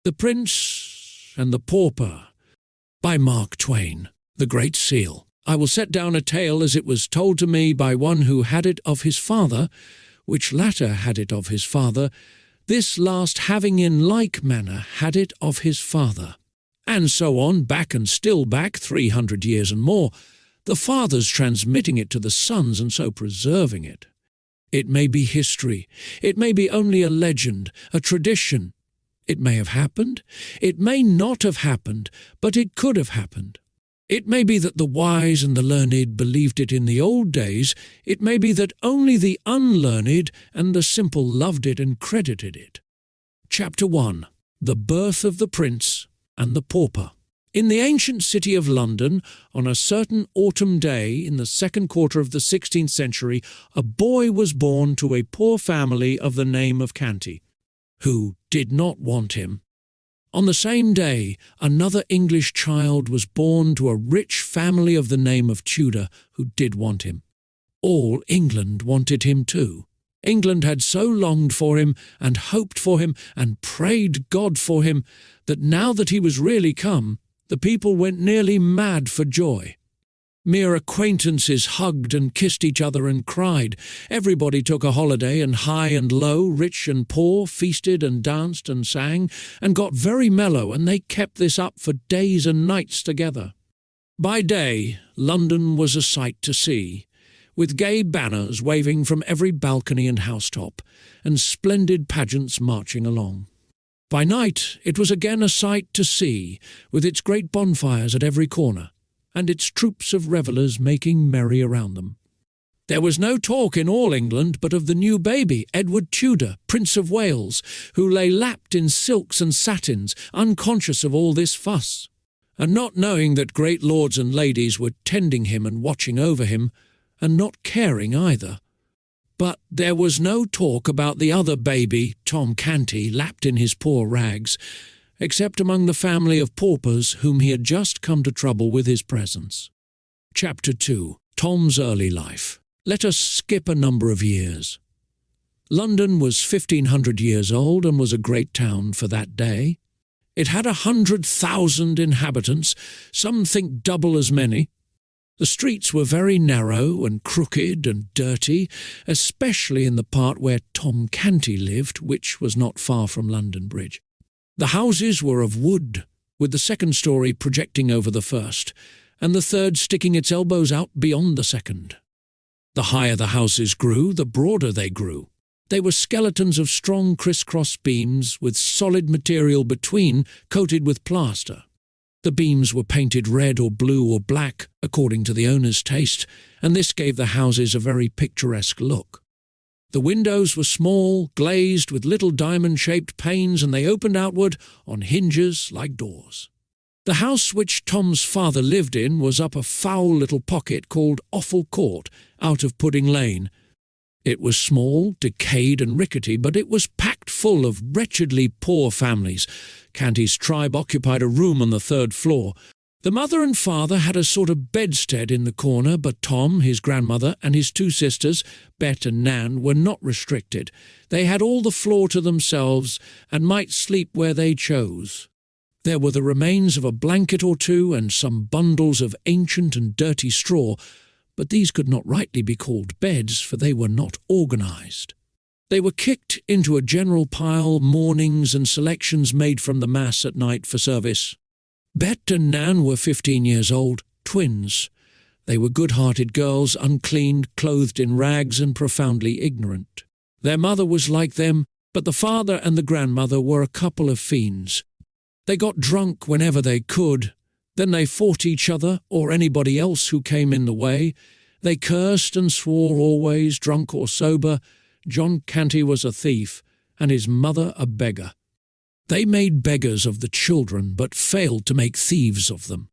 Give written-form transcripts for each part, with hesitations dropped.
The Prince and the Pauper by Mark Twain. The Great Seal. I will set down a tale as it was told to me by one who had it of his father, which latter had it of his father, this last having in like manner had it of his father. And so on, back and still back, 300 years and more, the fathers transmitting it to the sons and so preserving it. It may be history, it may be only a legend, a tradition. It may have happened, it may not have happened, but it could have happened. It may be that the wise and the learned believed it in the old days, it may be that only the unlearned and the simple loved it and credited it. Chapter 1. The Birth of the Prince and the Pauper. In the ancient city of London, on a certain autumn day in the second quarter of the 16th century, a boy was born to a poor family of the name of Canty, who did not want him. On the same day, another English child was born to a rich family of the name of Tudor, who did want him. All England wanted him too. England had so longed for him, and hoped for him, and prayed God for him, that now that he was really come, the people went nearly mad for joy. Mere acquaintances hugged and kissed each other and cried. Everybody took a holiday, and high and low, rich and poor, feasted and danced and sang, and got very mellow, and they kept this up for days and nights together. By day, London was a sight to see, with gay banners waving from every balcony and housetop, and splendid pageants marching along. By night, it was again a sight to see, with its great bonfires at every corner, and its troops of revellers making merry around them. There was no talk in all England but of the new baby, Edward Tudor, Prince of Wales, who lay lapped in silks and satins, unconscious of all this fuss, and not knowing that great lords and ladies were tending him and watching over him, and not caring either. But there was no talk about the other baby, Tom Canty, lapped in his poor rags, except among the family of paupers whom he had just come to trouble with his presence. Chapter 2. Tom's Early Life. Let us skip a number of years. London was 1500 years old and was a great town for that day. It had 100,000 inhabitants, some think double as many. The streets were very narrow and crooked and dirty, especially in the part where Tom Canty lived, which was not far from London Bridge. The houses were of wood, with the second story projecting over the first, and the third sticking its elbows out beyond the second. The higher the houses grew, the broader they grew. They were skeletons of strong criss-cross beams, with solid material between, coated with plaster. The beams were painted red or blue or black, according to the owner's taste, and this gave the houses a very picturesque look. The windows were small, glazed with little diamond-shaped panes, and they opened outward on hinges like doors. The house which Tom's father lived in was up a foul little pocket called Offal Court, out of Pudding Lane. It was small, decayed and rickety, but it was packed full of wretchedly poor families. Canty's tribe occupied a room on the third floor. The mother and father had a sort of bedstead in the corner, but Tom, his grandmother, and his two sisters, Bet and Nan, were not restricted. They had all the floor to themselves, and might sleep where they chose. There were the remains of a blanket or two, and some bundles of ancient and dirty straw, but these could not rightly be called beds, for they were not organized. They were kicked into a general pile, mornings and selections made from the mass at night for service. Bet and Nan were 15 years old, twins. They were good-hearted girls, uncleaned, clothed in rags, and profoundly ignorant. Their mother was like them, but the father and the grandmother were a couple of fiends. They got drunk whenever they could. Then they fought each other, or anybody else who came in the way. They cursed and swore always, drunk or sober. John Canty was a thief, and his mother a beggar. They made beggars of the children, but failed to make thieves of them.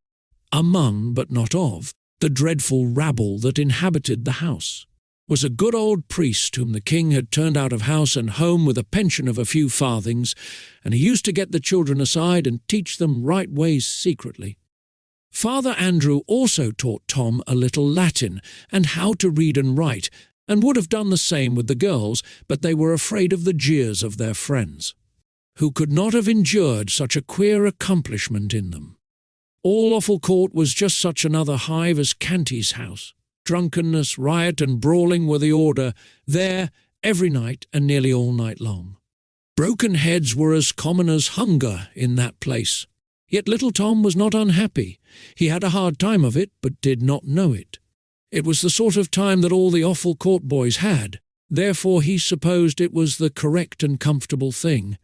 Among, but not of, the dreadful rabble that inhabited the house was a good old priest whom the king had turned out of house and home with a pension of a few farthings, and he used to get the children aside and teach them right ways secretly. Father Andrew also taught Tom a little Latin and how to read and write, and would have done the same with the girls, but they were afraid of the jeers of their friends. who could not have endured such a queer accomplishment in them. All Offal Court was just such another hive as Canty's house. Drunkenness, riot, and brawling were the order, there every night and nearly all night long. Broken heads were as common as hunger in that place. Yet little Tom was not unhappy. He had a hard time of it, but did not know it. It was the sort of time that all the Offal Court boys had. Therefore he supposed it was the correct and comfortable thing.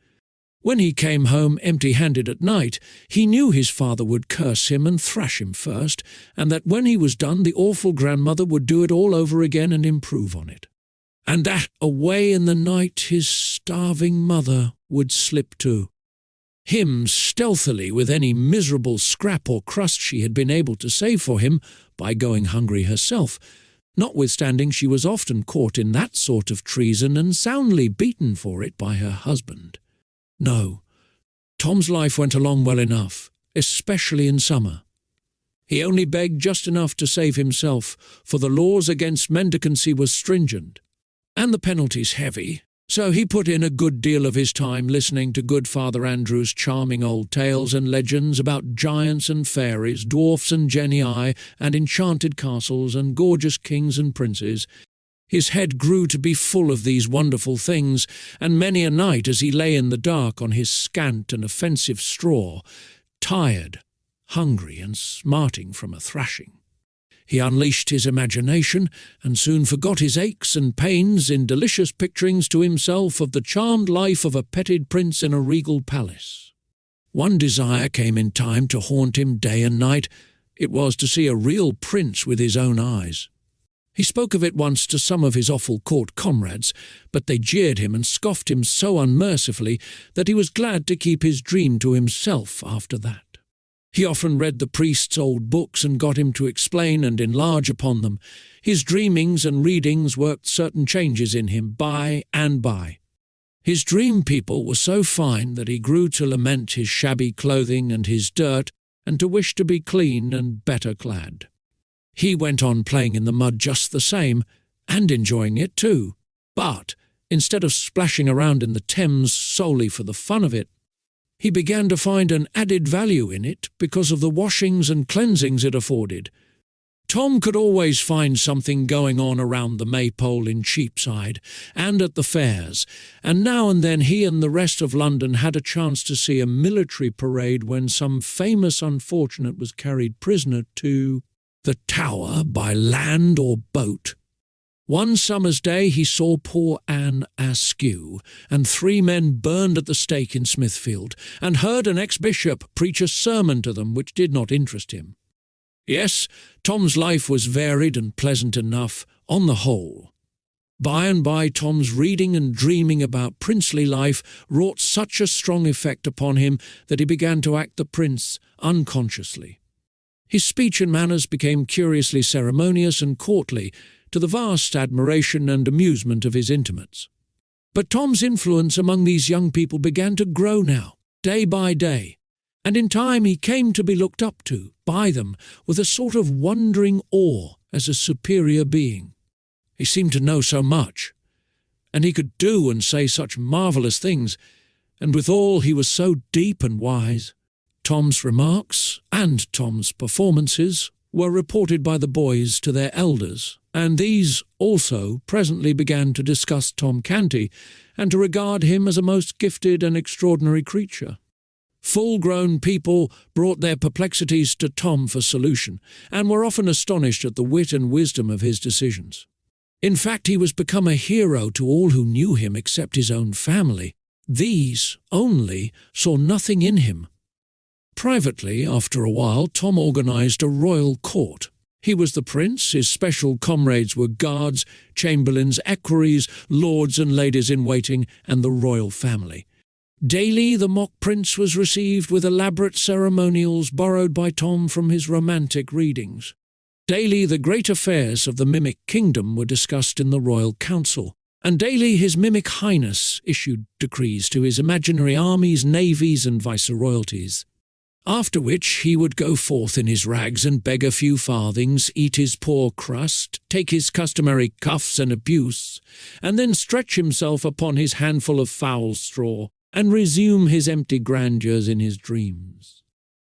When he came home empty-handed at night, he knew his father would curse him and thrash him first, and that when he was done the awful grandmother would do it all over again and improve on it. And that away in the night his starving mother would slip too. Him stealthily with any miserable scrap or crust she had been able to save for him by going hungry herself, notwithstanding she was often caught in that sort of treason and soundly beaten for it by her husband. No, Tom's life went along well enough, especially in summer. He only begged just enough to save himself, for the laws against mendicancy were stringent, and the penalties heavy, so he put in a good deal of his time listening to good Father Andrew's charming old tales and legends about giants and fairies, dwarfs and genii, and enchanted castles and gorgeous kings and princes. His head grew to be full of these wonderful things, and many a night as he lay in the dark on his scant and offensive straw, tired, hungry, and smarting from a thrashing, he unleashed his imagination and soon forgot his aches and pains in delicious picturings to himself of the charmed life of a petted prince in a regal palace. One desire came in time to haunt him day and night. It was to see a real prince with his own eyes. He spoke of it once to some of his Offal Court comrades, but they jeered him and scoffed him so unmercifully that he was glad to keep his dream to himself after that. He often read the priest's old books and got him to explain and enlarge upon them. His dreamings and readings worked certain changes in him by and by. His dream people were so fine that he grew to lament his shabby clothing and his dirt, and to wish to be clean and better clad. He went on playing in the mud just the same, and enjoying it too. But, instead of splashing around in the Thames solely for the fun of it, he began to find an added value in it because of the washings and cleansings it afforded. Tom could always find something going on around the Maypole in Cheapside and at the fairs, and now and then he and the rest of London had a chance to see a military parade when some famous unfortunate was carried prisoner to the Tower by land or boat. One summer's day he saw poor Anne Askew and 3 men burned at the stake in Smithfield, and heard an ex-bishop preach a sermon to them which did not interest him. Yes, Tom's life was varied and pleasant enough, on the whole. By and by Tom's reading and dreaming about princely life wrought such a strong effect upon him that he began to act the prince unconsciously. His speech and manners became curiously ceremonious and courtly, to the vast admiration and amusement of his intimates. But Tom's influence among these young people began to grow now, day by day, and in time he came to be looked up to by them with a sort of wondering awe as a superior being. He seemed to know so much, and he could do and say such marvellous things, and withal he was so deep and wise. Tom's remarks and Tom's performances were reported by the boys to their elders, and these also presently began to discuss Tom Canty and to regard him as a most gifted and extraordinary creature. Full-grown people brought their perplexities to Tom for solution, and were often astonished at the wit and wisdom of his decisions. In fact, he was become a hero to all who knew him except his own family. These only saw nothing in him. Privately, after a while, Tom organised a royal court. He was the prince, his special comrades were guards, chamberlains, equerries, lords and ladies-in-waiting, and the royal family. Daily the mock prince was received with elaborate ceremonials borrowed by Tom from his romantic readings. Daily the great affairs of the mimic kingdom were discussed in the royal council, and daily his mimic highness issued decrees to his imaginary armies, navies, and viceroyalties. After which he would go forth in his rags and beg a few farthings, eat his poor crust, take his customary cuffs and abuse, and then stretch himself upon his handful of foul straw, and resume his empty grandeurs in his dreams.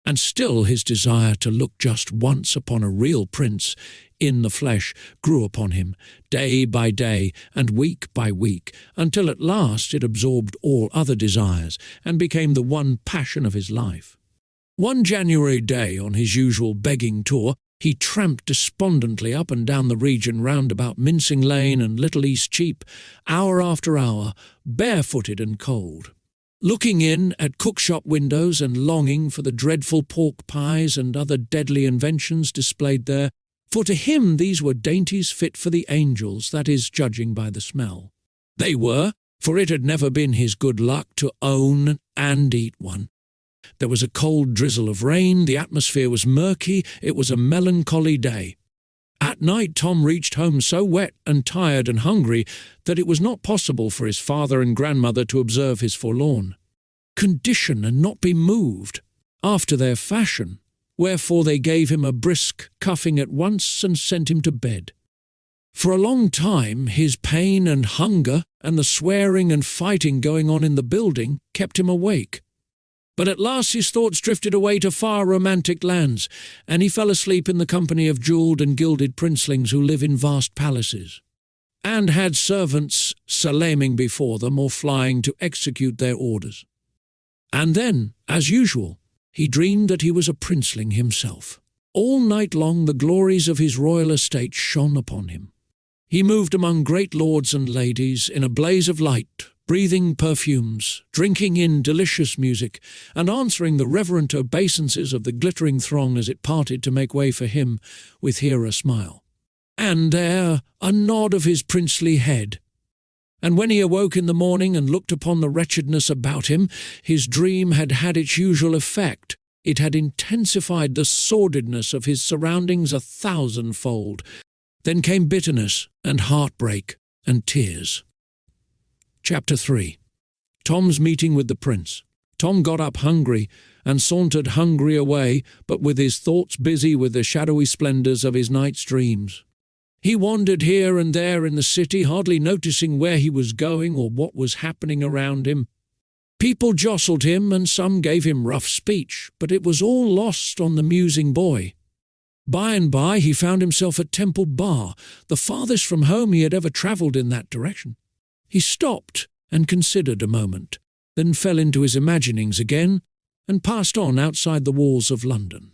And still his desire to look just once upon a real prince in the flesh grew upon him, day by day and week by week, until at last it absorbed all other desires and became the one passion of his life. One January day, on his usual begging tour, he tramped despondently up and down the region round about Mincing Lane and Little East Cheap, hour after hour, barefooted and cold, looking in at cookshop windows and longing for the dreadful pork pies and other deadly inventions displayed there, for to him these were dainties fit for the angels, that is, judging by the smell. They were, for it had never been his good luck to own and eat one. There was a cold drizzle of rain, the atmosphere was murky, it was a melancholy day. At night Tom reached home so wet and tired and hungry that it was not possible for his father and grandmother to observe his forlorn condition and not be moved, after their fashion, wherefore they gave him a brisk cuffing at once and sent him to bed. For a long time his pain and hunger and the swearing and fighting going on in the building kept him awake. But at last his thoughts drifted away to far romantic lands, and he fell asleep in the company of jewelled and gilded princelings who live in vast palaces, and had servants salaaming before them or flying to execute their orders. And then, as usual, he dreamed that he was a princeling himself. All night long the glories of his royal estate shone upon him. He moved among great lords and ladies in a blaze of light, breathing perfumes, drinking in delicious music, and answering the reverent obeisances of the glittering throng as it parted to make way for him, with here a smile, and there a nod of his princely head. And when he awoke in the morning and looked upon the wretchedness about him, his dream had had its usual effect. It had intensified the sordidness of his surroundings 1,000-fold. Then came bitterness and heartbreak and tears. Chapter 3. Tom's meeting with the prince. Tom got up hungry and sauntered hungry away, but with his thoughts busy with the shadowy splendours of his night's dreams. He wandered here and there in the city, hardly noticing where he was going or what was happening around him. People jostled him, and some gave him rough speech, but it was all lost on the musing boy. By and by he found himself at Temple Bar, the farthest from home he had ever travelled in that direction. He stopped and considered a moment, then fell into his imaginings again, and passed on outside the walls of London.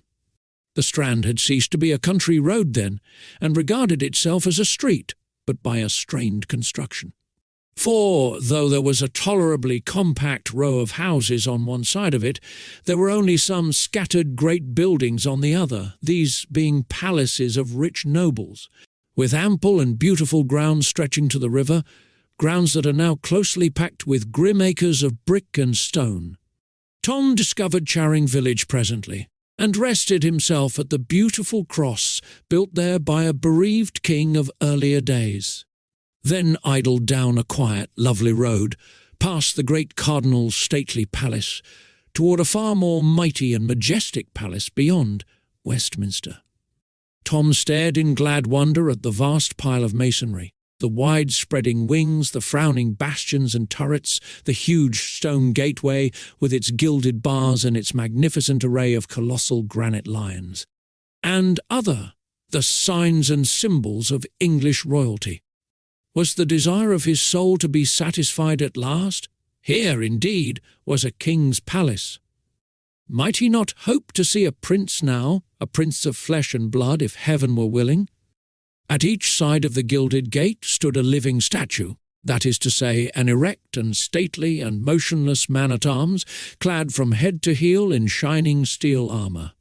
The Strand had ceased to be a country road then, and regarded itself as a street, but by a strained construction. For, though there was a tolerably compact row of houses on one side of it, there were only some scattered great buildings on the other, these being palaces of rich nobles, with ample and beautiful grounds stretching to the river, grounds that are now closely packed with grim acres of brick and stone. Tom discovered Charing Village presently, and rested himself at the beautiful cross built there by a bereaved king of earlier days. Then idled down a quiet, lovely road, past the great cardinal's stately palace, toward a far more mighty and majestic palace beyond, Westminster. Tom stared in glad wonder at the vast pile of masonry, the wide-spreading wings, the frowning bastions and turrets, the huge stone gateway with its gilded bars and its magnificent array of colossal granite lions, and the signs and symbols of English royalty. Was the desire of his soul to be satisfied at last? Here, indeed, was a king's palace. Might he not hope to see a prince now, a prince of flesh and blood, if heaven were willing? At each side of the gilded gate stood a living statue, that is to say, an erect and stately and motionless man-at-arms, clad from head to heel in shining steel armour.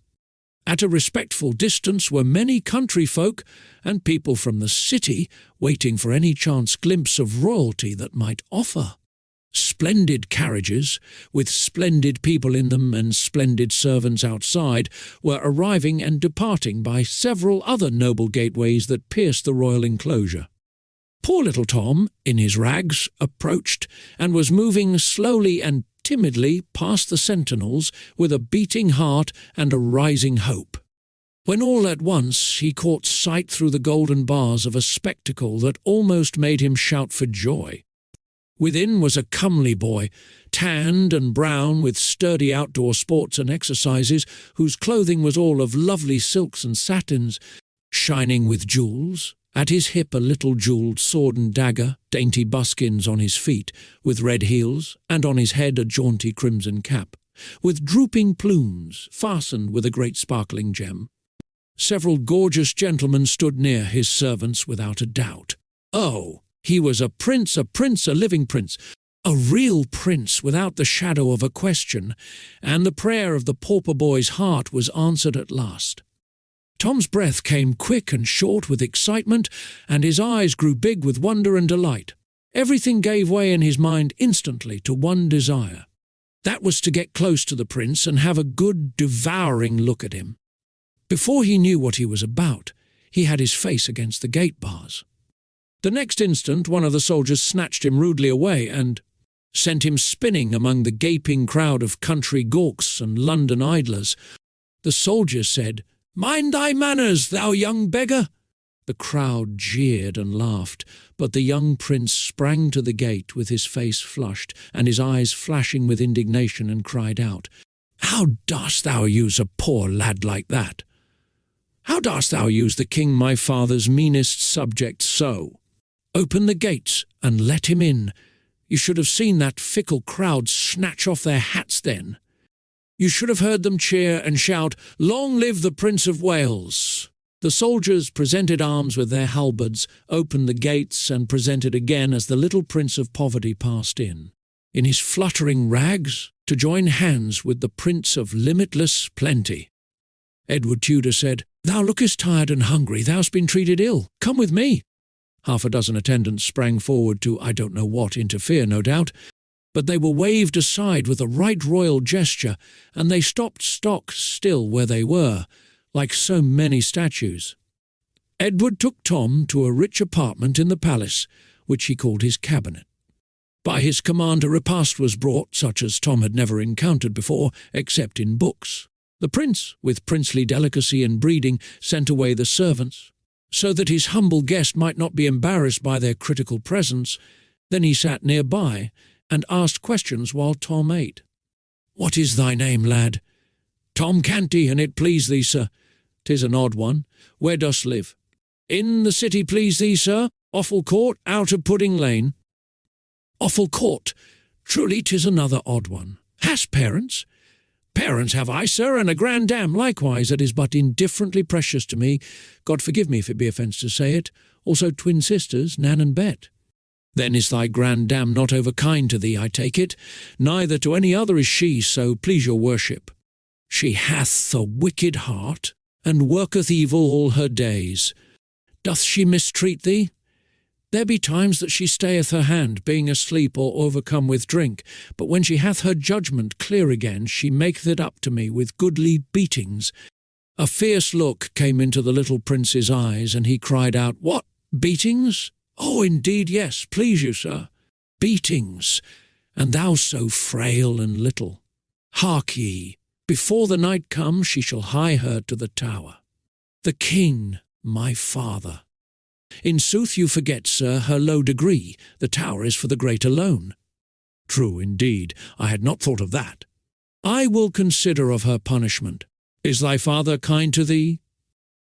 At a respectful distance were many country folk and people from the city waiting for any chance glimpse of royalty that might offer. Splendid carriages, with splendid people in them and splendid servants outside, were arriving and departing by several other noble gateways that pierced the royal enclosure. Poor little Tom, in his rags, approached, and was moving slowly and timidly past the sentinels with a beating heart and a rising hope, when all at once he caught sight through the golden bars of a spectacle that almost made him shout for joy. Within was a comely boy, tanned and brown with sturdy outdoor sports and exercises, whose clothing was all of lovely silks and satins, shining with jewels. At his hip a little jewelled sword and dagger, dainty buskins on his feet, with red heels, and on his head a jaunty crimson cap, with drooping plumes, fastened with a great sparkling gem. Several gorgeous gentlemen stood near, his servants without a doubt. Oh, he was a prince, a living prince, a real prince without the shadow of a question, and the prayer of the pauper boy's heart was answered at last. Tom's breath came quick and short with excitement, and his eyes grew big with wonder and delight. Everything gave way in his mind instantly to one desire. That was to get close to the prince and have a good, devouring look at him. Before he knew what he was about, he had his face against the gate bars. The next instant one of the soldiers snatched him rudely away and sent him spinning among the gaping crowd of country gawks and London idlers. The soldier said, "Mind thy manners, thou young beggar!" The crowd jeered and laughed, but the young prince sprang to the gate with his face flushed and his eyes flashing with indignation, and cried out, "How darst thou use a poor lad like that? How darst thou use the king my father's meanest subject so? Open the gates and let him in. You should have seen that fickle crowd snatch off their hats then. You should have heard them cheer and shout, 'Long live the Prince of Wales!' The soldiers presented arms with their halberds, opened the gates, and presented again as the little Prince of Poverty passed in his fluttering rags, to join hands with the Prince of Limitless Plenty. Edward Tudor said, "Thou lookest tired and hungry, thou'st been treated ill. Come with me." Half a dozen attendants sprang forward to, I don't know what, interfere, no doubt, but they were waved aside with a right royal gesture, and they stopped stock still where they were, like so many statues. Edward took Tom to a rich apartment in the palace, which he called his cabinet. By his command a repast was brought, such as Tom had never encountered before, except in books. The prince, with princely delicacy and breeding, sent away the servants, so that his humble guest might not be embarrassed by their critical presence. Then he sat nearby and asked questions while Tom ate. "What is thy name, lad?" "Tom Canty, an it please thee, sir." "'Tis an odd one. Where dost live?" "In the city, please thee, sir. Offal Court, out of Pudding Lane." "Offal Court. Truly 'tis another odd one. Hast parents?" "Parents have I, sir, and a grand dam likewise, that is but indifferently precious to me. God forgive me if it be offence to say it. Also twin sisters, Nan and Bet." "Then is thy grand dam not over kind to thee, I take it? Neither to any other is she, so please your worship." "She hath a wicked heart, and worketh evil all her days." "Doth she mistreat thee?" "There be times that she stayeth her hand, being asleep or overcome with drink, but when she hath her judgment clear again, she maketh it up to me with goodly beatings." A fierce look came into the little prince's eyes, and he cried out, "What, beatings? Oh, indeed, yes, please you, sir. Beatings, and thou so frail and little. Hark ye, before the night come, she shall hie her to the tower. The king, my father. In sooth you forget, sir, her low degree. The tower is for the great alone." "True, indeed. I had not thought of that." "I will consider of her punishment. Is thy father kind to thee?"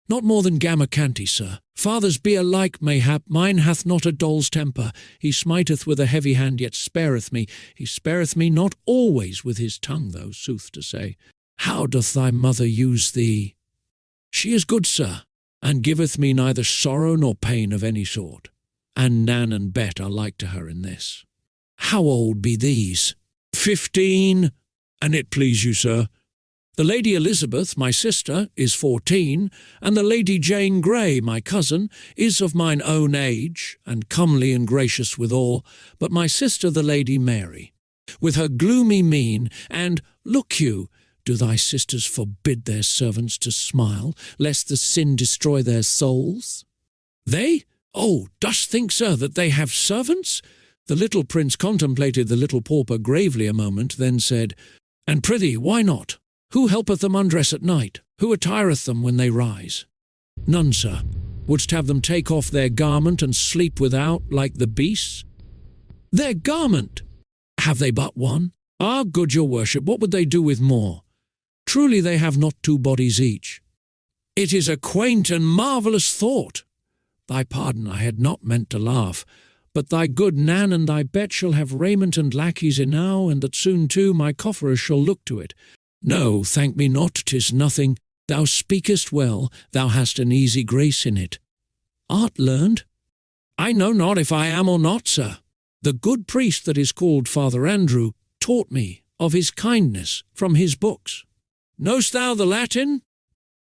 "Not more than Gamma Canty, sir. Fathers be alike, mayhap. Mine hath not a doll's temper. He smiteth with a heavy hand, yet spareth me. He spareth me not always with his tongue, though, sooth to say. How doth thy mother use thee?" "She is good, sir, and giveth me neither sorrow nor pain of any sort. And Nan and Bet are like to her in this." "How old be these?" 15, an it please you, sir. The Lady Elizabeth, my sister, is 14, and the Lady Jane Grey, my cousin, is of mine own age, and comely and gracious withal, but my sister the Lady Mary, with her gloomy mien, and, look you, do thy sisters forbid their servants to smile, lest the sin destroy their souls? They? Oh, dost think, sir, that they have servants? The little prince contemplated the little pauper gravely a moment, then said, "And prithee, why not? Who helpeth them undress at night? Who attireth them when they rise?" "None, sir. Wouldst have them take off their garment and sleep without, like the beasts?" Their garment! Have they but one? Ah, good your worship, what would they do with more? Truly they have not two bodies each. It is a quaint and marvellous thought. Thy pardon, I had not meant to laugh, but thy good Nan and thy Bet shall have raiment and lackeys enow, and that soon too my cofferers shall look to it. No, thank me not, 'tis nothing. Thou speakest well, thou hast an easy grace in it. Art learned? I know not if I am or not, sir. The good priest that is called Father Andrew taught me of his kindness from his books. Know'st thou the Latin?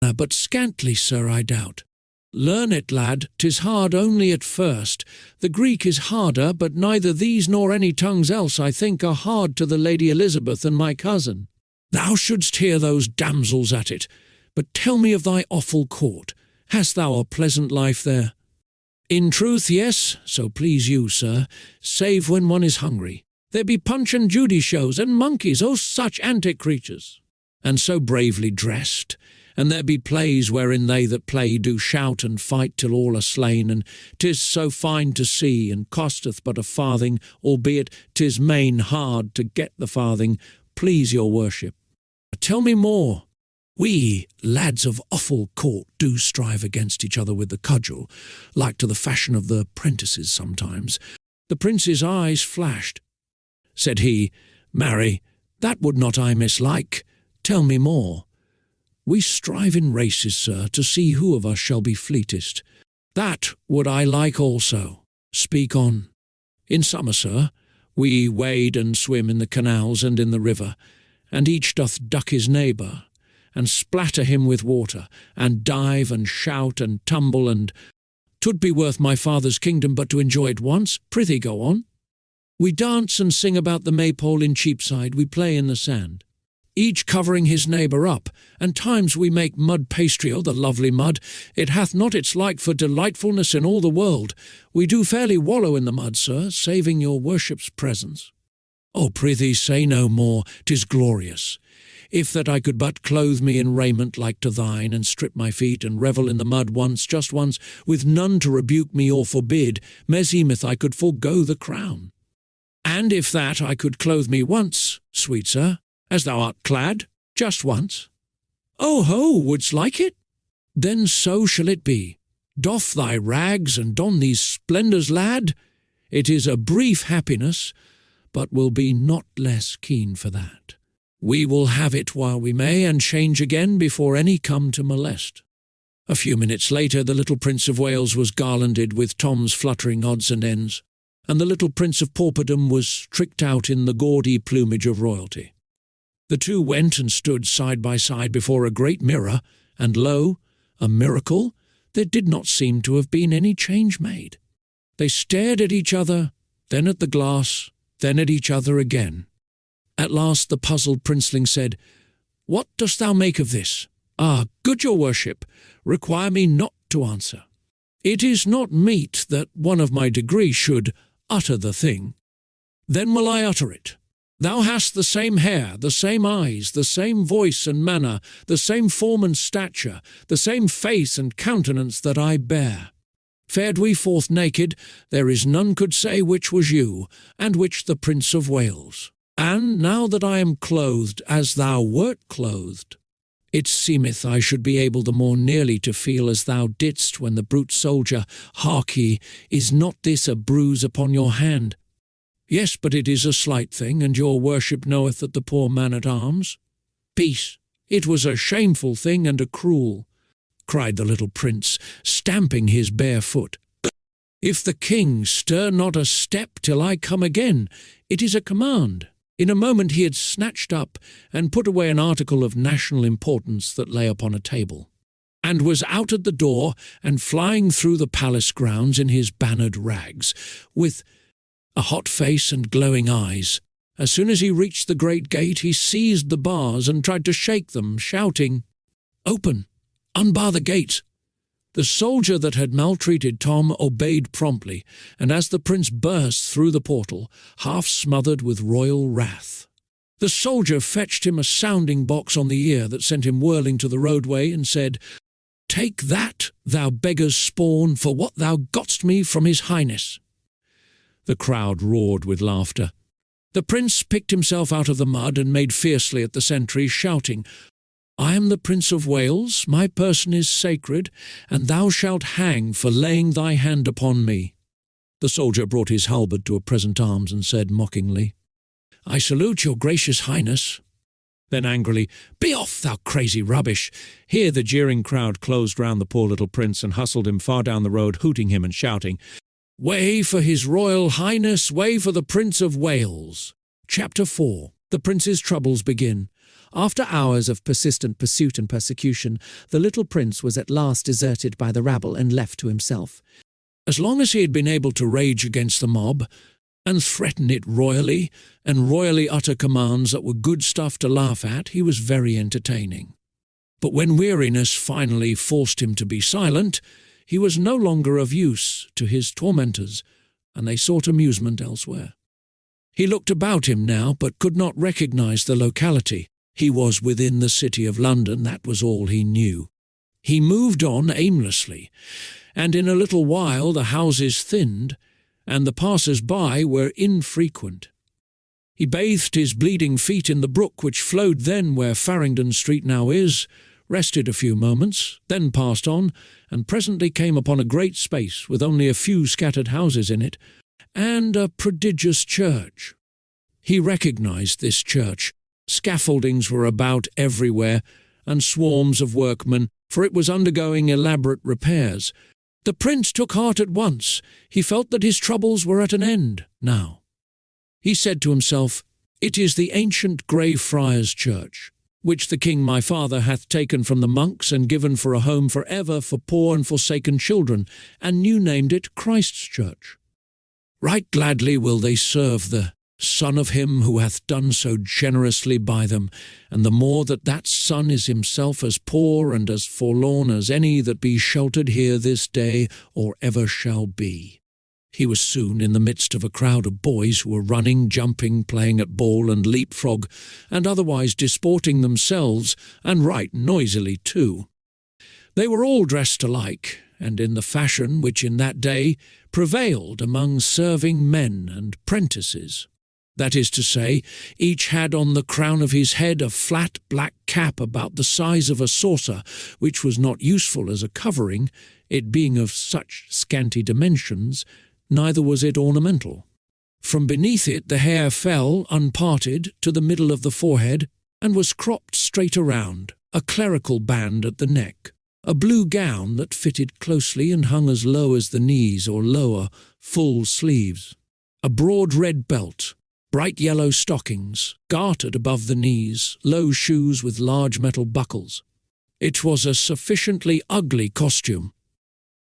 But scantly, sir, I doubt. Learn it, lad, 'tis hard only at first. The Greek is harder, but neither these nor any tongues else, I think, are hard to the Lady Elizabeth and my cousin. Thou shouldst hear those damsels at it. But tell me of thy awful court. Hast thou a pleasant life there? In truth, yes, so please you, sir, save when one is hungry. There be Punch and Judy shows, and monkeys, oh, such antic creatures, and so bravely dressed. And there be plays wherein they that play do shout and fight till all are slain, and 'tis so fine to see, and costeth but a farthing, albeit 'tis main hard to get the farthing, please your worship. Tell me more. We, lads of awful court, do strive against each other with the cudgel, like to the fashion of the prentices sometimes. The prince's eyes flashed. Said he, Marry, that would not I mislike. Tell me more. We strive in races, sir, to see who of us shall be fleetest. That would I like also. Speak on. In summer, sir, we wade and swim in the canals and in the river, and each doth duck his neighbour, and splatter him with water, and dive and shout and tumble, and 'twould be worth my father's kingdom but to enjoy it once. Prithee go on. We dance and sing about the maypole in Cheapside, we play in the sand, each covering his neighbour up, and times we make mud pastry, oh, the lovely mud! It hath not its like for delightfulness in all the world. We do fairly wallow in the mud, sir, saving your worship's presence. Oh, prithee, say no more, 'tis glorious. If that I could but clothe me in raiment like to thine, and strip my feet, and revel in the mud once, just once, with none to rebuke me or forbid, meseemeth I could forego the crown. And if that I could clothe me once, sweet sir, as thou art clad, just once. Oh ho, wouldst like it? Then so shall it be. Doff thy rags and don these splendours, lad. It is a brief happiness, but will be not less keen for that. We will have it while we may, and change again before any come to molest. A few minutes later the little Prince of Wales was garlanded with Tom's fluttering odds and ends, and the little Prince of Pauperdom was tricked out in the gaudy plumage of royalty. The two went and stood side by side before a great mirror, and lo, a miracle, there did not seem to have been any change made. They stared at each other, then at the glass, then at each other again. At last the puzzled princeling said, What dost thou make of this? Ah, good your worship, require me not to answer. It is not meet that one of my degree should utter the thing. Then will I utter it. Thou hast the same hair, the same eyes, the same voice and manner, the same form and stature, the same face and countenance that I bear. Fared we forth naked, there is none could say which was you, and which the Prince of Wales. And now that I am clothed as thou wert clothed, it seemeth I should be able the more nearly to feel as thou didst when the brute soldier, hark ye, is not this a bruise upon your hand? Yes, but it is a slight thing, and your worship knoweth that the poor man-at-arms. Peace, it was a shameful thing and a cruel, cried the little prince, stamping his bare foot. If the king stir not a step till I come again, it is a command. In a moment he had snatched up and put away an article of national importance that lay upon a table, and was out at the door and flying through the palace grounds in his bannered rags, with a hot face and glowing eyes. As soon as he reached the great gate, he seized the bars and tried to shake them, shouting, Open! Unbar the gate! The soldier that had maltreated Tom obeyed promptly, and as the prince burst through the portal, half smothered with royal wrath, the soldier fetched him a sounding box on the ear that sent him whirling to the roadway, and said, Take that, thou beggar's spawn, for what thou gotst me from his highness. The crowd roared with laughter. The prince picked himself out of the mud and made fiercely at the sentry, shouting, "I am the Prince of Wales, my person is sacred, and thou shalt hang for laying thy hand upon me." The soldier brought his halberd to a present arms and said mockingly, "I salute your gracious highness." Then angrily, "Be off, thou crazy rubbish!" Here the jeering crowd closed round the poor little prince and hustled him far down the road, hooting him and shouting, "Way for his royal highness, way for the Prince of Wales." Chapter 4. The prince's troubles begin. After hours of persistent pursuit and persecution, the little prince was at last deserted by the rabble and left to himself. As long as he had been able to rage against the mob, and threaten it royally, and royally utter commands that were good stuff to laugh at, he was very entertaining. But when weariness finally forced him to be silent, he was no longer of use to his tormentors, and they sought amusement elsewhere. He looked about him now, but could not recognize the locality. He was within the city of London, that was all he knew. He moved on aimlessly, and in a little while the houses thinned, and the passers-by were infrequent. He bathed his bleeding feet in the brook which flowed then where Farringdon Street now is, rested a few moments, then passed on, and presently came upon a great space with only a few scattered houses in it, and a prodigious church. He recognized this church. Scaffoldings were about everywhere, and swarms of workmen, for it was undergoing elaborate repairs. The prince took heart at once. He felt that his troubles were at an end now. He said to himself, "It is the ancient Grey Friars' Church, which the king my father hath taken from the monks and given for a home for ever for poor and forsaken children, and new named it Christ's Church. Right gladly will they serve the Son of him who hath done so generously by them, and the more that that Son is himself as poor and as forlorn as any that be sheltered here this day or ever shall be." He was soon in the midst of a crowd of boys who were running, jumping, playing at ball and leapfrog, and otherwise disporting themselves, and right noisily too. They were all dressed alike, and in the fashion which in that day prevailed among serving men and prentices. That is to say, each had on the crown of his head a flat black cap about the size of a saucer, which was not useful as a covering, it being of such scanty dimensions, neither was it ornamental. From beneath it the hair fell, unparted, to the middle of the forehead, and was cropped straight around, a clerical band at the neck, a blue gown that fitted closely and hung as low as the knees or lower, full sleeves, a broad red belt, bright yellow stockings, gartered above the knees, low shoes with large metal buckles. It was a sufficiently ugly costume.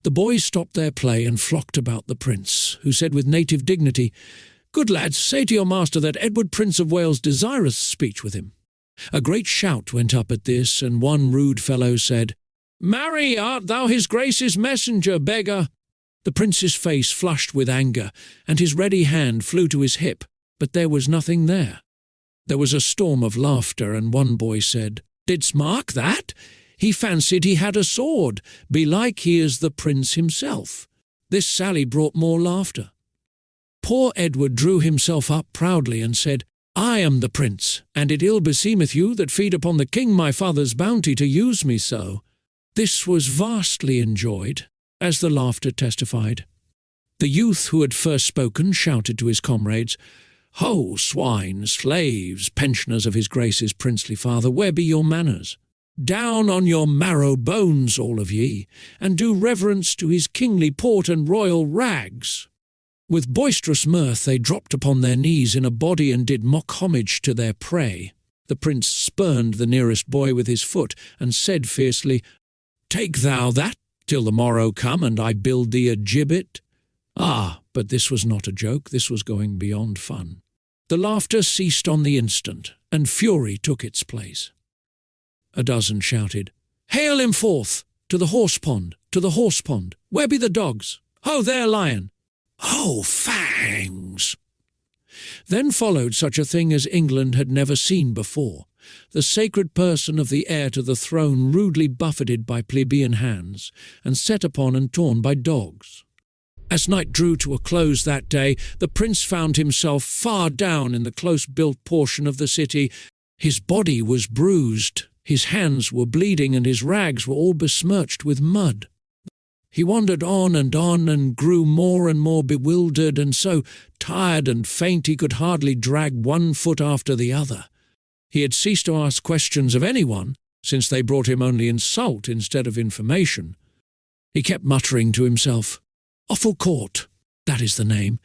The boys stopped their play and flocked about the prince, who said with native dignity, "Good lads, say to your master that Edward Prince of Wales desireth speech with him." A great shout went up at this, and one rude fellow said, "Marry, art thou his grace's messenger, beggar?" The prince's face flushed with anger, and his ready hand flew to his hip, but there was nothing there. There was a storm of laughter, and one boy said, "Didst mark that? He fancied he had a sword. Belike he is the prince himself." This sally brought more laughter. Poor Edward drew himself up proudly and said, "I am the prince, and it ill beseemeth you that feed upon the king my father's bounty to use me so." This was vastly enjoyed, as the laughter testified. The youth who had first spoken shouted to his comrades, "Ho, swine, slaves, pensioners of his grace's princely father, where be your manners? Down on your marrow bones, all of ye, and do reverence to his kingly port and royal rags." With boisterous mirth they dropped upon their knees in a body and did mock homage to their prey. The prince spurned the nearest boy with his foot, and said fiercely, "Take thou that till the morrow come, and I build thee a gibbet." Ah, but this was not a joke, this was going beyond fun. The laughter ceased on the instant, and fury took its place. A dozen shouted, "Hail him forth! To the horse pond! To the horse pond! Where be the dogs? Ho there, lion! Ho, fangs!" Then followed such a thing as England had never seen before, the sacred person of the heir to the throne rudely buffeted by plebeian hands, and set upon and torn by dogs. As night drew to a close that day, the prince found himself far down in the close-built portion of the city. His body was bruised, his hands were bleeding, and his rags were all besmirched with mud. He wandered on and grew more and more bewildered, and so tired and faint he could hardly drag one foot after the other. He had ceased to ask questions of anyone, since they brought him only insult instead of information. He kept muttering to himself, "Offal Court, that is the name.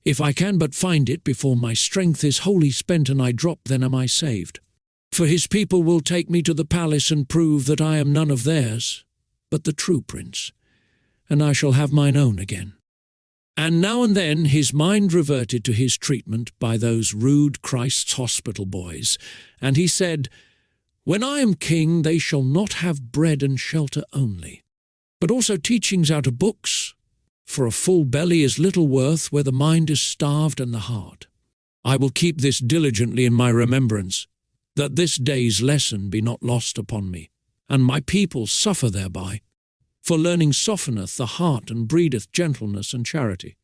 If I can but find it before my strength is wholly spent and I drop, then am I saved. For his people will take me to the palace and prove that I am none of theirs, but the true prince, and I shall have mine own again." And now and then his mind reverted to his treatment by those rude Christ's hospital boys, and he said, "When I am king, they shall not have bread and shelter only, but also teachings out of books. For a full belly is little worth where the mind is starved and the heart. I will keep this diligently in my remembrance, that this day's lesson be not lost upon me, and my people suffer thereby. For learning softeneth the heart and breedeth gentleness and charity."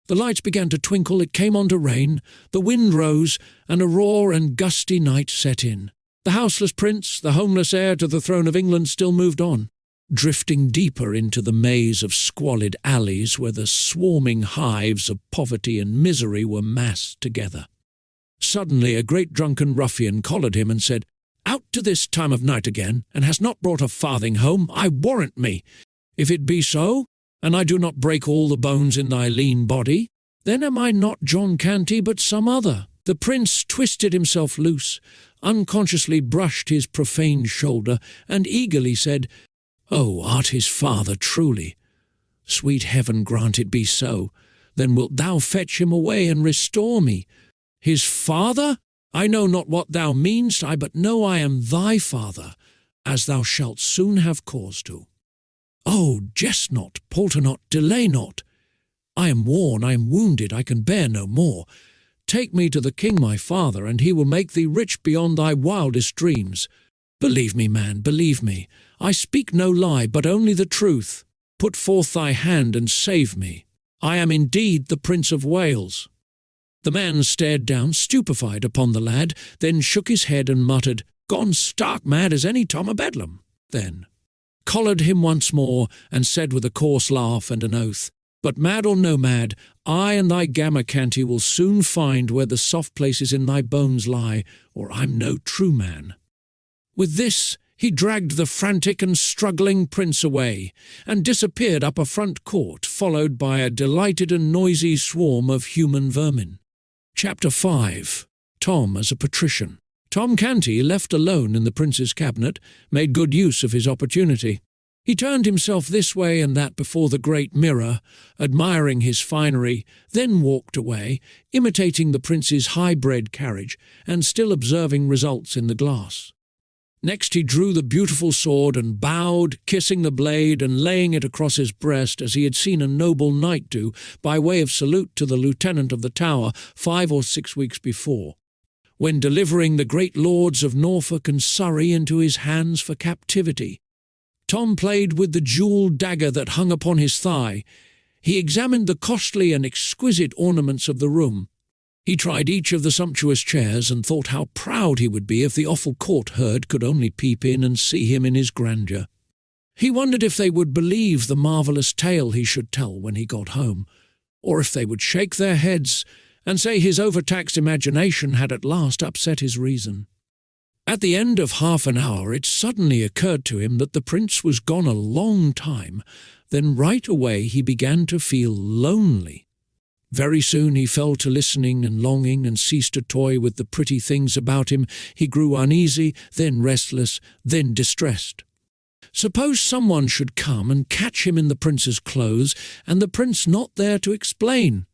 The lights began to twinkle, it came on to rain, the wind rose, and a raw and gusty night set in. The houseless prince, the homeless heir to the throne of England, still moved on, drifting deeper into the maze of squalid alleys where the swarming hives of poverty and misery were massed together. Suddenly a great drunken ruffian collared him and said, "Out to this time of night again, and hast not brought a farthing home, I warrant me. If it be so, and I do not break all the bones in thy lean body, then am I not John Canty, but some other." The prince twisted himself loose, unconsciously brushed his profaned shoulder, and eagerly said, "Oh, art his father truly? Sweet heaven grant it be so. Then wilt thou fetch him away and restore me." "His father? I know not what thou meanst, I but know I am thy father, as thou shalt soon have cause to. Oh, jest not, palter not, delay not. I am worn, I am wounded, I can bear no more. Take me to the king my father, and he will make thee rich beyond thy wildest dreams. Believe me, man, believe me. I speak no lie, but only the truth. Put forth thy hand and save me. I am indeed the Prince of Wales." The man stared down, stupefied, upon the lad, then shook his head and muttered, "Gone stark mad as any Tom o' Bedlam." Then collared him once more, and said with a coarse laugh and an oath, "But mad or no mad, I and thy Gamma Canty will soon find where the soft places in thy bones lie, or I'm no true man." With this he dragged the frantic and struggling prince away, and disappeared up a front court, followed by a delighted and noisy swarm of human vermin. Chapter 5. Tom as a patrician. Tom Canty, left alone in the prince's cabinet, made good use of his opportunity. He turned himself this way and that before the great mirror, admiring his finery, then walked away, imitating the prince's high-bred carriage, and still observing results in the glass. Next he drew the beautiful sword and bowed, kissing the blade and laying it across his breast as he had seen a noble knight do, by way of salute to the lieutenant of the Tower 5 or 6 weeks before, when delivering the great lords of Norfolk and Surrey into his hands for captivity. Tom played with the jewelled dagger that hung upon his thigh. He examined the costly and exquisite ornaments of the room. He tried each of the sumptuous chairs and thought how proud he would be if the awful court herd could only peep in and see him in his grandeur. He wondered if they would believe the marvellous tale he should tell when he got home, or if they would shake their heads and say his overtaxed imagination had at last upset his reason. At the end of half an hour it suddenly occurred to him that the prince was gone a long time. Then right away he began to feel lonely. Very soon he fell to listening and longing and ceased to toy with the pretty things about him. He grew uneasy, then restless, then distressed. Suppose someone should come and catch him in the prince's clothes, and the prince not there to explain.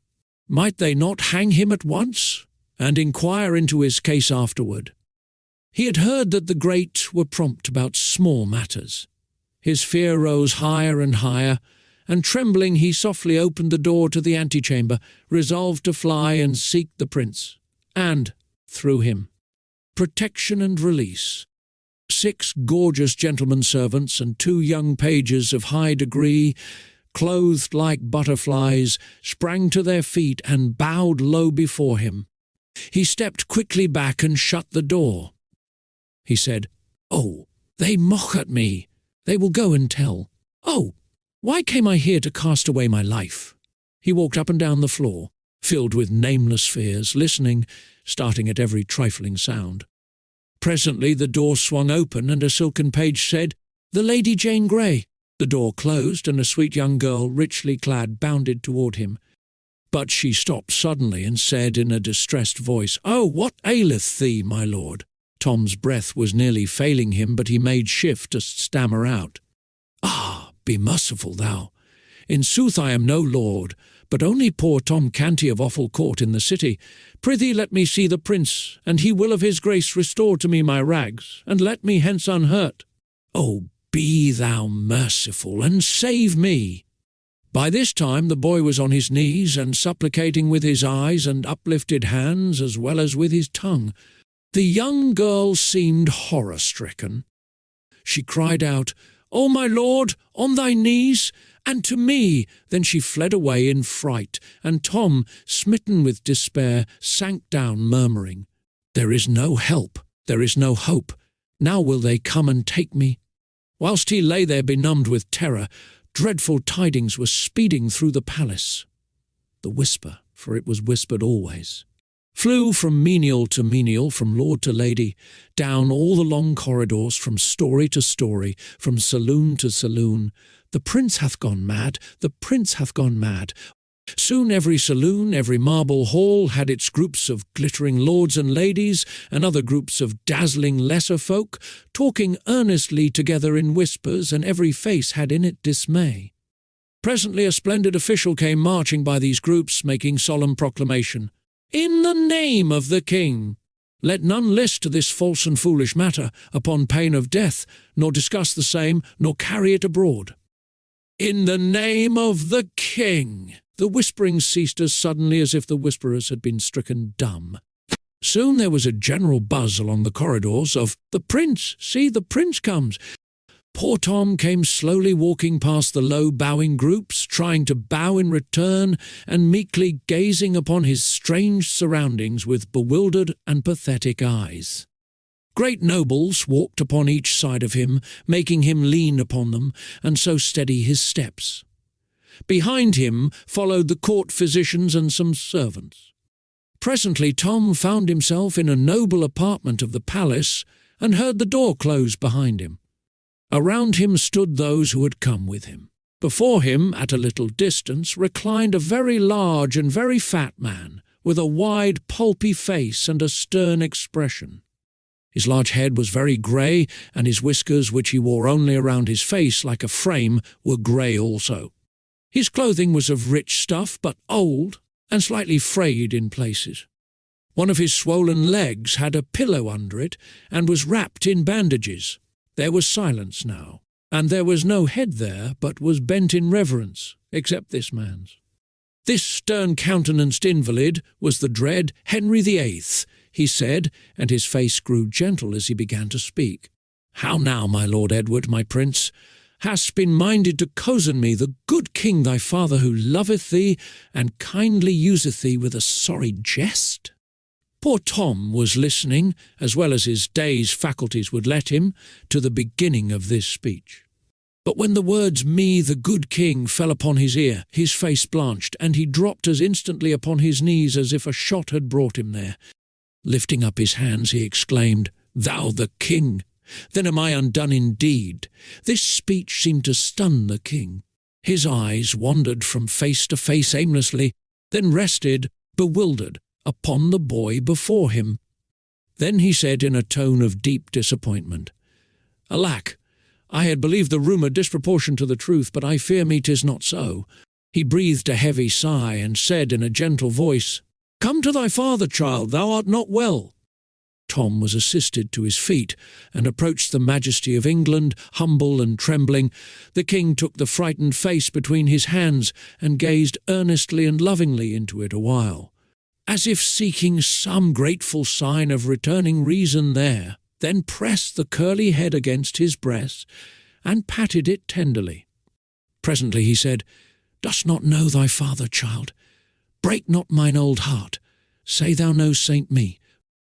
Might they not hang him at once, and inquire into his case afterward? He had heard that the great were prompt about small matters. His fear rose higher and higher, and trembling he softly opened the door to the antechamber, resolved to fly and seek the prince, and, through him, protection and release. 6 gorgeous gentlemen servants and 2 young pages of high degree clothed like butterflies, sprang to their feet and bowed low before him. He stepped quickly back and shut the door. He said, "Oh, they mock at me. They will go and tell. Oh, why came I here to cast away my life?" He walked up and down the floor, filled with nameless fears, listening, starting at every trifling sound. Presently the door swung open and a silken page said, "The Lady Jane Grey." The door closed and a sweet young girl, richly clad, bounded toward him. But she stopped suddenly and said in a distressed voice, "Oh, what aileth thee, my lord?" Tom's breath was nearly failing him, but he made shift to stammer out, "Ah, be merciful, thou. In sooth I am no lord, but only poor Tom Canty of Offal Court in the city. Prithee let me see the prince, and he will of his grace restore to me my rags, and let me hence unhurt. Oh, be thou merciful, and save me." By this time the boy was on his knees and supplicating with his eyes and uplifted hands as well as with his tongue. The young girl seemed horror-stricken. She cried out, "O my lord, on thy knees, and to me!" Then she fled away in fright, and Tom, smitten with despair, sank down, murmuring, "There is no help, there is no hope. Now will they come and take me?" Whilst he lay there benumbed with terror, dreadful tidings were speeding through the palace. The whisper, for it was whispered always, flew from menial to menial, from lord to lady, down all the long corridors, from story to story, from saloon to saloon. "The prince hath gone mad, the prince hath gone mad." Soon every saloon, every marble hall had its groups of glittering lords and ladies, and other groups of dazzling lesser folk, talking earnestly together in whispers, and every face had in it dismay. Presently a splendid official came marching by these groups, making solemn proclamation, "In the name of the king, let none list to this false and foolish matter, upon pain of death, nor discuss the same, nor carry it abroad. In the name of the king." The whispering ceased as suddenly as if the whisperers had been stricken dumb. Soon there was a general buzz along the corridors of, "The prince! See, the prince comes!" Poor Tom came slowly walking past the low bowing groups, trying to bow in return, and meekly gazing upon his strange surroundings with bewildered and pathetic eyes. Great nobles walked upon each side of him, making him lean upon them, and so steady his steps. Behind him followed the court physicians and some servants. Presently Tom found himself in a noble apartment of the palace, and heard the door close behind him. Around him stood those who had come with him. Before him, at a little distance, reclined a very large and very fat man, with a wide, pulpy face and a stern expression. His large head was very grey, and his whiskers, which he wore only around his face like a frame, were grey also. His clothing was of rich stuff, but old, and slightly frayed in places. One of his swollen legs had a pillow under it, and was wrapped in bandages. There was silence now, and there was no head there, but was bent in reverence, except this man's. This stern-countenanced invalid was the dread Henry VIII, he said, and his face grew gentle as he began to speak. "How now, my Lord Edward, my prince? Hast been minded to cozen me, the good king thy father, who loveth thee, and kindly useth thee with a sorry jest?" Poor Tom was listening, as well as his day's faculties would let him, to the beginning of this speech. But when the words "me, the good king," fell upon his ear, his face blanched, and he dropped as instantly upon his knees as if a shot had brought him there. Lifting up his hands, he exclaimed, "Thou the king! Then am I undone indeed." This speech seemed to stun the king. His eyes wandered from face to face aimlessly, then rested, bewildered, upon the boy before him. Then he said in a tone of deep disappointment, "Alack, I had believed the rumour disproportioned to the truth, but I fear me 'tis not so." He breathed a heavy sigh, and said in a gentle voice, "Come to thy father, child, thou art not well." Tom was assisted to his feet, and approached the majesty of England, humble and trembling. The king took the frightened face between his hands, and gazed earnestly and lovingly into it awhile, as if seeking some grateful sign of returning reason there, then pressed the curly head against his breast, and patted it tenderly. Presently he said, dost not know thy father, child? Break not mine old heart. Say thou know Saint Me.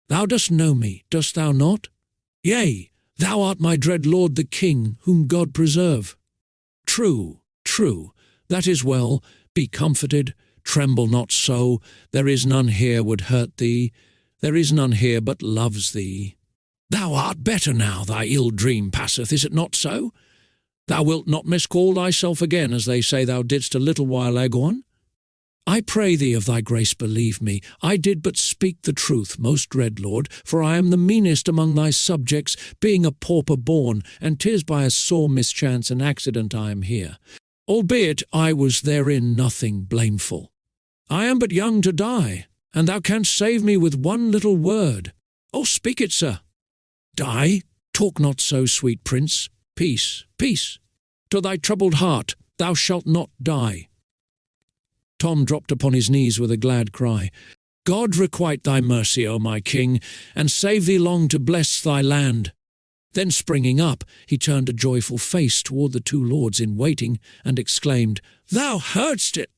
Thou dost know me, dost thou not? Yea, thou art my dread lord the king, whom God preserve. True, true, that is well. Be comforted, tremble not so. There is none here would hurt thee. There is none here but loves thee. Thou art better now, thy ill dream passeth, is it not so? Thou wilt not miscall thyself again, as they say thou didst a little while agone? I pray thee of thy grace believe me, I did but speak the truth, most dread lord, for I am the meanest among thy subjects, being a pauper born, and 'tis by a sore mischance and accident I am here, albeit I was therein nothing blameful. I am but young to die, and thou canst save me with one little word. Oh, speak it, sir. Die? Talk not so, sweet prince. Peace, peace. To thy troubled heart, thou shalt not die. Tom dropped upon his knees with a glad cry. God requite thy mercy, O my king, and save thee long to bless thy land. Then springing up, he turned a joyful face toward the two lords in waiting, and exclaimed, Thou heardst it!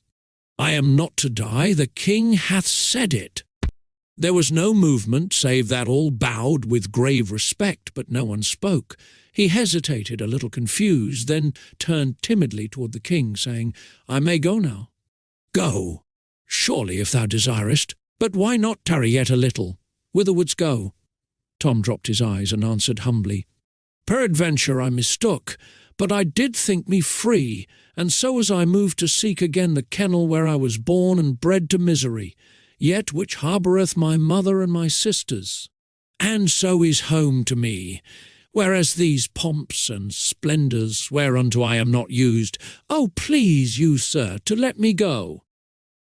I am not to die, the king hath said it. There was no movement, save that all bowed with grave respect, but no one spoke. He hesitated, a little confused, then turned timidly toward the king, saying, I may go now. Go, surely, if thou desirest, but why not tarry yet a little? Whither wouldst go? Tom dropped his eyes and answered humbly, Peradventure I mistook, but I did think me free, and so as I moved to seek again the kennel where I was born and bred to misery, yet which harboureth my mother and my sisters, and so is home to me, whereas these pomps and splendours whereunto I am not used, oh, please you, sir, to let me go.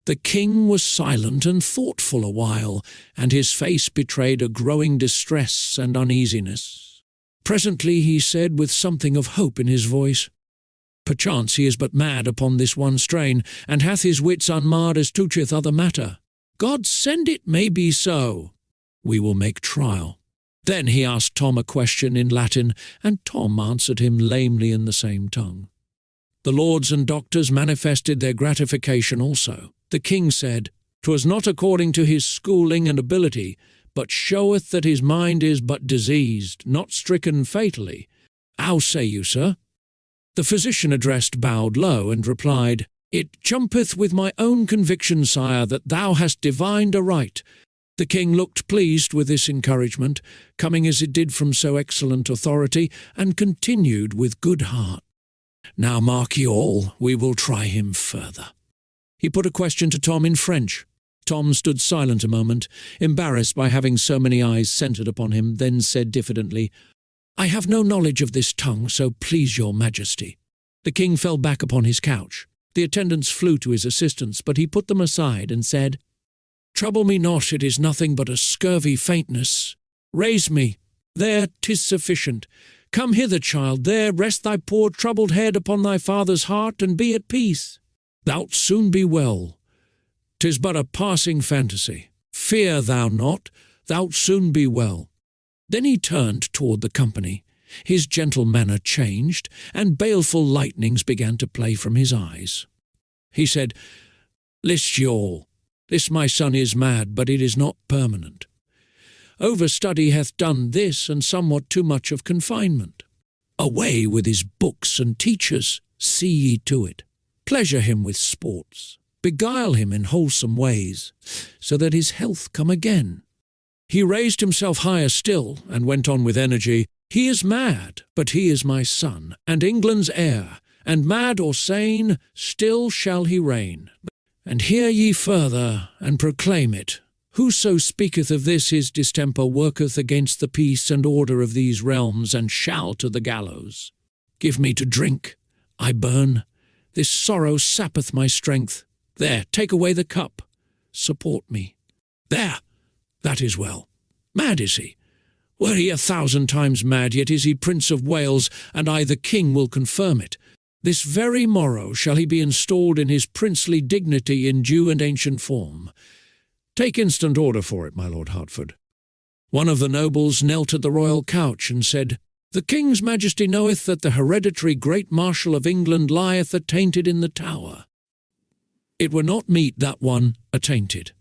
The king was silent and thoughtful a while, and his face betrayed a growing distress and uneasiness. Presently he said with something of hope in his voice, Perchance he is but mad upon this one strain, and hath his wits unmarred as toucheth other matter. God send it may be so. We will make trial. Then he asked Tom a question in Latin, and Tom answered him lamely in the same tongue. The lords and doctors manifested their gratification also. The king said, 'Twas not according to his schooling and ability, but showeth that his mind is but diseased, not stricken fatally. How say you, sir? The physician addressed bowed low, and replied, It jumpeth with my own conviction, sire, that thou hast divined aright. The king looked pleased with this encouragement, coming as it did from so excellent authority, and continued with good heart, Now mark ye all, we will try him further. He put a question to Tom in French. Tom stood silent a moment, embarrassed by having so many eyes centred upon him, then said diffidently, I have no knowledge of this tongue, so please your majesty. The king fell back upon his couch. The attendants flew to his assistance, but he put them aside and said, Trouble me not, it is nothing but a scurvy faintness. Raise me. There, 'tis sufficient. Come hither, child, there rest thy poor troubled head upon thy father's heart, and be at peace. Thou'lt soon be well. 'Tis but a passing fantasy. Fear thou not, thou'lt soon be well. Then he turned toward the company. His gentle manner changed, and baleful lightnings began to play from his eyes. He said, List ye all, this my son is mad, but it is not permanent. Overstudy hath done this, and somewhat too much of confinement. Away with his books and teachers, see ye to it. Pleasure him with sports, beguile him in wholesome ways, so that his health come again. He raised himself higher still, and went on with energy, He is mad, but he is my son, and England's heir, and mad or sane, still shall he reign. And hear ye further, and proclaim it, Whoso speaketh of this his distemper worketh against the peace and order of these realms, and shall to the gallows. Give me to drink, I burn. This sorrow sappeth my strength. There, take away the cup. Support me. There, that is well. Mad is he. Were he 1,000 times mad, yet is he Prince of Wales, and I the King will confirm it. This very morrow shall he be installed in his princely dignity in due and ancient form. Take instant order for it, my Lord Hertford. One of the nobles knelt at the royal couch and said, The King's Majesty knoweth that the hereditary Great Marshal of England lieth attainted in the Tower. It were not meet that one attainted.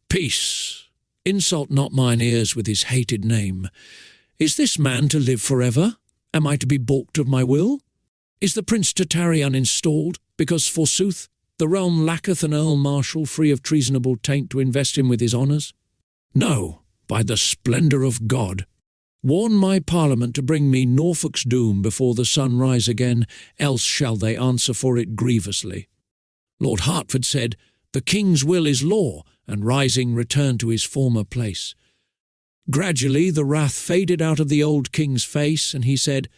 Peace, insult not mine ears with his hated name. Is this man to live forever? Am I to be balked of my will? Is the prince to tarry uninstalled, because, forsooth, the realm lacketh an earl marshal free of treasonable taint to invest him with his honours? No, by the splendour of God! Warn my parliament to bring me Norfolk's doom before the sun rise again, else shall they answer for it grievously. Lord Hertford said, The king's will is law, and rising returned to his former place. Gradually the wrath faded out of the old king's face, and he said,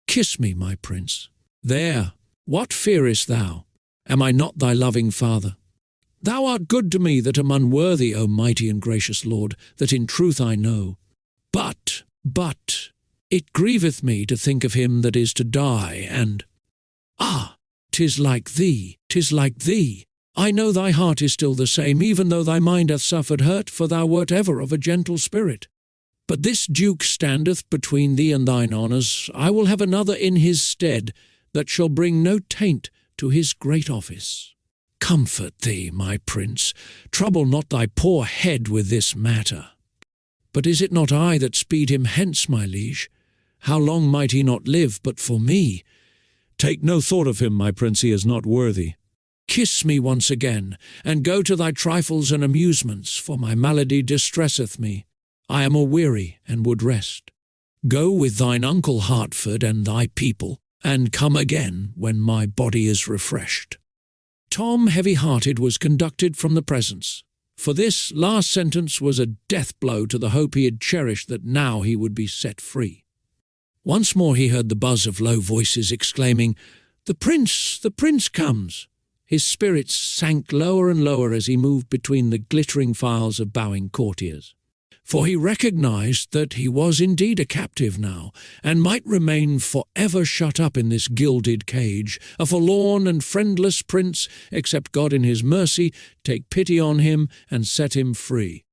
Kiss me, my prince. There, what fearest thou? Am I not thy loving father? Thou art good to me that am unworthy, O mighty and gracious Lord, that in truth I know. But, it grieveth me to think of him that is to die, and, 'tis like thee, 'tis like thee. I know thy heart is still the same, even though thy mind hath suffered hurt, for thou wert ever of a gentle spirit. But this duke standeth between thee and thine honours. I will have another in his stead, that shall bring no taint to his great office. Comfort thee, my prince, trouble not thy poor head with this matter. But is it not I that speed him hence, my liege? How long might he not live but for me? Take no thought of him, my prince, he is not worthy. Kiss me once again, and go to thy trifles and amusements, for my malady distresseth me. I am aweary and would rest. Go with thine uncle Hertford and thy people, and come again when my body is refreshed. Tom, heavy-hearted, was conducted from the presence, for this last sentence was a death-blow to the hope he had cherished that now he would be set free. Once more he heard the buzz of low voices exclaiming, the prince comes!" His spirits sank lower and lower as he moved between the glittering files of bowing courtiers. For he recognized that he was indeed a captive now, and might remain forever shut up in this gilded cage, a forlorn and friendless prince, except God in his mercy take pity on him and set him free.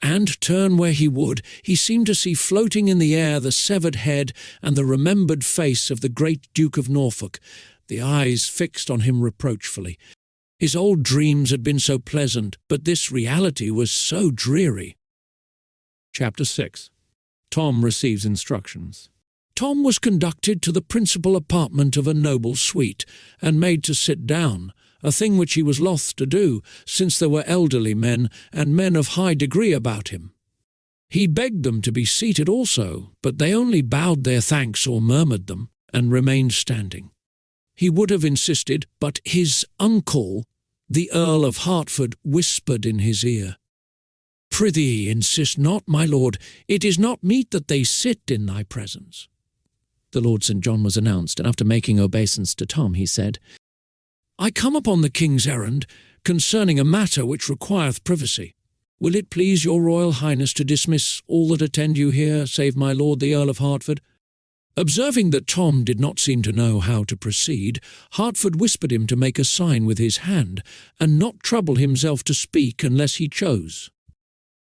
And turn where he would, he seemed to see floating in the air the severed head and the remembered face of the great Duke of Norfolk, the eyes fixed on him reproachfully. His old dreams had been so pleasant, but this reality was so dreary. Chapter 6. Tom receives instructions. Tom was conducted to the principal apartment of a noble suite, and made to sit down, a thing which he was loth to do, since there were elderly men and men of high degree about him. He begged them to be seated also, but they only bowed their thanks or murmured them, and remained standing. He would have insisted, but his uncle, the Earl of Hertford, whispered in his ear, "Prithee, insist not, my lord. It is not meet that they sit in thy presence." The Lord St. John was announced, and after making obeisance to Tom, he said, "I come upon the king's errand, concerning a matter which requireth privacy. Will it please your royal highness to dismiss all that attend you here, save my lord the Earl of Hertford?" Observing that Tom did not seem to know how to proceed, Hertford whispered him to make a sign with his hand, and not trouble himself to speak unless he chose.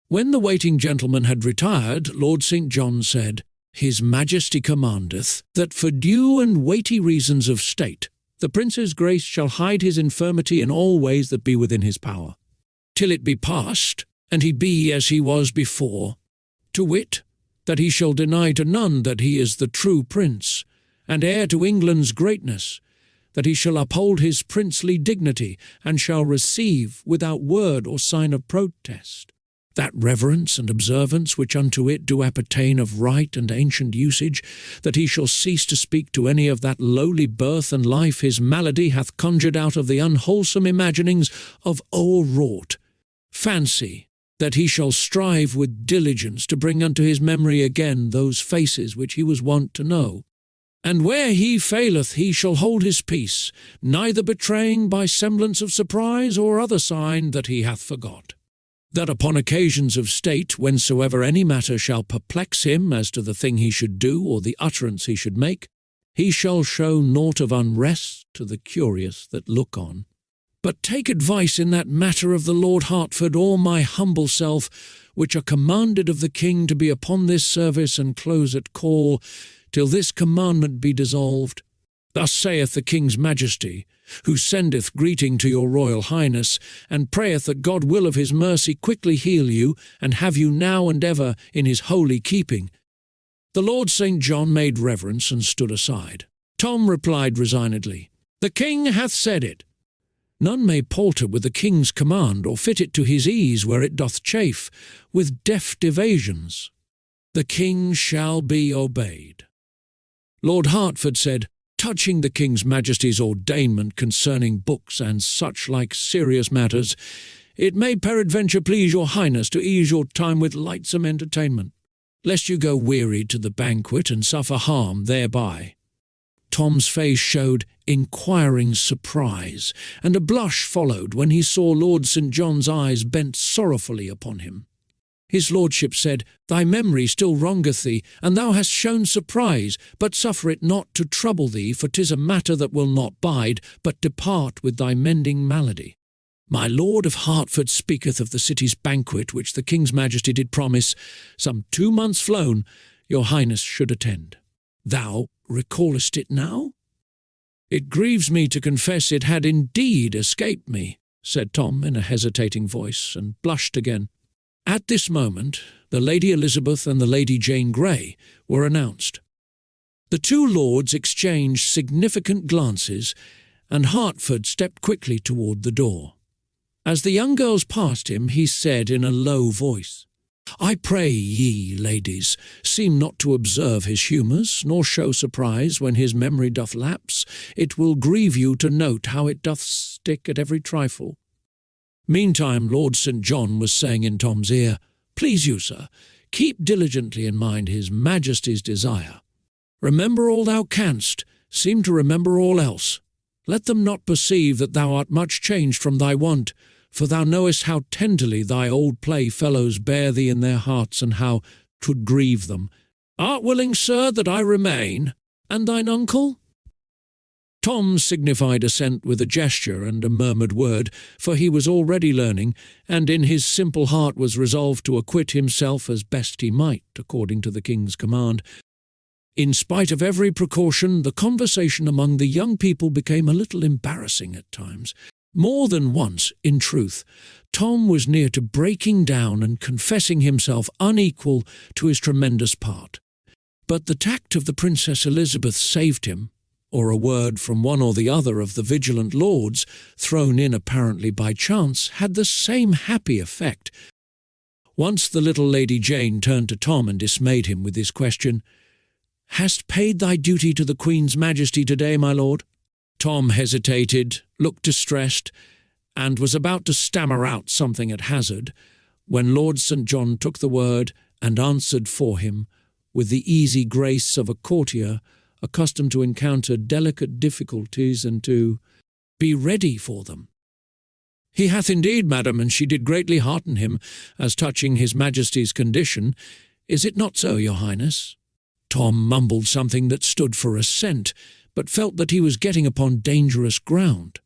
When the waiting gentleman had retired, Lord St. John said, "His Majesty commandeth that for due and weighty reasons of state, the Prince's grace shall hide his infirmity in all ways that be within his power, till it be past, and he be as he was before, to wit, that he shall deny to none that he is the true prince, and heir to England's greatness, that he shall uphold his princely dignity, and shall receive, without word or sign of protest, that reverence and observance which unto it do appertain of right and ancient usage, that he shall cease to speak to any of that lowly birth and life his malady hath conjured out of the unwholesome imaginings of o'erwrought fancy, that he shall strive with diligence to bring unto his memory again those faces which he was wont to know. And where he faileth he shall hold his peace, neither betraying by semblance of surprise or other sign that he hath forgot. That upon occasions of state, whensoever any matter shall perplex him as to the thing he should do or the utterance he should make, he shall show naught of unrest to the curious that look on. But take advice in that matter of the Lord Hertford or my humble self, which are commanded of the king to be upon this service and close at call, till this commandment be dissolved. Thus saith the king's majesty, who sendeth greeting to your royal highness, and prayeth that God will of his mercy quickly heal you, and have you now and ever in his holy keeping." The Lord St. John made reverence and stood aside. Tom replied resignedly, "The king hath said it. None may palter with the king's command, or fit it to his ease where it doth chafe, with deft evasions. The king shall be obeyed." Lord Hertford said, "Touching the king's majesty's ordainment concerning books and such like serious matters, it may peradventure please your highness to ease your time with lightsome entertainment, lest you go wearied to the banquet and suffer harm thereby." Tom's face showed inquiring surprise, and a blush followed when he saw Lord St. John's eyes bent sorrowfully upon him. His lordship said, "Thy memory still wrongeth thee, and thou hast shown surprise, but suffer it not to trouble thee, for 'tis a matter that will not bide, but depart with thy mending malady. My Lord of Hertford speaketh of the city's banquet, which the king's majesty did promise, some 2 months flown, your highness should attend. Thou recallest it now?" "It grieves me to confess it had indeed escaped me," said Tom in a hesitating voice, and blushed again. At this moment, the Lady Elizabeth and the Lady Jane Grey were announced. The two lords exchanged significant glances, and Hertford stepped quickly toward the door. As the young girls passed him, he said in a low voice, "I pray ye, ladies, seem not to observe his humours, nor show surprise when his memory doth lapse. It will grieve you to note how it doth stick at every trifle." Meantime Lord St. John was saying in Tom's ear, "Please you, sir, keep diligently in mind his majesty's desire. Remember all thou canst, seem to remember all else. Let them not perceive that thou art much changed from thy wont, for thou knowest how tenderly thy old playfellows bear thee in their hearts, and how 'twould grieve them. Art willing, sir, that I remain? And thine uncle?" Tom signified assent with a gesture and a murmured word, for he was already learning, and in his simple heart was resolved to acquit himself as best he might, according to the king's command. In spite of every precaution, the conversation among the young people became a little embarrassing at times. More than once, in truth, Tom was near to breaking down and confessing himself unequal to his tremendous part. But the tact of the Princess Elizabeth saved him, or a word from one or the other of the vigilant lords, thrown in apparently by chance, had the same happy effect. Once the little Lady Jane turned to Tom and dismayed him with this question, "Hast paid thy duty to the Queen's Majesty today, my lord?" Tom hesitated, looked distressed, and was about to stammer out something at hazard, when Lord St. John took the word and answered for him, with the easy grace of a courtier accustomed to encounter delicate difficulties and to be ready for them. "He hath indeed, madam, and she did greatly hearten him, as touching his majesty's condition. Is it not so, your highness?" Tom mumbled something that stood for assent, but felt that he was getting upon dangerous ground.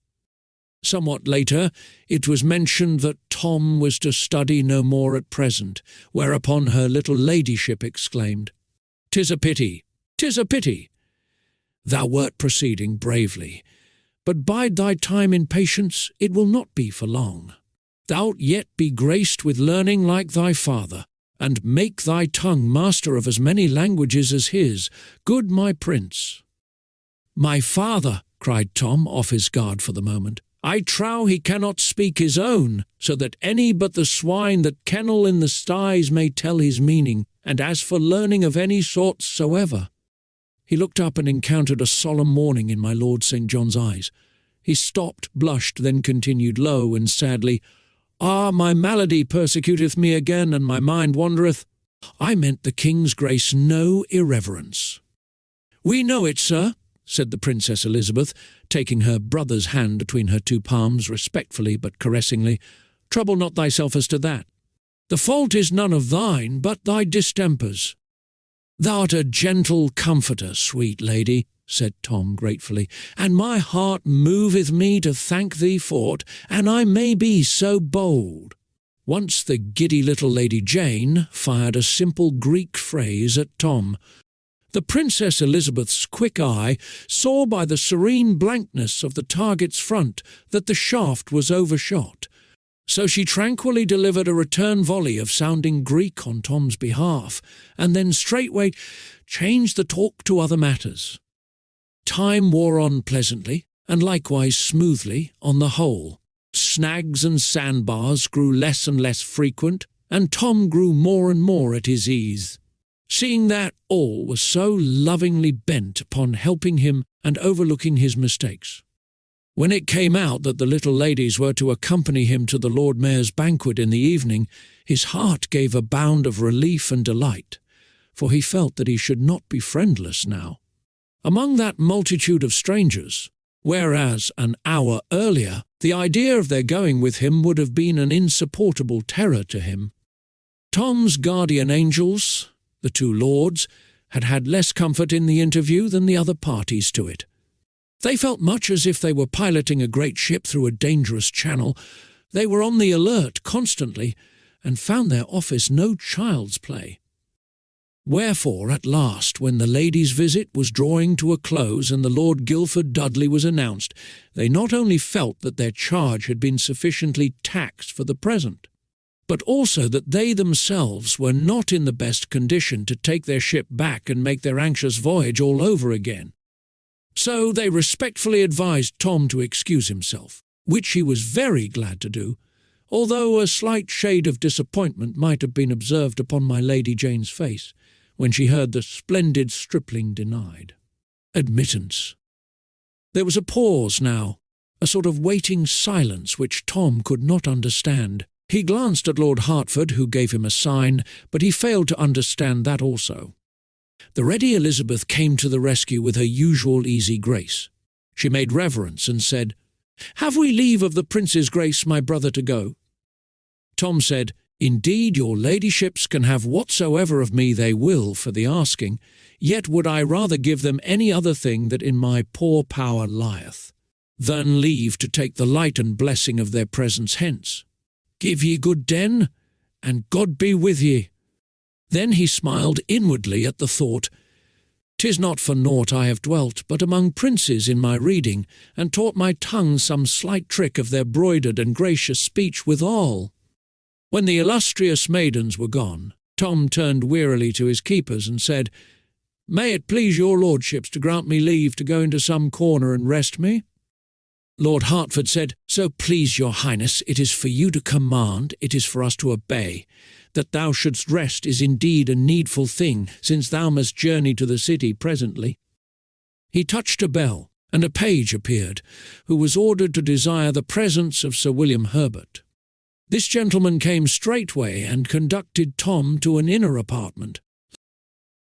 Somewhat later, it was mentioned that Tom was to study no more at present, whereupon her little ladyship exclaimed, "'Tis a pity, 'tis a pity! Thou wert proceeding bravely, but bide thy time in patience, it will not be for long. Thou'lt yet be graced with learning like thy father, and make thy tongue master of as many languages as his, good my prince." "My father," cried Tom, off his guard for the moment, "I trow he cannot speak his own, so that any but the swine that kennel in the sties may tell his meaning, and as for learning of any sort soever—" He looked up and encountered a solemn warning in my Lord St. John's eyes. He stopped, blushed, then continued low and sadly, "Ah, my malady persecuteth me again, and my mind wandereth. I meant the king's grace no irreverence." "We know it, sir," said the Princess Elizabeth, taking her brother's hand between her two palms respectfully but caressingly. "Trouble not thyself as to that. The fault is none of thine, but thy distempers." "Thou'rt a gentle comforter, sweet lady," said Tom gratefully, "and my heart moveth me to thank thee for't, and I may be so bold." Once the giddy little Lady Jane fired a simple Greek phrase at Tom. The Princess Elizabeth's quick eye saw by the serene blankness of the target's front that the shaft was overshot, so she tranquilly delivered a return volley of sounding Greek on Tom's behalf, and then straightway changed the talk to other matters. Time wore on pleasantly, and likewise smoothly, on the whole. Snags and sandbars grew less and less frequent, and Tom grew more and more at his ease, seeing that all was so lovingly bent upon helping him and overlooking his mistakes. When it came out that the little ladies were to accompany him to the Lord Mayor's banquet in the evening, his heart gave a bound of relief and delight, for he felt that he should not be friendless now. Among that multitude of strangers, whereas an hour earlier the idea of their going with him would have been an insupportable terror to him, Tom's guardian angels, the two lords, had had less comfort in the interview than the other parties to it. They felt much as if they were piloting a great ship through a dangerous channel. They were on the alert constantly, and found their office no child's play. Wherefore, at last, when the ladies' visit was drawing to a close and the Lord Guilford Dudley was announced, they not only felt that their charge had been sufficiently taxed for the present, but also that they themselves were not in the best condition to take their ship back and make their anxious voyage all over again. So they respectfully advised Tom to excuse himself, which he was very glad to do, although a slight shade of disappointment might have been observed upon my Lady Jane's face when she heard the splendid stripling denied admittance. There was a pause now, a sort of waiting silence which Tom could not understand. He glanced at Lord Hertford, who gave him a sign, but he failed to understand that also. The ready Elizabeth came to the rescue with her usual easy grace. She made reverence and said, "Have we leave of the Prince's Grace, my brother, to go?" Tom said, "Indeed, your ladyships can have whatsoever of me they will for the asking, yet would I rather give them any other thing that in my poor power lieth, than leave to take the light and blessing of their presence hence. Give ye good den, and God be with ye." Then he smiled inwardly at the thought, "'Tis not for naught I have dwelt but among princes in my reading, and taught my tongue some slight trick of their broidered and gracious speech withal." When the illustrious maidens were gone, Tom turned wearily to his keepers and said, "May it please your lordships to grant me leave to go into some corner and rest me?" Lord Hertford said, "So please your highness, it is for you to command, it is for us to obey. That thou shouldst rest is indeed a needful thing, since thou must journey to the city presently." He touched a bell, and a page appeared, who was ordered to desire the presence of Sir William Herbert. This gentleman came straightway and conducted Tom to an inner apartment.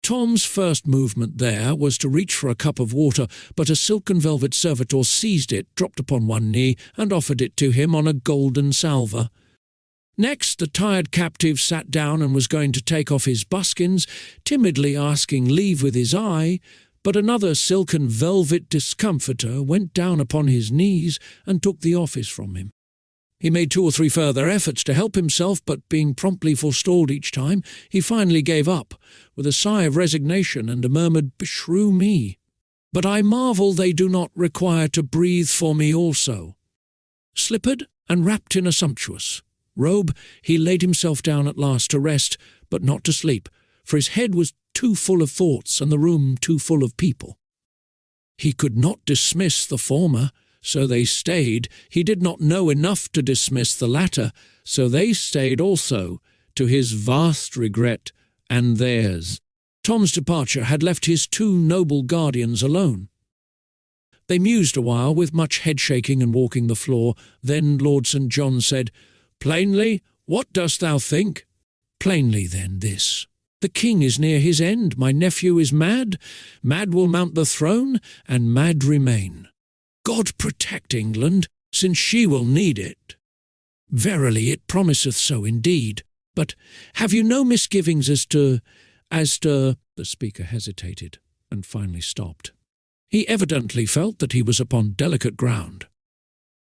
Tom's first movement there was to reach for a cup of water, but a silken velvet servitor seized it, dropped upon one knee, and offered it to him on a golden salver. Next, the tired captive sat down and was going to take off his buskins, timidly asking leave with his eye, but another silken velvet discomfitor went down upon his knees and took the office from him. He made 2 or 3 further efforts to help himself, but being promptly forestalled each time, he finally gave up, with a sigh of resignation and a murmured "Beshrew me! But I marvel they do not require to breathe for me also." Slippered and wrapped in a sumptuous robe, he laid himself down at last to rest, but not to sleep, for his head was too full of thoughts and the room too full of people. He could not dismiss the former, so they stayed. He did not know enough to dismiss the latter, so they stayed also, to his vast regret and theirs. Tom's departure had left his 2 noble guardians alone. They mused a while with much head-shaking and walking the floor. Then Lord St. John said, "Plainly, what dost thou think?" "Plainly, then, this. The king is near his end, my nephew is mad, mad will mount the throne, and mad remain. God protect England, since she will need it. Verily, it promiseth so indeed. But have you no misgivings as to— The speaker hesitated, and finally stopped. He evidently felt that he was upon delicate ground.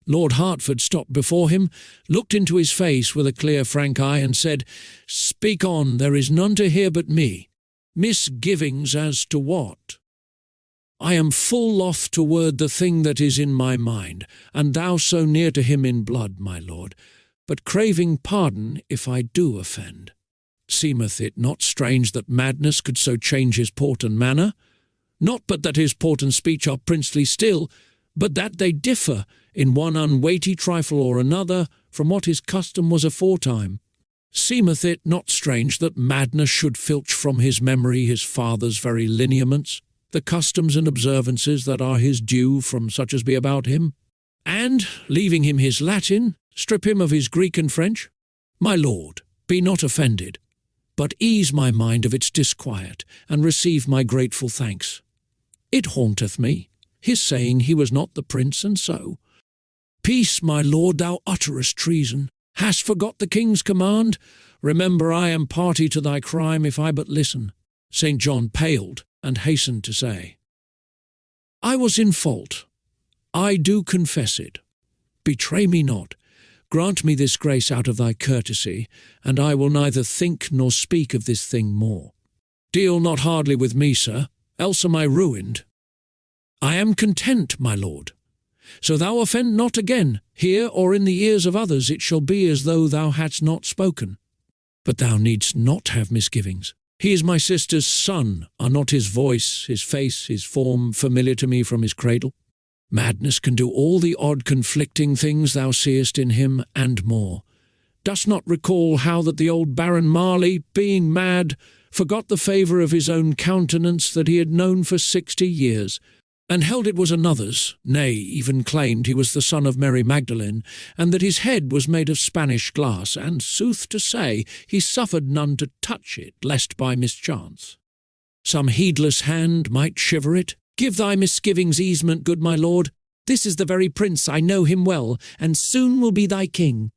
Lord Hertford stopped before him, looked into his face with a clear, frank eye, and said, "Speak on, there is none to hear but me." Misgivings as to what? I am full loth toward the thing that is in my mind, and thou so near to him in blood, my lord, but craving pardon if I do offend. Seemeth it not strange that madness could so change his port and manner? Not but that his port and speech are princely still, but that they differ in one unweighty trifle or another from what his custom was aforetime. Seemeth it not strange that madness should filch from his memory his father's very lineaments, the customs and observances that are his due from such as be about him, and, leaving him his Latin, strip him of his Greek and French? My lord, be not offended, but ease my mind of its disquiet, and receive my grateful thanks. It haunteth me, his saying he was not the prince, and so. Peace, my lord, thou utterest treason. Hast forgot the king's command? Remember I am party to thy crime if I but listen. St. John paled, and hastened to say, I was in fault. I do confess it. Betray me not. Grant me this grace out of thy courtesy, and I will neither think nor speak of this thing more. Deal not hardly with me, sir, else am I ruined. I am content, my lord. So thou offend not again, here or in the ears of others it shall be as though thou hadst not spoken. But thou needst not have misgivings. He is my sister's son, are not his voice, his face, his form familiar to me from his cradle? Madness can do all the odd conflicting things thou seest in him, and more. Dost not recall how that the old Baron Marley, being mad, forgot the favour of his own countenance that he had known for 60 years, and held it was another's, nay, even claimed he was the son of Mary Magdalene, and that his head was made of Spanish glass, and, sooth to say, he suffered none to touch it, lest by mischance some heedless hand might shiver it? Give thy misgivings easement, good my lord. This is the very prince, I know him well, and soon will be thy king.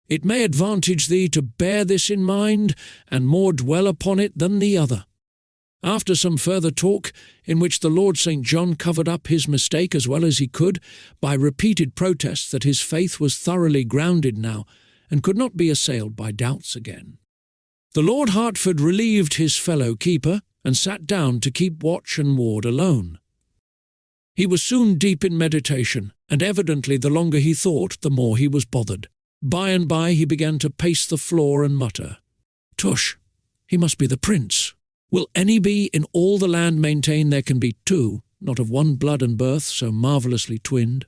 It may advantage thee to bear this in mind, and more dwell upon it than the other. After some further talk, in which the Lord St. John covered up his mistake as well as he could, by repeated protests that his faith was thoroughly grounded now, and could not be assailed by doubts again, the Lord Hertford relieved his fellow keeper, and sat down to keep watch and ward alone. He was soon deep in meditation, and evidently the longer he thought, the more he was bothered. By and by he began to pace the floor and mutter, Tush, he must be the prince. Will any be in all the land maintain there can be two, not of one blood and birth, so marvellously twinned?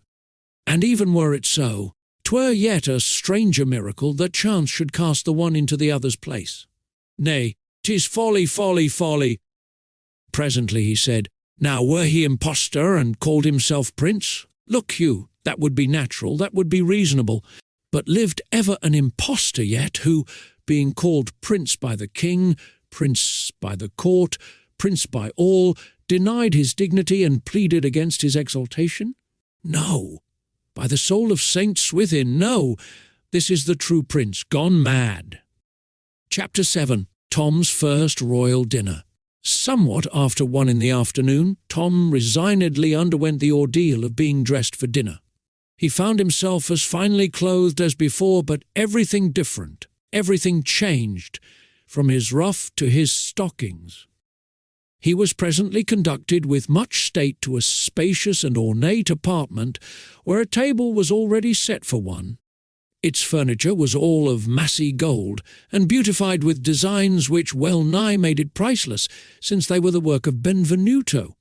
And even were it so, 'twere yet a stranger miracle that chance should cast the one into the other's place. Nay, 'tis folly, folly, folly. Presently he said, Now were he impostor and called himself prince? Look you, that would be natural, that would be reasonable. But lived ever an impostor yet, who, being called prince by the king, prince by the court, prince by all, denied his dignity and pleaded against his exaltation? No, by the soul of Saint Swithin, no, this is the true prince, gone mad. Chapter 7. Tom's First Royal Dinner. Somewhat after 1 in the afternoon, Tom resignedly underwent the ordeal of being dressed for dinner. He found himself as finely clothed as before, but everything different, everything changed, from his ruff to his stockings. He was presently conducted with much state to a spacious and ornate apartment, where a table was already set for one. Its furniture was all of massy gold, and beautified with designs which well nigh made it priceless, since they were the work of Benvenuto.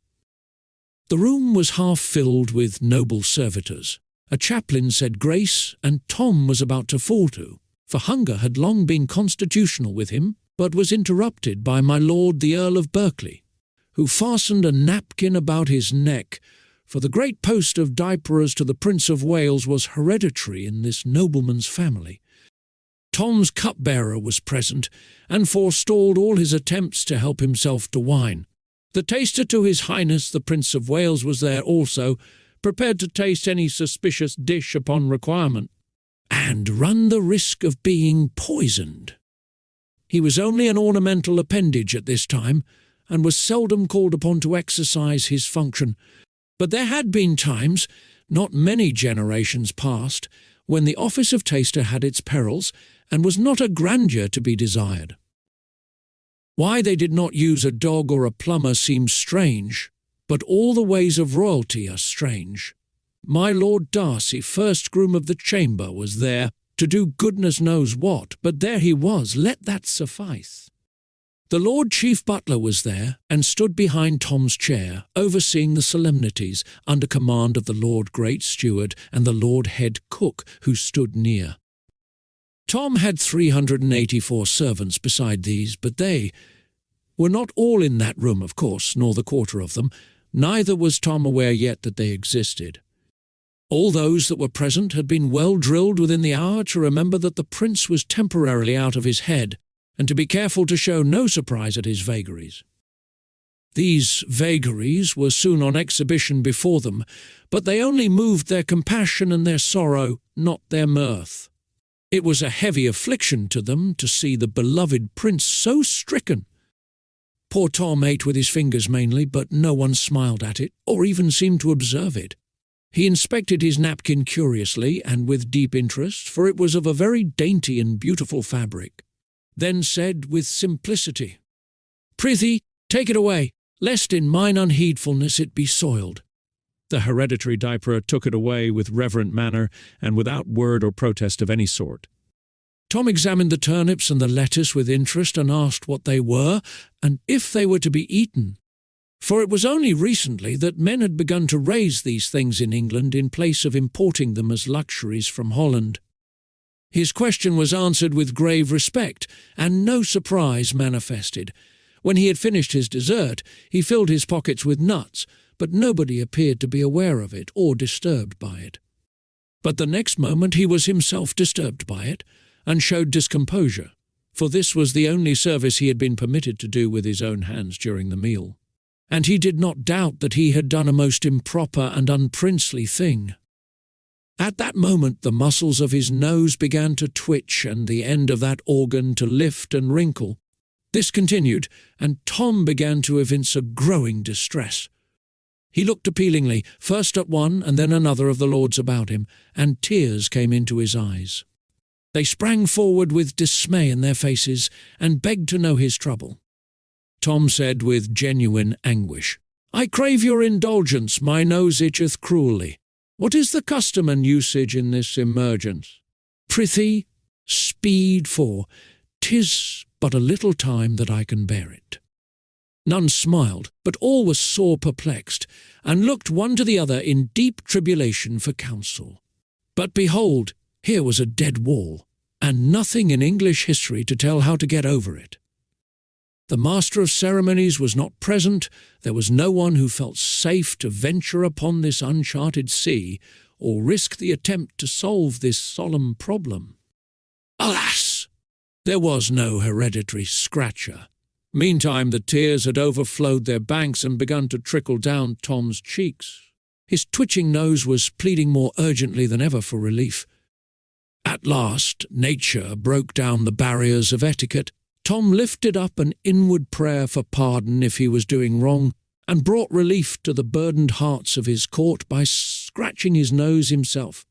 The room was half filled with noble servitors. A chaplain said grace, and Tom was about to fall to, for hunger had long been constitutional with him, but was interrupted by my lord the Earl of Berkeley, who fastened a napkin about his neck, for the great post of diaperers to the Prince of Wales was hereditary in this nobleman's family. Tom's cupbearer was present, and forestalled all his attempts to help himself to wine. The taster to his Highness the Prince of Wales was there also, prepared to taste any suspicious dish upon requirement, and run the risk of being poisoned. He was only an ornamental appendage at this time, and was seldom called upon to exercise his function, but there had been times, not many generations past, when the office of taster had its perils, and was not a grandeur to be desired. Why they did not use a dog or a plumber seems strange, but all the ways of royalty are strange. My Lord Darcy, first groom of the chamber, was there, to do goodness knows what, but there he was, let that suffice. The Lord Chief Butler was there, and stood behind Tom's chair, overseeing the solemnities, under command of the Lord Great Steward and the Lord Head Cook, who stood near. Tom had 384 servants beside these, but they were not all in that room, of course, nor the quarter of them, neither was Tom aware yet that they existed. All those that were present had been well drilled within the hour to remember that the prince was temporarily out of his head, and to be careful to show no surprise at his vagaries. These vagaries were soon on exhibition before them, but they only moved their compassion and their sorrow, not their mirth. It was a heavy affliction to them to see the beloved prince so stricken. Poor Tom ate with his fingers mainly, but no one smiled at it, or even seemed to observe it. He inspected his napkin curiously and with deep interest, for it was of a very dainty and beautiful fabric, then said with simplicity, "Prithee, take it away, lest in mine unheedfulness it be soiled." The hereditary diaperer took it away with reverent manner and without word or protest of any sort. Tom examined the turnips and the lettuce with interest and asked what they were and if they were to be eaten, for it was only recently that men had begun to raise these things in England in place of importing them as luxuries from Holland. His question was answered with grave respect, and no surprise manifested. When he had finished his dessert, he filled his pockets with nuts, but nobody appeared to be aware of it or disturbed by it. But the next moment he was himself disturbed by it, and showed discomposure, for this was the only service he had been permitted to do with his own hands during the meal, and he did not doubt that he had done a most improper and unprincely thing. At that moment the muscles of his nose began to twitch and the end of that organ to lift and wrinkle. This continued, and Tom began to evince a growing distress. He looked appealingly, first at one and then another of the lords about him, and tears came into his eyes. They sprang forward with dismay in their faces and begged to know his trouble. Tom said with genuine anguish, "I crave your indulgence, my nose itcheth cruelly. What is the custom and usage in this emergence? Prithee, speed, for 'tis but a little time that I can bear it." None smiled, but all were sore perplexed, and looked one to the other in deep tribulation for counsel. But behold, here was a dead wall, and nothing in English history to tell how to get over it. The master of ceremonies was not present. There was no one who felt safe to venture upon this uncharted sea, or risk the attempt to solve this solemn problem. Alas! There was no hereditary scratcher. Meantime the tears had overflowed their banks and begun to trickle down Tom's cheeks. His twitching nose was pleading more urgently than ever for relief. At last nature broke down the barriers of etiquette. Tom lifted up an inward prayer for pardon if he was doing wrong, and brought relief to the burdened hearts of his court by scratching his nose himself.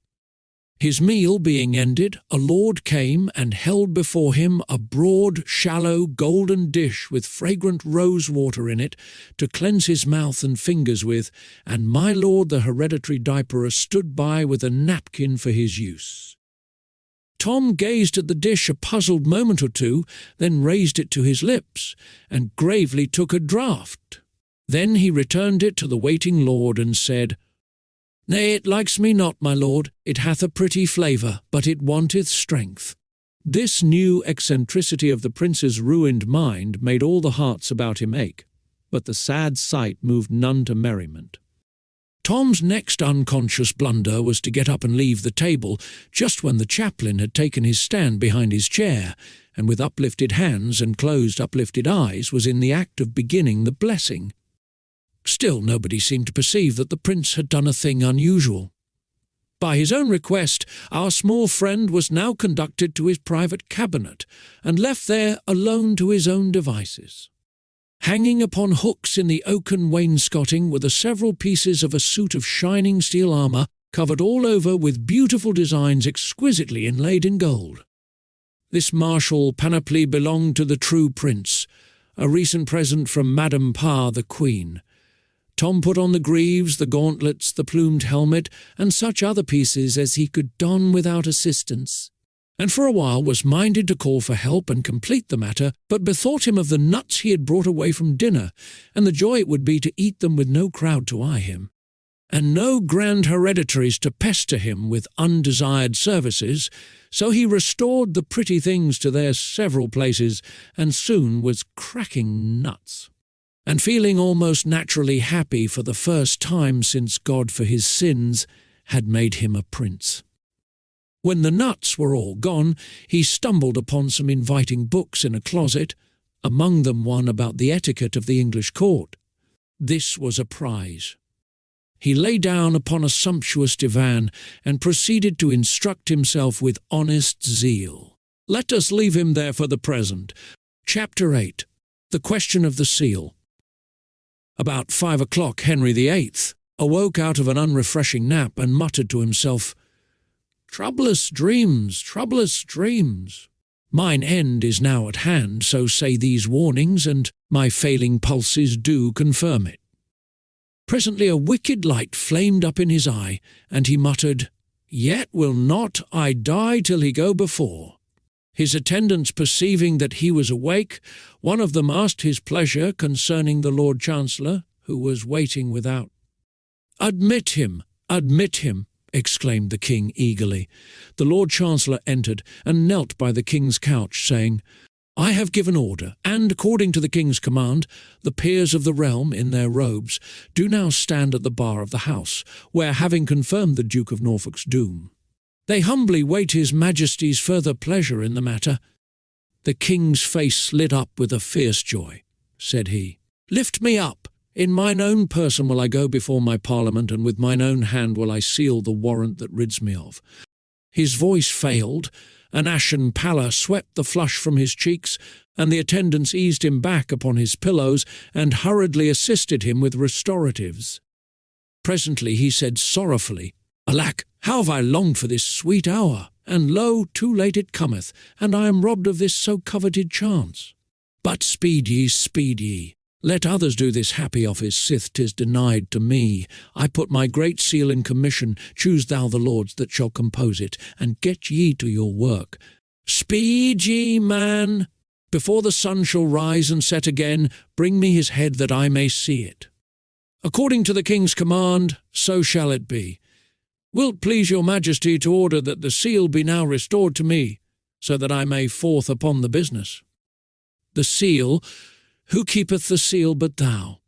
His meal being ended, a lord came and held before him a broad, shallow, golden dish with fragrant rose water in it to cleanse his mouth and fingers with, and my lord the hereditary diaperer stood by with a napkin for his use. Tom gazed at the dish a puzzled moment or two, then raised it to his lips, and gravely took a draught. Then he returned it to the waiting lord, and said, "Nay, it likes me not, my lord. It hath a pretty flavour, but it wanteth strength." This new eccentricity of the prince's ruined mind made all the hearts about him ache, but the sad sight moved none to merriment. Tom's next unconscious blunder was to get up and leave the table just when the chaplain had taken his stand behind his chair, and with uplifted hands and closed uplifted eyes was in the act of beginning the blessing. Still nobody seemed to perceive that the prince had done a thing unusual. By his own request, our small friend was now conducted to his private cabinet, and left there alone to his own devices. Hanging upon hooks in the oaken wainscoting were the several pieces of a suit of shining steel armour, covered all over with beautiful designs exquisitely inlaid in gold. This martial panoply belonged to the true prince, a recent present from Madame Parr the Queen. Tom put on the greaves, the gauntlets, the plumed helmet, and such other pieces as he could don without assistance, and for a while was minded to call for help and complete the matter, but bethought him of the nuts he had brought away from dinner, and the joy it would be to eat them with no crowd to eye him, and no grand hereditaries to pester him with undesired services, so he restored the pretty things to their several places, and soon was cracking nuts, and feeling almost naturally happy for the first time since God for his sins had made him a prince. When the nuts were all gone, he stumbled upon some inviting books in a closet, among them one about the etiquette of the English court. This was a prize. He lay down upon a sumptuous divan and proceeded to instruct himself with honest zeal. Let us leave him there for the present. Chapter 8. The Question of the Seal. About 5 o'clock, Henry VIII awoke out of an unrefreshing nap and muttered to himself, "Troublous dreams, troublous dreams. Mine end is now at hand, so say these warnings, and my failing pulses do confirm it." Presently a wicked light flamed up in his eye, and he muttered, "Yet will not I die till he go before." His attendants perceiving that he was awake, one of them asked his pleasure concerning the Lord Chancellor, who was waiting without. "Admit him, exclaimed the king eagerly. The Lord Chancellor entered and knelt by the king's couch, saying, "I have given order, and according to the king's command, the peers of the realm, in their robes, do now stand at the bar of the house, where, having confirmed the Duke of Norfolk's doom, they humbly wait his majesty's further pleasure in the matter." The king's face lit up with a fierce joy. Said he, "Lift me up. In mine own person will I go before my parliament, and with mine own hand will I seal the warrant that rids me of." His voice failed, an ashen pallor swept the flush from his cheeks, and the attendants eased him back upon his pillows and hurriedly assisted him with restoratives. Presently he said sorrowfully, "Alack, how have I longed for this sweet hour, and lo, too late it cometh, and I am robbed of this so coveted chance. But speed ye, let others do this happy office, sith 'tis denied to me. I put my great seal in commission, choose thou the lords that shall compose it, and get ye to your work. Speed ye, man! Before the sun shall rise and set again, bring me his head that I may see it. According to the king's command, so shall it be. Wilt please your majesty to order that the seal be now restored to me, so that I may forth upon the business. The seal, who keepeth the seal but thou?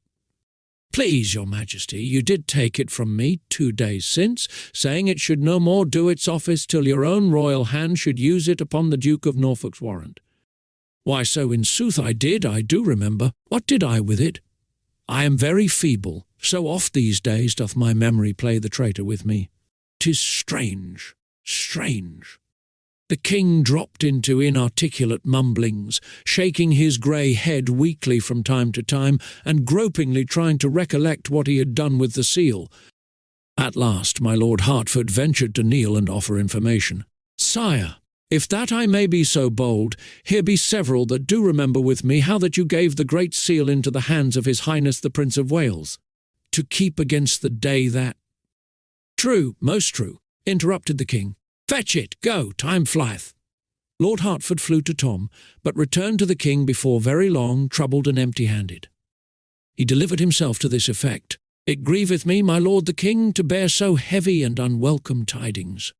Please your majesty, you did take it from me 2 days since, saying it should no more do its office till your own royal hand should use it upon the Duke of Norfolk's warrant. Why, so in sooth I did, I do remember. What did I with it? I am very feeble, so oft these days doth my memory play the traitor with me. 'Tis strange, strange." The king dropped into inarticulate mumblings, shaking his grey head weakly from time to time, and gropingly trying to recollect what he had done with the seal. At last my Lord Hertford ventured to kneel and offer information. "Sire, if that I may be so bold, here be several that do remember with me how that you gave the great seal into the hands of His Highness the Prince of Wales, to keep against the day that—" "True, most true," interrupted the king. "Fetch it, go, time flieth." Lord Hertford flew to Tom, but returned to the king before very long, troubled and empty-handed. He delivered himself to this effect: "It grieveth me, my lord the king, to bear so heavy and unwelcome tidings.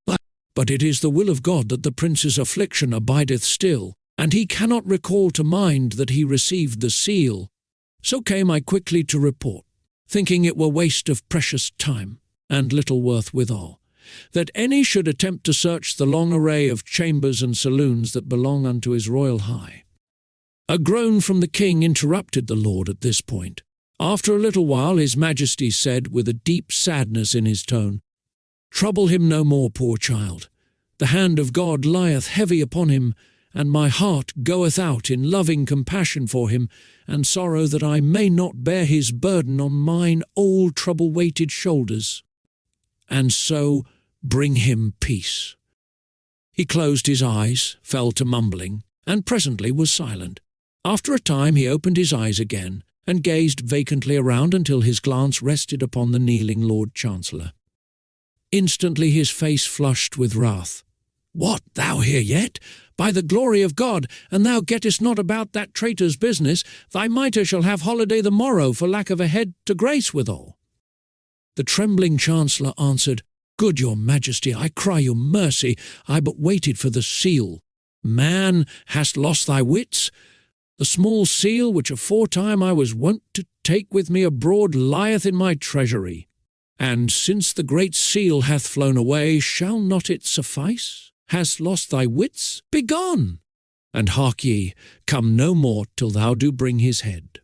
But it is the will of God that the prince's affliction abideth still, and he cannot recall to mind that he received the seal. So came I quickly to report, thinking it were waste of precious time, and little worth withal, that any should attempt to search the long array of chambers and saloons that belong unto his royal high." A groan from the king interrupted the lord at this point. After a little while his majesty said, with a deep sadness in his tone, "Trouble him no more, poor child. The hand of God lieth heavy upon him, and my heart goeth out in loving compassion for him, and sorrow that I may not bear his burden on mine old trouble-weighted shoulders. And so bring him peace." He closed his eyes, fell to mumbling, and presently was silent. After a time he opened his eyes again, and gazed vacantly around until his glance rested upon the kneeling Lord Chancellor. Instantly his face flushed with wrath. "What, thou here yet? By the glory of God, and thou gettest not about that traitor's business, thy mitre shall have holiday the morrow for lack of a head to grace withal." The trembling Chancellor answered, "Good your Majesty, I cry you mercy, I but waited for the seal. Man, hast lost thy wits? The small seal which aforetime I was wont to take with me abroad lieth in my treasury. And since the great seal hath flown away, shall not it suffice? Hast lost thy wits? Begone! And hark ye, come no more till thou do bring his head."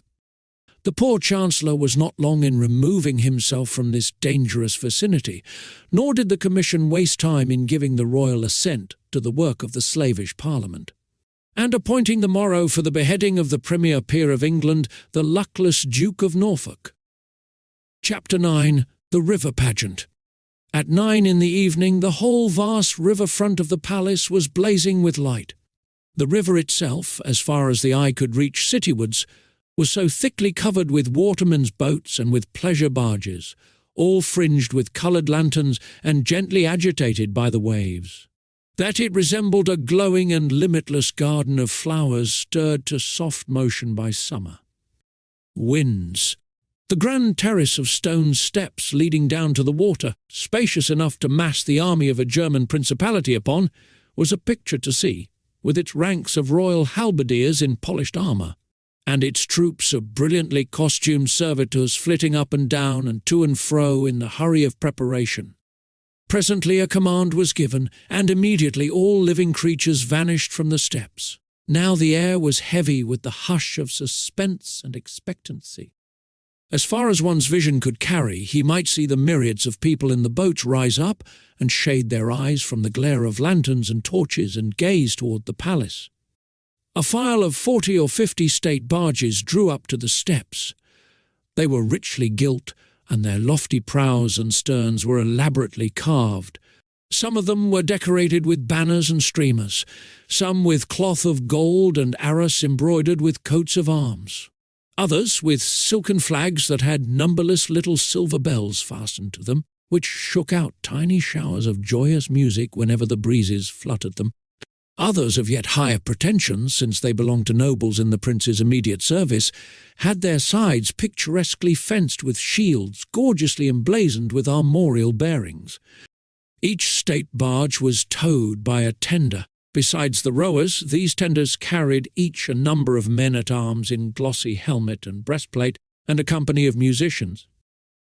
The poor Chancellor was not long in removing himself from this dangerous vicinity, nor did the Commission waste time in giving the royal assent to the work of the slavish Parliament, and appointing the morrow for the beheading of the Premier Peer of England, the luckless Duke of Norfolk. Chapter 9. The River Pageant. At 9 in the evening the whole vast river-front of the palace was blazing with light. The river itself, as far as the eye could reach citywards, was so thickly covered with watermen's boats and with pleasure barges, all fringed with coloured lanterns and gently agitated by the waves, that it resembled a glowing and limitless garden of flowers stirred to soft motion by summer. Winds. The grand terrace of stone steps leading down to the water, spacious enough to mass the army of a German principality upon, was a picture to see, with its ranks of royal halberdiers in polished armour, and its troops of brilliantly costumed servitors flitting up and down and to and fro in the hurry of preparation. Presently a command was given, and immediately all living creatures vanished from the steps. Now the air was heavy with the hush of suspense and expectancy. As far as one's vision could carry, he might see the myriads of people in the boats rise up and shade their eyes from the glare of lanterns and torches and gaze toward the palace. A file of 40 or 50 state barges drew up to the steps. They were richly gilt, and their lofty prows and sterns were elaborately carved. Some of them were decorated with banners and streamers, some with cloth of gold and arras embroidered with coats of arms, others with silken flags that had numberless little silver bells fastened to them, which shook out tiny showers of joyous music whenever the breezes fluttered them. Others of yet higher pretensions, since they belonged to nobles in the prince's immediate service, had their sides picturesquely fenced with shields gorgeously emblazoned with armorial bearings. Each state barge was towed by a tender. Besides the rowers, these tenders carried each a number of men-at-arms in glossy helmet and breastplate, and a company of musicians.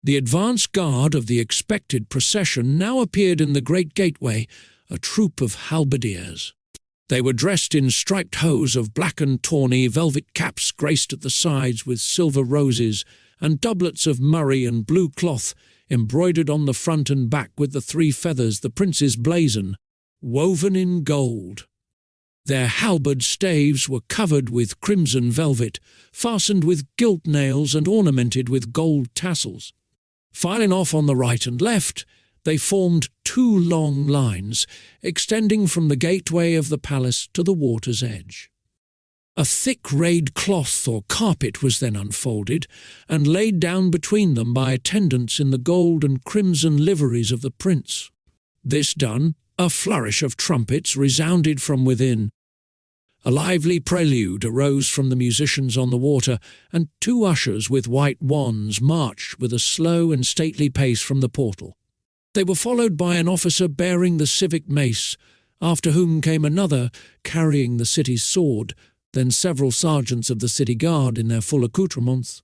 The advance guard of the expected procession now appeared in the great gateway, a troop of halberdiers. They were dressed in striped hose of black and tawny, velvet caps graced at the sides with silver roses, and doublets of murrey and blue cloth, embroidered on the front and back with the 3 feathers the prince's blazon, woven in gold. Their halberd staves were covered with crimson velvet, fastened with gilt nails and ornamented with gold tassels. Filing off on the right and left, they formed 2 long lines, extending from the gateway of the palace to the water's edge. A thick rayed cloth or carpet was then unfolded, and laid down between them by attendants in the gold and crimson liveries of the prince. This done, a flourish of trumpets resounded from within. A lively prelude arose from the musicians on the water, and 2 ushers with white wands marched with a slow and stately pace from the portal. They were followed by an officer bearing the civic mace, after whom came another carrying the city's sword, then several sergeants of the city guard in their full accoutrements,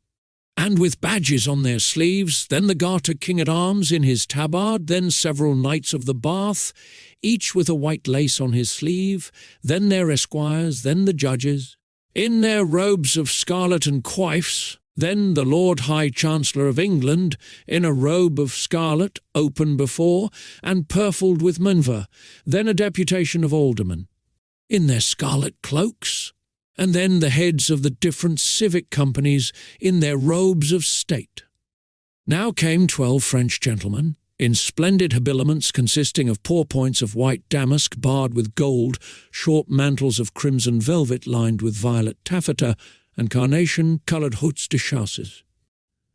and with badges on their sleeves, then the Garter King-at-Arms in his tabard, then several knights of the Bath, each with a white lace on his sleeve, then their esquires, then the judges, in their robes of scarlet and coifs, then the Lord High Chancellor of England, in a robe of scarlet, open before, and purfled with miniver, then a deputation of aldermen, in their scarlet cloaks, and then the heads of the different civic companies in their robes of state. Now came 12 French gentlemen, in splendid habiliments consisting of pourpoints of white damask barred with gold, short mantles of crimson velvet lined with violet taffeta, and carnation-coloured hauts de chasses,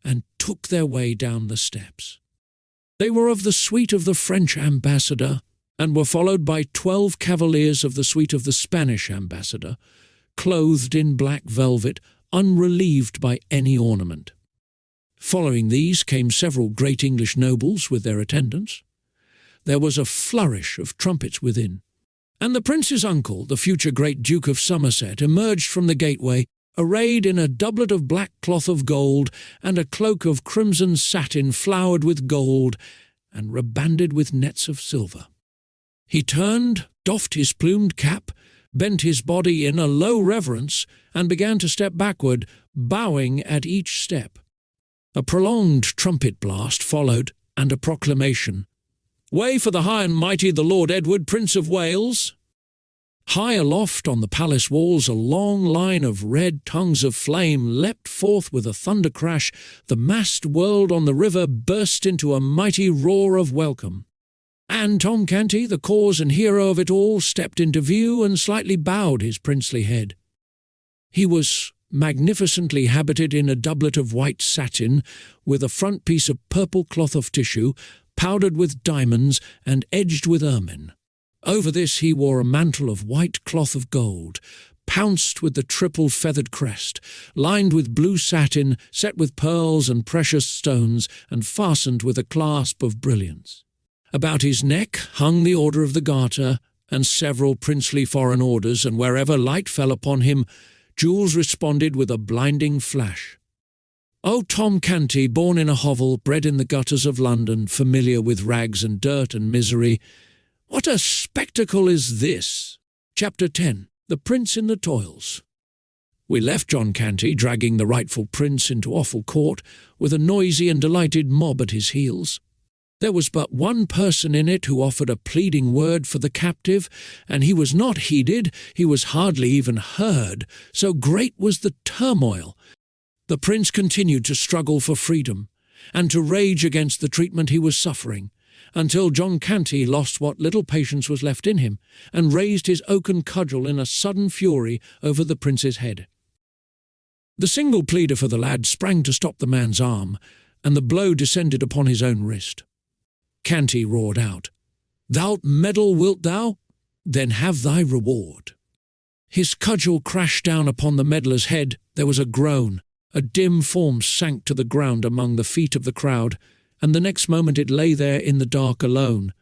and took their way down the steps. They were of the suite of the French ambassador, and were followed by 12 cavaliers of the suite of the Spanish ambassador, clothed in black velvet, unrelieved by any ornament. Following these came several great English nobles with their attendants. There was a flourish of trumpets within, and the prince's uncle, the future great Duke of Somerset, emerged from the gateway, arrayed in a doublet of black cloth of gold and a cloak of crimson satin flowered with gold and rebanded with nets of silver. He turned, doffed his plumed cap, bent his body in a low reverence, and began to step backward, bowing at each step. A prolonged trumpet blast followed, and a proclamation, "Way for the high and mighty the Lord Edward, Prince of Wales!" High aloft on the palace walls a long line of red tongues of flame leapt forth with a thunder crash. The massed world on the river burst into a mighty roar of welcome. And Tom Canty, the cause and hero of it all, stepped into view and slightly bowed his princely head. He was magnificently habited in a doublet of white satin, with a front piece of purple cloth of tissue, powdered with diamonds and edged with ermine. Over this he wore a mantle of white cloth of gold, pounced with the triple feathered crest, lined with blue satin, set with pearls and precious stones, and fastened with a clasp of brilliants. About his neck hung the Order of the Garter and several princely foreign orders, and wherever light fell upon him, jewels responded with a blinding flash. O Tom Canty, born in a hovel, bred in the gutters of London, familiar with rags and dirt and misery, what a spectacle is this! Chapter 10. The Prince in the Toils. We left John Canty dragging the rightful prince into Offal Court, with a noisy and delighted mob at his heels. There was but one person in it who offered a pleading word for the captive, and he was not heeded, he was hardly even heard, so great was the turmoil. The prince continued to struggle for freedom, and to rage against the treatment he was suffering, until John Canty lost what little patience was left in him, and raised his oaken cudgel in a sudden fury over the prince's head. The single pleader for the lad sprang to stop the man's arm, and the blow descended upon his own wrist. Canty roared out, "Thou'lt meddle, wilt thou? Then have thy reward." His cudgel crashed down upon the meddler's head. There was a groan. A dim form sank to the ground among the feet of the crowd, and the next moment it lay there in the dark alone.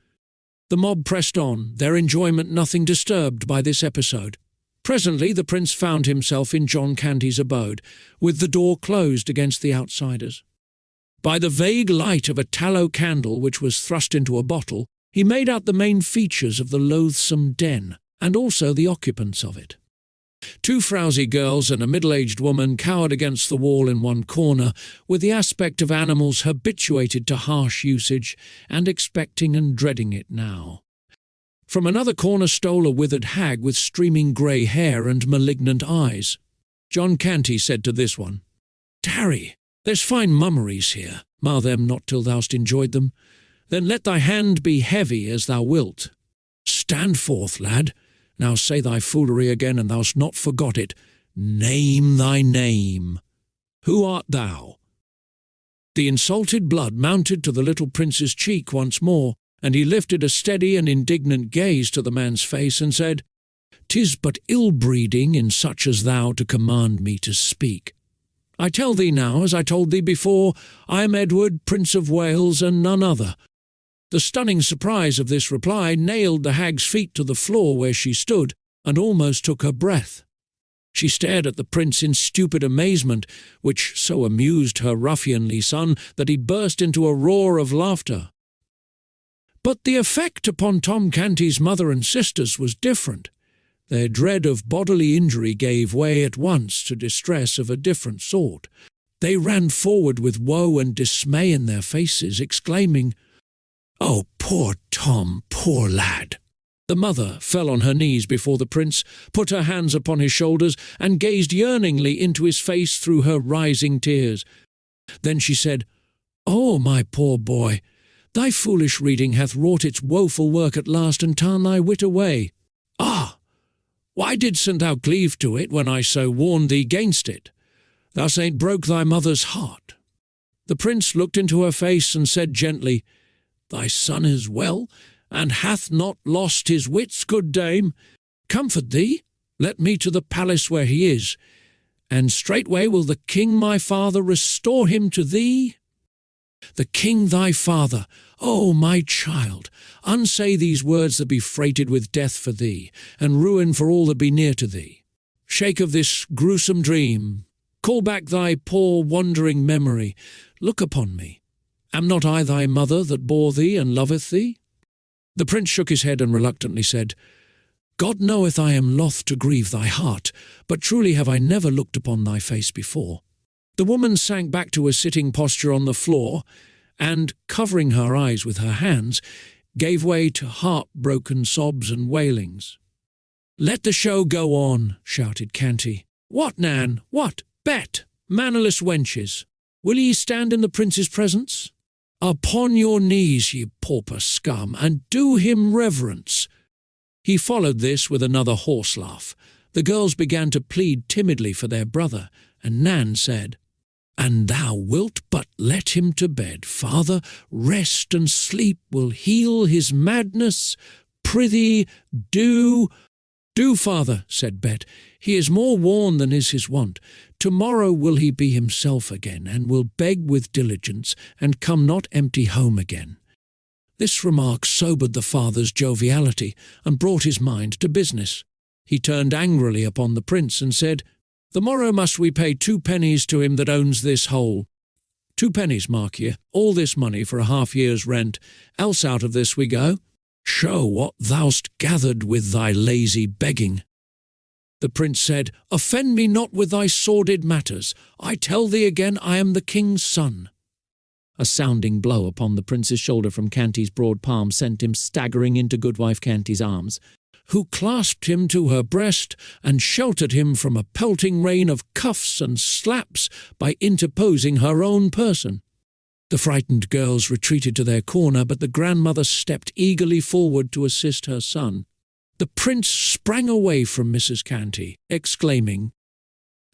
The mob pressed on, their enjoyment nothing disturbed by this episode. Presently the prince found himself in John Canty's abode, with the door closed against the outsiders. By the vague light of a tallow candle which was thrust into a bottle, he made out the main features of the loathsome den, and also the occupants of it. Two frowsy girls and a middle-aged woman cowered against the wall in one corner, with the aspect of animals habituated to harsh usage, and expecting and dreading it now. From another corner stole a withered hag with streaming grey hair and malignant eyes. John Canty said to this one, "Tarry, there's fine mummeries here, mar them not till thou'st enjoyed them. Then let thy hand be heavy as thou wilt. Stand forth, lad. Now say thy foolery again, and thou'st not forgot it. Name thy name. Who art thou?" The insulted blood mounted to the little prince's cheek once more, and he lifted a steady and indignant gaze to the man's face and said, "'Tis but ill-breeding in such as thou to command me to speak. I tell thee now, as I told thee before, I am Edward, Prince of Wales, and none other." The stunning surprise of this reply nailed the hag's feet to the floor where she stood, and almost took her breath. She stared at the prince in stupid amazement, which so amused her ruffianly son that he burst into a roar of laughter. But the effect upon Tom Canty's mother and sisters was different. Their dread of bodily injury gave way at once to distress of a different sort. They ran forward with woe and dismay in their faces, exclaiming, "Oh, poor Tom, poor lad!" The mother fell on her knees before the prince, put her hands upon his shoulders, and gazed yearningly into his face through her rising tears. Then she said, "Oh, my poor boy, Thy foolish reading hath wrought its woeful work at last, and ta'en thy wit away. Ah! Why didst thou cleave to it when I so warned thee gainst it? Thou ain't broke thy mother's heart. The prince looked into her face and said gently, Thy son is well, and hath not lost his wits, good dame. Comfort thee, let me to the palace where he is, and straightway will the king my father restore him to thee. The king thy father, O my child, unsay these words that be freighted with death for thee, and ruin for all that be near to thee. Shake of this gruesome dream, call back thy poor wandering memory, look upon me. Am not I thy mother that bore thee and loveth thee? The prince shook his head and reluctantly said, God knoweth I am loth to grieve thy heart, but truly have I never looked upon thy face before. The woman sank back to a sitting posture on the floor, and, covering her eyes with her hands, gave way to heart-broken sobs and wailings. Let the show go on, shouted Canty. What, Nan? What? Bet, mannerless wenches! Will ye stand in the prince's presence? Upon your knees, ye pauper scum, and do him reverence. He followed this with another horse laugh. The girls began to plead timidly for their brother, and Nan said, And thou wilt but let him to bed, father, rest and sleep will heal his madness. Prithee, do. Do, father, said Bet. He is more worn than is his wont. Tomorrow will he be himself again, and will beg with diligence, and come not empty home again. This remark sobered the father's joviality, and brought his mind to business. He turned angrily upon the prince, and said, The morrow must we pay 2 pennies to him that owns this hole. 2 pennies, mark ye, all this money for a half-year's rent, else out of this we go. Show what thou'st gathered with thy lazy begging. The prince said, Offend me not with thy sordid matters. I tell thee again I am the king's son. A sounding blow upon the prince's shoulder from Canty's broad palm sent him staggering into Goodwife Canty's arms, who clasped him to her breast and sheltered him from a pelting rain of cuffs and slaps by interposing her own person. The frightened girls retreated to their corner, but the grandmother stepped eagerly forward to assist her son. The prince sprang away from Mrs. Canty, exclaiming,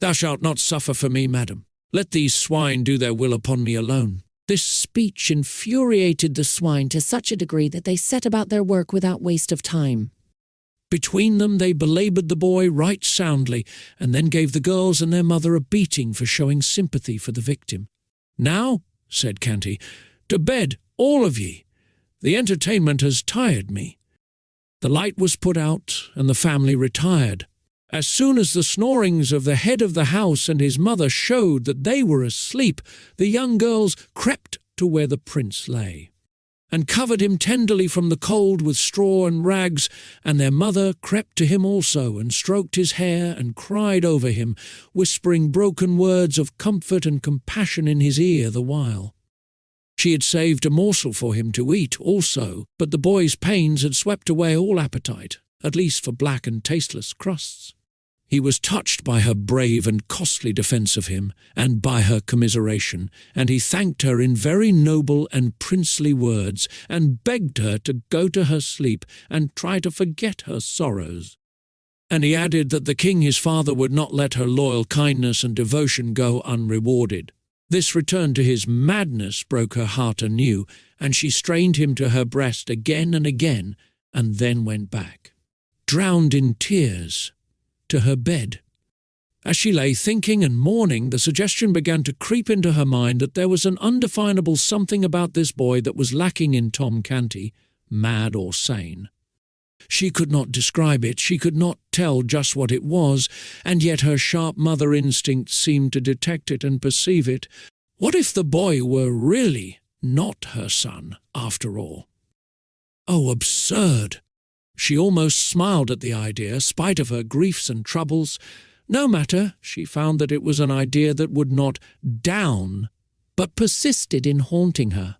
Thou shalt not suffer for me, madam. Let these swine do their will upon me alone. This speech infuriated the swine to such a degree that they set about their work without waste of time. Between them they belaboured the boy right soundly, and then gave the girls and their mother a beating for showing sympathy for the victim. Now, said Canty, to bed, all of ye. The entertainment has tired me. The light was put out, and the family retired. As soon as the snorings of the head of the house and his mother showed that they were asleep, the young girls crept to where the prince lay, and covered him tenderly from the cold with straw and rags, and their mother crept to him also, and stroked his hair, and cried over him, whispering broken words of comfort and compassion in his ear the while. She had saved a morsel for him to eat also, but the boy's pains had swept away all appetite, at least for black and tasteless crusts. He was touched by her brave and costly defence of him, and by her commiseration, and he thanked her in very noble and princely words, and begged her to go to her sleep and try to forget her sorrows. And he added that the king his father would not let her loyal kindness and devotion go unrewarded. This return to his madness broke her heart anew, and she strained him to her breast again and again, and then went back, drowned in tears, to her bed. As she lay thinking and mourning, the suggestion began to creep into her mind that there was an undefinable something about this boy that was lacking in Tom Canty, mad or sane. She could not describe it, she could not tell just what it was, and yet her sharp mother instinct seemed to detect it and perceive it. What if the boy were really not her son, after all? Oh, absurd! She almost smiled at the idea, spite of her griefs and troubles. No matter, she found that it was an idea that would not down, but persisted in haunting her.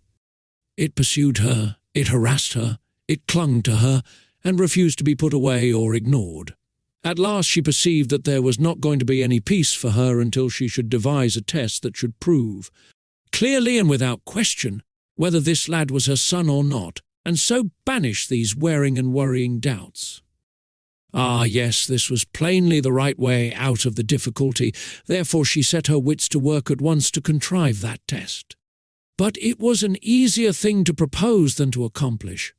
It pursued her, it harassed her, it clung to her, and refused to be put away or ignored. At last she perceived that there was not going to be any peace for her until she should devise a test that should prove, clearly and without question, whether this lad was her son or not, and so banish these wearing and worrying doubts. Ah, yes, this was plainly the right way out of the difficulty, therefore she set her wits to work at once to contrive that test. But it was an easier thing to propose than to accomplish.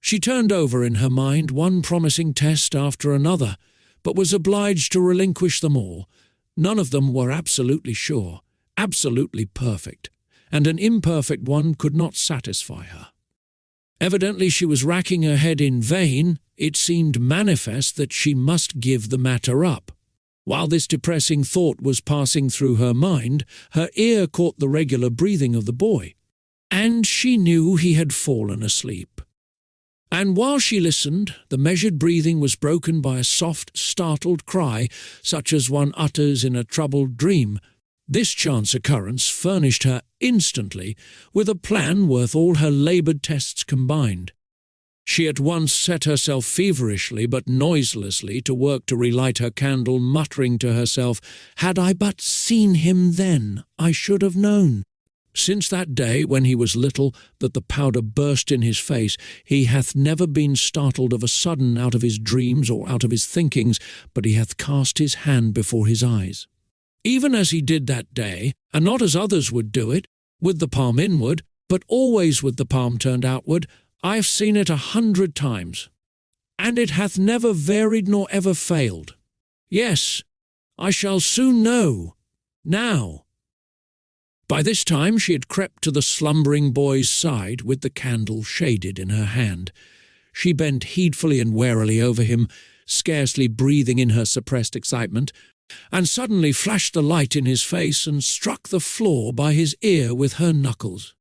She turned over in her mind one promising test after another, but was obliged to relinquish them all. None of them were absolutely sure, absolutely perfect, and an imperfect one could not satisfy her. Evidently she was racking her head in vain. It seemed manifest that she must give the matter up. While this depressing thought was passing through her mind, her ear caught the regular breathing of the boy, and she knew he had fallen asleep. And while she listened, the measured breathing was broken by a soft, startled cry, such as one utters in a troubled dream. This chance occurrence furnished her instantly with a plan worth all her laboured tests combined. She at once set herself feverishly but noiselessly to work to relight her candle, muttering to herself, "Had I but seen him then, I should have known. Since that day, when he was little, that the powder burst in his face, he hath never been startled of a sudden out of his dreams or out of his thinkings, but he hath cast his hand before his eyes. Even as he did that day, and not as others would do it, with the palm inward, but always with the palm turned outward, I have seen it 100 times, and it hath never varied nor ever failed. Yes, I shall soon know, now." By this time she had crept to the slumbering boy's side with the candle shaded in her hand. She bent heedfully and warily over him, scarcely breathing in her suppressed excitement, and suddenly flashed the light in his face and struck the floor by his ear with her knuckles.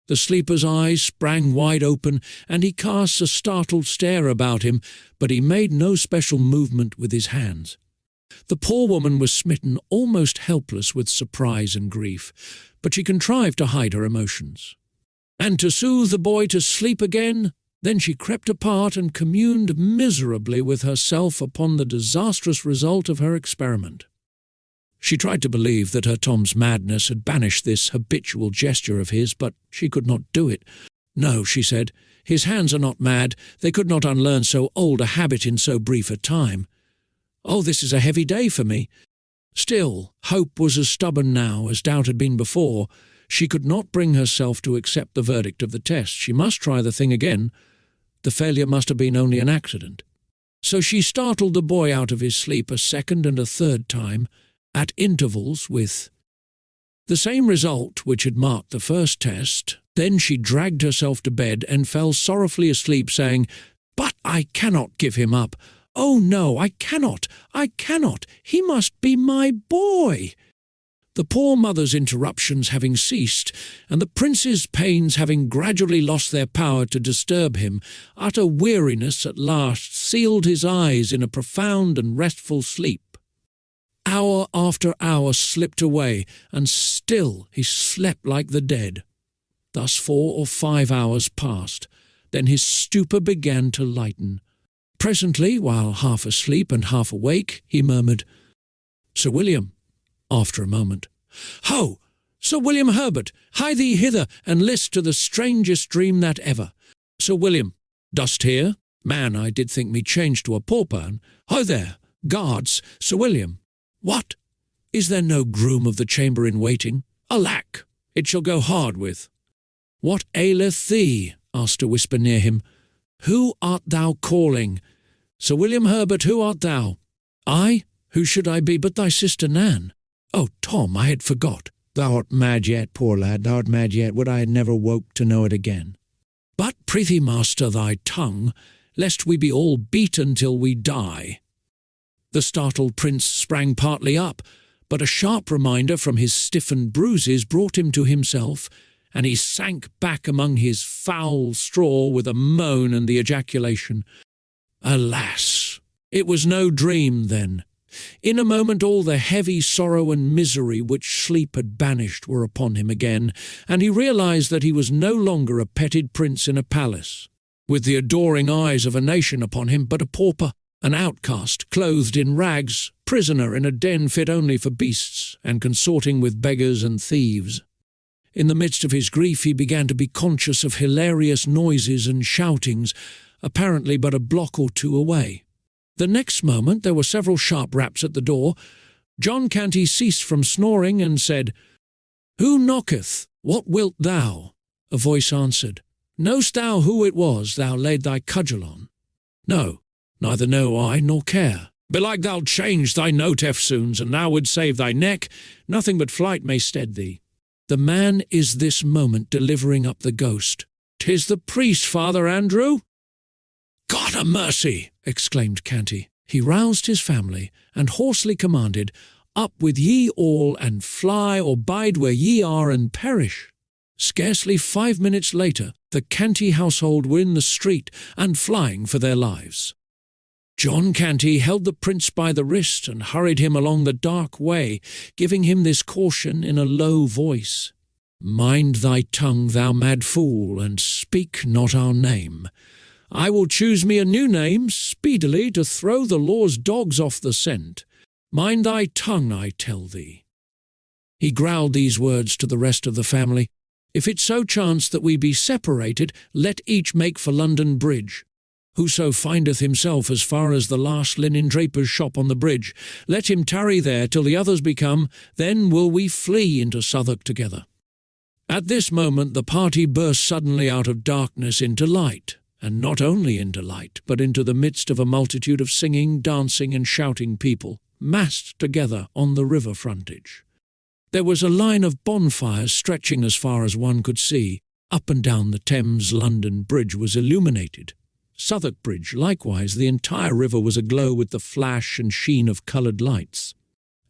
The sleeper's eyes sprang wide open, and he cast a startled stare about him, but he made no special movement with his hands. The poor woman was smitten, almost helpless with surprise and grief, but she contrived to hide her emotions. And to soothe the boy to sleep again, then she crept apart and communed miserably with herself upon the disastrous result of her experiment. She tried to believe that her Tom's madness had banished this habitual gesture of his, but she could not do it. "No," she said, "his hands are not mad. They could not unlearn so old a habit in so brief a time. Oh, this is a heavy day for me." Still, hope was as stubborn now as doubt had been before. She could not bring herself to accept the verdict of the test. She must try the thing again. The failure must have been only an accident. So she startled the boy out of his sleep a second and a third time, at intervals, with the same result which had marked the first test. Then she dragged herself to bed and fell sorrowfully asleep, saying, "But I cannot give him up. Oh no, I cannot, I cannot. He must be my boy." The poor mother's interruptions having ceased, and the prince's pains having gradually lost their power to disturb him, utter weariness at last sealed his eyes in a profound and restful sleep. Hour after hour slipped away, and still he slept like the dead. Thus 4 or 5 hours passed. Then his stupor began to lighten. Presently, while half asleep and half awake, he murmured, "Sir William," after a moment. "Ho! Sir William Herbert, hie thee hither, and list to the strangest dream that ever. Sir William, dost hear? Man, I did think me changed to a pauper, and ho there, guards, Sir William. What? Is there no groom of the chamber in waiting? Alack, it shall go hard with." "What aileth thee?" asked a whisper near him. "Who art thou calling? Sir William Herbert, who art thou?" "I? Who should I be but thy sister Nan?" "Oh, Tom, I had forgot. Thou art mad yet, poor lad, thou art mad yet. Would I had never woke to know it again. But prithee master thy tongue, lest we be all beaten till we die." The startled prince sprang partly up, but a sharp reminder from his stiffened bruises brought him to himself, and he sank back among his foul straw with a moan and the ejaculation, "Alas! It was no dream, then." In a moment all the heavy sorrow and misery which sleep had banished were upon him again, and he realized that he was no longer a petted prince in a palace, with the adoring eyes of a nation upon him, but a pauper, an outcast, clothed in rags, prisoner in a den fit only for beasts, and consorting with beggars and thieves. In the midst of his grief he began to be conscious of hilarious noises and shoutings, apparently but a block or two away. The next moment there were several sharp raps at the door. John Canty ceased from snoring and said, "Who knocketh? What wilt thou?" A voice answered, "Know'st thou who it was thou laid thy cudgel on?" "No, neither know I nor care." "Belike thou'lt change thy note eftsoons, and thou would save thy neck. Nothing but flight may stead thee." "The man is this moment delivering up the ghost." "'Tis the priest, Father Andrew." "God a mercy!" exclaimed Canty. He roused his family, and hoarsely commanded, "Up with ye all, and fly, or bide where ye are and perish." Scarcely 5 minutes later, the Canty household were in the street and flying for their lives. John Canty held the prince by the wrist and hurried him along the dark way, giving him this caution in a low voice: "Mind thy tongue, thou mad fool, and speak not our name. I will choose me a new name speedily to throw the law's dogs off the scent. Mind thy tongue, I tell thee." He growled these words to the rest of the family: "If it so chance that we be separated, let each make for London Bridge. Whoso findeth himself as far as the last linen draper's shop on the bridge, let him tarry there till the others be come, then will we flee into Southwark together." At this moment the party burst suddenly out of darkness into light, and not only into light, but into the midst of a multitude of singing, dancing, and shouting people, massed together on the river frontage. There was a line of bonfires stretching as far as one could see. Up and down the Thames London Bridge was illuminated. Southwark Bridge, likewise, the entire river was aglow with the flash and sheen of coloured lights,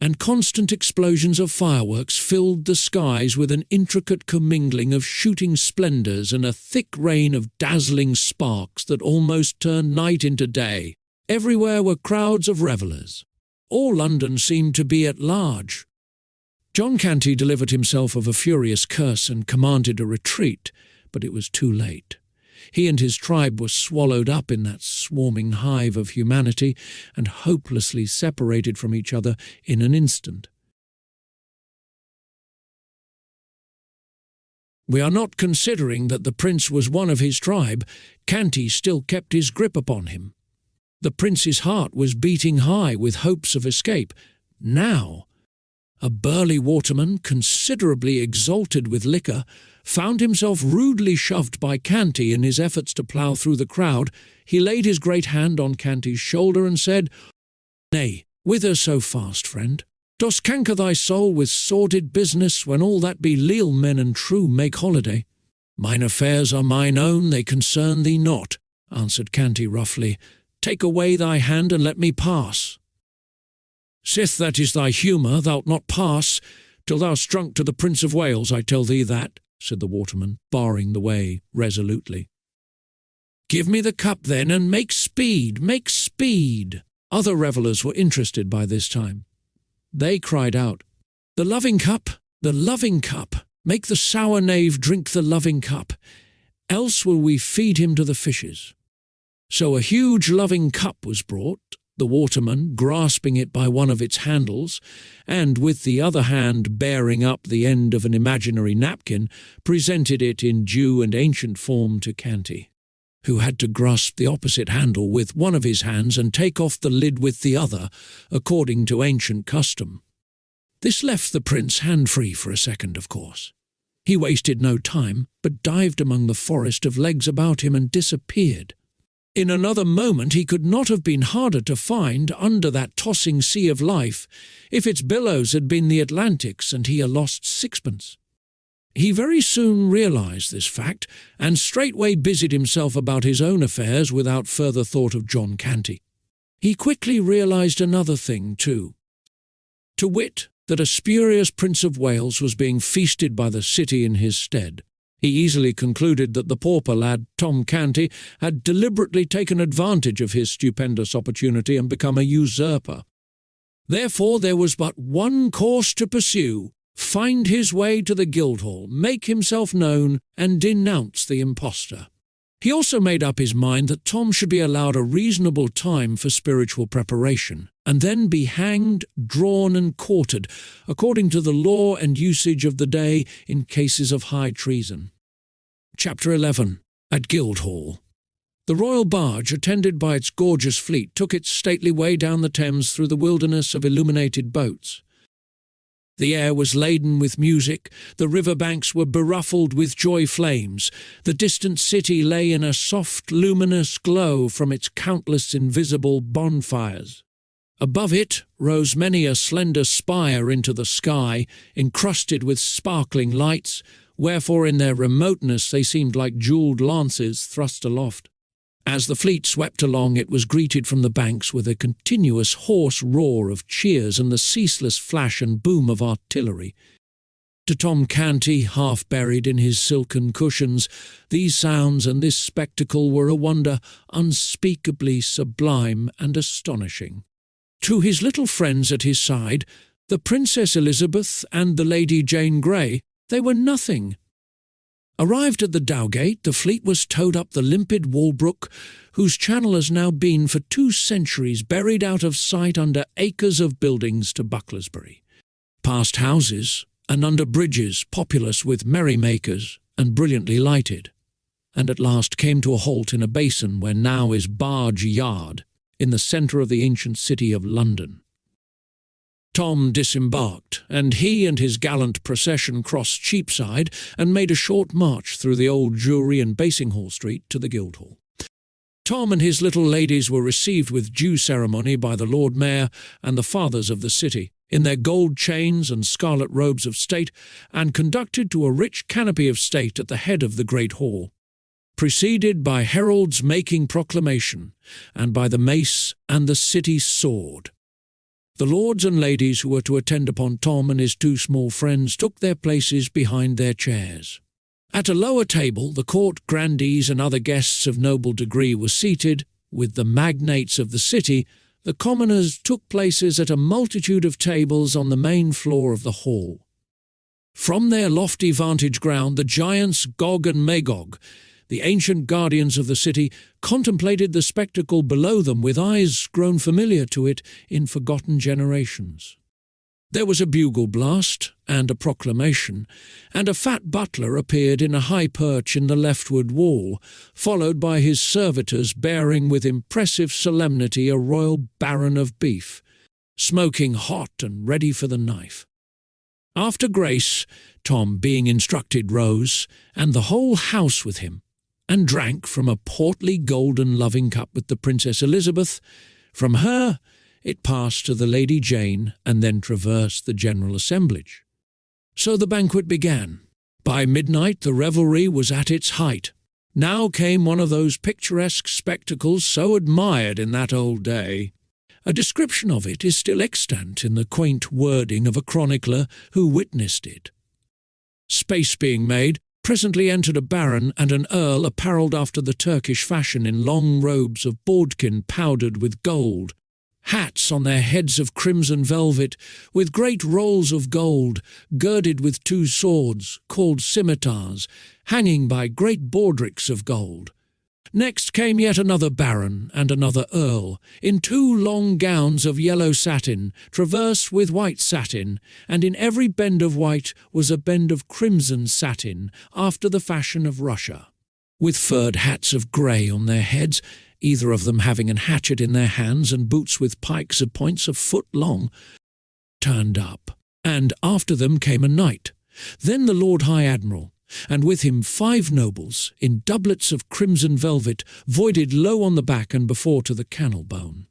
and constant explosions of fireworks filled the skies with an intricate commingling of shooting splendours and a thick rain of dazzling sparks that almost turned night into day. Everywhere were crowds of revellers. All London seemed to be at large. John Canty delivered himself of a furious curse and commanded a retreat, but it was too late. He and his tribe were swallowed up in that swarming hive of humanity and hopelessly separated from each other in an instant. We are not considering that the prince was one of his tribe. Canty still kept his grip upon him. The prince's heart was beating high with hopes of escape. Now, a burly waterman, considerably exalted with liquor, found himself rudely shoved by Canty in his efforts to plough through the crowd. He laid his great hand on Canty's shoulder and said, "Nay, whither so fast, friend? Dost canker thy soul with sordid business when all that be leal men and true make holiday?" "Mine affairs are mine own, they concern thee not," answered Canty roughly. "Take away thy hand and let me pass." "Sith that is thy humour, thou'lt not pass till thou'st drunk to the Prince of Wales, I tell thee that," said the waterman, barring the way resolutely. "Give me the cup, then, and make speed, make speed." Other revellers were interested by this time. They cried out, "The loving cup, the loving cup! Make the sour knave drink the loving cup, else will we feed him to the fishes." So a huge loving cup was brought, the waterman grasping it by one of its handles, and with the other hand bearing up the end of an imaginary napkin, presented it in due and ancient form to Canty, who had to grasp the opposite handle with one of his hands and take off the lid with the other, according to ancient custom. This left the prince hand-free for a second, of course. He wasted no time, but dived among the forest of legs about him and disappeared. In another moment he could not have been harder to find under that tossing sea of life if its billows had been the Atlantic's and he a lost sixpence. He very soon realized this fact, and straightway busied himself about his own affairs without further thought of John Canty. He quickly realized another thing, too, to wit, that a spurious Prince of Wales was being feasted by the city in his stead. He easily concluded that the pauper lad, Tom Canty, had deliberately taken advantage of his stupendous opportunity and become a usurper. Therefore there was but one course to pursue: find his way to the Guildhall, make himself known, and denounce the impostor. He also made up his mind that Tom should be allowed a reasonable time for spiritual preparation. and then be hanged, drawn, and quartered, according to the law and usage of the day in cases of high treason. Chapter 11. At Guildhall. The royal barge, attended by its gorgeous fleet, took its stately way down the Thames through the wilderness of illuminated boats. The air was laden with music, the river banks were beruffled with joy flames, the distant city lay in a soft, luminous glow from its countless invisible bonfires. Above it rose many a slender spire into the sky, encrusted with sparkling lights, wherefore in their remoteness they seemed like jewelled lances thrust aloft. As the fleet swept along, it was greeted from the banks with a continuous hoarse roar of cheers and the ceaseless flash and boom of artillery. To Tom Canty, half buried in his silken cushions, these sounds and this spectacle were a wonder unspeakably sublime and astonishing. To his little friends at his side, the Princess Elizabeth and the Lady Jane Grey, they were nothing. Arrived at the Dowgate, the fleet was towed up the limpid Walbrook, whose channel has now been for 2 centuries buried out of sight under acres of buildings, to Bucklersbury, past houses and under bridges populous with merrymakers and brilliantly lighted, and at last came to a halt in a basin where now is Barge Yard, in the centre of the ancient city of London. Tom disembarked, and he and his gallant procession crossed Cheapside and made a short march through the Old Jewry and Basinghall Street to the Guildhall. Tom and his little ladies were received with due ceremony by the Lord Mayor and the fathers of the city, in their gold chains and scarlet robes of state, and conducted to a rich canopy of state at the head of the great hall, preceded by heralds making proclamation, and by the mace and the city sword. The lords and ladies who were to attend upon Tom and his 2 small friends took their places behind their chairs. At a lower table the court grandees and other guests of noble degree were seated. With the magnates of the city, the commoners took places at a multitude of tables on the main floor of the hall. From their lofty vantage ground the giants Gog and Magog, the ancient guardians of the city, contemplated the spectacle below them with eyes grown familiar to it in forgotten generations. There was a bugle blast and a proclamation, and a fat butler appeared in a high perch in the leftward wall, followed by his servitors bearing with impressive solemnity a royal baron of beef, smoking hot and ready for the knife. After grace, Tom, being instructed, rose, and the whole house with him, and drank from a portly golden loving cup with the Princess Elizabeth. From her it passed to the Lady Jane, and then traversed the general assemblage. So the banquet began. By midnight the revelry was at its height. Now came one of those picturesque spectacles so admired in that old day. A description of it is still extant in the quaint wording of a chronicler who witnessed it. Space being made, presently entered a baron and an earl apparelled after the Turkish fashion in long robes of bawdkin powdered with gold, hats on their heads of crimson velvet, with great rolls of gold, girded with 2 swords, called scimitars, hanging by great baldricks of gold. Next came yet another baron and another earl, in 2 long gowns of yellow satin, traversed with white satin, and in every bend of white was a bend of crimson satin, after the fashion of Russia, with furred hats of grey on their heads, either of them having an hatchet in their hands, and boots with pikes of points a foot long, turned up. And after them came a knight, then the Lord High Admiral, and with him 5 nobles, in doublets of crimson velvet, voided low on the back and before to the cannel bone,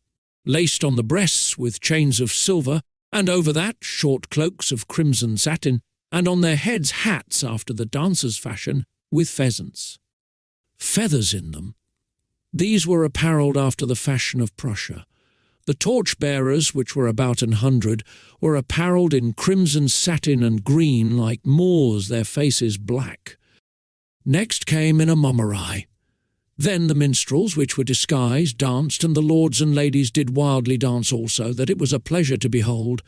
laced on the breasts with chains of silver, and over that short cloaks of crimson satin, and on their heads hats after the dancers' fashion, with pheasants, feathers in them. These were apparelled after the fashion of Prussia. The torch-bearers, which were about 100, were apparelled in crimson satin and green like Moors, their faces black. Next came in a mummery. Then the minstrels, which were disguised, danced, and the lords and ladies did wildly dance also, that it was a pleasure to behold.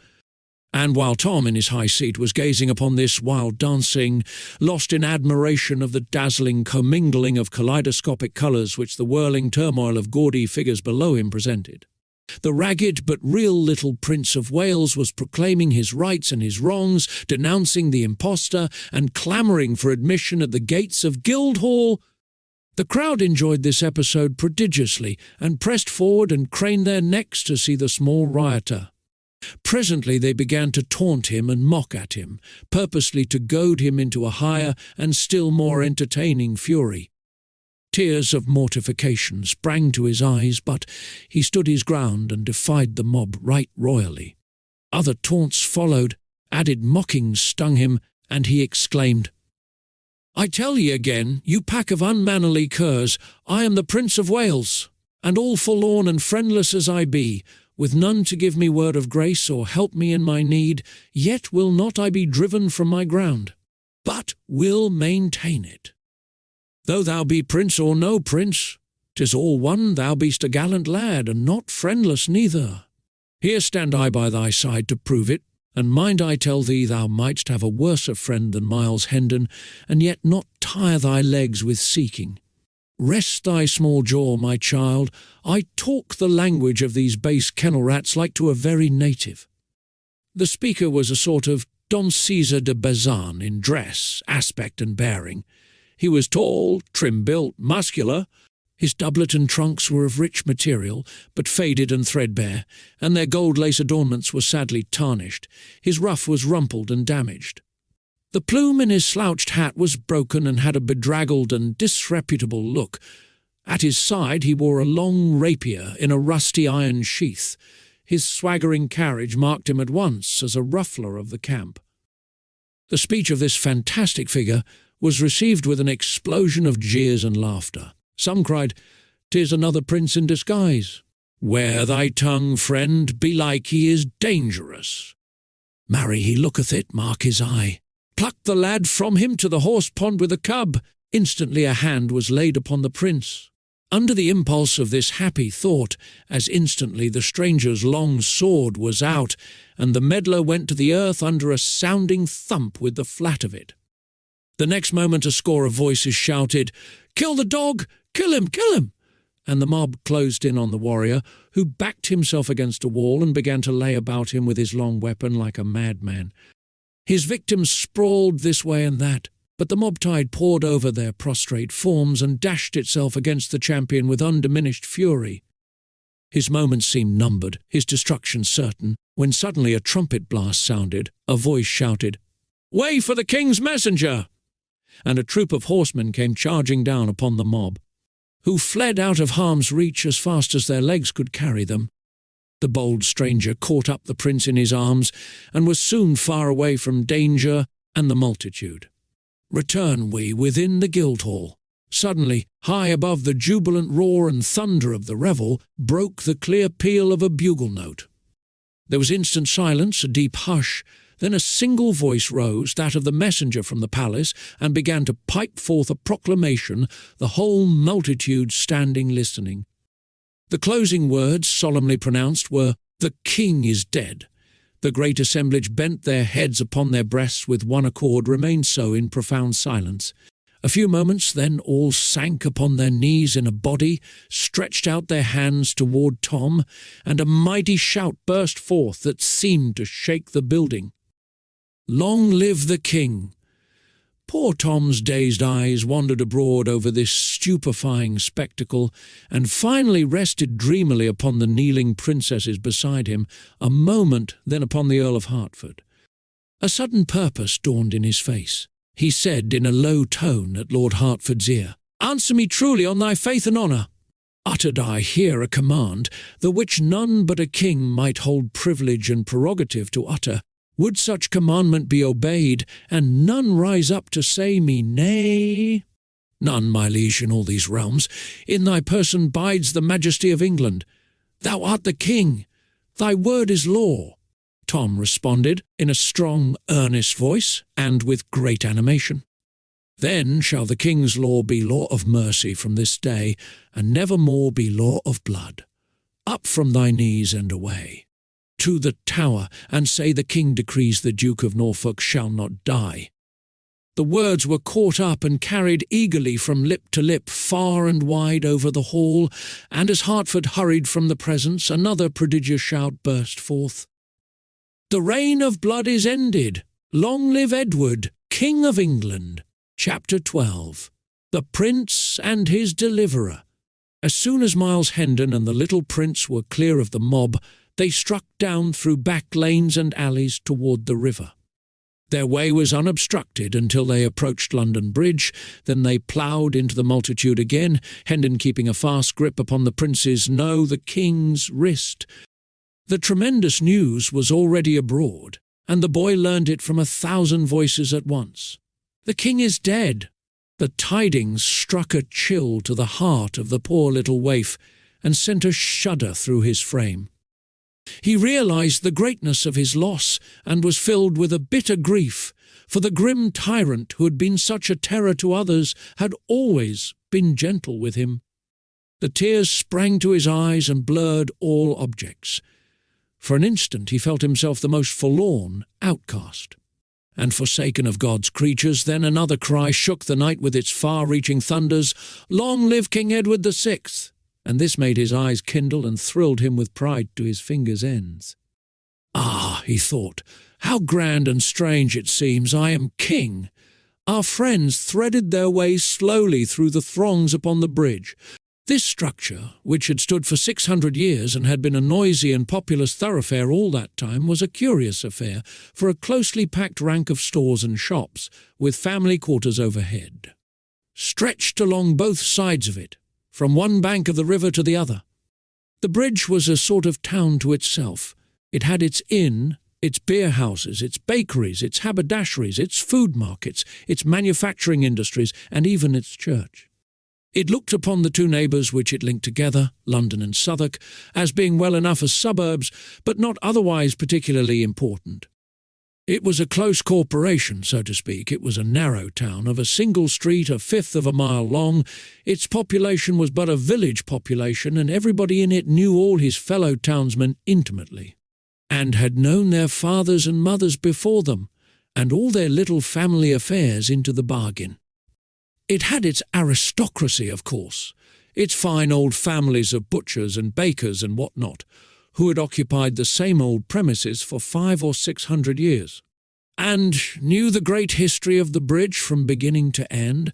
And while Tom in his high seat was gazing upon this wild dancing, lost in admiration of the dazzling commingling of kaleidoscopic colours which the whirling turmoil of gaudy figures below him presented, The ragged but real little Prince of Wales was proclaiming his rights and his wrongs, denouncing the impostor, and clamouring for admission at the gates of Guildhall. The crowd enjoyed this episode prodigiously and pressed forward and craned their necks to see the small rioter. Presently they began to taunt him and mock at him, purposely to goad him into a higher and still more entertaining fury. Tears of mortification sprang to his eyes, but he stood his ground and defied the mob right royally. Other taunts followed, added mockings stung him, and he exclaimed, "I tell ye again, you pack of unmannerly curs, I am the Prince of Wales, and all forlorn and friendless as I be, with none to give me word of grace or help me in my need, yet will not I be driven from my ground, but will maintain it. Though thou be prince or no prince, 'tis all one thou be'st a gallant lad, and not friendless neither. Here stand I by thy side to prove it, and mind I tell thee thou mightst have a worser friend than Miles Hendon, and yet not tire thy legs with seeking. Rest thy small jaw, my child, I talk the language of these base kennel rats like to a very native." The speaker was a sort of Don Caesar de Bazan in dress, aspect and bearing. He was tall, trim-built, muscular. His doublet and trunks were of rich material, but faded and threadbare, and their gold-lace adornments were sadly tarnished. His ruff was rumpled and damaged. The plume in his slouched hat was broken and had a bedraggled and disreputable look. At his side he wore a long rapier in a rusty iron sheath. His swaggering carriage marked him at once as a ruffler of the camp. The speech of this fantastic figure was received with an explosion of jeers and laughter. Some cried, "'Tis another prince in disguise." "Wear thy tongue, friend, belike he is dangerous." "Marry, he looketh it, mark his eye." "Pluck the lad from him to the horse-pond with a cub." Instantly a hand was laid upon the prince. Under the impulse of this happy thought, as instantly the stranger's long sword was out, and the meddler went to the earth under a sounding thump with the flat of it. The next moment a score of voices shouted, "Kill the dog! Kill him! Kill him!" And the mob closed in on the warrior, who backed himself against a wall and began to lay about him with his long weapon like a madman. His victims sprawled this way and that, but the mob tide poured over their prostrate forms and dashed itself against the champion with undiminished fury. His moments seemed numbered, his destruction certain, when suddenly a trumpet blast sounded. A voice shouted, "Way for the king's messenger!" And a troop of horsemen came charging down upon the mob, who fled out of harm's reach as fast as their legs could carry them. The bold stranger caught up the prince in his arms and was soon far away from danger and the multitude. Return we within the Guildhall. Suddenly, high above the jubilant roar and thunder of the revel, broke the clear peal of a bugle note. There was instant silence, a deep hush. Then a single voice rose, that of the messenger from the palace, and began to pipe forth a proclamation, the whole multitude standing listening. The closing words, solemnly pronounced, were, "The king is dead." The great assemblage bent their heads upon their breasts with one accord, remained so in profound silence. A few moments, then all sank upon their knees in a body, stretched out their hands toward Tom, and a mighty shout burst forth that seemed to shake the building. "Long live the king!" Poor Tom's dazed eyes wandered abroad over this stupefying spectacle, and finally rested dreamily upon the kneeling princesses beside him, a moment, then upon the Earl of Hertford. A sudden purpose dawned in his face. He said in a low tone at Lord Hertford's ear, "Answer me truly on thy faith and honour." Uttered I here a command, the which none but a king might hold privilege and prerogative to utter? Would such commandment be obeyed, and none rise up to say me nay? None, my liege, in all these realms. In thy person bides the majesty of England. Thou art the king. Thy word is law." Tom responded in a strong, earnest voice, and with great animation. "Then shall the king's law be law of mercy from this day, and never more be law of blood. Up from thy knees and away. To the Tower, and say the king decrees the Duke of Norfolk shall not die." The words were caught up and carried eagerly from lip to lip, far and wide over the hall, and as Hertford hurried from the presence, another prodigious shout burst forth. "The reign of blood is ended! Long live Edward, King of England!" Chapter 12. The Prince and His Deliverer. As soon as Miles Hendon and the little prince were clear of the mob, they struck down through back lanes and alleys toward the river. Their way was unobstructed until they approached London Bridge. Then they ploughed into the multitude again, Hendon keeping a fast grip upon the prince's, no, the king's wrist. The tremendous news was already abroad, and the boy learned it from 1,000 voices at once. "The king is dead!" The tidings struck a chill to the heart of the poor little waif and sent a shudder through his frame. He realized the greatness of his loss and was filled with a bitter grief, for the grim tyrant who had been such a terror to others had always been gentle with him. The tears sprang to his eyes and blurred all objects. For an instant he felt himself the most forlorn outcast and forsaken of God's creatures. Then another cry shook the night with its far-reaching thunders, "Long live King Edward the Sixth!" And this made his eyes kindle and thrilled him with pride to his fingers' ends. "Ah," he thought, "how grand and strange it seems! I am king!" Our friends threaded their way slowly through the throngs upon the bridge. This structure, which had stood for 600 years and had been a noisy and populous thoroughfare all that time, was a curious affair for a closely packed rank of stores and shops, with family quarters overhead. Stretched along both sides of it, from one bank of the river to the other. The bridge was a sort of town to itself. It had its inn, its beer houses, its bakeries, its haberdasheries, its food markets, its manufacturing industries, and even its church. It looked upon the two neighbours which it linked together, London and Southwark, as being well enough as suburbs, but not otherwise particularly important. It was a close corporation, so to speak. It was a narrow town of a single street 1/5 of a mile long. Its population was but a village population, and everybody in it knew all his fellow townsmen intimately, and had known their fathers and mothers before them, and all their little family affairs into the bargain. It had its aristocracy, of course, its fine old families of butchers and bakers and what not, who had occupied the same old premises for 500 or 600 years, and knew the great history of the bridge from beginning to end,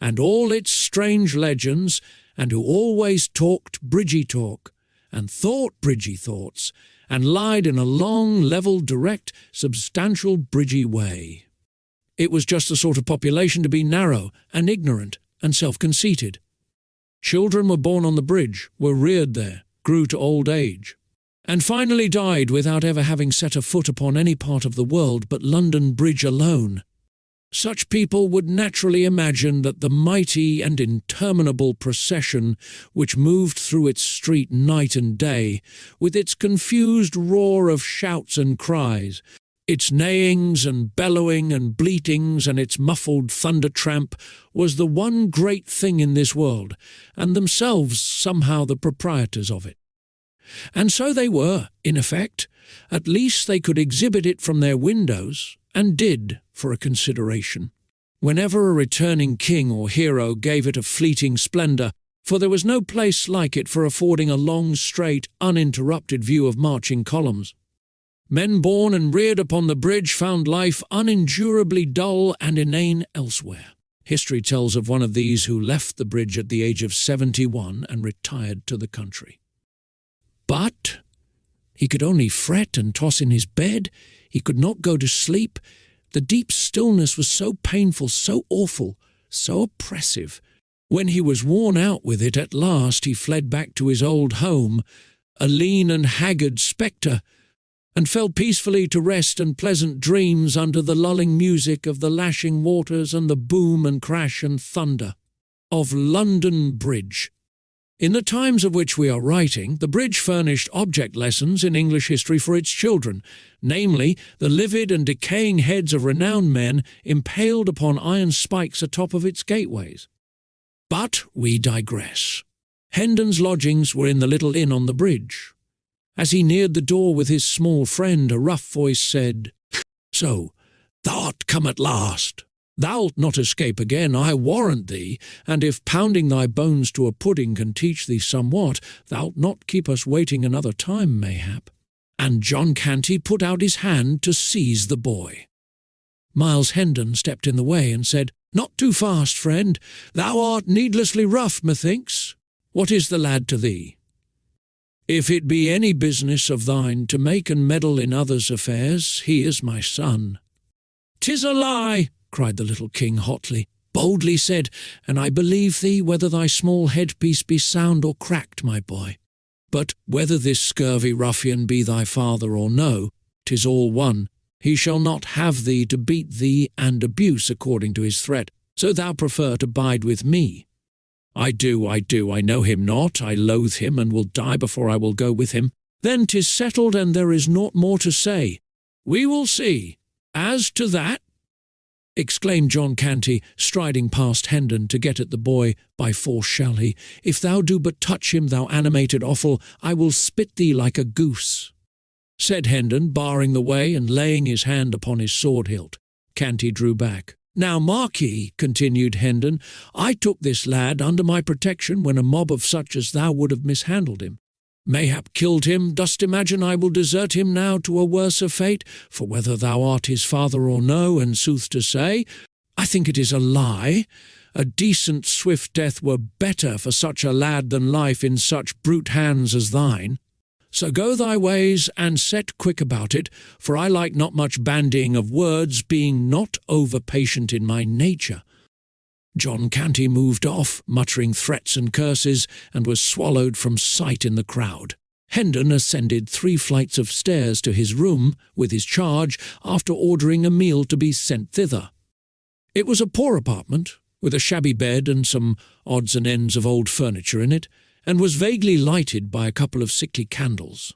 and all its strange legends, and who always talked bridgy talk, and thought bridgy thoughts, and lied in a long, level, direct, substantial bridgy way. It was just the sort of population to be narrow and ignorant and self-conceited. Children were born on the bridge, were reared there, grew to old age, and finally died without ever having set a foot upon any part of the world but London Bridge alone. Such people would naturally imagine that the mighty and interminable procession which moved through its street night and day, with its confused roar of shouts and cries, its neighings and bellowing and bleatings and its muffled thunder tramp, was the one great thing in this world, and themselves somehow the proprietors of it. And so they were, in effect. At least they could exhibit it from their windows, and did, for a consideration, whenever a returning king or hero gave it a fleeting splendour, for there was no place like it for affording a long, straight, uninterrupted view of marching columns. Men born and reared upon the bridge found life unendurably dull and inane elsewhere. History tells of one of these who left the bridge at the age of 71 and retired to the country. But he could only fret and toss in his bed. He could not go to sleep. The deep stillness was so painful, so awful, so oppressive. When he was worn out with it, at last he fled back to his old home, a lean and haggard spectre, and fell peacefully to rest and pleasant dreams under the lulling music of the lashing waters and the boom and crash and thunder of London Bridge. In the times of which we are writing, the bridge furnished object lessons in English history for its children, namely, the livid and decaying heads of renowned men impaled upon iron spikes atop of its gateways. But we digress. Hendon's lodgings were in the little inn on the bridge. As he neared the door with his small friend, a rough voice said, "So, thou'rt come at last. Thou'lt not escape again, I warrant thee, and if pounding thy bones to a pudding can teach thee somewhat, thou'lt not keep us waiting another time, mayhap." And John Canty put out his hand to seize the boy. Miles Hendon stepped in the way and said, "Not too fast, friend. Thou art needlessly rough, methinks. What is the lad to thee? If it be any business of thine to make and meddle in others' affairs, he is my son." "'Tis a lie," cried the little king hotly. "Boldly said, and I believe thee, whether thy small headpiece be sound or cracked, my boy. But whether this scurvy ruffian be thy father or no, 'tis all one. He shall not have thee to beat thee and abuse according to his threat, so thou prefer to bide with me." I do, I know him not, I loathe him, and will die before I will go with him. "Then 'tis settled, and there is naught more to say. We will see. As to that," exclaimed John Canty, striding past Hendon to get at the boy, "by force shall he. If thou do but touch him, thou animated offal, I will spit thee like a goose," said Hendon, barring the way and laying his hand upon his sword hilt. Canty drew back. "Now mark ye," continued Hendon, "I took this lad under my protection when a mob of such as thou would have mishandled him. Mayhap killed him. Dost imagine I will desert him now to a worser fate? For whether thou art his father or no, and sooth to say, I think it is a lie. A decent swift death were better for such a lad than life in such brute hands as thine. So go thy ways, and set quick about it, for I like not much bandying of words, being not over-patient in my nature." John Canty moved off, muttering threats and curses, and was swallowed from sight in the crowd. Hendon ascended 3 flights of stairs to his room with his charge, after ordering a meal to be sent thither. It was a poor apartment, with a shabby bed and some odds and ends of old furniture in it, and was vaguely lighted by a couple of sickly candles.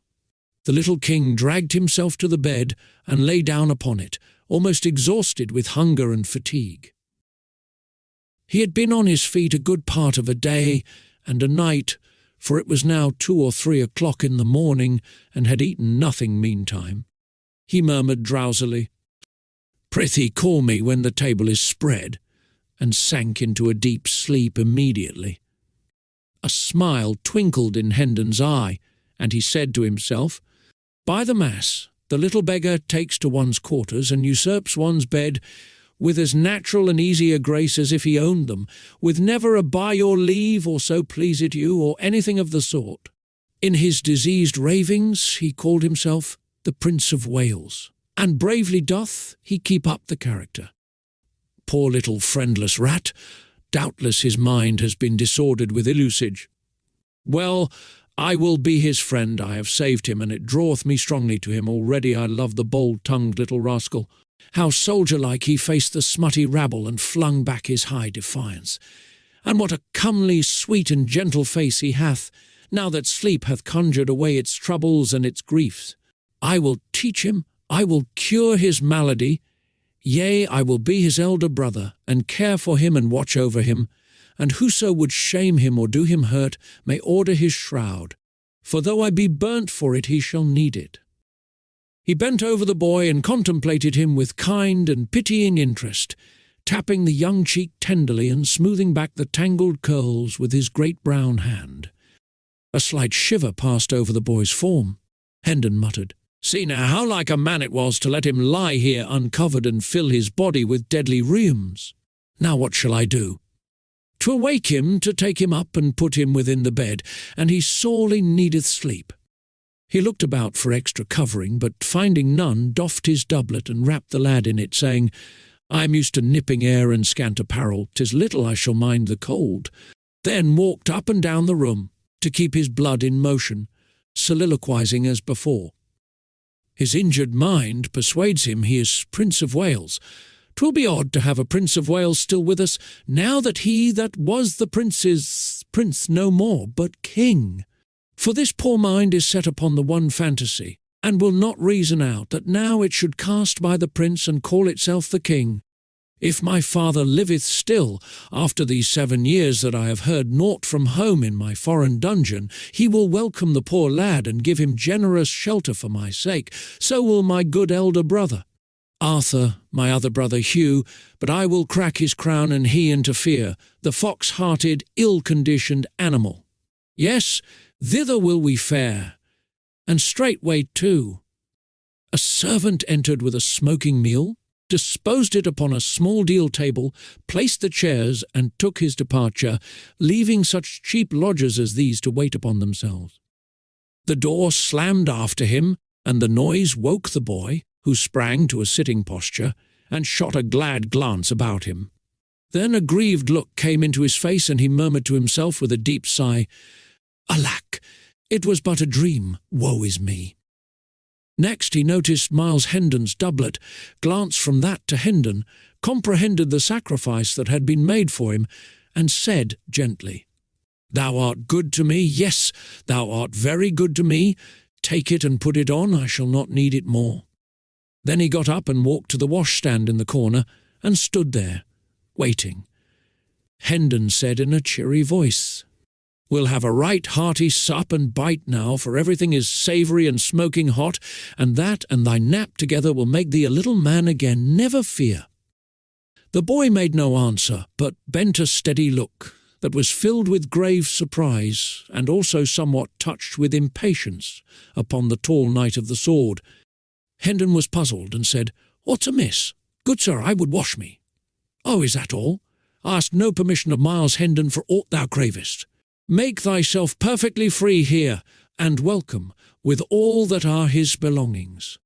The little king dragged himself to the bed and lay down upon it, almost exhausted with hunger and fatigue. He had been on his feet a good part of a day and a night, for it was now 2 or 3 o'clock in the morning, and had eaten nothing meantime. He murmured drowsily, "Prithee call me when the table is spread," and sank into a deep sleep immediately. A smile twinkled in Hendon's eye, and he said to himself, "By the mass, the little beggar takes to one's quarters and usurps one's bed with as natural and easy a grace as if he owned them, with never a by your leave or so please it you, or anything of the sort. In his diseased ravings he called himself the Prince of Wales, and bravely doth he keep up the character. Poor little friendless rat! Doubtless his mind has been disordered with illusage. Well, I will be his friend. I have saved him, and it draweth me strongly to him. Already I love the bold-tongued little rascal. How soldier-like he faced the smutty rabble and flung back his high defiance. And what a comely, sweet, and gentle face he hath, now that sleep hath conjured away its troubles and its griefs. I will teach him, I will cure his malady. Yea, I will be his elder brother, and care for him and watch over him, and whoso would shame him or do him hurt may order his shroud, for though I be burnt for it, he shall need it." He bent over the boy and contemplated him with kind and pitying interest, tapping the young cheek tenderly and smoothing back the tangled curls with his great brown hand. A slight shiver passed over the boy's form. Hendon muttered, "See now how like a man it was to let him lie here uncovered and fill his body with deadly rheums. Now what shall I do? To awake him, to take him up and put him within the bed, and he sorely needeth sleep." He looked about for extra covering, but finding none, doffed his doublet and wrapped the lad in it, saying, "I am used to nipping air and scant apparel. 'Tis little I shall mind the cold." Then walked up and down the room, to keep his blood in motion, soliloquizing as before. His injured mind persuades him he is Prince of Wales. 'Twill be odd to have a Prince of Wales still with us, now that he that was the prince is prince no more, but king. For this poor mind is set upon the one fantasy, and will not reason out that now it should cast by the prince and call itself the king. If my father liveth still, after these 7 years that I have heard naught from home in my foreign dungeon, he will welcome the poor lad and give him generous shelter for my sake. So will my good elder brother. Arthur, my other brother Hugh, but I will crack his crown and he interfere, the fox-hearted, ill-conditioned animal. Yes, thither will we fare, and straightway too. A servant entered with a smoking meal, disposed it upon a small deal table, placed the chairs, and took his departure, leaving such cheap lodgers as these to wait upon themselves. The door slammed after him, and the noise woke the boy, who sprang to a sitting posture, and shot a glad glance about him. Then a grieved look came into his face, and he murmured to himself with a deep sigh, "Alack, it was but a dream, woe is me." Next he noticed Miles Hendon's doublet, glanced from that to Hendon, comprehended the sacrifice that had been made for him, and said gently, "Thou art good to me, yes, thou art very good to me. Take it and put it on, I shall not need it more." Then he got up and walked to the washstand in the corner, and stood there, waiting. Hendon said in a cheery voice, "We'll have a right hearty sup and bite now, for everything is savoury and smoking hot, and that and thy nap together will make thee a little man again, never fear." The boy made no answer, but bent a steady look that was filled with grave surprise, and also somewhat touched with impatience, upon the tall knight of the sword. Hendon was puzzled, and said, "What's amiss? Good sir, I would wash me." "Oh, is that all? Ask no permission of Miles Hendon for aught thou cravest. Make thyself perfectly free here, and welcome, with all that are his belongings."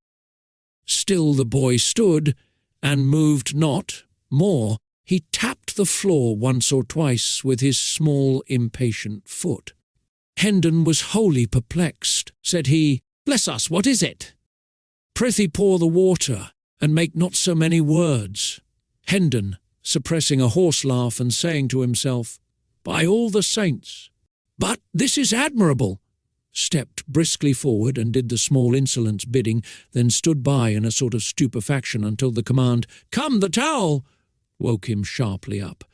Still the boy stood, and moved not. More, he tapped the floor once or twice with his small impatient foot. Hendon was wholly perplexed. Said he, "Bless us, what is it?" "Prithee pour the water, and make not so many words." Hendon, suppressing a horse laugh and saying to himself, "By all the saints! But this is admirable," stepped briskly forward and did the small insolent's bidding, then stood by in a sort of stupefaction until the command, "Come, the towel!" woke him sharply up.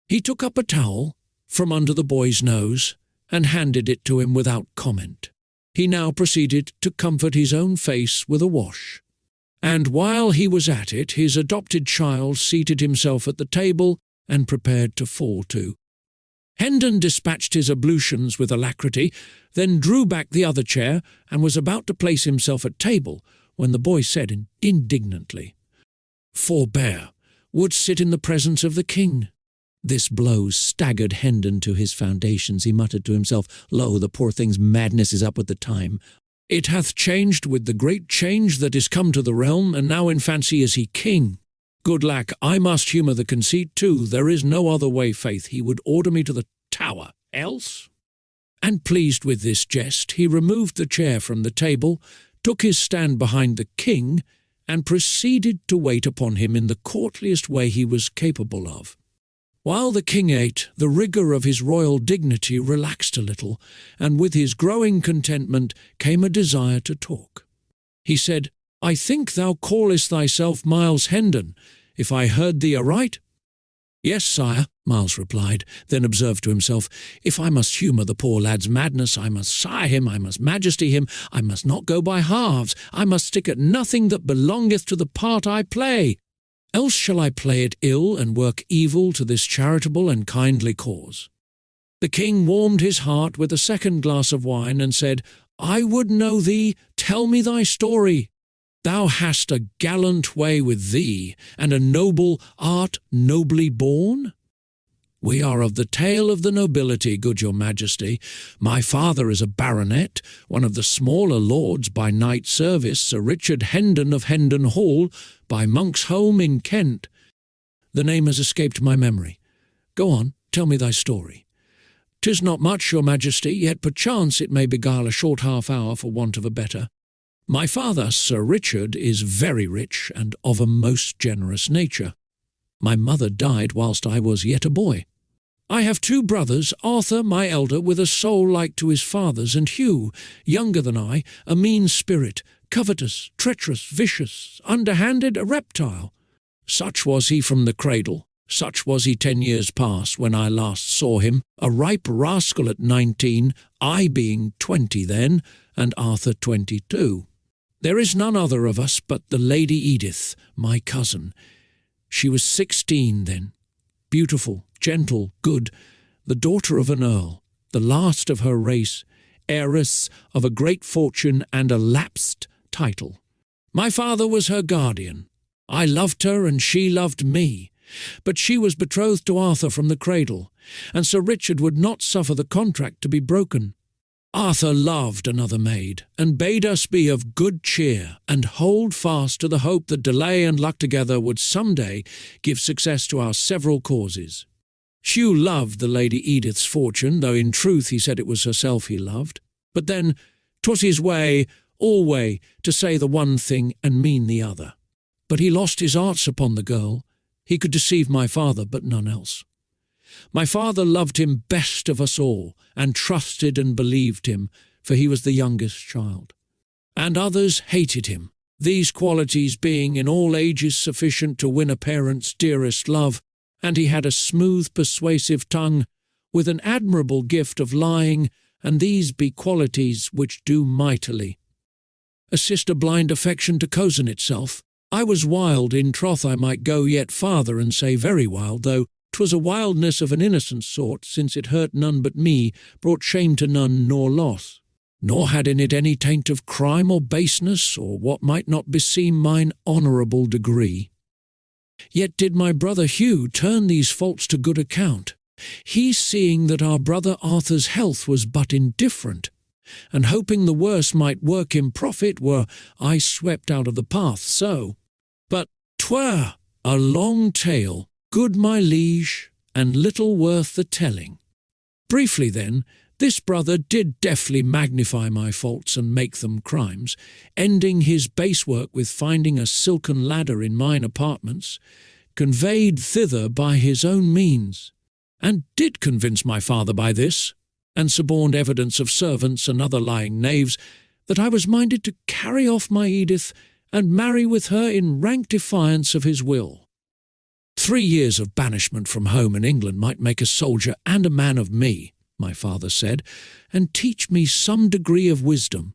He took up a towel from under the boy's nose and handed it to him without comment. He now proceeded to comfort his own face with a wash. And while he was at it, his adopted child seated himself at the table and prepared to fall to. Hendon dispatched his ablutions with alacrity, then drew back the other chair, and was about to place himself at table, when the boy said indignantly, "Forbear, wouldst sit in the presence of the king?" This blow staggered Hendon to his foundations. He muttered to himself, "Lo, the poor thing's madness is up with the time. It hath changed with the great change that is come to the realm, and now in fancy is he king. Good lack, I must humour the conceit too. There is no other way, faith. He would order me to the Tower, else?" And pleased with this jest, he removed the chair from the table, took his stand behind the king, and proceeded to wait upon him in the courtliest way he was capable of. While the king ate, the rigour of his royal dignity relaxed a little, and with his growing contentment came a desire to talk. He said, "I think thou callest thyself Miles Hendon, if I heard thee aright?" "Yes, sire," Miles replied, then observed to himself, "If I must humour the poor lad's madness, I must sire him, I must majesty him, I must not go by halves, I must stick at nothing that belongeth to the part I play. Else shall I play it ill and work evil to this charitable and kindly cause." The king warmed his heart with a second glass of wine, and said, "I would know thee, tell me thy story. Thou hast a gallant way with thee, and a noble art nobly born?" "We are of the tale of the nobility, good your majesty. My father is a baronet, one of the smaller lords by knight service, Sir Richard Hendon of Hendon Hall, by Monk's Holm in Kent." "The name has escaped my memory. Go on, tell me thy story." "'Tis not much, your majesty, yet perchance it may beguile a short half-hour for want of a better. My father, Sir Richard, is very rich and of a most generous nature. My mother died whilst I was yet a boy. I have two brothers, Arthur, my elder, with a soul like to his father's, and Hugh, younger than I, a mean spirit, covetous, treacherous, vicious, underhanded, a reptile. Such was he from the cradle, such was he 10 years past when I last saw him, a ripe rascal at 19, I being 20 then, and Arthur 22. There is none other of us but the Lady Edith, my cousin. She was 16 then, beautiful, gentle, good, the daughter of an earl, the last of her race, heiress of a great fortune and a lapsed title. My father was her guardian. I loved her and she loved me, but she was betrothed to Arthur from the cradle, and Sir Richard would not suffer the contract to be broken. Arthur loved another maid, and bade us be of good cheer, and hold fast to the hope that delay and luck together would some day give success to our several causes. Hugh loved the Lady Edith's fortune, though in truth he said it was herself he loved. But then 'twas his way, alway, to say the one thing and mean the other. But he lost his arts upon the girl. He could deceive my father, but none else. My father loved him best of us all, and trusted and believed him, for he was the youngest child. And others hated him, these qualities being in all ages sufficient to win a parent's dearest love, and he had a smooth, persuasive tongue, with an admirable gift of lying, and these be qualities which do mightily assist a blind affection to cozen itself. I was wild, in troth I might go yet farther and say very wild, though 'twas a wildness of an innocent sort, since it hurt none but me, brought shame to none nor loss, nor had in it any taint of crime or baseness, or what might not beseem mine honourable degree. Yet did my brother Hugh turn these faults to good account, he seeing that our brother Arthur's health was but indifferent, and hoping the worst might work him profit were I swept out of the path so. But 'twere a long tale, good my liege, and little worth the telling. Briefly then, this brother did deftly magnify my faults and make them crimes, ending his base work with finding a silken ladder in mine apartments, conveyed thither by his own means, and did convince my father by this, and suborned evidence of servants and other lying knaves, that I was minded to carry off my Edith and marry with her in rank defiance of his will. 3 years of banishment from home in England might make a soldier and a man of me, my father said, and teach me some degree of wisdom.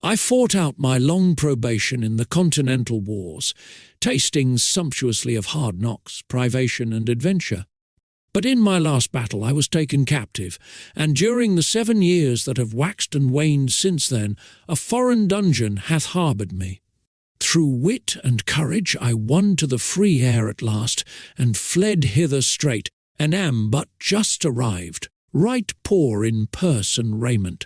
I fought out my long probation in the Continental Wars, tasting sumptuously of hard knocks, privation, and adventure. But in my last battle I was taken captive, and during the 7 years that have waxed and waned since then, a foreign dungeon hath harboured me. Through wit and courage I won to the free air at last, and fled hither straight, and am but just arrived, right poor in purse and raiment,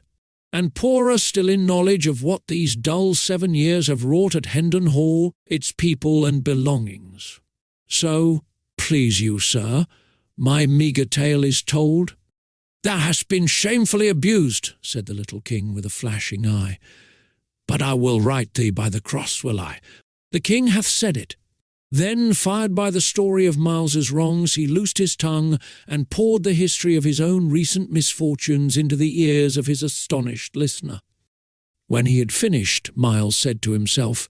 and poorer still in knowledge of what these dull 7 years have wrought at Hendon Hall, its people and belongings. So, please you, sir, my meagre tale is told. Thou hast been shamefully abused, said the little king with a flashing eye. But I will right thee by the cross, will I? The king hath said it. Then, fired by the story of Miles's wrongs, he loosed his tongue and poured the history of his own recent misfortunes into the ears of his astonished listener. When he had finished, Miles said to himself,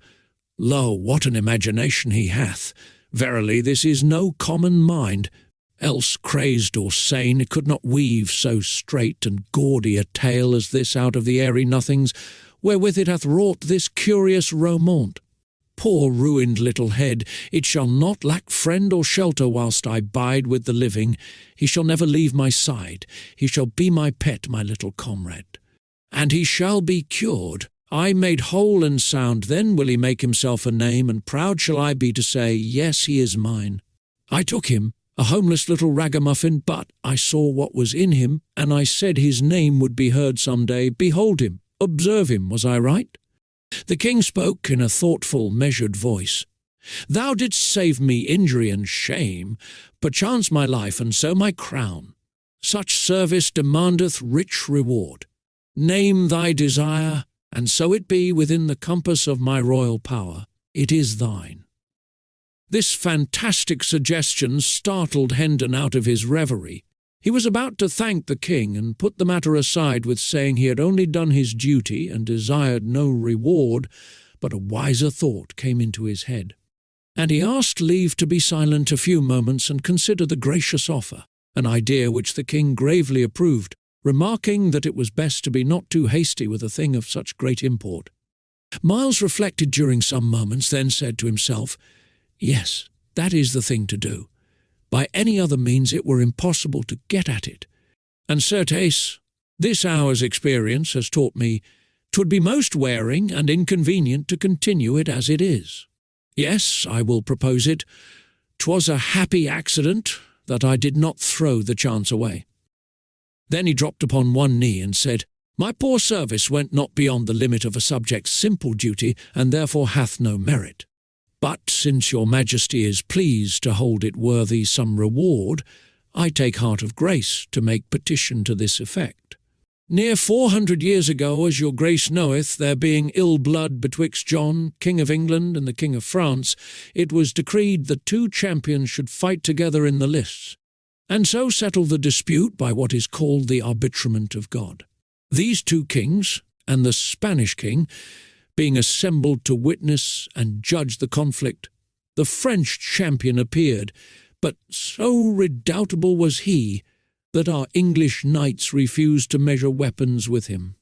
Lo, what an imagination he hath! Verily, this is no common mind. Else, crazed or sane, it could not weave so straight and gaudy a tale as this out of the airy nothings, wherewith it hath wrought this curious romaunt. Poor ruined little head, it shall not lack friend or shelter whilst I bide with the living. He shall never leave my side. He shall be my pet, my little comrade. And he shall be cured. I made whole and sound, then will he make himself a name, and proud shall I be to say, yes, he is mine. I took him, a homeless little ragamuffin, but I saw what was in him, and I said his name would be heard some day. Behold him, observe him, was I right? The king spoke in a thoughtful, measured voice. Thou didst save me injury and shame, perchance my life, and so my crown. Such service demandeth rich reward. Name thy desire, and so it be within the compass of my royal power. It is thine. This fantastic suggestion startled Hendon out of his reverie. He was about to thank the king and put the matter aside with saying he had only done his duty and desired no reward, but a wiser thought came into his head, and he asked leave to be silent a few moments and consider the gracious offer, an idea which the king gravely approved, remarking that it was best to be not too hasty with a thing of such great import. Miles reflected during some moments, then said to himself, "Yes, that is the thing to do. By any other means it were impossible to get at it. And certes, this hour's experience has taught me 'twould be most wearing and inconvenient to continue it as it is. Yes, I will propose it. 'Twas a happy accident that I did not throw the chance away." Then he dropped upon one knee and said, "My poor service went not beyond the limit of a subject's simple duty, and therefore hath no merit. But since your majesty is pleased to hold it worthy some reward, I take heart of grace to make petition to this effect. Near 400 years ago, as your grace knoweth, there being ill blood betwixt John, King of England, and the King of France, it was decreed that two champions should fight together in the lists, and so settle the dispute by what is called the arbitrament of God. These two kings, and the Spanish king, being assembled to witness and judge the conflict, the French champion appeared, but so redoubtable was he that our English knights refused to measure weapons with him.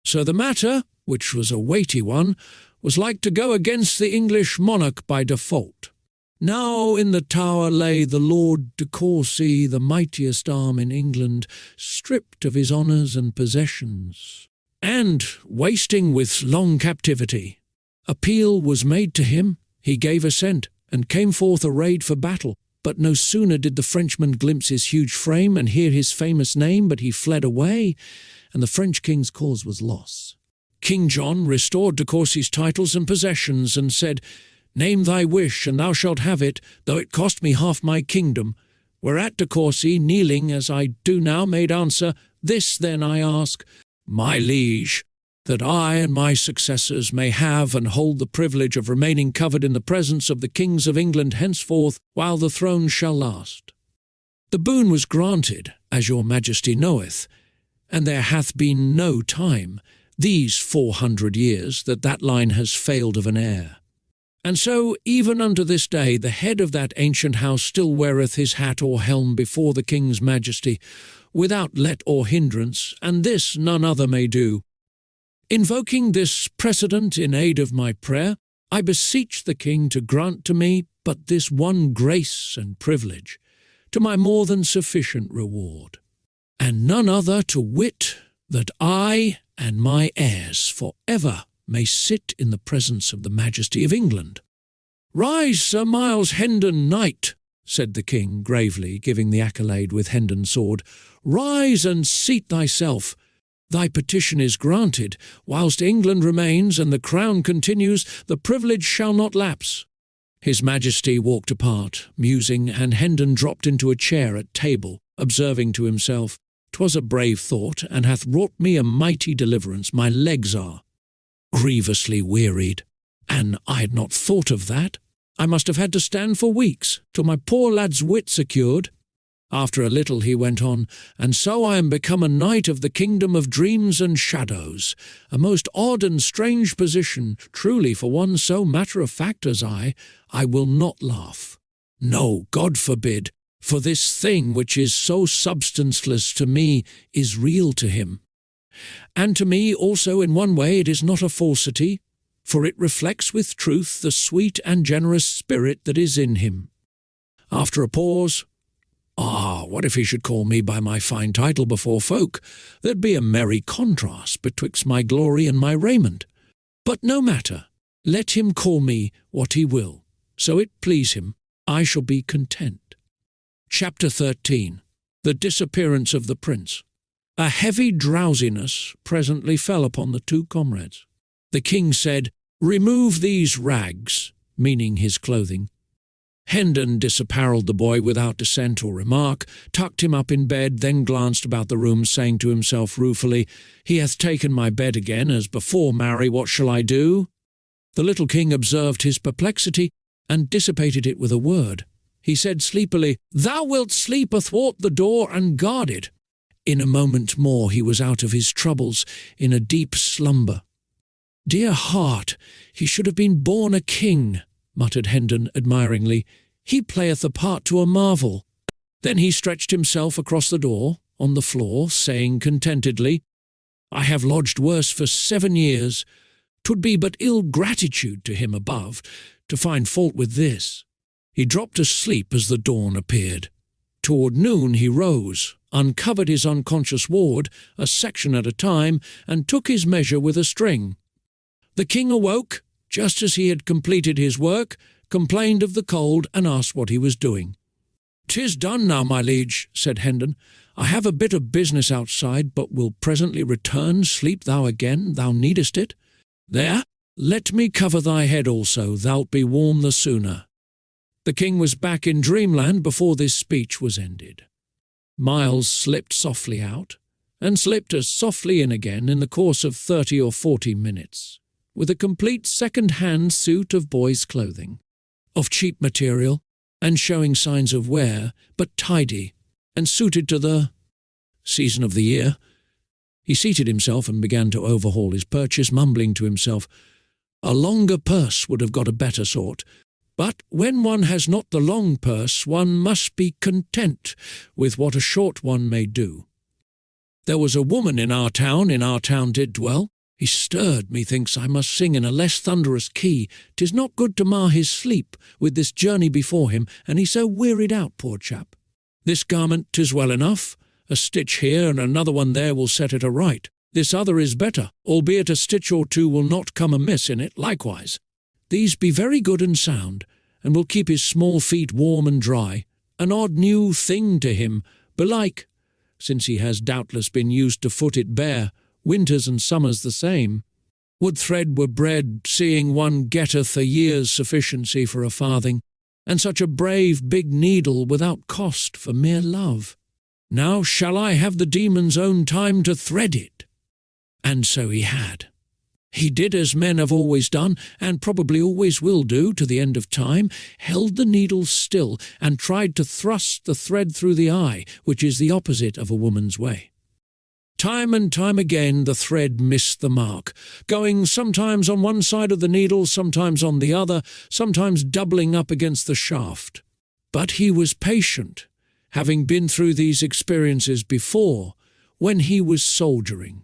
So the matter, which was a weighty one, was like to go against the English monarch by default. Now in the Tower lay the Lord de Courcy, the mightiest arm in England, stripped of his honours and possessions, and wasting with long captivity. Appeal was made to him, he gave assent, and came forth arrayed for battle. But no sooner did the Frenchman glimpse his huge frame and hear his famous name, but he fled away, and the French king's cause was lost. King John restored de Courcy's titles and possessions, and said, "Name thy wish, and thou shalt have it, though it cost me half my kingdom." Whereat de Courcy, kneeling as I do now, made answer, "This then I ask, my liege, that I and my successors may have and hold the privilege of remaining covered in the presence of the kings of England henceforth while the throne shall last. The boon was granted, as your majesty knoweth, and there hath been no time, these 400 years, that line has failed of an heir. And so, even unto this day, the head of that ancient house still weareth his hat or helm before the king's majesty, without let or hindrance, and this none other may do. Invoking this precedent in aid of my prayer, I beseech the king to grant to me but this one grace and privilege, to my more than sufficient reward, and none other, to wit, that I and my heirs for ever may sit in the presence of the majesty of England." "Rise, Sir Miles Hendon, knight," said the king gravely, giving the accolade with Hendon's sword. "Rise and seat thyself. Thy petition is granted. Whilst England remains and the crown continues, the privilege shall not lapse." His Majesty walked apart, musing, and Hendon dropped into a chair at table, observing to himself, "'Twas a brave thought, and hath wrought me a mighty deliverance. My legs are grievously wearied, and I had not thought of that. I must have had to stand for weeks, till my poor lad's wit secured." After a little he went on, "And so I am become a knight of the kingdom of dreams and shadows, a most odd and strange position, truly, for one so matter-of-fact as I will not laugh. No, God forbid, for this thing which is so substanceless to me is real to him. And to me also in one way it is not a falsity, for it reflects with truth the sweet and generous spirit that is in him." After a pause, "What if he should call me by my fine title before folk? There'd be a merry contrast betwixt my glory and my raiment. But no matter, let him call me what he will, so it please him, I shall be content." Chapter 13. The Disappearance of the Prince. A heavy drowsiness presently fell upon the two comrades. The king said, "Remove these rags," meaning his clothing. Hendon disapparelled the boy without dissent or remark, tucked him up in bed, then glanced about the room, saying to himself ruefully, "He hath taken my bed again, as before, marry, what shall I do?" The little king observed his perplexity, and dissipated it with a word. He said sleepily, "Thou wilt sleep athwart the door and guard it." In a moment more he was out of his troubles, in a deep slumber. "Dear heart, he should have been born a king," muttered Hendon admiringly. "He playeth the part to a marvel." Then he stretched himself across the door, on the floor, saying contentedly, "I have lodged worse for 7 years. 'Twould be but ill gratitude to him above to find fault with this. He dropped asleep as the dawn appeared. Toward noon he rose, uncovered his unconscious ward, a section at a time, and took his measure with a string. The king awoke, just as he had completed his work, complained of the cold, and asked what he was doing. "'Tis done now, my liege," said Hendon. "I have a bit of business outside, but will presently return. Sleep thou again, thou needest it. There, let me cover thy head also, thou'lt be warm the sooner." The king was back in dreamland before this speech was ended. Miles slipped softly out, and slipped as softly in again in the course of 30 or 40 minutes, with a complete second-hand suit of boy's clothing, of cheap material, and showing signs of wear, but tidy, and suited to the season of the year. He seated himself and began to overhaul his purchase, mumbling to himself, "A longer purse would have got a better sort, but when one has not the long purse, one must be content with what a short one may do. There was a woman in our town did dwell. He stirred, methinks I must sing in a less thunderous key. 'Tis not good to mar his sleep with this journey before him, and he's so wearied out, poor chap. This garment 'tis well enough. A stitch here and another one there will set it aright. This other is better, albeit a stitch or two will not come amiss in it likewise. These be very good and sound, and will keep his small feet warm and dry. An odd new thing to him, belike, since he has doubtless been used to foot it bare, winters and summers the same. Would thread were bread, seeing one getteth a year's sufficiency for a farthing, and such a brave big needle without cost for mere love. Now shall I have the demon's own time to thread it?" And so he had. He did as men have always done, and probably always will do to the end of time, held the needle still, and tried to thrust the thread through the eye, which is the opposite of a woman's way. Time and time again the thread missed the mark, going sometimes on one side of the needle, sometimes on the other, sometimes doubling up against the shaft. But he was patient, having been through these experiences before, when he was soldiering.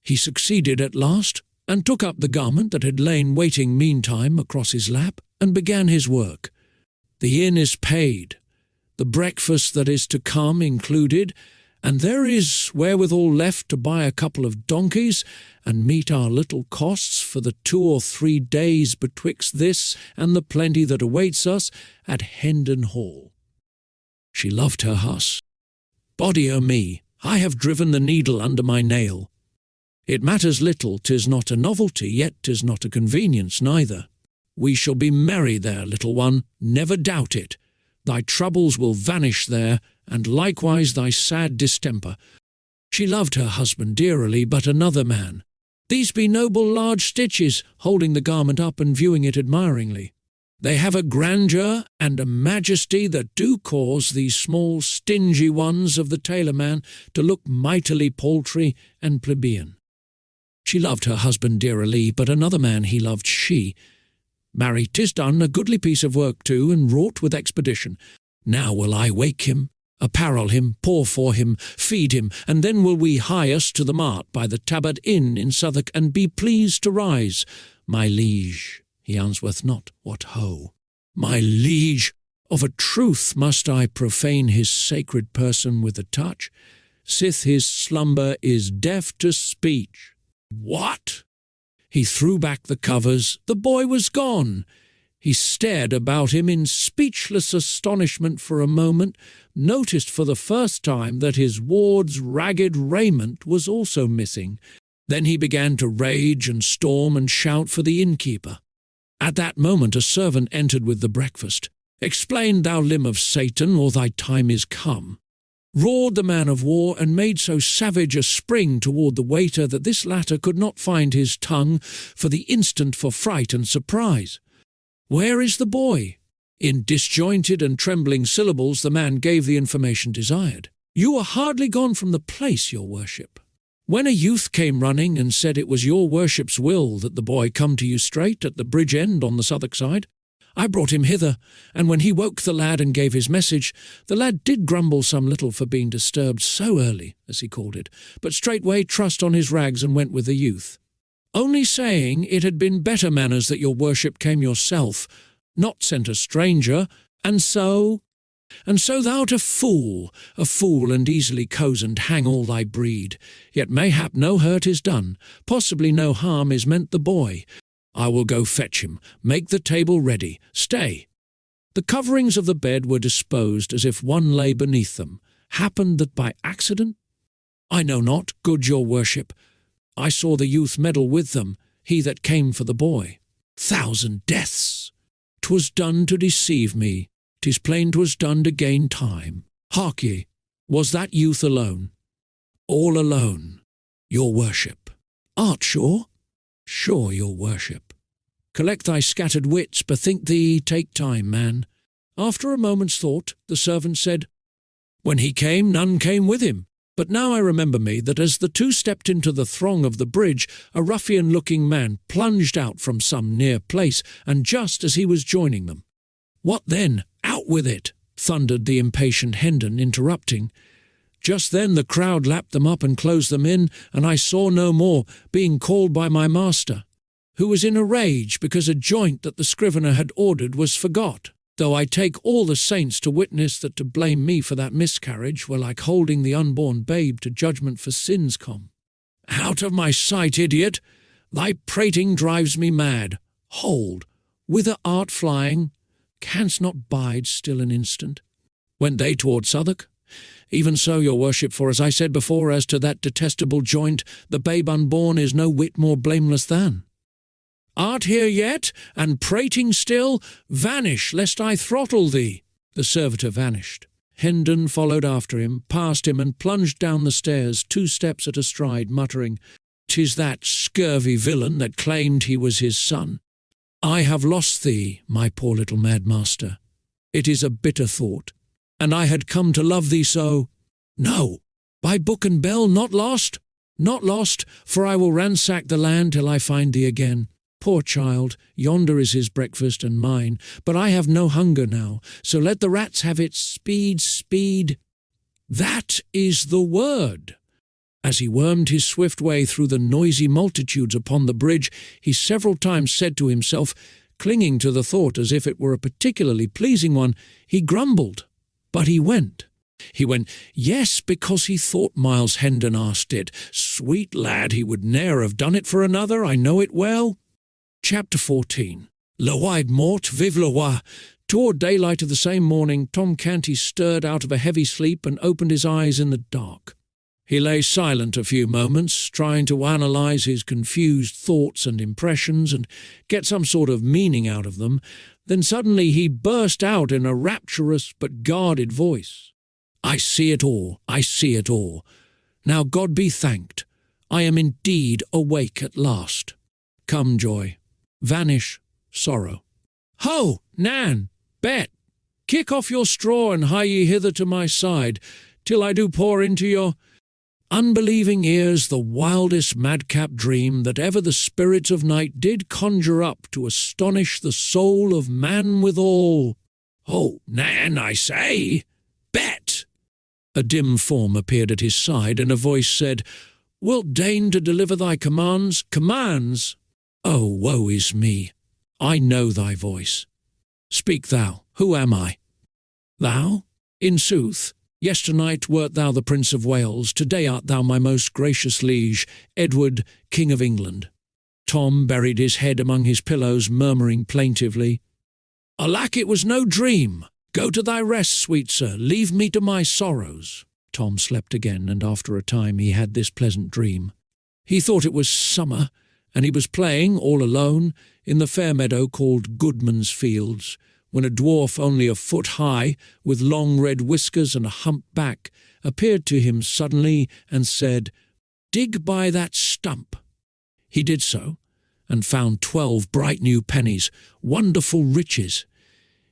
He succeeded at last, and took up the garment that had lain waiting meantime across his lap, and began his work. The inn is paid, the breakfast that is to come included, and there is wherewithal left to buy a couple of donkeys, and meet our little costs for the 2 or 3 days betwixt this and the plenty that awaits us at Hendon Hall. She loved her huss. Body o' me, I have driven the needle under my nail. It matters little, 'tis not a novelty, yet 'tis not a convenience neither. We shall be merry there, little one, never doubt it. Thy troubles will vanish there, and likewise thy sad distemper. She loved her husband dearly, but another man. These be noble large stitches, holding the garment up and viewing it admiringly. They have a grandeur and a majesty that do cause these small stingy ones of the tailor-man to look mightily paltry and plebeian. She loved her husband dearly, but another man he loved she. Marry, 'tis done, a goodly piece of work too, and wrought with expedition. Now will I wake him, apparel him, pour for him, feed him, and then will we hie us to the mart by the Tabard Inn in Southwark, and be pleased to rise. My liege, he answereth not, what ho! My liege, of a truth must I profane his sacred person with a touch, sith his slumber is deaf to speech. What? He threw back the covers. The boy was gone. He stared about him in speechless astonishment for a moment, noticed for the first time that his ward's ragged raiment was also missing. Then he began to rage and storm and shout for the innkeeper. At that moment a servant entered with the breakfast. "Explain, thou limb of Satan, or thy time is come," roared the man of war, and made so savage a spring toward the waiter that this latter could not find his tongue for the instant for fright and surprise. "Where is the boy?" In disjointed and trembling syllables the man gave the information desired. "You are hardly gone from the place, your worship. When a youth came running and said it was your worship's will that the boy come to you straight at the bridge end on the Southwark side, I brought him hither, and when he woke the lad and gave his message, the lad did grumble some little for being disturbed so early, as he called it, but straightway trussed on his rags and went with the youth. only saying it had been better manners that your worship came yourself, not sent a stranger, and so thou'rt a fool, and easily cozened, hang all thy breed. Yet mayhap no hurt is done, possibly no harm is meant the boy. I will go fetch him, make the table ready, stay. The coverings of the bed were disposed as if one lay beneath them. Happened that by accident? I know not, good your worship. I saw the youth meddle with them, he that came for the boy. 1,000 deaths! 'Twas done to deceive me, 'tis plain 'twas done to gain time. Hark ye, was that youth alone? All alone, your worship. Art sure? Sure, your worship. Collect thy scattered wits, bethink thee, take time, man. After a moment's thought, the servant said, When he came, none came with him. But now I remember me that as the two stepped into the throng of the bridge, a ruffian-looking man plunged out from some near place, and just as he was joining them. What then? Out with it! Thundered the impatient Hendon, interrupting. Just then the crowd lapped them up and closed them in, and I saw no more, being called by my master, who was in a rage because a joint that the scrivener had ordered was forgot. Though I take all the saints to witness that to blame me for that miscarriage were like holding the unborn babe to judgment for sins come. Out of my sight, idiot! Thy prating drives me mad. Hold! Whither art flying? Canst not bide still an instant? Went they toward Southwark? Even so, your worship, for as I said before, as to that detestable joint, the babe unborn is no whit more blameless than. Art here yet, and prating still? Vanish, lest I throttle thee. The servitor vanished. Hendon followed after him, passed him, and plunged down the stairs 2 steps at a stride, muttering, "'Tis that scurvy villain that claimed he was his son. I have lost thee, my poor little mad master. It is a bitter thought. And I had come to love thee so. No, by book and bell, not lost, for I will ransack the land till I find thee again. Poor child, yonder is his breakfast and mine, but I have no hunger now, so let the rats have it. Speed, speed. That is the word." As he wormed his swift way through the noisy multitudes upon the bridge, he several times said to himself, clinging to the thought as if it were a particularly pleasing one, he grumbled, but he went. He went, yes, because he thought Miles Hendon asked it. Sweet lad, he would ne'er have done it for another, I know it well. Chapter 14. Le wide mort, vive le roi. Toward daylight of the same morning, Tom Canty stirred out of a heavy sleep and opened his eyes in the dark. He lay silent a few moments, trying to analyze his confused thoughts and impressions and get some sort of meaning out of them. Then suddenly he burst out in a rapturous but guarded voice. "I see it all, I see it all. Now God be thanked, I am indeed awake at last. Come, joy. Vanish, sorrow. Ho, Nan, Bet, kick off your straw and hie ye hither to my side, till I do pour into your unbelieving ears the wildest madcap dream that ever the spirits of night did conjure up to astonish the soul of man withal. Oh, Nan, I say, Bet!" A dim form appeared at his side, and a voice said, "Wilt deign to deliver thy commands?" "Commands? Oh, woe is me! I know thy voice. Speak thou, who am I?" "Thou? In sooth, yesternight wert thou the Prince of Wales, today art thou my most gracious liege, Edward, King of England." Tom buried his head among his pillows, murmuring plaintively, "Alack, it was no dream. Go to thy rest, sweet sir, leave me to my sorrows." Tom slept again, and after a time he had this pleasant dream. He thought it was summer, and he was playing, all alone, in the fair meadow called Goodman's Fields, when a dwarf only a foot high, with long red whiskers and a humped back, appeared to him suddenly and said, "Dig by that stump." He did so, and found 12 bright new pennies, wonderful riches.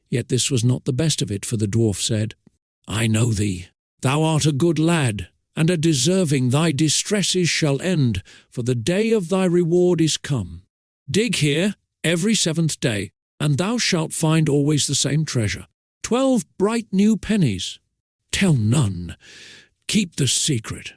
Yet this was not the best of it, for the dwarf said, "I know thee. Thou art a good lad, and a deserving thy distresses shall end, for the day of thy reward is come. Dig here every 7th day, and thou shalt find always the same treasure, 12 bright new pennies. Tell none. Keep the secret."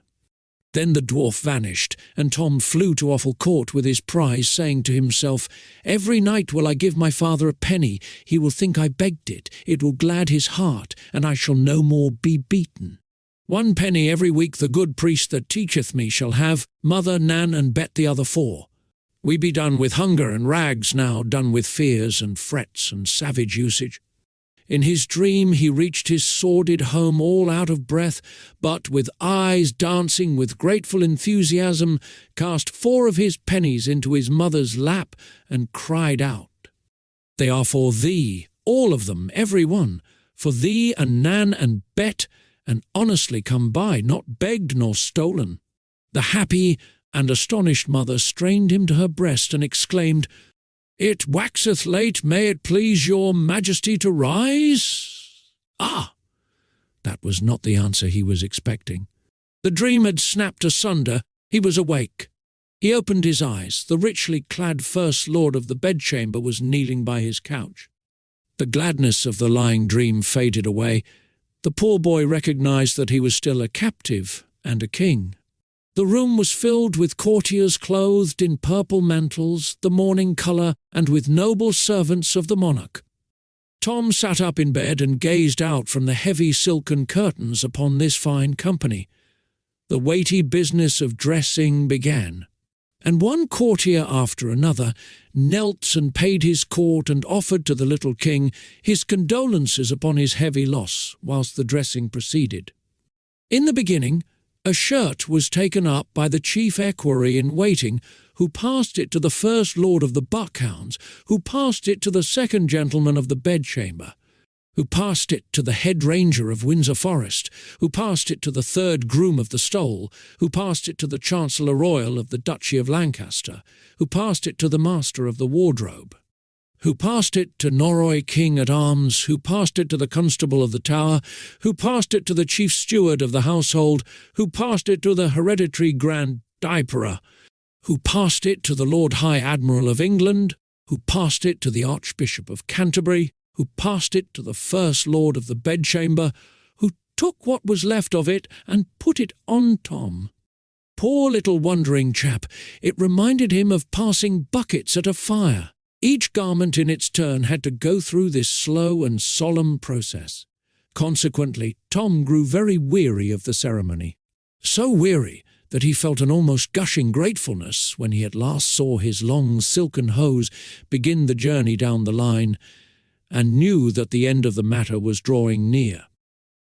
Then the dwarf vanished, and Tom flew to Offal Court with his prize, saying to himself, "Every night will I give my father a penny. He will think I begged it. It will glad his heart, and I shall no more be beaten. 1 penny every week the good priest that teacheth me shall have, mother, Nan, and Bet the other 4. We be done with hunger and rags now, done with fears and frets and savage usage." In his dream he reached his sordid home all out of breath, but with eyes dancing with grateful enthusiasm, cast 4 of his pennies into his mother's lap and cried out, "They are for thee, all of them, every one, for thee and Nan and Bet, and honestly come by, not begged nor stolen." The happy and astonished mother strained him to her breast and exclaimed, "It waxeth late, may it please your majesty to rise?" Ah! That was not the answer he was expecting. The dream had snapped asunder. He was awake. He opened his eyes. The richly clad first lord of the bedchamber was kneeling by his couch. The gladness of the lying dream faded away. The poor boy recognized that he was still a captive and a king. The room was filled with courtiers clothed in purple mantles, the morning colour, and with noble servants of the monarch. Tom sat up in bed and gazed out from the heavy silken curtains upon this fine company. The weighty business of dressing began, and one courtier after another knelt and paid his court and offered to the little king his condolences upon his heavy loss, whilst the dressing proceeded. In the beginning, a shirt was taken up by the chief equerry in waiting, who passed it to the first lord of the Buckhounds, who passed it to the second gentleman of the bedchamber, who passed it to the head ranger of Windsor Forest, who passed it to the third groom of the stole, who passed it to the Chancellor Royal of the Duchy of Lancaster, who passed it to the master of the wardrobe, who passed it to Norroy King-at-Arms, who passed it to the Constable of the Tower, who passed it to the Chief Steward of the household, who passed it to the Hereditary Grand Diaperer, who passed it to the Lord High Admiral of England, who passed it to the Archbishop of Canterbury, who passed it to the First Lord of the Bedchamber, who took what was left of it and put it on Tom. Poor little wondering chap, it reminded him of passing buckets at a fire. Each garment in its turn had to go through this slow and solemn process. Consequently, Tom grew very weary of the ceremony. So weary that he felt an almost gushing gratefulness when he at last saw his long silken hose begin the journey down the line, and knew that the end of the matter was drawing near.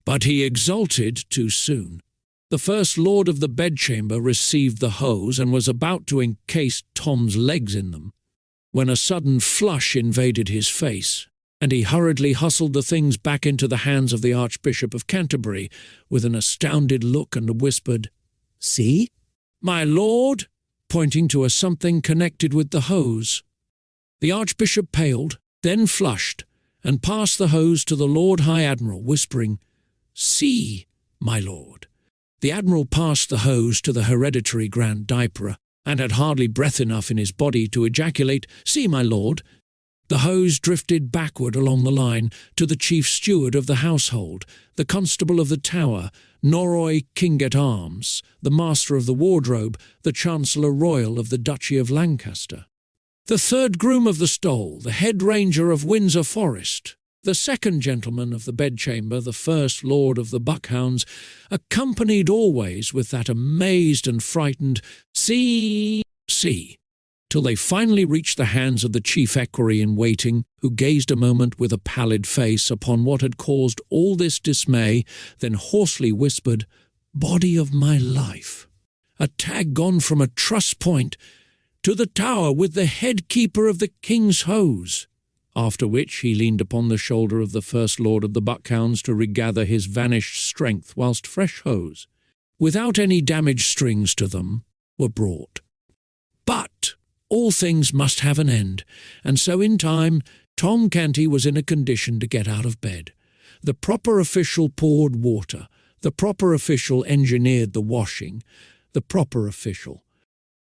But he exulted too soon. The first lord of the bedchamber received the hose and was about to encase Tom's legs in them, when a sudden flush invaded his face, and he hurriedly hustled the things back into the hands of the Archbishop of Canterbury with an astounded look and whispered, "See, my lord," pointing to a something connected with the hose. The Archbishop paled, then flushed, and passed the hose to the Lord High Admiral, whispering, "See, my lord." The Admiral passed the hose to the Hereditary Grand Diaperer, and had hardly breath enough in his body to ejaculate, "See, my lord." The hose drifted backward along the line to the Chief Steward of the household, the Constable of the Tower, Norroy King-at-Arms, the Master of the Wardrobe, the Chancellor Royal of the Duchy of Lancaster, the third groom of the stole, the head ranger of Windsor Forest, the second gentleman of the bedchamber, the first lord of the Buckhounds, accompanied always with that amazed and frightened "See, see," till they finally reached the hands of the chief equerry in waiting, who gazed a moment with a pallid face upon what had caused all this dismay, then hoarsely whispered, "Body of my life, a tag gone from a truss point to the Tower with the head keeper of the king's hose." After which he leaned upon the shoulder of the First Lord of the Buckhounds to regather his vanished strength, whilst fresh hose, without any damaged strings to them, were brought. But all things must have an end, and so in time Tom Canty was in a condition to get out of bed. The proper official poured water, the proper official engineered the washing, the proper official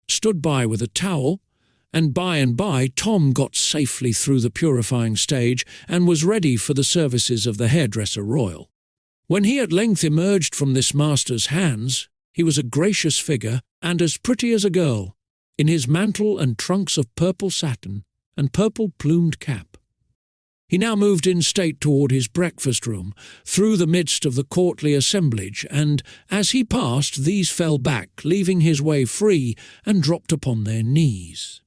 stood by with a towel, and by Tom got safely through the purifying stage and was ready for the services of the hairdresser royal. When he at length emerged from this master's hands, He was a gracious figure, and as pretty as a girl, in his mantle and trunks of purple satin and purple-plumed cap. He now moved in state toward his breakfast-room, through the midst of the courtly assemblage, and as he passed these fell back, leaving his way free, and dropped upon their knees.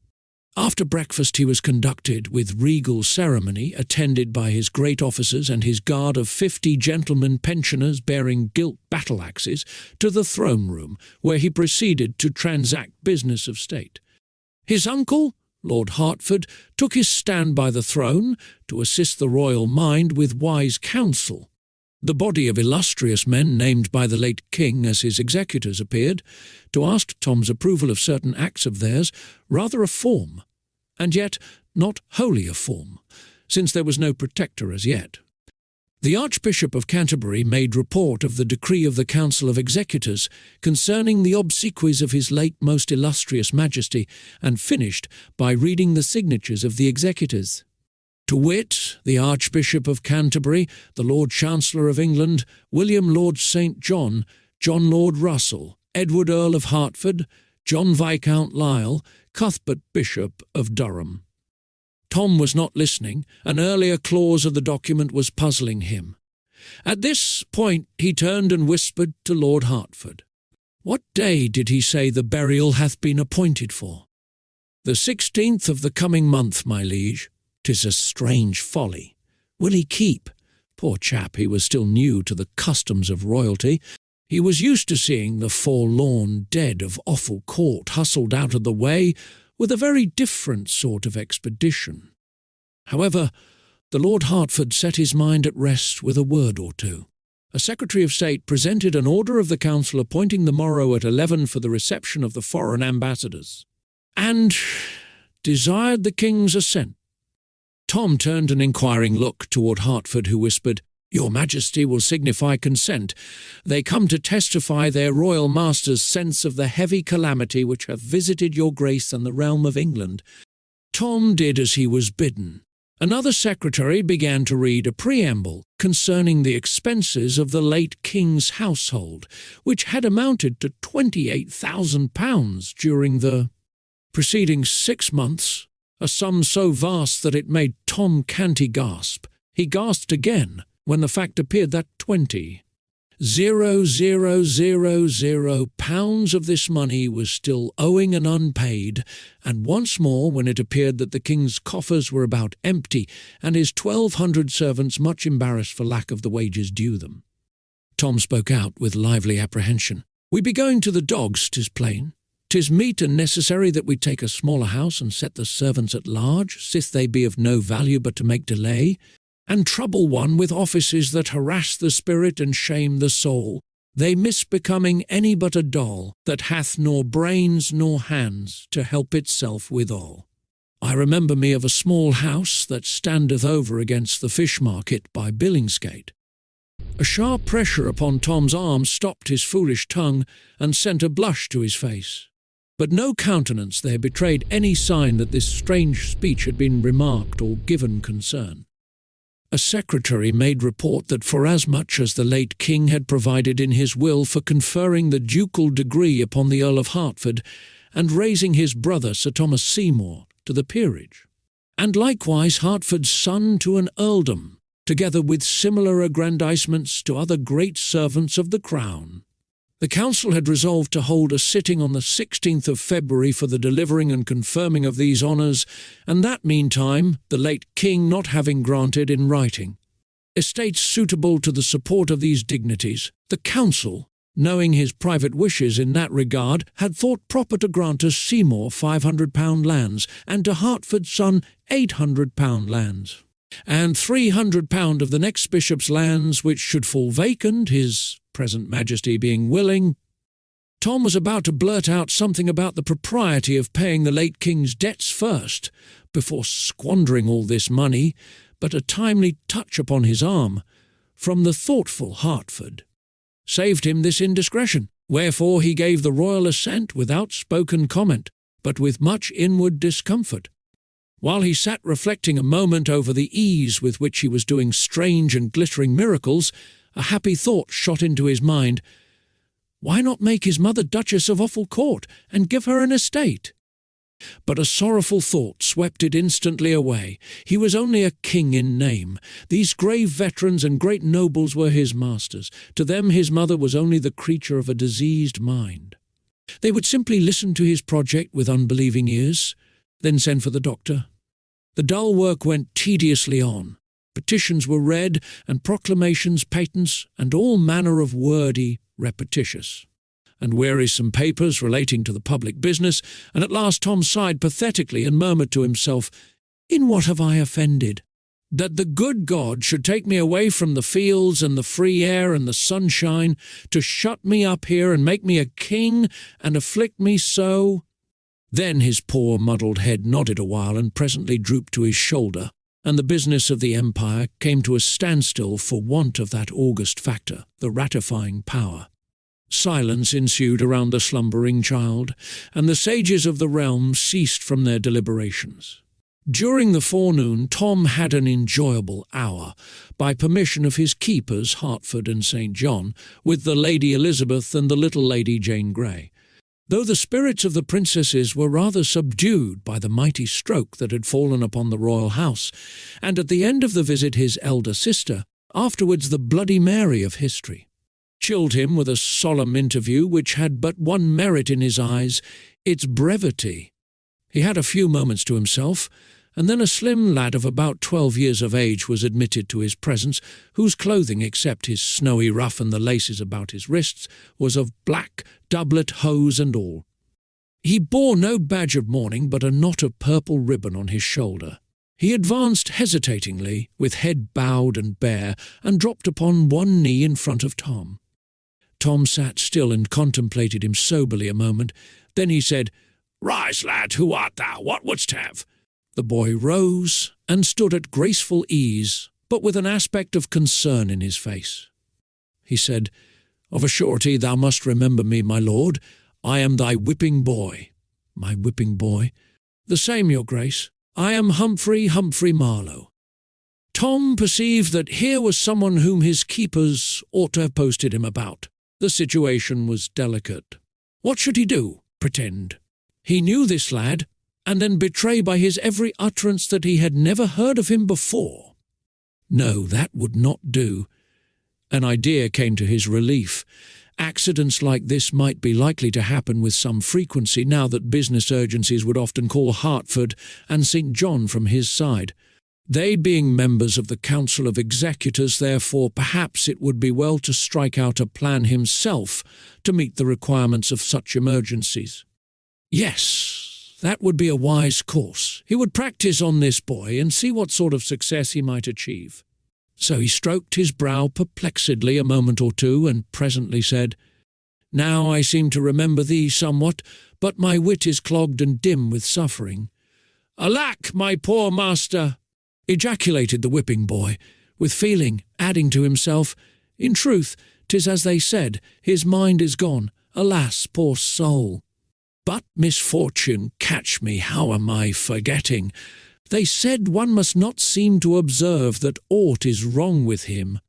After breakfast he was conducted with regal ceremony, attended by his great officers and his guard of 50 gentlemen pensioners bearing gilt battle-axes, to the throne-room, where he proceeded to transact business of state. His uncle, Lord Hertford, took his stand by the throne to assist the royal mind with wise counsel. The body of illustrious men named by the late king as his executors appeared, to ask Tom's approval of certain acts of theirs, rather a form, and yet not wholly a form, since there was no protector as yet. The Archbishop of Canterbury made report of the decree of the Council of Executors concerning the obsequies of his late most illustrious Majesty, and finished by reading the signatures of the executors. To wit, the Archbishop of Canterbury, the Lord Chancellor of England, William Lord St. John, John Lord Russell, Edward Earl of Hertford, John Viscount Lisle, Cuthbert Bishop of Durham. Tom was not listening. An earlier clause of the document was puzzling him. At this point he turned and whispered to Lord Hertford. "What day did he say the burial hath been appointed for?" "The 16th of the coming month, my liege." "'Tis a strange folly. Will he keep?" Poor chap, he was still new to the customs of royalty. He was used to seeing the forlorn dead of Offal Court hustled out of the way with a very different sort of expedition. However, the Lord Hertford set his mind at rest with a word or two. A Secretary of State presented an order of the Council appointing the morrow at 11 for the reception of the foreign ambassadors, and desired the King's assent. Tom turned an inquiring look toward Hertford, who whispered, "Your Majesty will signify consent. They come to testify their royal master's sense of the heavy calamity which hath visited your grace and the realm of England." Tom did as he was bidden. Another secretary began to read a preamble concerning the expenses of the late king's household, which had amounted to £28,000 during the preceding 6 months, a sum so vast that it made Tom Canty gasp. He gasped again when the fact appeared that £20,000 of this money was still owing and unpaid, and once more when it appeared that the king's coffers were about empty, and his 1,200 servants much embarrassed for lack of the wages due them. Tom spoke out with lively apprehension. "We be going to the dogs, 'tis plain. 'Tis meet and necessary that we take a smaller house and set the servants at large, sith they be of no value but to make delay, and trouble one with offices that harass the spirit and shame the soul, they misbecoming any but a doll, that hath nor brains nor hands to help itself withal. I remember me of a small house that standeth over against the fish market by Billingsgate." A sharp pressure upon Tom's arm stopped his foolish tongue and sent a blush to his face. But no countenance there betrayed any sign that this strange speech had been remarked or given concern. A secretary made report that forasmuch as the late king had provided in his will for conferring the ducal degree upon the Earl of Hertford, and raising his brother Sir Thomas Seymour to the peerage, and likewise Hertford's son to an earldom, together with similar aggrandizements to other great servants of the crown, the council had resolved to hold a sitting on the 16th of February for the delivering and confirming of these honours, and that meantime, the late king not having granted in writing estates suitable to the support of these dignities, the council, knowing his private wishes in that regard, had thought proper to grant to Seymour £500 lands, and to Hertford's son £800 lands, and £300 of the next bishop's lands, which should fall vacant, his present Majesty being willing. Tom was about to blurt out something about the propriety of paying the late king's debts first, before squandering all this money, but a timely touch upon his arm from the thoughtful Hertford saved him this indiscretion, wherefore he gave the royal assent without spoken comment, but with much inward discomfort. While he sat reflecting a moment over the ease with which he was doing strange and glittering miracles, a happy thought shot into his mind. Why not make his mother Duchess of Offal Court and give her an estate? But a sorrowful thought swept it instantly away. He was only a king in name. These grave veterans and great nobles were his masters. To them his mother was only the creature of a diseased mind. They would simply listen to his project with unbelieving ears, then send for the doctor. The dull work went tediously on. Petitions were read, and proclamations, patents, and all manner of wordy, repetitious and wearisome papers relating to the public business, and at last Tom sighed pathetically and murmured to himself, "In what have I offended? That the good God should take me away from the fields and the free air and the sunshine, to shut me up here and make me a king and afflict me so?" Then his poor muddled head nodded a while and presently drooped to his shoulder, and the business of the empire came to a standstill for want of that august factor, the ratifying power. Silence ensued around the slumbering child, and the sages of the realm ceased from their deliberations. During the forenoon Tom had an enjoyable hour, by permission of his keepers Hertford and St. John, with the Lady Elizabeth and the little Lady Jane Grey. Though the spirits of the princesses were rather subdued by the mighty stroke that had fallen upon the royal house, and at the end of the visit his elder sister, afterwards the Bloody Mary of history, chilled him with a solemn interview which had but one merit in his eyes, its brevity. He had a few moments to himself, and then a slim lad of about 12 years of age was admitted to his presence, whose clothing, except his snowy ruff and the laces about his wrists, was of black, doublet, hose and all. He bore no badge of mourning but a knot of purple ribbon on his shoulder. He advanced hesitatingly, with head bowed and bare, and dropped upon one knee in front of Tom. Tom sat still and contemplated him soberly a moment. Then he said, "Rise, lad, who art thou? What wouldst have?" The boy rose and stood at graceful ease, but with an aspect of concern in his face. He said, "Of a surety thou must remember me, my lord. I am thy whipping boy." "My whipping boy?" "The same, your grace. I am Humphrey Marlowe." Tom perceived that here was someone whom his keepers ought to have posted him about. The situation was delicate. What should he do? Pretend he knew this lad, and then betray by his every utterance that he had never heard of him before? No, that would not do. An idea came to his relief. Accidents like this might be likely to happen with some frequency now that business urgencies would often call Hertford and St. John from his side. They being members of the Council of Executors, therefore, perhaps it would be well to strike out a plan himself to meet the requirements of such emergencies. Yes, that would be a wise course. He would practice on this boy and see what sort of success he might achieve. So he stroked his brow perplexedly a moment or two, and presently said, "Now I seem to remember thee somewhat, but my wit is clogged and dim with suffering." "Alack, my poor master!" ejaculated the whipping boy, with feeling, adding to himself, "In truth, 'tis as they said, his mind is gone. Alas, poor soul! But misfortune catch me, how am I forgetting? They said one must not seem to observe that aught is wrong with him."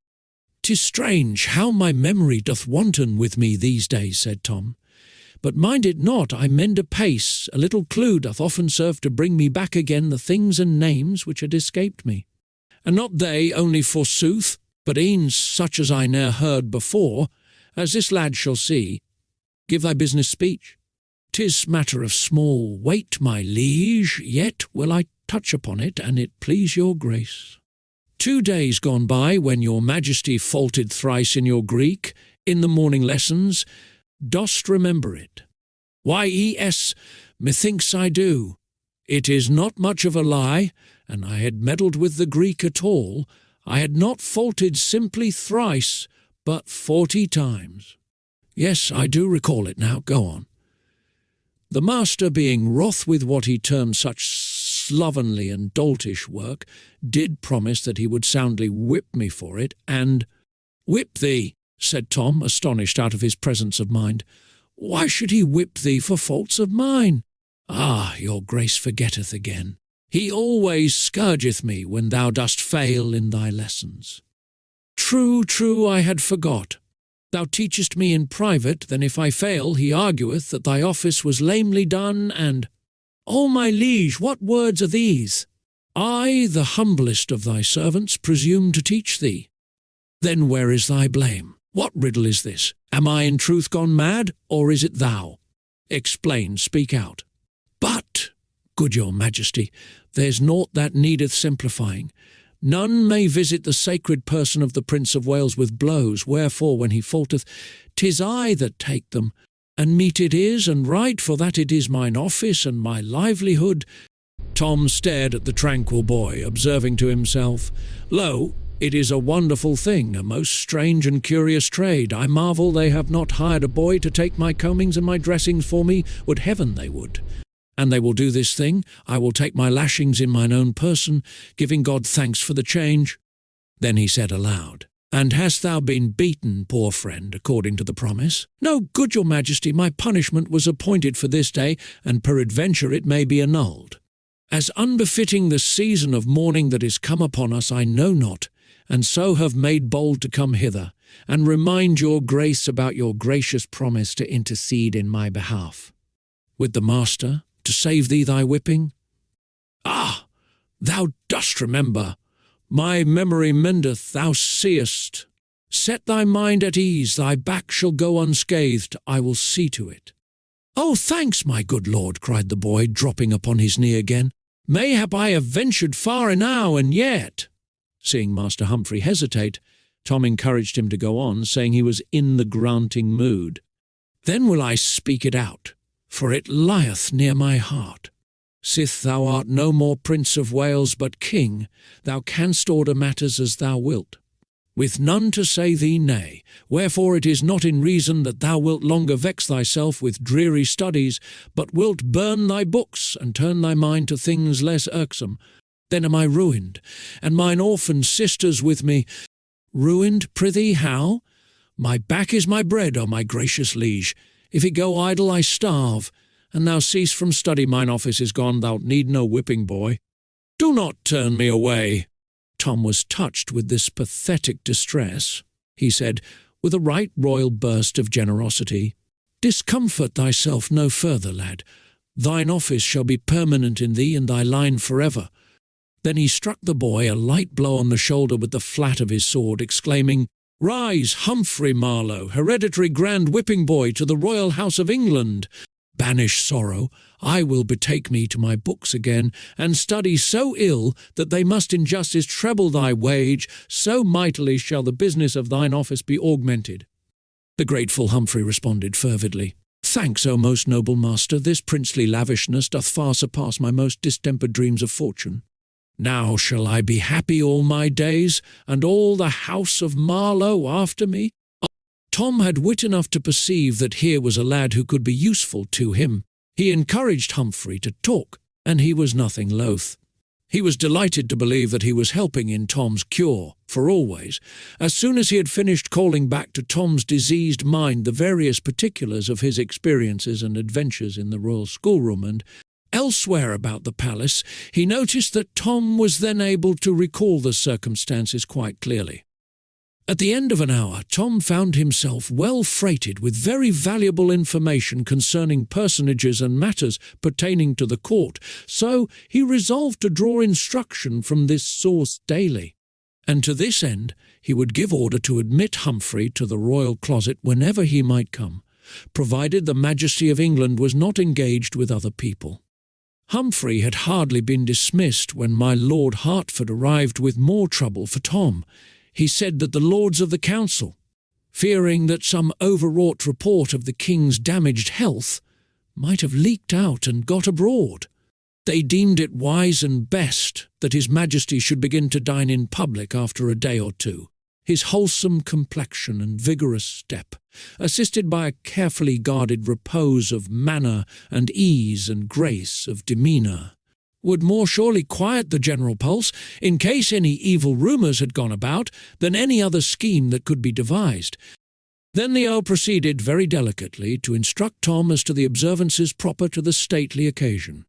"'Tis strange how my memory doth wanton with me these days," said Tom. "But mind it not, I mend apace. A little clue doth often serve to bring me back again the things and names which had escaped me. And not they only forsooth, but e'en such as I ne'er heard before, as this lad shall see. Give thy business speech." "'Tis matter of small weight, my liege, yet will I touch upon it, an it please your grace. 2 days gone by, when your majesty faulted thrice in your Greek, in the morning lessons, dost remember it?" "Why, yes, methinks I do. It is not much of a lie, and I had meddled with the Greek at all. I had not faulted simply thrice, but 40 times. Yes, I do recall it now. Go on." "The master, being wroth with what he termed such slovenly and doltish work, did promise that he would soundly whip me for it, and—" "Whip thee?" said Tom, astonished out of his presence of mind. "Why should he whip thee for faults of mine?" "Ah, your grace forgetteth again. He always scourgeth me when thou dost fail in thy lessons." True, I had forgot. Thou teachest me in private, then if I fail, he argueth that thy office was lamely done, and— O my liege, what words are these? I, the humblest of thy servants, presume to teach thee. Then where is thy blame? What riddle is this? Am I in truth gone mad, or is it thou? Explain, speak out. But, good your majesty, there's naught that needeth simplifying. None may visit the sacred person of the Prince of Wales with blows, wherefore when he faulteth, 'tis I that take them, and meet it is and right, for that it is mine office and my livelihood. Tom stared at the tranquil boy, observing to himself, Lo, it is a wonderful thing, a most strange and curious trade. I marvel they have not hired a boy to take my combings and my dressings for me. Would heaven they would. And they will do this thing. I will take my lashings in mine own person, giving God thanks for the change. Then he said aloud, And hast thou been beaten, poor friend, according to the promise? No, good your majesty, my punishment was appointed for this day, and peradventure it may be annulled. As unbefitting the season of mourning that is come upon us, I know not, and so have made bold to come hither, and remind your grace about your gracious promise to intercede in my behalf. With the master, to save thee thy whipping? Ah, thou dost remember. My memory mendeth, thou seest. Set thy mind at ease, thy back shall go unscathed, I will see to it. Oh, thanks, my good lord, cried the boy, dropping upon his knee again. Mayhap I have ventured far enow, and yet— Seeing Master Humphrey hesitate, Tom encouraged him to go on, saying he was in the granting mood. Then will I speak it out, for it lieth near my heart. Sith thou art no more Prince of Wales but King, thou canst order matters as thou wilt, with none to say thee nay, wherefore it is not in reason that thou wilt longer vex thyself with dreary studies, but wilt burn thy books and turn thy mind to things less irksome. Then am I ruined, and mine orphan sisters with me. Ruined, prithee, how? My back is my bread, O my gracious liege. If it go idle, I starve. And thou cease from study, mine office is gone, thou'lt need no whipping, boy. Do not turn me away. Tom was touched with this pathetic distress. He said, with a right royal burst of generosity, Discomfort thyself no further, lad. Thine office shall be permanent in thee and thy line forever. Then he struck the boy a light blow on the shoulder with the flat of his sword, exclaiming, Rise, Humphrey Marlowe, hereditary grand whipping boy to the royal house of England. Banish sorrow, I will betake me to my books again, and study so ill that they must in justice treble thy wage, so mightily shall the business of thine office be augmented. The grateful Humphrey responded fervidly, Thanks, O most noble master, this princely lavishness doth far surpass my most distempered dreams of fortune. Now shall I be happy all my days, and all the house of Marlowe after me? Tom had wit enough to perceive that here was a lad who could be useful to him. He encouraged Humphrey to talk, and he was nothing loath. He was delighted to believe that he was helping in Tom's cure, for always. As soon as he had finished calling back to Tom's diseased mind the various particulars of his experiences and adventures in the royal schoolroom and elsewhere about the palace, he noticed that Tom was then able to recall the circumstances quite clearly. At the end of an hour, Tom found himself well freighted with very valuable information concerning personages and matters pertaining to the court, so he resolved to draw instruction from this source daily. And to this end he would give order to admit Humphrey to the royal closet whenever he might come, provided the Majesty of England was not engaged with other people. Humphrey had hardly been dismissed when my Lord Hertford arrived with more trouble for Tom. He said that the Lords of the Council, fearing that some overwrought report of the King's damaged health might have leaked out and got abroad, they deemed it wise and best that His Majesty should begin to dine in public after a day or two. His wholesome complexion and vigorous step, assisted by a carefully guarded repose of manner and ease and grace of demeanour, would more surely quiet the general pulse, in case any evil rumours had gone about, than any other scheme that could be devised. Then the Earl proceeded very delicately to instruct Tom as to the observances proper to the stately occasion.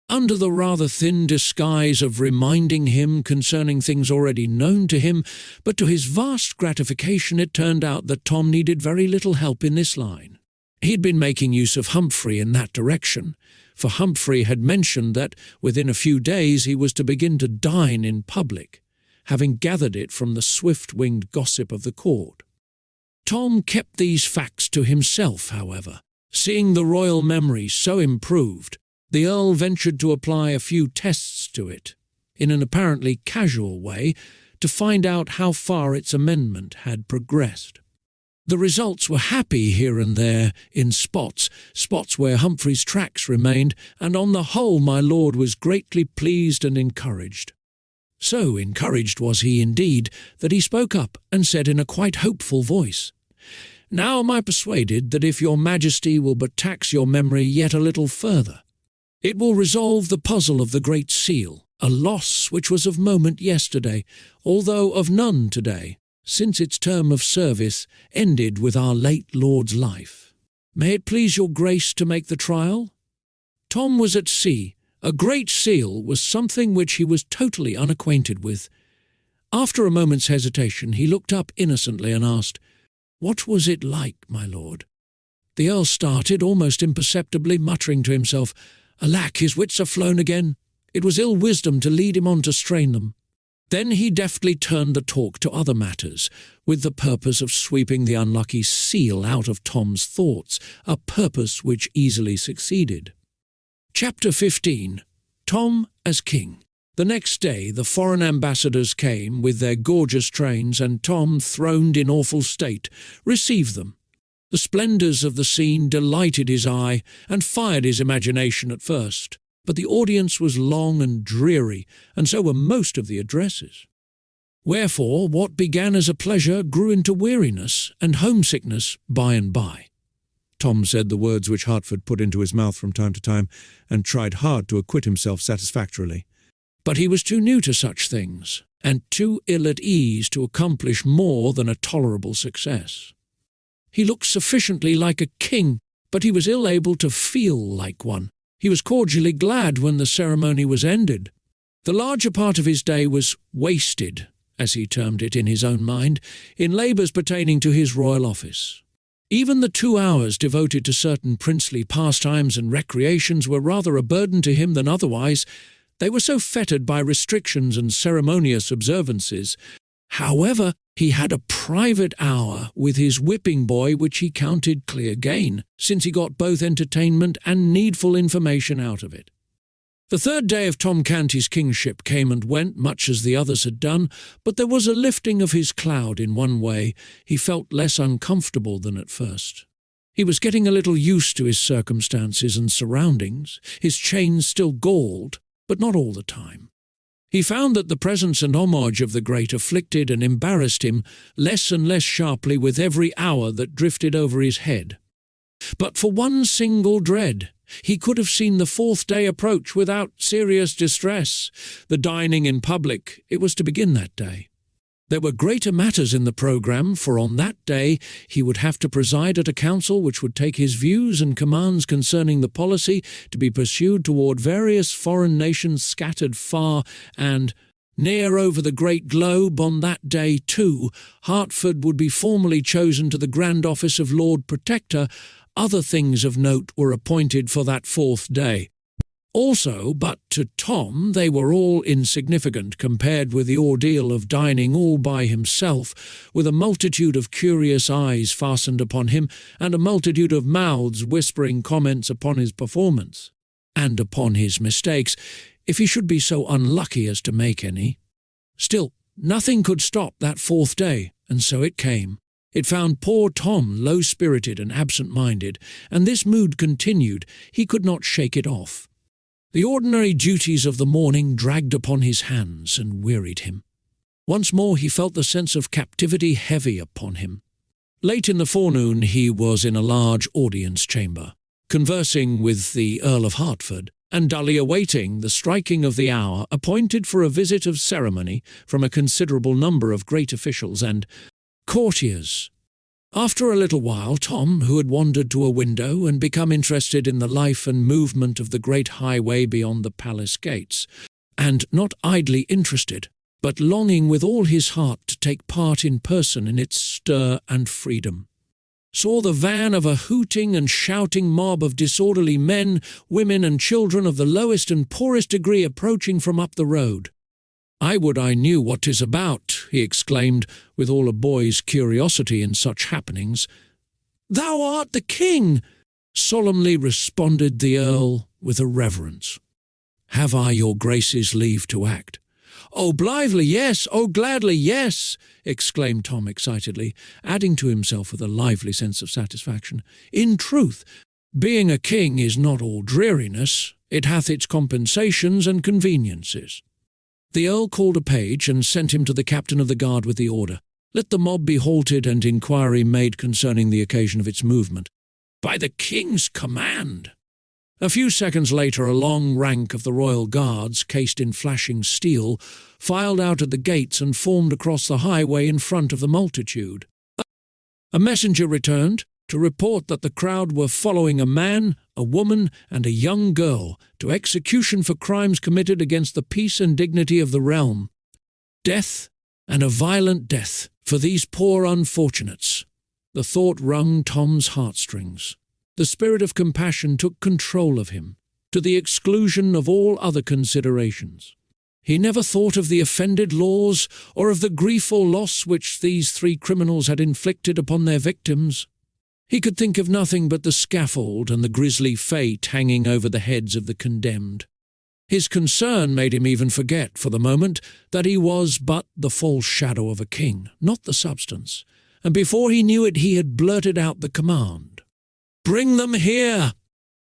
under the rather thin disguise of reminding him concerning things already known to him, but to his vast gratification it turned out that Tom needed very little help in this line. He'd been making use of Humphrey in that direction, for Humphrey had mentioned that within a few days he was to begin to dine in public, having gathered it from the swift-winged gossip of the court. Tom kept these facts to himself, however. Seeing the royal memory so improved, the Earl ventured to apply a few tests to it, in an apparently casual way, to find out how far its amendment had progressed. The results were happy here and there in spots where Humphrey's tracks remained, and on the whole my lord was greatly pleased and encouraged. So encouraged was he indeed that he spoke up and said in a quite hopeful voice, "Now am I persuaded that if your majesty will but tax your memory yet a little further, it will resolve the puzzle of the Great Seal, a loss which was of moment yesterday, although of none today, since its term of service ended with our late lord's life. May it please your grace to make the trial?" Tom was at sea. A Great Seal was something which he was totally unacquainted with. After a moment's hesitation, he looked up innocently and asked, "What was it like, my lord?" The Earl started, almost imperceptibly, muttering to himself, "Alack, his wits are flown again. It was ill wisdom to lead him on to strain them." Then he deftly turned the talk to other matters, with the purpose of sweeping the unlucky seal out of Tom's thoughts, a purpose which easily succeeded. Chapter 15. Tom as King. The next day the foreign ambassadors came with their gorgeous trains, and Tom, throned in awful state, received them. The splendours of the scene delighted his eye and fired his imagination at first, but the audience was long and dreary, and so were most of the addresses. Wherefore what began as a pleasure grew into weariness and homesickness by and by. Tom said the words which Hertford put into his mouth from time to time, and tried hard to acquit himself satisfactorily. But he was too new to such things, and too ill at ease to accomplish more than a tolerable success. He looked sufficiently like a king, but he was ill able to feel like one. He was cordially glad when the ceremony was ended. The larger part of his day was wasted, as he termed it in his own mind, in labours pertaining to his royal office. Even the 2 hours devoted to certain princely pastimes and recreations were rather a burden to him than otherwise. They were so fettered by restrictions and ceremonious observances. However, he had a private hour with his whipping boy which he counted clear gain, since he got both entertainment and needful information out of it. The third day of Tom Canty's kingship came and went much as the others had done, but there was a lifting of his cloud in one way. He felt less uncomfortable than at first. He was getting a little used to his circumstances and surroundings. His chains still galled, but not all the time. He found that the presence and homage of the great afflicted and embarrassed him less and less sharply with every hour that drifted over his head. But for one single dread, he could have seen the fourth day approach without serious distress. The dining in public, it was to begin that day. There were greater matters in the programme, for on that day he would have to preside at a council which would take his views and commands concerning the policy to be pursued toward various foreign nations scattered far and near over the great globe. On that day, too, Hertford would be formally chosen to the grand office of Lord Protector. Other things of note were appointed for that fourth day. Also, but to Tom they were all insignificant compared with the ordeal of dining all by himself, with a multitude of curious eyes fastened upon him, and a multitude of mouths whispering comments upon his performance, and upon his mistakes, if he should be so unlucky as to make any. Still, nothing could stop that fourth day, and so it came. It found poor Tom low-spirited and absent-minded, and this mood continued. He could not shake it off. The ordinary duties of the morning dragged upon his hands and wearied him. Once more he felt the sense of captivity heavy upon him. Late in the forenoon he was in a large audience chamber, conversing with the Earl of Hertford, and dully awaiting the striking of the hour appointed for a visit of ceremony from a considerable number of great officials and courtiers. After a little while, Tom, who had wandered to a window and become interested in the life and movement of the great highway beyond the palace gates, and not idly interested, but longing with all his heart to take part in person in its stir and freedom, saw the van of a hooting and shouting mob of disorderly men, women and children of the lowest and poorest degree approaching from up the road. "I would I knew what 'tis about," he exclaimed, with all a boy's curiosity in such happenings. "Thou art the king," solemnly responded the earl with a reverence. "Have I your grace's leave to act?" "Oh, blithely, yes! Oh, gladly, yes!" exclaimed Tom excitedly, adding to himself with a lively sense of satisfaction. "In truth, being a king is not all dreariness. It hath its compensations and conveniences." The earl called a page and sent him to the captain of the guard with the order, "Let the mob be halted and inquiry made concerning the occasion of its movement." "By the king's command." A few seconds later, a long rank of the royal guards, cased in flashing steel, filed out at the gates and formed across the highway in front of the multitude. A messenger returned to report that the crowd were following a man, a woman, and a young girl to execution for crimes committed against the peace and dignity of the realm. Death, and a violent death, for these poor unfortunates. The thought wrung Tom's heartstrings. The spirit of compassion took control of him, to the exclusion of all other considerations. He never thought of the offended laws or of the grief or loss which these three criminals had inflicted upon their victims. He could think of nothing but the scaffold and the grisly fate hanging over the heads of the condemned. His concern made him even forget, for the moment, that he was but the false shadow of a king, not the substance, and before he knew it he had blurted out the command, "Bring them here!"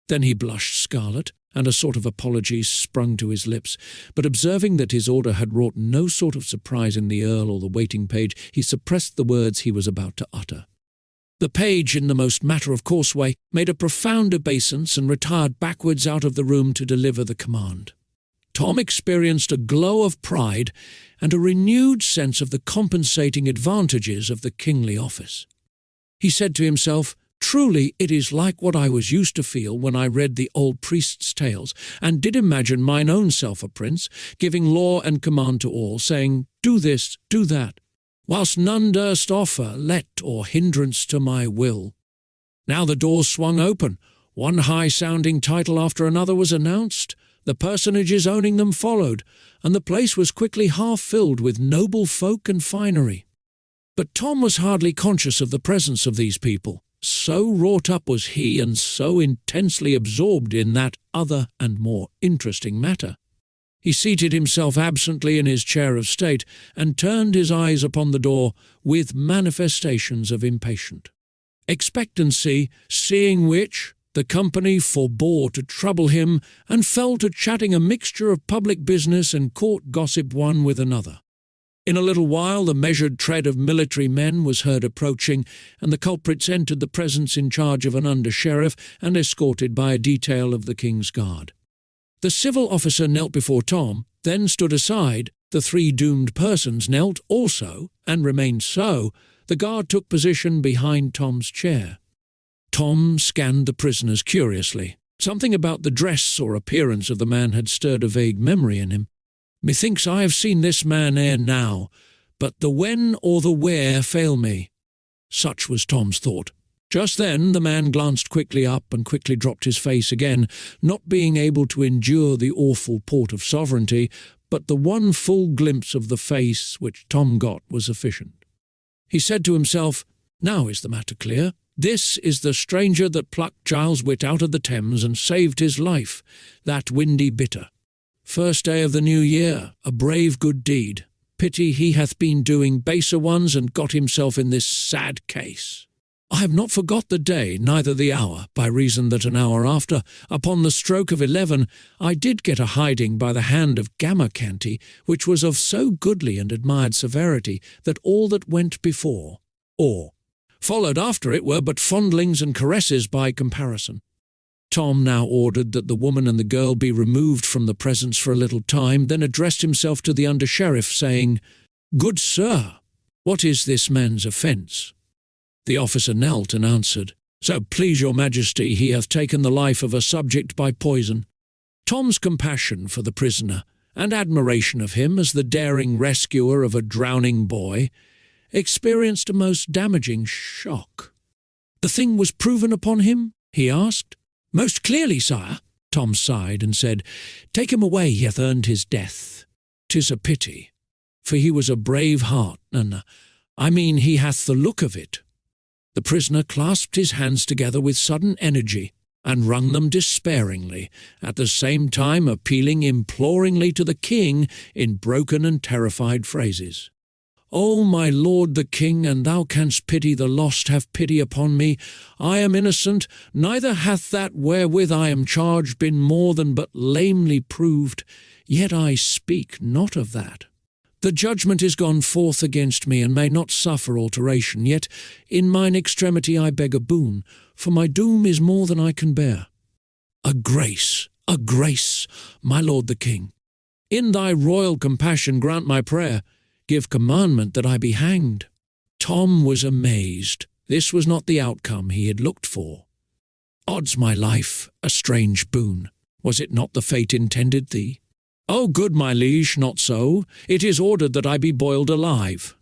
Then he blushed scarlet, and a sort of apology sprung to his lips, but observing that his order had wrought no sort of surprise in the earl or the waiting page, he suppressed the words he was about to utter. The page, in the most matter-of-course way, made a profound obeisance and retired backwards out of the room to deliver the command. Tom experienced a glow of pride and a renewed sense of the compensating advantages of the kingly office. He said to himself, "Truly it is like what I was used to feel when I read the old priests' tales, and did imagine mine own self a prince, giving law and command to all, saying, 'Do this, do that,' whilst none durst offer let or hindrance to my will." Now the doors swung open, one high-sounding title after another was announced, the personages owning them followed, and the place was quickly half-filled with noble folk and finery. But Tom was hardly conscious of the presence of these people. So wrought up was he, and so intensely absorbed in that other and more interesting matter. He seated himself absently in his chair of state, and turned his eyes upon the door with manifestations of impatient expectancy, seeing which the company forbore to trouble him, and fell to chatting a mixture of public business and court gossip one with another. In a little while the measured tread of military men was heard approaching, and the culprits entered the presence in charge of an under-sheriff and escorted by a detail of the king's guard. The civil officer knelt before Tom, then stood aside. The three doomed persons knelt also, and remained so. The guard took position behind Tom's chair. Tom scanned the prisoners curiously. Something about the dress or appearance of the man had stirred a vague memory in him. "Methinks I have seen this man ere now, but the when or the where fail me." Such was Tom's thought. Just then the man glanced quickly up and quickly dropped his face again, not being able to endure the awful port of sovereignty, but the one full glimpse of the face which Tom got was sufficient. He said to himself, "Now is the matter clear. This is the stranger that plucked Giles Wit out of the Thames and saved his life, that windy bitter. First day of the new year, a brave good deed. Pity he hath been doing baser ones and got himself in this sad case. I have not forgot the day, neither the hour, by reason that an hour after, upon the stroke of 11, I did get a hiding by the hand of Gammercanty, which was of so goodly and admired severity that all that went before, or followed after it, were but fondlings and caresses by comparison." Tom now ordered that the woman and the girl be removed from the presence for a little time, then addressed himself to the under-sheriff, saying, "Good sir, what is this man's offence?" The officer knelt and answered, "So please your majesty, he hath taken the life of a subject by poison." Tom's compassion for the prisoner, and admiration of him as the daring rescuer of a drowning boy, experienced a most damaging shock. "The thing was proven upon him?" he asked. "Most clearly, sire." Tom sighed and said, "Take him away, he hath earned his death. 'Tis a pity, for he was a brave heart, and he hath the look of it." The prisoner clasped his hands together with sudden energy and wrung them despairingly, at the same time appealing imploringly to the king in broken and terrified phrases. "O my lord the king, and thou canst pity the lost, have pity upon me. I am innocent, neither hath that wherewith I am charged been more than but lamely proved, yet I speak not of that. The judgment is gone forth against me, and may not suffer alteration, yet in mine extremity I beg a boon, for my doom is more than I can bear. A grace, my lord the king. In thy royal compassion grant my prayer, give commandment that I be hanged." Tom was amazed. This was not the outcome he had looked for. "Odds my life, a strange boon. Was it not the fate intended thee?" "Oh, good my liege, not so. It is ordered that I be boiled alive."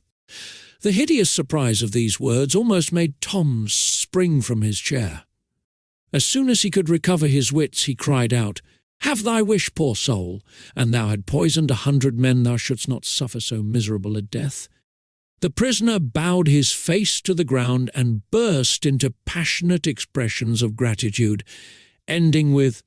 The hideous surprise of these words almost made Tom spring from his chair. As soon as he could recover his wits, he cried out, "Have thy wish, poor soul! An thou had poisoned 100 men, thou shouldst not suffer so miserable a death." The prisoner bowed his face to the ground and burst into passionate expressions of gratitude, ending with,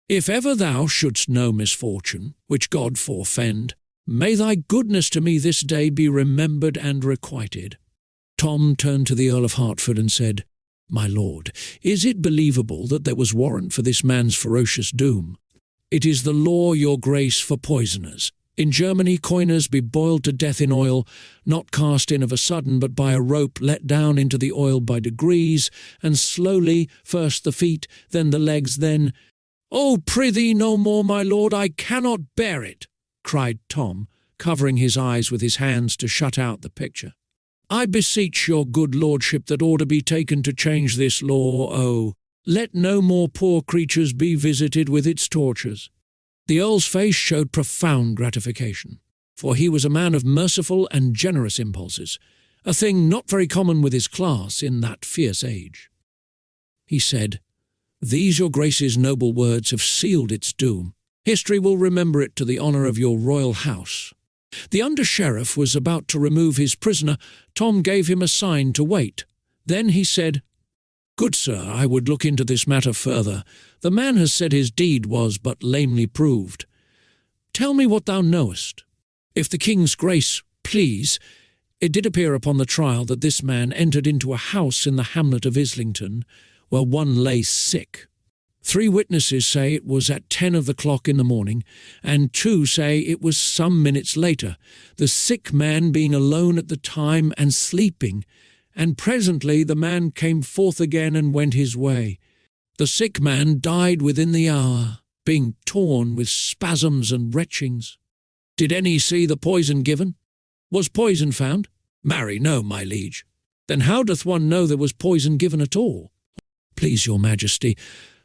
"If ever thou shouldst know misfortune, which God forfend, may thy goodness to me this day be remembered and requited." Tom turned to the Earl of Hertford and said, "My lord, is it believable that there was warrant for this man's ferocious doom? It is the law, your grace, for poisoners. In Germany, coiners be boiled to death in oil, not cast in of a sudden, but by a rope let down into the oil by degrees, and slowly, first the feet, then the legs, then—" "Oh, prithee no more, my lord, I cannot bear it," cried Tom, covering his eyes with his hands to shut out the picture. "I beseech your good lordship that order be taken to change this law. Oh, let no more poor creatures be visited with its tortures." The Earl's face showed profound gratification, for he was a man of merciful and generous impulses, a thing not very common with his class in that fierce age. He said, "These your grace's noble words have sealed its doom. History will remember it to the honour of your royal house." The under-sheriff was about to remove his prisoner. Tom gave him a sign to wait. Then he said, "Good sir, I would look into this matter further. The man has said his deed was but lamely proved. Tell me what thou knowest. If the king's grace please, it did appear upon the trial that this man entered into a house in the hamlet of Islington, where one lay sick. 3 witnesses say it was at 10 of the clock in the morning, and 2 say it was some minutes later, the sick man being alone at the time and sleeping, and presently the man came forth again and went his way. The sick man died within the hour, being torn with spasms and retchings. Did any see the poison given? Was poison found? Marry, no, my liege. Then how doth one know there was poison given at all? Please your majesty,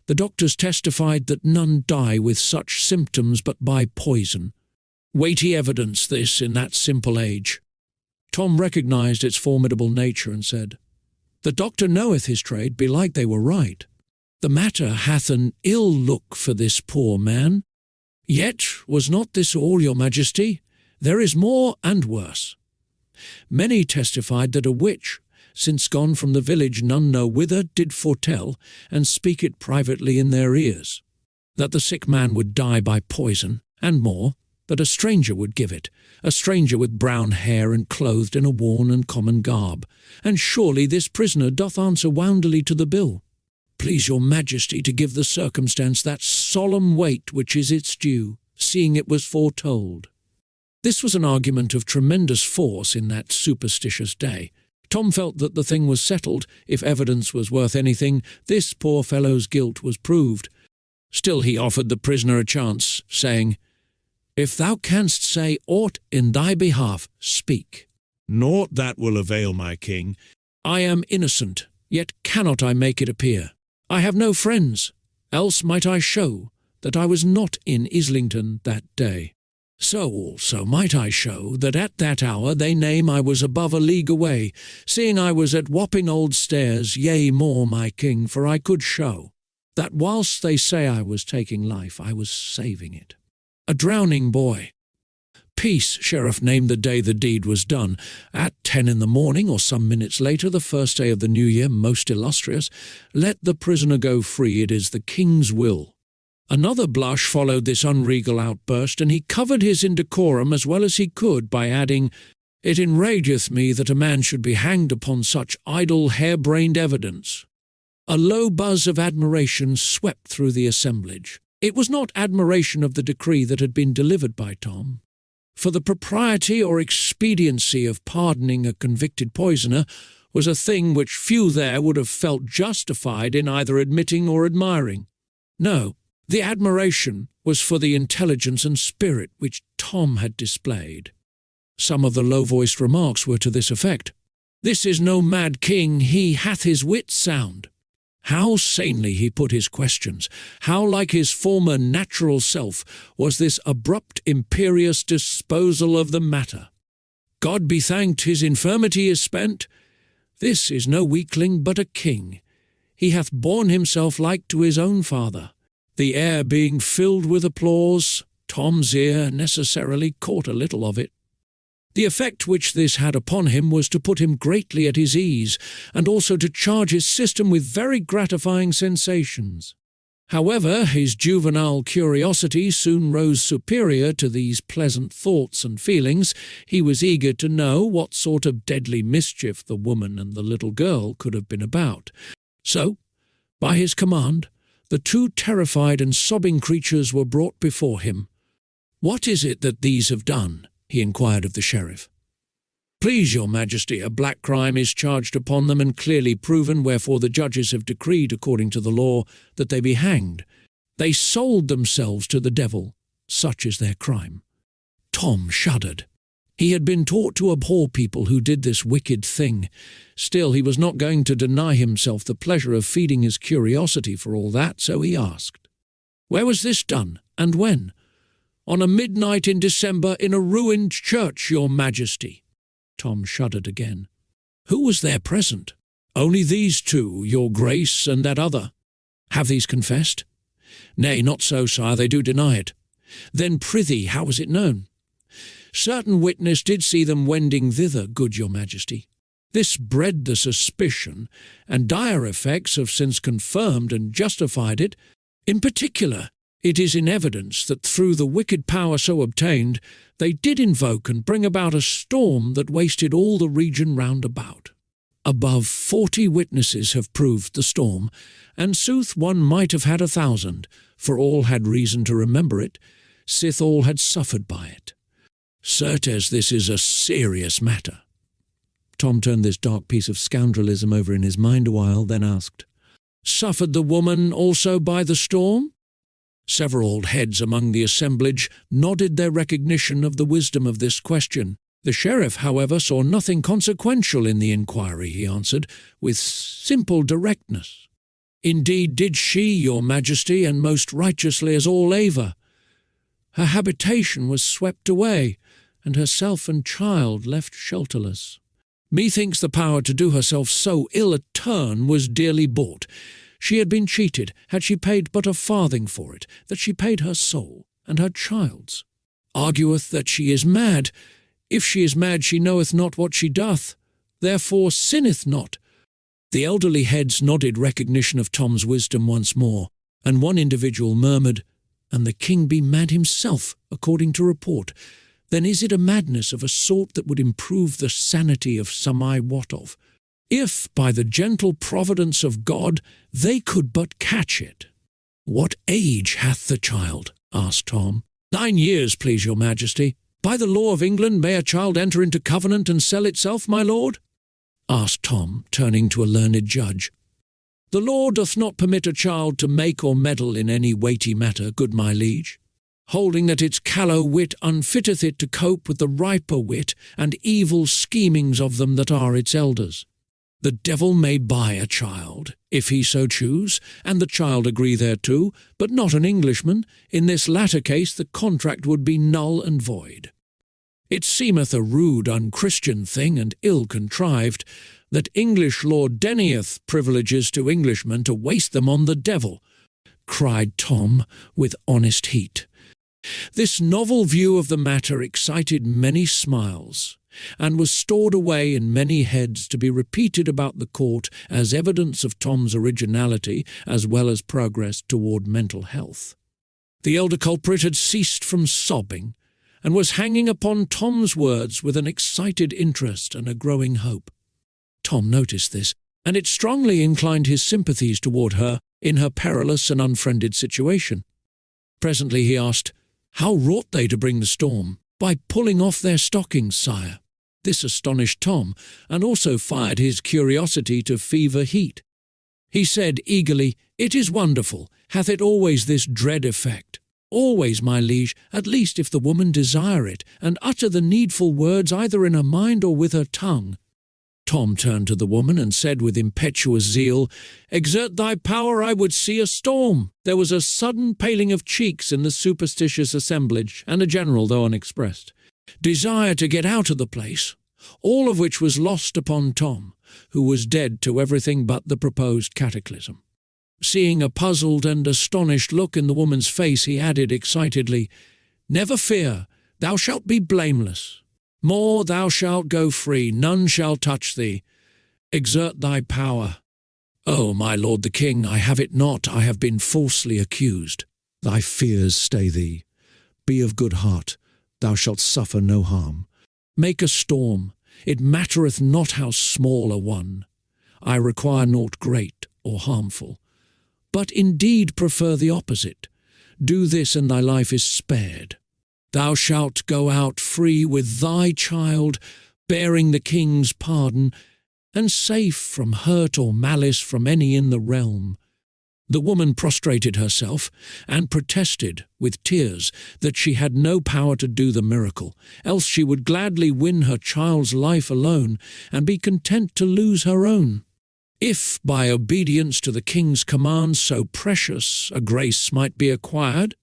the doctors testified that none die with such symptoms but by poison. Weighty evidence this in that simple age. Tom recognized its formidable nature and said, "The doctor knoweth his trade, belike they were right. The matter hath an ill look for this poor man. Yet was not this all, your majesty? There is more and worse. Many testified that a witch, since gone from the village none know whither, did foretell, and speak it privately in their ears, that the sick man would die by poison, and more, that a stranger would give it, a stranger with brown hair and clothed in a worn and common garb, and surely this prisoner doth answer woundily to the bill. Please your majesty to give the circumstance that solemn weight which is its due, seeing it was foretold." This was an argument of tremendous force in that superstitious day. Tom felt that the thing was settled. If evidence was worth anything, this poor fellow's guilt was proved. Still he offered the prisoner a chance, saying, "If thou canst say aught in thy behalf, speak." "Naught that will avail, my king. I am innocent, yet cannot I make it appear. I have no friends, else might I show that I was not in Islington that day. So also might I show that at that hour they name I was above a league away, seeing I was at Wapping Old Stairs, yea more, my king, for I could show that whilst they say I was taking life, I was saving it. A drowning boy. Peace, Sheriff named the day the deed was done. At 10 in the morning, or some minutes later, the first day of the new year, most illustrious, let the prisoner go free, it is the king's will. Another blush followed this unregal outburst, and he covered his indecorum as well as he could by adding, It enrageth me that a man should be hanged upon such idle, hair-brained evidence. A low buzz of admiration swept through the assemblage. It was not admiration of the decree that had been delivered by Tom, for the propriety or expediency of pardoning a convicted poisoner was a thing which few there would have felt justified in either admitting or admiring. No, the admiration was for the intelligence and spirit which Tom had displayed. Some of the low-voiced remarks were to this effect. This is no mad king, he hath his wits sound. How sanely he put his questions, how like his former natural self was this abrupt imperious disposal of the matter. God be thanked, his infirmity is spent. This is no weakling but a king. He hath borne himself like to his own father. The air being filled with applause, Tom's ear necessarily caught a little of it. The effect which this had upon him was to put him greatly at his ease, and also to charge his system with very gratifying sensations. However, his juvenile curiosity soon rose superior to these pleasant thoughts and feelings. He was eager to know what sort of deadly mischief the woman and the little girl could have been about. So, by his command, the two terrified and sobbing creatures were brought before him. "What is it that these have done?" he inquired of the sheriff. "Please your majesty, a black crime is charged upon them and clearly proven, wherefore the judges have decreed, according to the law, that they be hanged. They sold themselves to the devil, such is their crime." Tom shuddered. He had been taught to abhor people who did this wicked thing. Still, he was not going to deny himself the pleasure of feeding his curiosity for all that, so he asked, "Where was this done, and when?" "On a midnight in December in a ruined church, your majesty." Tom shuddered again. "Who was there present?" "Only these two, your grace, and that other." "Have these confessed?" "Nay, not so, sire, they do deny it." "Then prithee, how was it known?" "Certain witness did see them wending thither, good your majesty." This bred the suspicion, and dire effects have since confirmed and justified it. In particular, it is in evidence that through the wicked power so obtained, they did invoke and bring about a storm that wasted all the region round about. Above 40 witnesses have proved the storm, and sooth one might have had 1,000, for all had reason to remember it, sith all had suffered by it. Certes, this is a serious matter. Tom turned this dark piece of scoundrelism over in his mind a while, then asked, "Suffered the woman also by the storm?" Several old heads among the assemblage nodded their recognition of the wisdom of this question. The sheriff, however, saw nothing consequential in the inquiry, he answered, with simple directness. "Indeed did she, your majesty, and most righteously as all Ava. Her habitation was swept away, and herself and child left shelterless. Methinks the power to do herself so ill a turn was dearly bought. She had been cheated, had she paid but a farthing for it, that she paid her soul and her child's. Argueth that she is mad. If she is mad, she knoweth not what she doth, therefore sinneth not." The elderly heads nodded recognition of Tom's wisdom once more, and one individual murmured, "And the king be mad himself, according to report. Then is it a madness of a sort that would improve the sanity of some I wot of, if, by the gentle providence of God, they could but catch it." "What age hath the child?" asked Tom. 9 years, please your majesty." "By the law of England may a child enter into covenant and sell itself, my lord?" asked Tom, turning to a learned judge. "The law doth not permit a child to make or meddle in any weighty matter, good my liege, holding that its callow wit unfitteth it to cope with the riper wit and evil schemings of them that are its elders. The devil may buy a child, if he so choose, and the child agree thereto, but not an Englishman. In this latter case the contract would be null and void. It seemeth a rude, unchristian thing, and ill contrived, that English law denieth privileges to Englishmen to waste them on the devil, cried Tom with honest heat. This novel view of the matter excited many smiles, and was stored away in many heads to be repeated about the court as evidence of Tom's originality as well as progress toward mental health. The elder culprit had ceased from sobbing, and was hanging upon Tom's words with an excited interest and a growing hope. Tom noticed this, and it strongly inclined his sympathies toward her in her perilous and unfriended situation. Presently he asked, "How wrought they to bring the storm?" "By pulling off their stockings, sire." This astonished Tom, and also fired his curiosity to fever heat. He said eagerly, "It is wonderful. Hath it always this dread effect?" "Always, my liege, at least if the woman desire it, and utter the needful words either in her mind or with her tongue." Tom turned to the woman and said with impetuous zeal, "Exert thy power, I would see a storm." There was a sudden paling of cheeks in the superstitious assemblage, and a general, though unexpressed, desire to get out of the place, all of which was lost upon Tom, who was dead to everything but the proposed cataclysm. Seeing a puzzled and astonished look in the woman's face, he added excitedly, "Never fear, thou shalt be blameless. More, thou shalt go free, none shall touch thee. Exert thy power." "Oh, my lord the king, I have it not, I have been falsely accused." "Thy fears stay thee. Be of good heart, thou shalt suffer no harm." "Make a storm, it mattereth not how small a one. I require naught great or harmful, but indeed prefer the opposite. Do this and thy life is spared. Thou shalt go out free with thy child, bearing the king's pardon, and safe from hurt or malice from any in the realm." The woman prostrated herself, and protested, with tears, that she had no power to do the miracle, else she would gladly win her child's life alone, and be content to lose her own. If, by obedience to the king's command, so precious a grace might be acquired,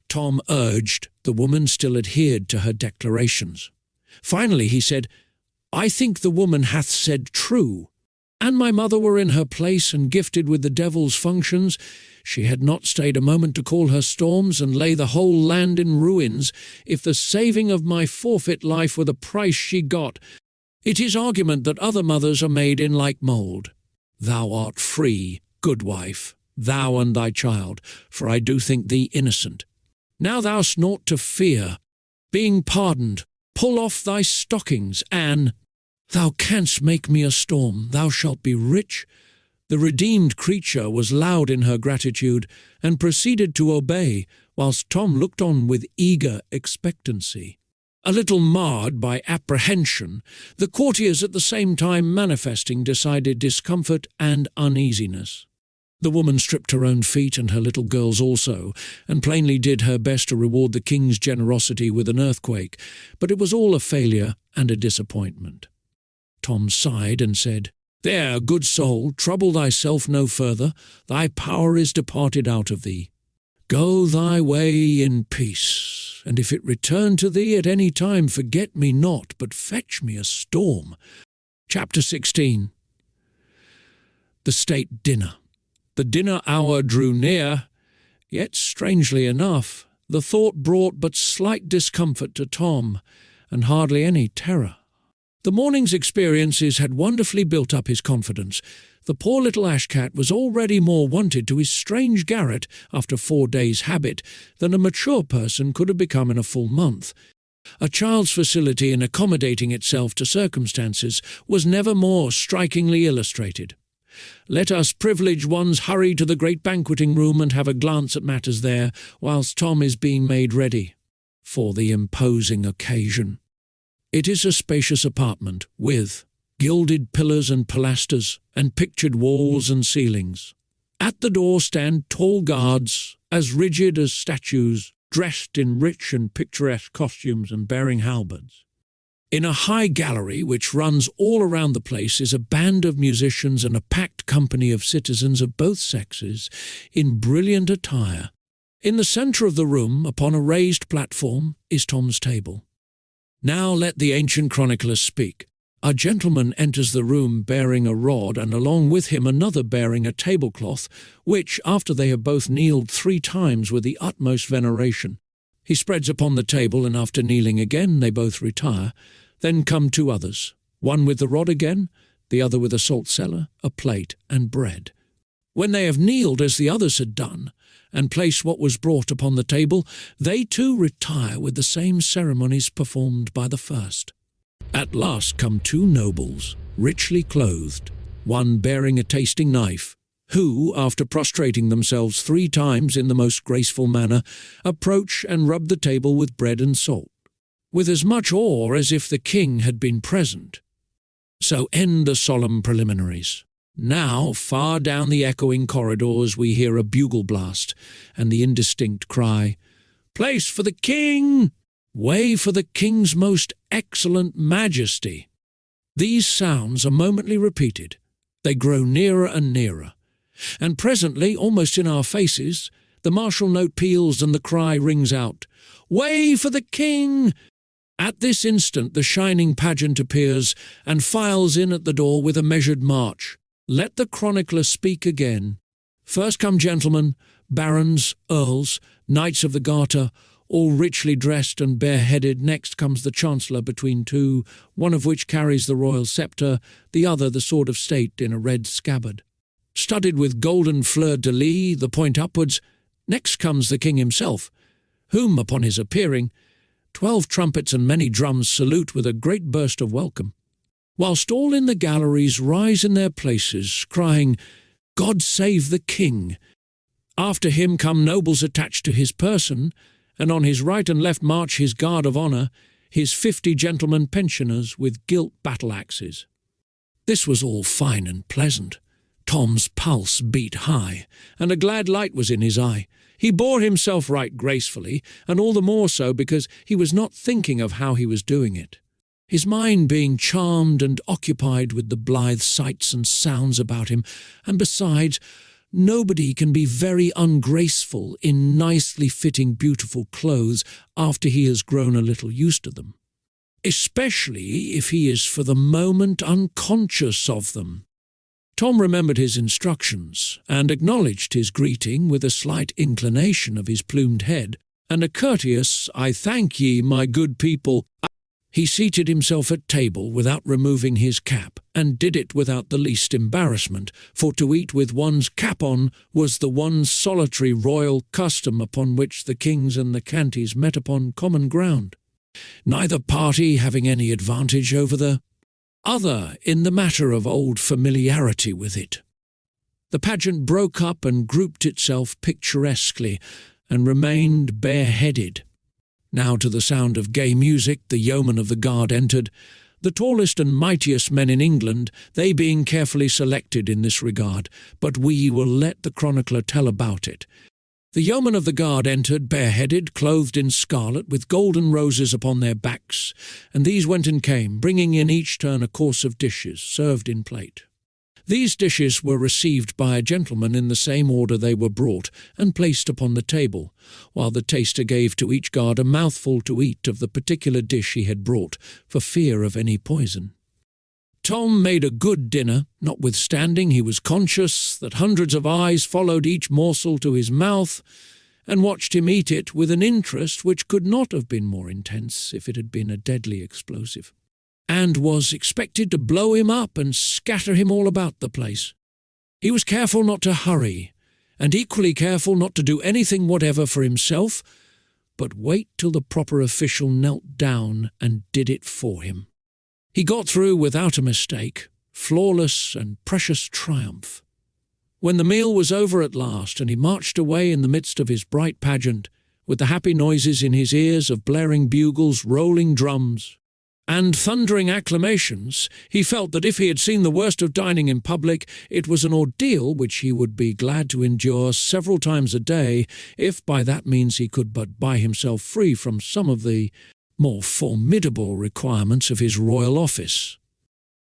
Tom urged, the woman still adhered to her declarations. Finally he said, "I think the woman hath said true. An my mother were in her place and gifted with the devil's functions, she had not stayed a moment to call her storms and lay the whole land in ruins, if the saving of my forfeit life were the price she got. It is argument that other mothers are made in like mould. Thou art free, good wife, thou and thy child, for I do think thee innocent. Now thou'st naught to fear. Being pardoned, pull off thy stockings, Anne. Thou canst make me a storm, thou shalt be rich." The redeemed creature was loud in her gratitude, and proceeded to obey, whilst Tom looked on with eager expectancy. A little marred by apprehension, the courtiers at the same time manifesting decided discomfort and uneasiness. The woman stripped her own feet and her little girl's also, and plainly did her best to reward the king's generosity with an earthquake, but it was all a failure and a disappointment. Tom sighed and said, "There, good soul, trouble thyself no further, thy power is departed out of thee. Go thy way in peace, and if it return to thee at any time, forget me not, but fetch me a storm." Chapter 16. The state dinner. The dinner hour drew near, yet strangely enough, the thought brought but slight discomfort to Tom, and hardly any terror. The morning's experiences had wonderfully built up his confidence. The poor little ash-cat was already more wonted to his strange garret after 4 days' habit than a mature person could have become in a full month. A child's facility in accommodating itself to circumstances was never more strikingly illustrated. Let us privilege one's hurry to the great banqueting room and have a glance at matters there, whilst Tom is being made ready for the imposing occasion. It is a spacious apartment, with gilded pillars and pilasters, and pictured walls and ceilings. At the door stand tall guards, as rigid as statues, dressed in rich and picturesque costumes and bearing halberds. In a high gallery which runs all around the place is a band of musicians and a packed company of citizens of both sexes in brilliant attire. In the centre of the room, upon a raised platform, is Tom's table. Now let the ancient chronicler speak. A gentleman enters the room bearing a rod, and along with him another bearing a tablecloth, which, after they have both kneeled 3 times with the utmost veneration, he spreads upon the table, and after kneeling again they both retire. Then come 2 others, one with the rod again, the other with a salt cellar, a plate, and bread. When they have kneeled as the others had done, and placed what was brought upon the table, they too retire with the same ceremonies performed by the first. At last come 2 nobles, richly clothed, one bearing a tasting knife, who, after prostrating themselves 3 times in the most graceful manner, approach and rub the table with bread and salt, with as much awe as if the king had been present. So end the solemn preliminaries. Now, far down the echoing corridors we hear a bugle blast, and the indistinct cry, "Place for the king! Way for the king's most excellent majesty!" These sounds are momently repeated. They grow nearer and nearer, and presently, almost in our faces, the martial note peals and the cry rings out, "Way for the king!" At this instant the shining pageant appears and files in at the door with a measured march. Let the chronicler speak again. First come gentlemen, barons, earls, knights of the garter, all richly dressed and bareheaded. Next comes the chancellor between 2, one of which carries the royal sceptre, the other the sword of state in a red scabbard, studded with golden fleur-de-lis, the point upwards. Next comes the king himself, whom, upon his appearing, 12 trumpets and many drums salute with a great burst of welcome, whilst all in the galleries rise in their places, crying, "God save the king!" After him come nobles attached to his person, and on his right and left march his guard of honour, his 50 gentlemen pensioners with gilt battle-axes. This was all fine and pleasant. Tom's pulse beat high, and a glad light was in his eye. He bore himself right gracefully, and all the more so because he was not thinking of how he was doing it, his mind being charmed and occupied with the blithe sights and sounds about him, and besides, nobody can be very ungraceful in nicely fitting beautiful clothes after he has grown a little used to them, especially if he is for the moment unconscious of them. Tom remembered his instructions, and acknowledged his greeting with a slight inclination of his plumed head, and a courteous, "I thank ye, my good people." He seated himself at table without removing his cap, and did it without the least embarrassment, for to eat with one's cap on was the one solitary royal custom upon which the kings and the canties met upon common ground, neither party having any advantage over the other in the matter of old familiarity with it. The pageant broke up and grouped itself picturesquely, and remained bareheaded. Now to the sound of gay music the yeomen of the guard entered, the tallest and mightiest men in England, they being carefully selected in this regard, but we will let the chronicler tell about it. The yeomen of the guard entered, bareheaded, clothed in scarlet, with golden roses upon their backs, and these went and came, bringing in each turn a course of dishes, served in plate. These dishes were received by a gentleman in the same order they were brought, and placed upon the table, while the taster gave to each guard a mouthful to eat of the particular dish he had brought, for fear of any poison. Tom made a good dinner, notwithstanding he was conscious that hundreds of eyes followed each morsel to his mouth, and watched him eat it with an interest which could not have been more intense if it had been a deadly explosive, and was expected to blow him up and scatter him all about the place. He was careful not to hurry, and equally careful not to do anything whatever for himself, but wait till the proper official knelt down and did it for him. He got through without a mistake, flawless and precious triumph. When the meal was over at last, and he marched away in the midst of his bright pageant, with the happy noises in his ears of blaring bugles, rolling drums, and thundering acclamations, he felt that if he had seen the worst of dining in public, it was an ordeal which he would be glad to endure several times a day, if by that means he could but buy himself free from some of the more formidable requirements of his royal office.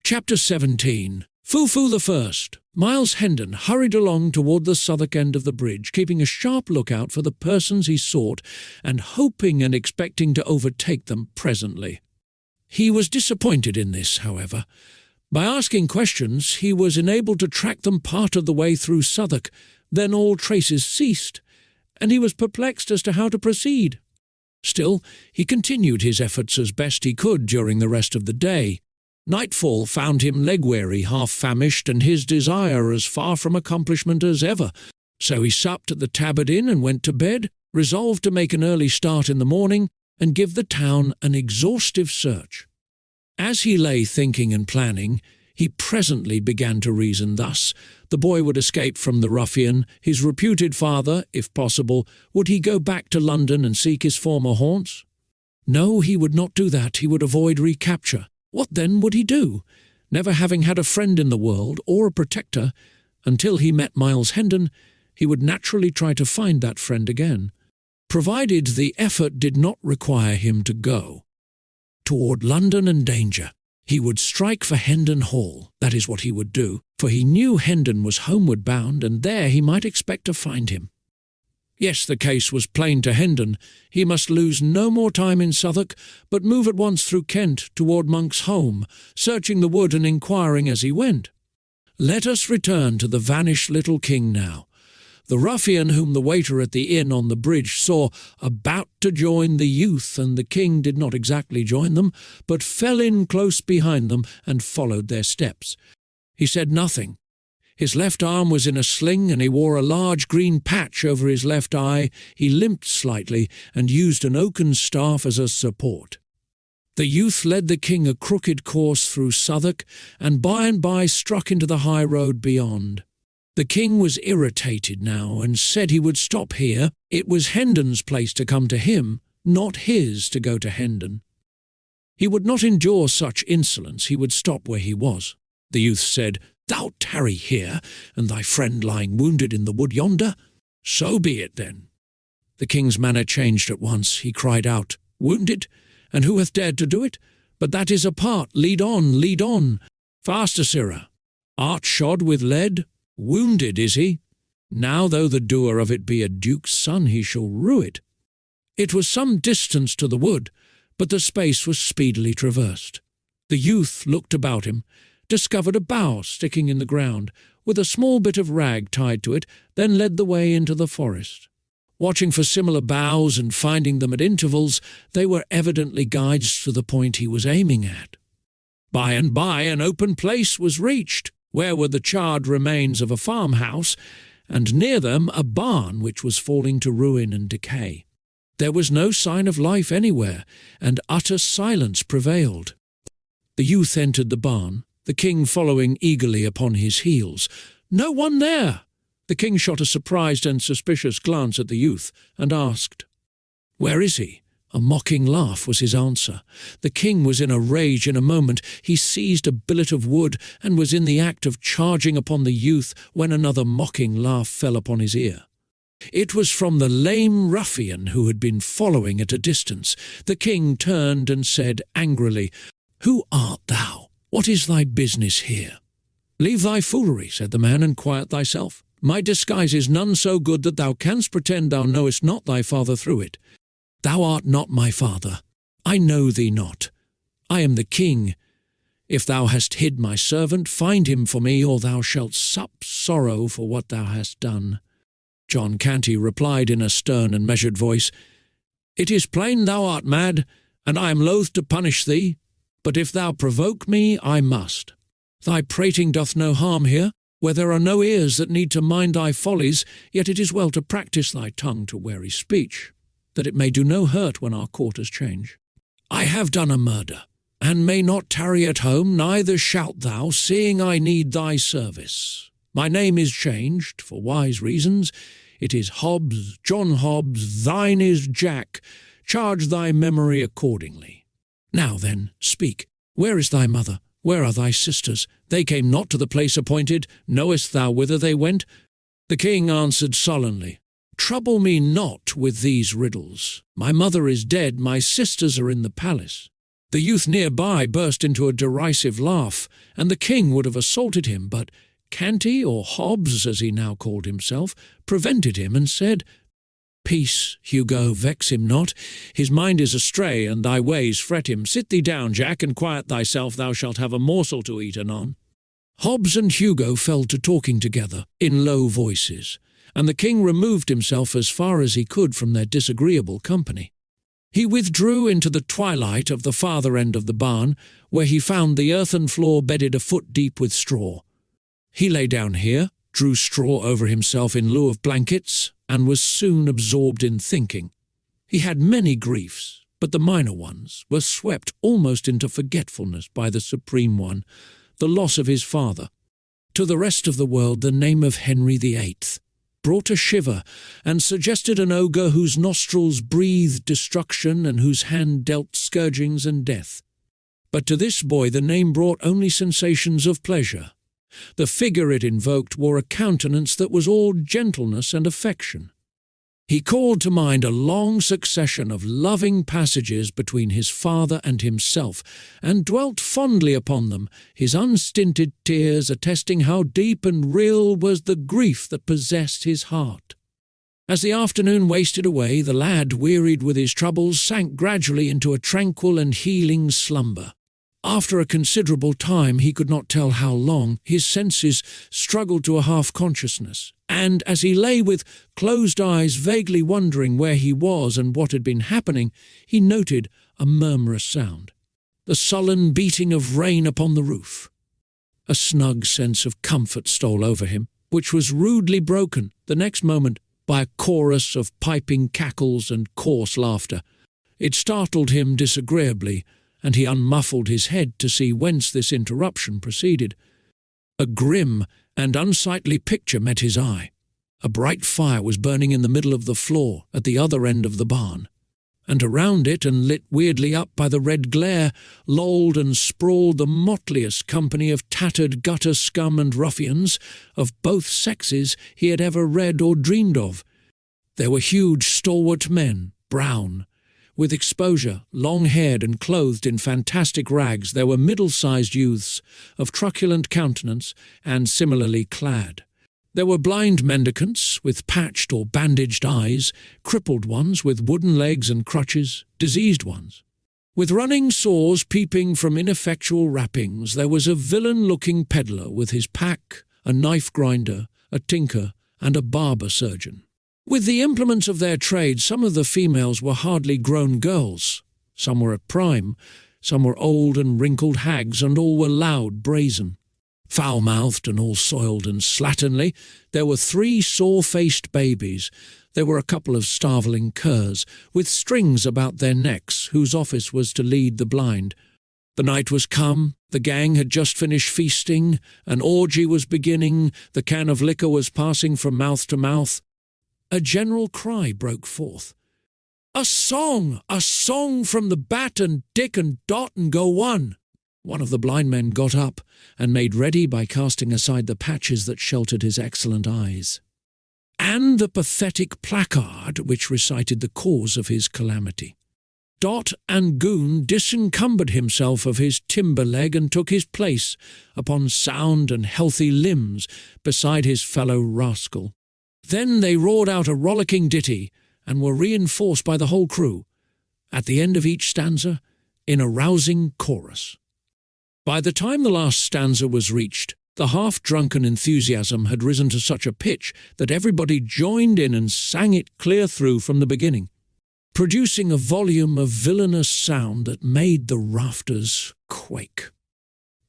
Chapter 17. Foo-Foo the First. Miles Hendon hurried along toward the Southwark end of the bridge, keeping a sharp lookout for the persons he sought and hoping and expecting to overtake them presently. He was disappointed in this, however. By asking questions, he was enabled to track them part of the way through Southwark. Then all traces ceased, and he was perplexed as to how to proceed. Still, he continued his efforts as best he could during the rest of the day. Nightfall found him leg-weary, half-famished, and his desire as far from accomplishment as ever. So he supped at the Tabard Inn and went to bed, resolved to make an early start in the morning and give the town an exhaustive search. As he lay thinking and planning, he presently began to reason thus. The boy would escape from the ruffian. His reputed father, if possible, would he go back to London and seek his former haunts? No, he would not do that. He would avoid recapture. What then would he do? Never having had a friend in the world, or a protector, until he met Miles Hendon, he would naturally try to find that friend again, provided the effort did not require him to go toward London and danger. He would strike for Hendon Hall, that is what he would do, for he knew Hendon was homeward bound, and there he might expect to find him. Yes, the case was plain to Hendon. He must lose no more time in Southwark, but move at once through Kent toward Monk's home, searching the wood and inquiring as he went. Let us return to the vanished little king now. The ruffian whom the waiter at the inn on the bridge saw about to join the youth, and the king did not exactly join them, but fell in close behind them and followed their steps. He said nothing. His left arm was in a sling, and he wore a large green patch over his left eye. He limped slightly, and used an oaken staff as a support. The youth led the king a crooked course through Southwark, and by struck into the high road beyond. The king was irritated now, and said he would stop here. It was Hendon's place to come to him, not his to go to Hendon. He would not endure such insolence. He would stop where he was. The youth said, "Thou tarry here, and thy friend lying wounded in the wood yonder? So be it, then." The king's manner changed at once. He cried out, "Wounded? And who hath dared to do it? But that is apart. Lead on, lead on. Faster, sirrah. Art shod with lead? Wounded is he? Now, though the doer of it be a duke's son, he shall rue it." It was some distance to the wood, but the space was speedily traversed. The youth looked about him, discovered a bough sticking in the ground, with a small bit of rag tied to it, then led the way into the forest. Watching for similar boughs and finding them at intervals, they were evidently guides to the point he was aiming at. By and by an open place was reached, where were the charred remains of a farmhouse, and near them a barn which was falling to ruin and decay. There was no sign of life anywhere, and utter silence prevailed. The youth entered the barn, the king following eagerly upon his heels. "No one there!" The king shot a surprised and suspicious glance at the youth, and asked, "Where is he?" A mocking laugh was his answer. The king was in a rage in a moment. He seized a billet of wood, and was in the act of charging upon the youth, when another mocking laugh fell upon his ear. It was from the lame ruffian who had been following at a distance. The king turned and said angrily, "Who art thou? What is thy business here?" "Leave thy foolery," said the man, "and quiet thyself. My disguise is none so good that thou canst pretend thou knowest not thy father through it. Thou art not my father. I know thee not. I am the king. If thou hast hid my servant, find him for me, or thou shalt sup sorrow for what thou hast done." John Canty replied in a stern and measured voice, "It is plain thou art mad, and I am loath to punish thee, but if thou provoke me, I must. Thy prating doth no harm here, where there are no ears that need to mind thy follies, yet it is well to practise thy tongue to wary speech, that it may do no hurt when our quarters change. I have done a murder, and may not tarry at home, neither shalt thou, seeing I need thy service. My name is changed, for wise reasons. It is Hobbs, John Hobbs, thine is Jack. Charge thy memory accordingly. Now then, speak. Where is thy mother? Where are thy sisters? They came not to the place appointed. Knowest thou whither they went?" The king answered sullenly, Trouble me not with these riddles. My mother is dead, my sisters are in the palace." The youth nearby burst into a derisive laugh, and the king would have assaulted him, but Canty, or Hobbs as he now called himself, prevented him and said, "Peace, Hugo, vex him not. His mind is astray, and thy ways fret him. Sit thee down, Jack, and quiet thyself. Thou shalt have a morsel to eat anon." Hobbs and Hugo fell to talking together in low voices, and the king removed himself as far as he could from their disagreeable company. He withdrew into the twilight of the farther end of the barn, where he found the earthen floor bedded a foot deep with straw. He lay down here, drew straw over himself in lieu of blankets, and was soon absorbed in thinking. He had many griefs, but the minor ones were swept almost into forgetfulness by the supreme one, the loss of his father. To the rest of the world the name of Henry VIII brought a shiver and suggested an ogre whose nostrils breathed destruction and whose hand dealt scourgings and death. But to this boy the name brought only sensations of pleasure. The figure it invoked wore a countenance that was all gentleness and affection. He called to mind a long succession of loving passages between his father and himself, and dwelt fondly upon them, his unstinted tears attesting how deep and real was the grief that possessed his heart. As the afternoon wasted away, the lad, wearied with his troubles, sank gradually into a tranquil and healing slumber. After a considerable time, he could not tell how long, his senses struggled to a half-consciousness, and as he lay with closed eyes, vaguely wondering where he was and what had been happening, he noted a murmurous sound, the sullen beating of rain upon the roof. A snug sense of comfort stole over him, which was rudely broken the next moment by a chorus of piping cackles and coarse laughter. It startled him disagreeably, and he unmuffled his head to see whence this interruption proceeded. A grim and unsightly picture met his eye. A bright fire was burning in the middle of the floor at the other end of the barn, and around it, and lit weirdly up by the red glare, lolled and sprawled the motliest company of tattered gutter scum and ruffians of both sexes he had ever read or dreamed of. There were huge, stalwart men, brown, with exposure, long-haired and clothed in fantastic rags. There were middle-sized youths of truculent countenance and similarly clad. There were blind mendicants with patched or bandaged eyes, crippled ones with wooden legs and crutches, diseased ones with running sores peeping from ineffectual wrappings. There was a villain-looking peddler with his pack, a knife grinder, a tinker, and a barber surgeon. With the implements of their trade, some of the females were hardly grown girls. Some were at prime, some were old and wrinkled hags, and all were loud, brazen. Foul-mouthed and all soiled and slatternly, there were 3 sore-faced babies. There were a couple of starveling curs, with strings about their necks, whose office was to lead the blind. The night was come, the gang had just finished feasting, an orgy was beginning, the can of liquor was passing from mouth to mouth. A general cry broke forth. "A song! A song from the Bat and Dick and Dot and Go One!" One of the blind men got up and made ready by casting aside the patches that sheltered his excellent eyes, and the pathetic placard which recited the cause of his calamity. Dot and Goon disencumbered himself of his timber leg and took his place upon sound and healthy limbs beside his fellow rascal. Then they roared out a rollicking ditty, and were reinforced by the whole crew, at the end of each stanza, in a rousing chorus. By the time the last stanza was reached, the half-drunken enthusiasm had risen to such a pitch that everybody joined in and sang it clear through from the beginning, producing a volume of villainous sound that made the rafters quake.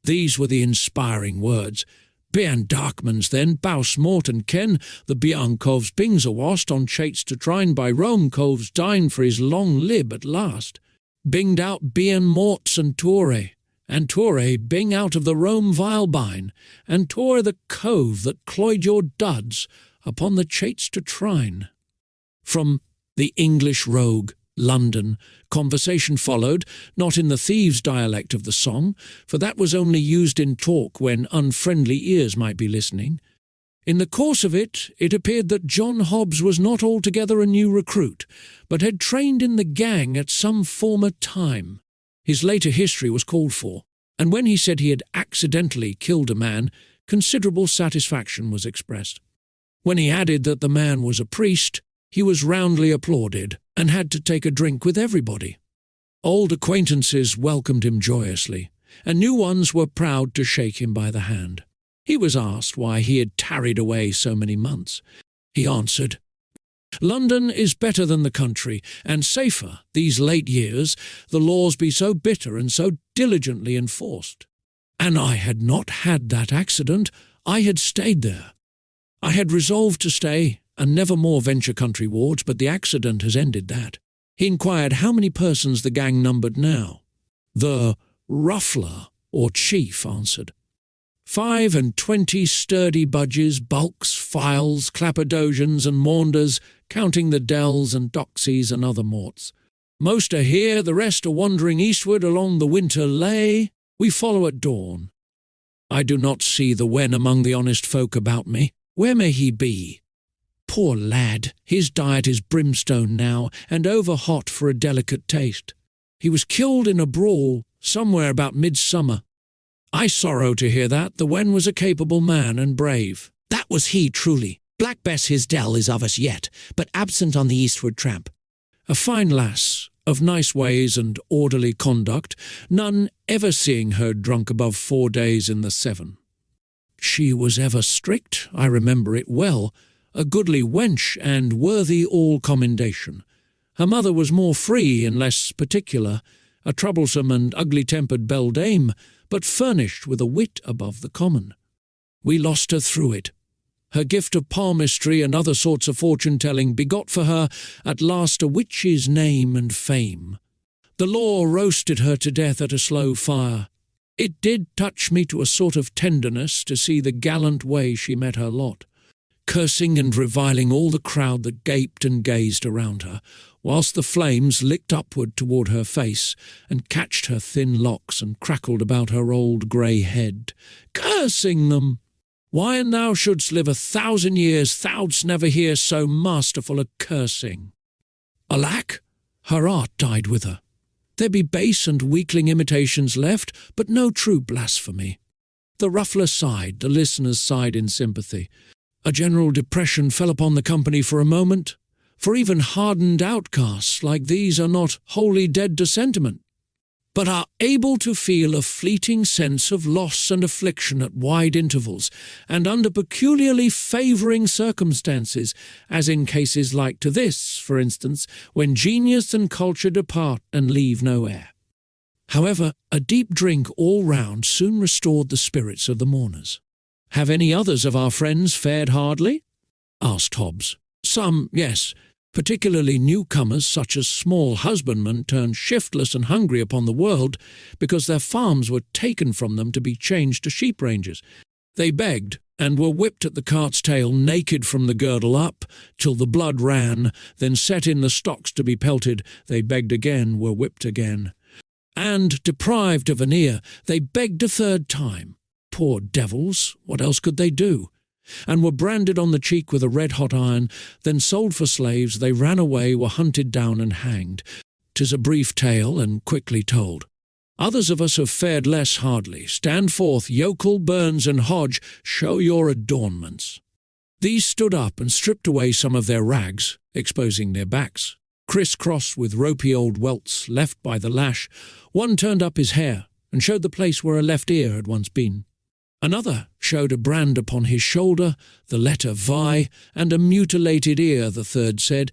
These were the inspiring words: "Bian Darkmans then, Baus Mort and Ken, the Bian Coves Bings awast on chates to trine by Rome Coves dine for his long lib at last. Binged out Bian Morts and Toure bing out of the Rome Vilebine, and tore the cove that cloyed your duds upon the chates to trine." From The English Rogue, London, conversation followed, not in the thieves' dialect of the song, for that was only used in talk when unfriendly ears might be listening. In the course of it, it appeared that John Hobbs was not altogether a new recruit, but had trained in the gang at some former time. His later history was called for, and when he said he had accidentally killed a man, considerable satisfaction was expressed. When he added that the man was a priest, he was roundly applauded and had to take a drink with everybody. Old acquaintances welcomed him joyously, and new ones were proud to shake him by the hand. He was asked why he had tarried away so many months. He answered, "London is better than the country, and safer, these late years, the laws be so bitter and so diligently enforced. And I had not had that accident, I had stayed there. I had resolved to stay, and never more venture country wards, but the accident has ended that." He inquired how many persons the gang numbered now. The ruffler, or chief, answered, 25 sturdy budges, bulks, files, clapperdogeons and maunders, counting the dells and doxies and other morts. Most are here, the rest are wandering eastward along the winter lay. We follow at dawn. I do not see the wen among the honest folk about me. Where may he be? Poor lad, his diet is brimstone now, and over-hot for a delicate taste. He was killed in a brawl, somewhere about midsummer. I sorrow to hear that. The wen was a capable man and brave. That was he, truly. Black Bess his dell is of us yet, but absent on the eastward tramp. A fine lass, of nice ways and orderly conduct, none ever seeing her drunk above 4 days in the 7. She was ever strict, I remember it well, a goodly wench and worthy all commendation. Her mother was more free and less particular, a troublesome and ugly-tempered beldame, but furnished with a wit above the common. We lost her through it. Her gift of palmistry and other sorts of fortune-telling begot for her at last a witch's name and fame. The law roasted her to death at a slow fire. It did touch me to a sort of tenderness to see the gallant way she met her lot, cursing and reviling all the crowd that gaped and gazed around her, whilst the flames licked upward toward her face and catched her thin locks and crackled about her old grey head, cursing them. Why, an thou shouldst live 1,000 years, thou'dst never hear so masterful a cursing. Alack, her art died with her. There be base and weakling imitations left, but no true blasphemy. The ruffler sighed, the listeners sighed in sympathy. A general depression fell upon the company for a moment, for even hardened outcasts like these are not wholly dead to sentiment, but are able to feel a fleeting sense of loss and affliction at wide intervals, and under peculiarly favouring circumstances, as in cases like to this, for instance, when genius and culture depart and leave no heir. However, a deep drink all round soon restored the spirits of the mourners. "Have any others of our friends fared hardly?" asked Hobbs. "Some, yes, particularly newcomers such as small husbandmen turned shiftless and hungry upon the world because their farms were taken from them to be changed to sheep ranges. They begged and were whipped at the cart's tail naked from the girdle up till the blood ran, then set in the stocks to be pelted. They begged again, were whipped again. And, deprived of an ear, they begged a third time. Poor devils, what else could they do? And were branded on the cheek with a red-hot iron, then sold for slaves. They ran away, were hunted down and hanged. 'Tis a brief tale and quickly told. Others of us have fared less hardly. Stand forth, yokel, Burns, and Hodge, show your adornments." These stood up and stripped away some of their rags, exposing their backs, criss-crossed with ropey old welts left by the lash. One turned up his hair and showed the place where a left ear had once been. Another showed a brand upon his shoulder, the letter Vi, and a mutilated ear. The third said,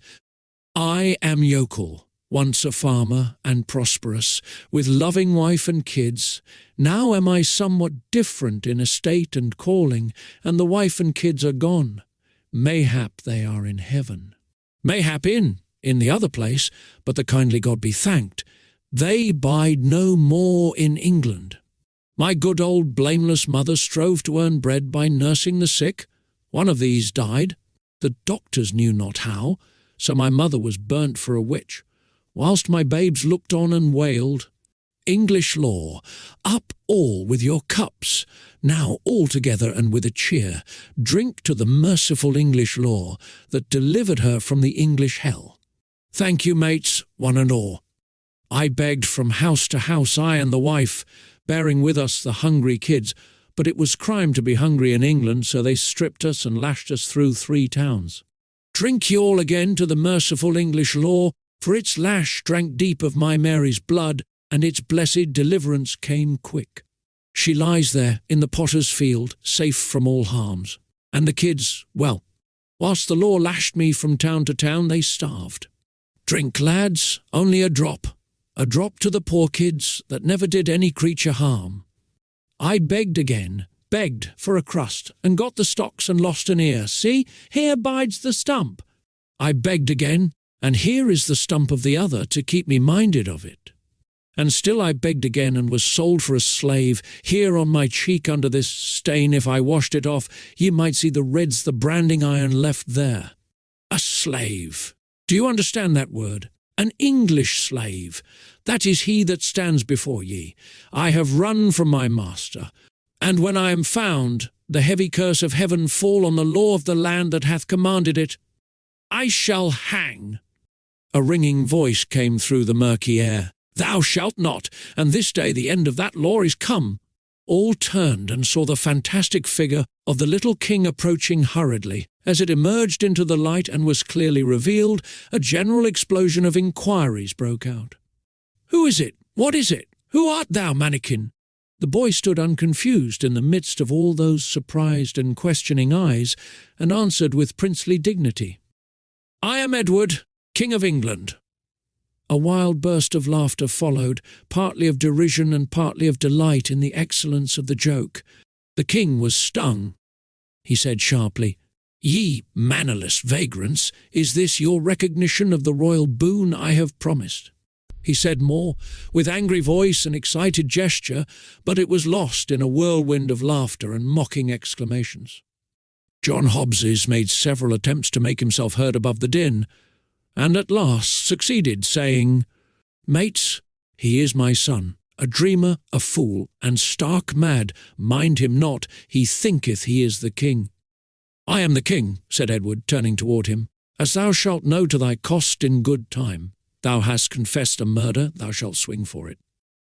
"I am yokel, once a farmer and prosperous, with loving wife and kids. Now am I somewhat different in estate and calling, and the wife and kids are gone. Mayhap they are in heaven. Mayhap in the other place, but the kindly God be thanked, they bide no more in England. My good old blameless mother strove to earn bread by nursing the sick. One of these died. The doctors knew not how, so my mother was burnt for a witch, whilst my babes looked on and wailed. English law. Up all with your cups. Now all together and with a cheer, drink to the merciful English law that delivered her from the English hell. Thank you, mates, one and all. I begged from house to house, I and the wife, bearing with us the hungry kids, but it was crime to be hungry in England, so they stripped us and lashed us through 3 towns. Drink ye all again to the merciful English law, for its lash drank deep of my Mary's blood, and its blessed deliverance came quick. She lies there in the potter's field, safe from all harms. And the kids, well, whilst the law lashed me from town to town, they starved. Drink, lads, only a drop to the poor kids that never did any creature harm. I begged again, begged for a crust, and got the stocks and lost an ear. See, here bides the stump. I begged again, and here is the stump of the other to keep me minded of it. And still I begged again and was sold for a slave. Here on my cheek under this stain, if I washed it off, ye might see the reds the branding iron left there. A slave. Do you understand that word? An English slave. That is he that stands before ye. I have run from my master. And when I am found, the heavy curse of heaven fall on the law of the land that hath commanded it. I shall hang. A ringing voice came through the murky air. Thou shalt not, and this day the end of that law is come. All turned and saw the fantastic figure of the little king approaching hurriedly. As it emerged into the light and was clearly revealed, a general explosion of inquiries broke out. Who is it? What is it? Who art thou, mannikin? The boy stood unconfused in the midst of all those surprised and questioning eyes, and answered with princely dignity. I am Edward, King of England. A wild burst of laughter followed, partly of derision and partly of delight in the excellence of the joke. The king was stung. He said sharply, Ye mannerless vagrants, is this your recognition of the royal boon I have promised? He said more, with angry voice and excited gesture, but it was lost in a whirlwind of laughter and mocking exclamations. John Hobbses made several attempts to make himself heard above the din, and at last succeeded, saying, Mates, he is my son, a dreamer, a fool, and stark mad. Mind him not, he thinketh he is the king. I am the king, said Edward, turning toward him, as thou shalt know to thy cost in good time. Thou hast confessed a murder, thou shalt swing for it.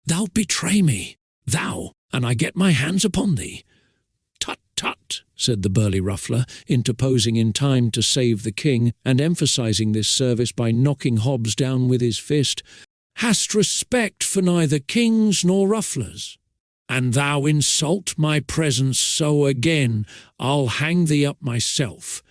Thou betray me, thou, and I get my hands upon thee. Tut, tut, said the burly ruffler, interposing in time to save the king, and emphasizing this service by knocking Hobbs down with his fist. Hast respect for neither kings nor rufflers? And thou insult my presence, so again I'll hang thee up myself.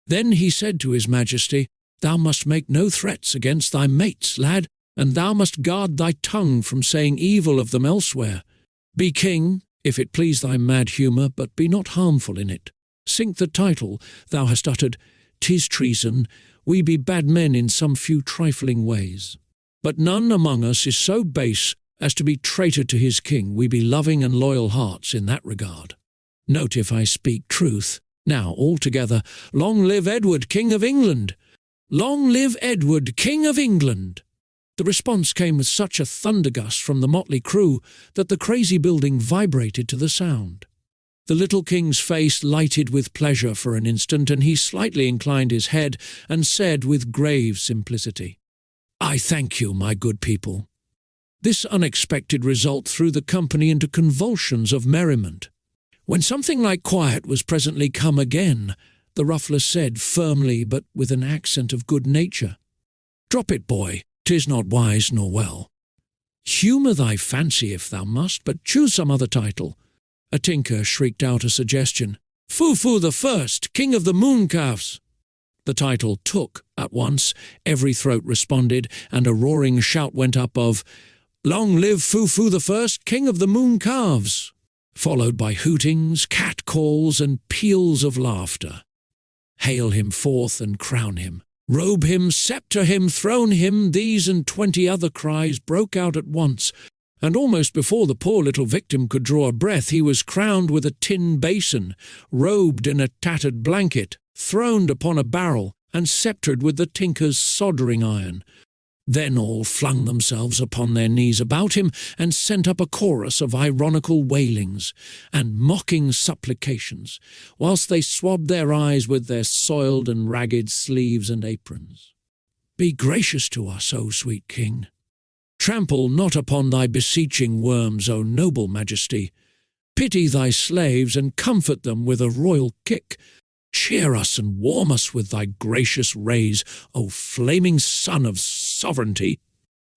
Then he said to his majesty, Thou must make no threats against thy mates, lad, and thou must guard thy tongue from saying evil of them elsewhere. Be king, if it please thy mad humour, but be not harmful in it. Sink the title thou hast uttered, 'tis treason, we be bad men in some few trifling ways. But none among us is so base as to be traitor to his king. We be loving and loyal hearts in that regard. Note if I speak truth. Now, all together, long live Edward, King of England! Long live Edward, King of England! The response came with such a thundergust from the motley crew that the crazy building vibrated to the sound. The little king's face lighted with pleasure for an instant, and he slightly inclined his head and said with grave simplicity, I thank you, my good people. This unexpected result threw the company into convulsions of merriment. When something like quiet was presently come again, the ruffler said firmly, but with an accent of good nature, Drop it, boy, 'tis not wise nor well. Humour thy fancy if thou must, but choose some other title. A tinker shrieked out a suggestion. Foo-foo the First, King of the Mooncalves. The title took at once, every throat responded, and a roaring shout went up of, Long live Foo-foo the First, King of the Mooncalves, followed by hootings, cat-calls, and peals of laughter. Hail him forth and crown him. Robe him, sceptre him, throne him, these and 20 other cries broke out at once, and almost before the poor little victim could draw a breath, he was crowned with a tin basin, robed in a tattered blanket, throned upon a barrel, and sceptred with the tinker's soldering iron. Then all flung themselves upon their knees about him and sent up a chorus of ironical wailings and mocking supplications, whilst they swabbed their eyes with their soiled and ragged sleeves and aprons. Be gracious to us, O sweet king. Trample not upon thy beseeching worms, O noble majesty. Pity thy slaves and comfort them with a royal kick. Cheer us and warm us with thy gracious rays, O flaming sun of sovereignty.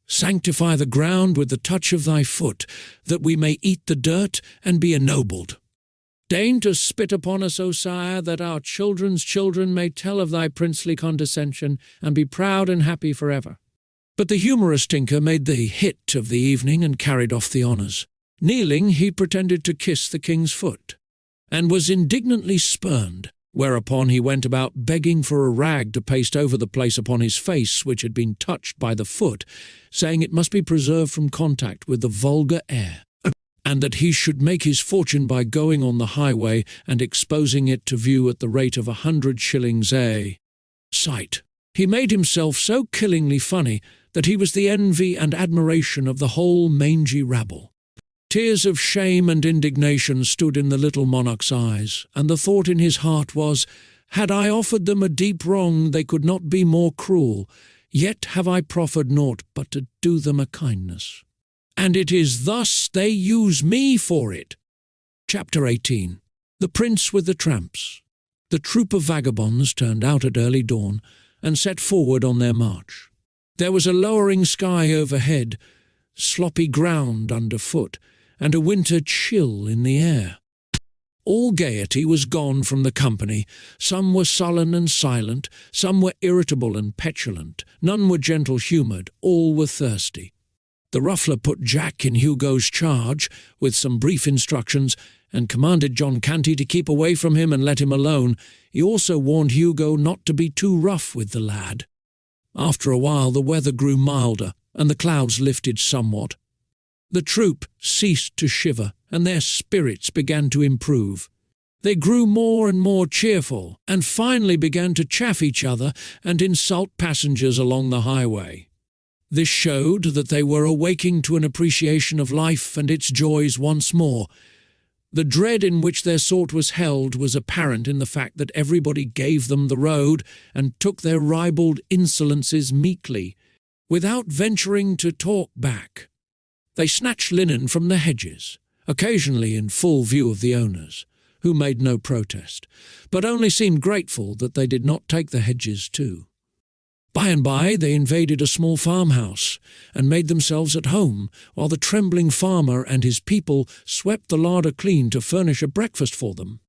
Sanctify the ground with the touch of thy foot, that we may eat the dirt and be ennobled. Deign to spit upon us, O sire, that our children's children may tell of thy princely condescension and be proud and happy forever. But the humorous tinker made the hit of the evening and carried off the honours. Kneeling, he pretended to kiss the king's foot, and was indignantly spurned, whereupon he went about begging for a rag to paste over the place upon his face which had been touched by the foot, saying it must be preserved from contact with the vulgar air, and that he should make his fortune by going on the highway and exposing it to view at the rate of 100 shillings a sight. He made himself so killingly funny that he was the envy and admiration of the whole mangy rabble. Tears of shame and indignation stood in the little monarch's eyes, and the thought in his heart was, had I offered them a deep wrong, they could not be more cruel, yet have I proffered naught but to do them a kindness. And it is thus they use me for it. Chapter 18. The Prince with the Tramps. The troop of vagabonds turned out at early dawn and set forward on their march. There was a lowering sky overhead, sloppy ground underfoot, and a winter chill in the air. All gaiety was gone from the company. Some were sullen and silent, some were irritable and petulant, none were gentle-humoured, all were thirsty. The ruffler put Jack in Hugo's charge, with some brief instructions, and commanded John Canty to keep away from him and let him alone. He also warned Hugo not to be too rough with the lad. After a while the weather grew milder, and the clouds lifted somewhat. The troop ceased to shiver, and their spirits began to improve. They grew more and more cheerful, and finally began to chaff each other and insult passengers along the highway. This showed that they were awaking to an appreciation of life and its joys once more. The dread in which their sort was held was apparent in the fact that everybody gave them the road and took their ribald insolences meekly, without venturing to talk back. They snatched linen from the hedges, occasionally in full view of the owners, who made no protest, but only seemed grateful that they did not take the hedges too. By and by they invaded a small farmhouse and made themselves at home, while the trembling farmer and his people swept the larder clean to furnish a breakfast for them.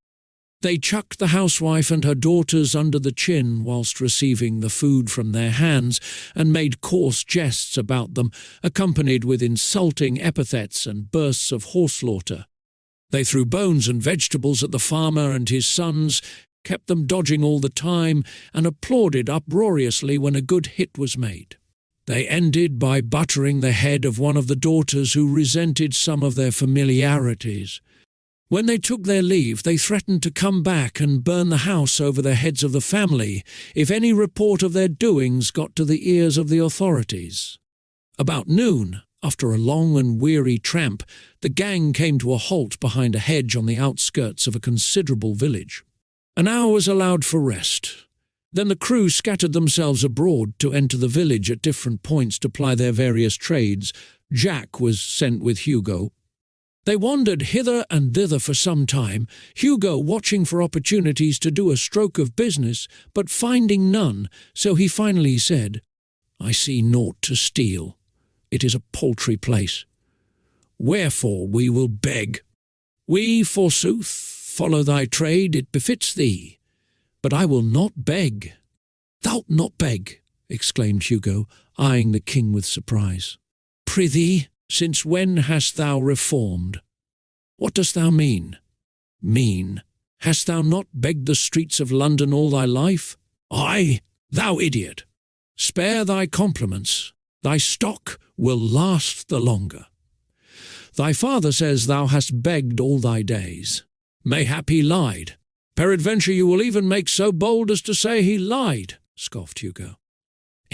They chucked the housewife and her daughters under the chin whilst receiving the food from their hands, and made coarse jests about them, accompanied with insulting epithets and bursts of horse-slaughter. They threw bones and vegetables at the farmer and his sons, kept them dodging all the time, and applauded uproariously when a good hit was made. They ended by buttering the head of one of the daughters who resented some of their familiarities. When they took their leave, they threatened to come back and burn the house over the heads of the family if any report of their doings got to the ears of the authorities. About noon, after a long and weary tramp, the gang came to a halt behind a hedge on the outskirts of a considerable village. An hour was allowed for rest. Then the crew scattered themselves abroad to enter the village at different points to ply their various trades. Jack was sent with Hugo. They wandered hither and thither for some time, Hugo watching for opportunities to do a stroke of business, but finding none, so he finally said, "I see naught to steal. It is a paltry place. Wherefore we will beg. We, forsooth, follow thy trade, it befits thee. But I will not beg." "Thou'lt not beg," exclaimed Hugo, eyeing the king with surprise. "Prithee, since when hast thou reformed?" "What dost thou mean?" "Mean? Hast thou not begged the streets of London all thy life?" "Ay, thou idiot! Spare thy compliments. Thy stock will last the longer. Thy father says thou hast begged all thy days. Mayhap he lied. Peradventure you will even make so bold as to say he lied," scoffed Hugo.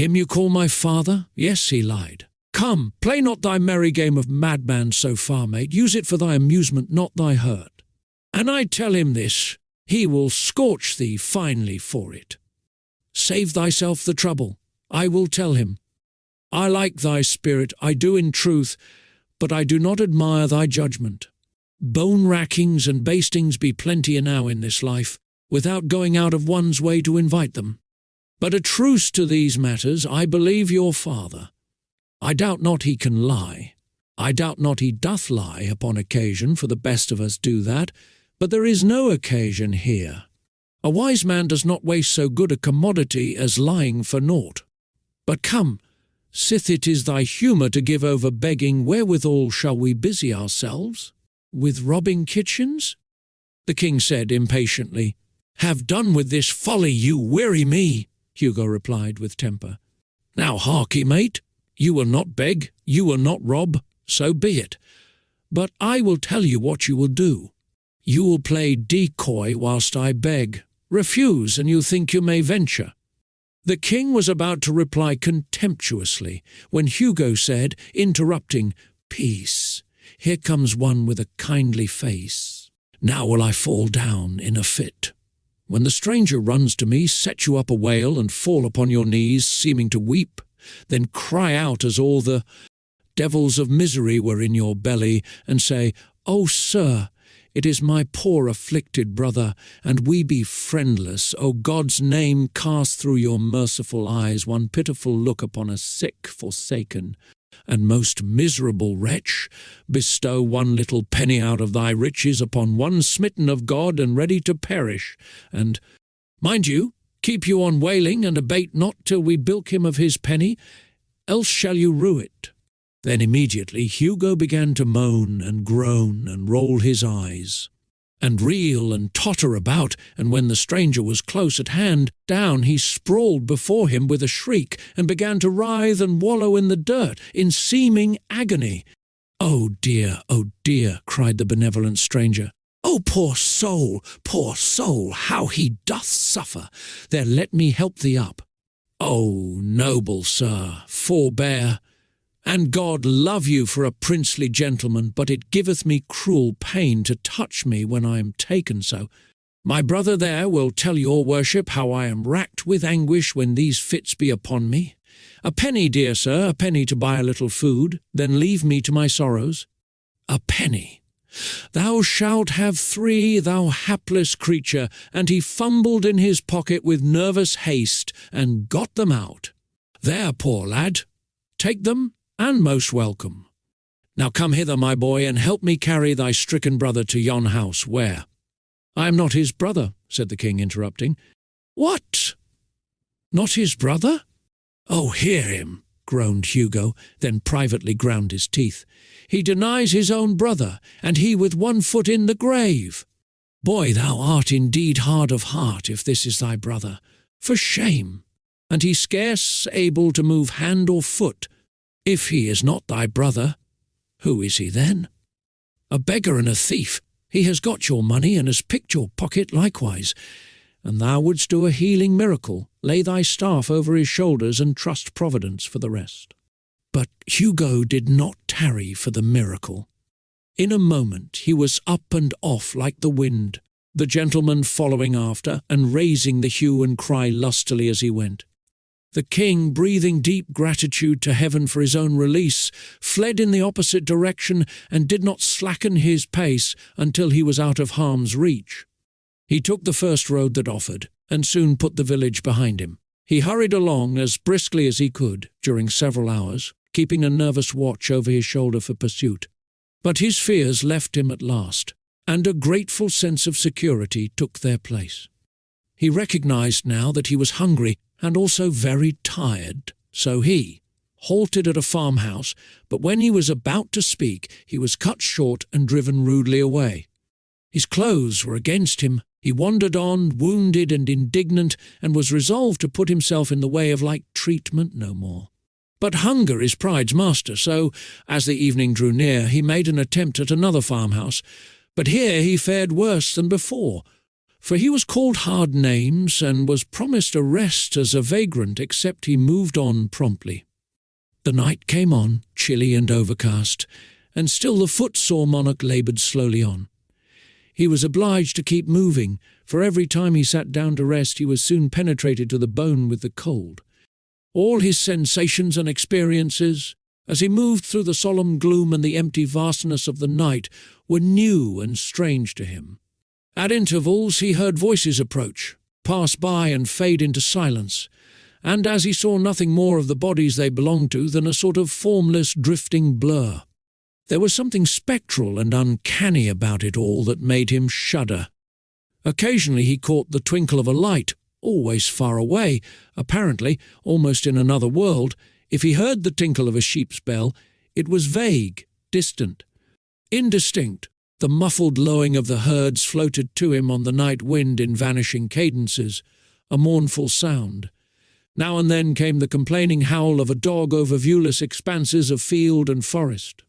Him you call my father? Yes, he lied. Come, play not thy merry game of madman so far, mate. Use it for thy amusement, not thy hurt. And I tell him this, he will scorch thee finely for it. Save thyself the trouble. I will tell him. I like thy spirit, I do in truth, but I do not admire thy judgment. Bone-rackings and bastings be plenty enow in this life, without going out of one's way to invite them. But a truce to these matters, I believe your father. I doubt not he can lie. I doubt not he doth lie upon occasion, for the best of us do that, but there is no occasion here. A wise man does not waste so good a commodity as lying for naught. But come, sith it is thy humour to give over begging, wherewithal shall we busy ourselves? With robbing kitchens? The king said impatiently. Have done with this folly, you weary me, Hugo replied with temper. Now harkee, mate. You will not beg, you will not rob, so be it. But I will tell you what you will do. You will play decoy whilst I beg. Refuse, and you think you may venture. The king was about to reply contemptuously, when Hugo said, interrupting, Peace, here comes one with a kindly face. Now will I fall down in a fit. When the stranger runs to me, set you up a wail and fall upon your knees, seeming to weep. Then cry out as all the devils of misery were in your belly, and say, O sir, it is my poor afflicted brother, and we be friendless. O God's name, cast through your merciful eyes one pitiful look upon a sick, forsaken, and most miserable wretch. Bestow one little penny out of thy riches upon one smitten of God and ready to perish, and, mind you, keep you on wailing, and abate not till we bilk him of his penny, else shall you rue it. Then immediately Hugo began to moan and groan and roll his eyes, and reel and totter about, and when the stranger was close at hand, down he sprawled before him with a shriek, and began to writhe and wallow in the dirt, in seeming agony. Oh dear, cried the benevolent stranger. Oh, poor soul, how he doth suffer! There, let me help thee up. Oh, noble sir, forbear, and God love you for a princely gentleman, but it giveth me cruel pain to touch me when I am taken so. My brother there will tell your worship how I am racked with anguish when these fits be upon me. A penny, dear sir, a penny to buy a little food, then leave me to my sorrows. A penny. Thou shalt have 3, thou hapless creature, and he fumbled in his pocket with nervous haste, and got them out. There, poor lad, take them, and most welcome. Now come hither, my boy, and help me carry thy stricken brother to yon house, where— I am not his brother, said the king, interrupting. What? Not his brother? Oh, hear him, groaned Hugo, then privately ground his teeth. He denies his own brother, and he with one foot in the grave. Boy, thou art indeed hard of heart, if this is thy brother. For shame! And he scarce able to move hand or foot. If he is not thy brother, who is he then? A beggar and a thief. He has got your money, and has picked your pocket likewise. And thou wouldst do a healing miracle, lay thy staff over his shoulders, and trust Providence for the rest. But Hugo did not tarry for the miracle. In a moment he was up and off like the wind, the gentleman following after, and raising the hue and cry lustily as he went. The king, breathing deep gratitude to heaven for his own release, fled in the opposite direction, and did not slacken his pace until he was out of harm's reach. He took the first road that offered, and soon put the village behind him. He hurried along as briskly as he could during several hours, keeping a nervous watch over his shoulder for pursuit. But his fears left him at last, and a grateful sense of security took their place. He recognized now that he was hungry and also very tired, so he halted at a farmhouse, but when he was about to speak, he was cut short and driven rudely away. His clothes were against him. He wandered on, wounded and indignant, and was resolved to put himself in the way of like treatment no more. But hunger is pride's master, so, as the evening drew near, he made an attempt at another farmhouse. But here he fared worse than before. for he was called hard names and was promised arrest as a vagrant, except he moved on promptly. The night came on, chilly and overcast, and still the footsore monarch laboured slowly on. He was obliged to keep moving, for every time he sat down to rest he was soon penetrated to the bone with the cold. All his sensations and experiences, as he moved through the solemn gloom and the empty vastness of the night, were new and strange to him. At intervals he heard voices approach, pass by and fade into silence, and as he saw nothing more of the bodies they belonged to than a sort of formless drifting blur, there was something spectral and uncanny about it all that made him shudder. Occasionally he caught the twinkle of a light, always far away, apparently almost in another world. If he heard the tinkle of a sheep's bell, it was vague, distant, indistinct. The muffled lowing of the herds floated to him on the night wind in vanishing cadences, a mournful sound. Now and then came the complaining howl of a dog over viewless expanses of field and forest.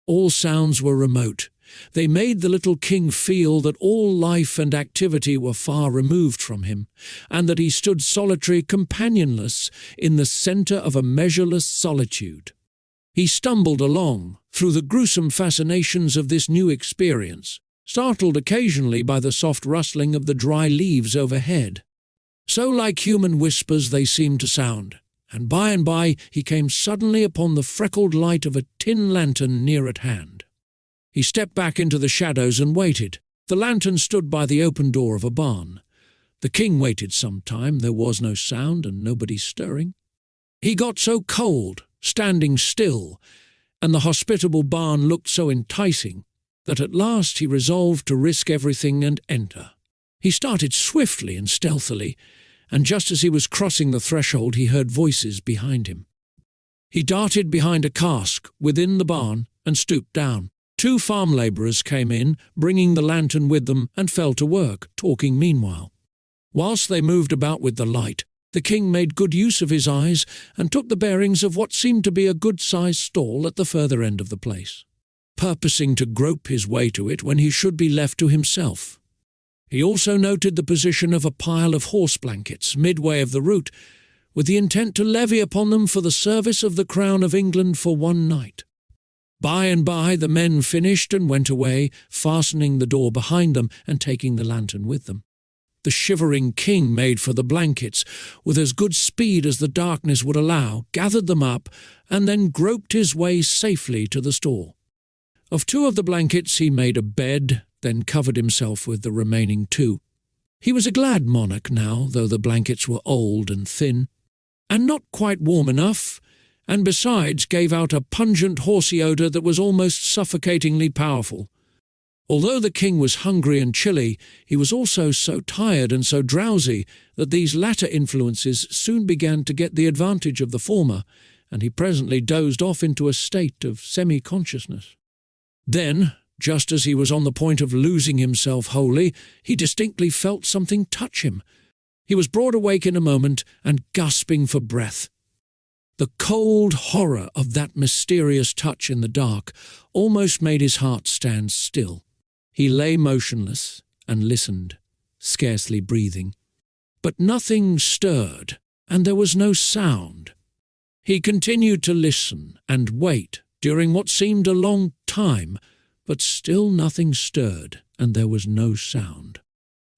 All sounds were remote. They made the little king feel that all life and activity were far removed from him, and that he stood solitary, companionless, in the centre of a measureless solitude. He stumbled along, through the gruesome fascinations of this new experience, startled occasionally by the soft rustling of the dry leaves overhead. So like human whispers they seemed to sound, and by he came suddenly upon the freckled light of a tin lantern near at hand. He stepped back into the shadows and waited. The lantern stood by the open door of a barn. The king waited some time. There was no sound and nobody stirring. He got so cold, standing still, and the hospitable barn looked so enticing, that at last he resolved to risk everything and enter. He started swiftly and stealthily, and just as he was crossing the threshold he heard voices behind him. He darted behind a cask within the barn and stooped down. 2 farm labourers came in, bringing the lantern with them, and fell to work, talking meanwhile. Whilst they moved about with the light, the king made good use of his eyes and took the bearings of what seemed to be a good-sized stall at the further end of the place, purposing to grope his way to it when he should be left to himself. He also noted the position of a pile of horse blankets midway of the route, with the intent to levy upon them for the service of the Crown of England for one night. By and by the men finished and went away, fastening the door behind them and taking the lantern with them. The shivering king made for the blankets with as good speed as the darkness would allow, gathered them up, and then groped his way safely to the stall. Of 2 of the blankets he made a bed, then covered himself with the remaining 2. He was a glad monarch now, though the blankets were old and thin, and not quite warm enough, and besides gave out a pungent horsey odour that was almost suffocatingly powerful. Although the king was hungry and chilly, he was also so tired and so drowsy that these latter influences soon began to get the advantage of the former, and he presently dozed off into a state of semi-consciousness. Then, just as he was on the point of losing himself wholly, he distinctly felt something touch him. He was brought awake in a moment and gasping for breath. The cold horror of that mysterious touch in the dark almost made his heart stand still. He lay motionless and listened, scarcely breathing. But nothing stirred, and there was no sound. He continued to listen and wait during what seemed a long time, but still nothing stirred, and there was no sound.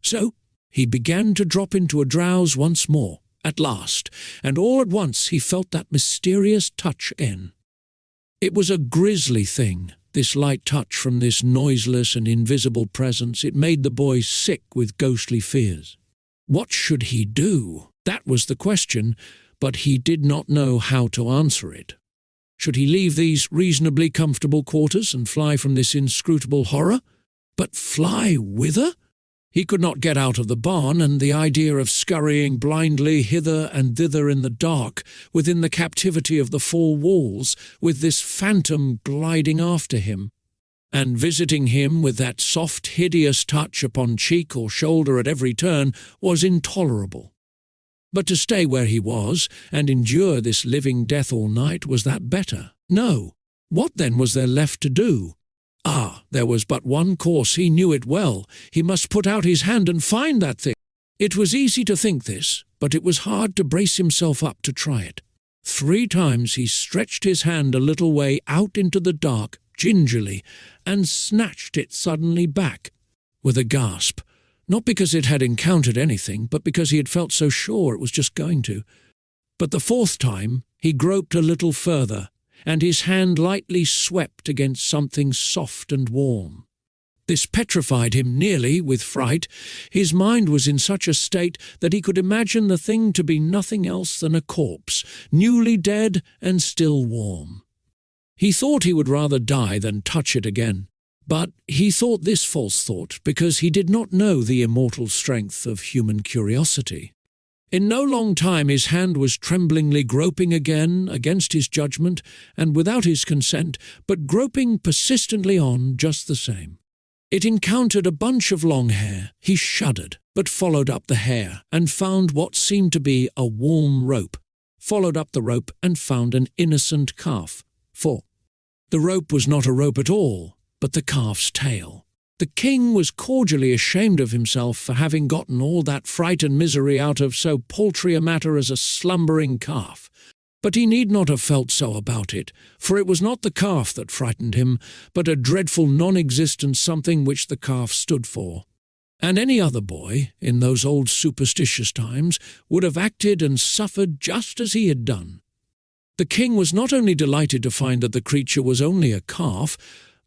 So he began to drop into a drowse once more, at last, and all at once he felt that mysterious touch again. It was a grisly thing, this light touch from this noiseless and invisible presence. It made the boy sick with ghostly fears. What should he do? That was the question, but he did not know how to answer it. Should he leave these reasonably comfortable quarters and fly from this inscrutable horror? But fly whither? He could not get out of the barn, and the idea of scurrying blindly hither and thither in the dark, within the captivity of the 4 walls, with this phantom gliding after him, and visiting him with that soft, hideous touch upon cheek or shoulder at every turn, was intolerable. But to stay where he was, and endure this living death all night, was that better? No. What then was there left to do? Ah, There was but one course, he knew it well. He must put out his hand and find that thing. It was easy to think this, but it was hard to brace himself up to try it. 3 times he stretched his hand a little way out into the dark, gingerly, and snatched it suddenly back, with a gasp, not because it had encountered anything, but because he had felt so sure it was just going to. But the 4th time he groped a little further, and his hand lightly swept against something soft and warm. This petrified him nearly with fright. His mind was in such a state that he could imagine the thing to be nothing else than a corpse, newly dead and still warm. He thought he would rather die than touch it again, but he thought this false thought because he did not know the immortal strength of human curiosity. In no long time his hand was tremblingly groping again against his judgment and without his consent, but groping persistently on just the same. It encountered a bunch of long hair. He shuddered, but followed up the hair and found what seemed to be a warm rope, followed up the rope and found an innocent calf. 4. The rope was not a rope at all, but the calf's tail. The king was cordially ashamed of himself for having gotten all that fright and misery out of so paltry a matter as a slumbering calf. But he need not have felt so about it, for it was not the calf that frightened him, but a dreadful non-existent something which the calf stood for. And any other boy, in those old superstitious times, would have acted and suffered just as he had done. The king was not only delighted to find that the creature was only a calf,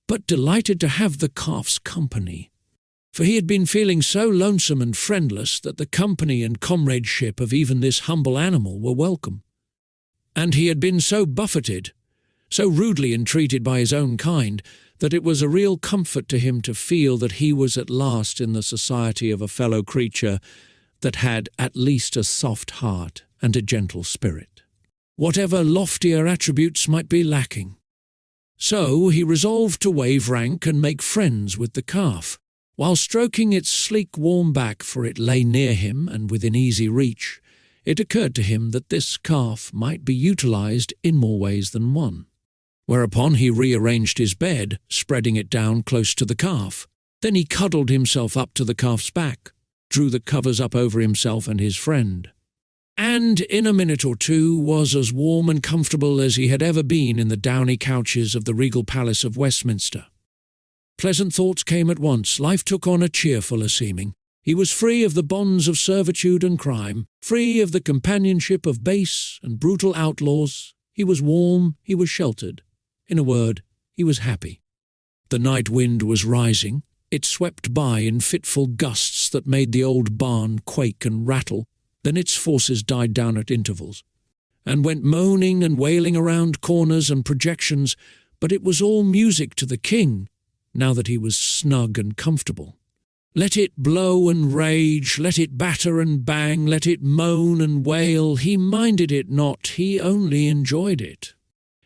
but delighted to have the calf's company. For he had been feeling so lonesome and friendless that the company and comradeship of even this humble animal were welcome. And he had been so buffeted, so rudely entreated by his own kind, that it was a real comfort to him to feel that he was at last in the society of a fellow creature that had at least a soft heart and a gentle spirit, whatever loftier attributes might be lacking. So he resolved to waive rank and make friends with the calf, while stroking its sleek warm back, for it lay near him and within easy reach. It occurred to him that this calf might be utilized in more ways than one. Whereupon he rearranged his bed, spreading it down close to the calf. Then he cuddled himself up to the calf's back, drew the covers up over himself and his friend, and in a minute or 2 was as warm and comfortable as he had ever been in the downy couches of the regal palace of Westminster. Pleasant thoughts came at once. Life took on a cheerfuller seeming. He was free of the bonds of servitude and crime, free of the companionship of base and brutal outlaws. He was warm, he was sheltered. In a word, he was happy. The night wind was rising. It swept by in fitful gusts that made the old barn quake and rattle. Then its forces died down at intervals, and went moaning and wailing around corners and projections, but it was all music to the king, now that he was snug and comfortable. Let it blow and rage, let it batter and bang, let it moan and wail, he minded it not, he only enjoyed it.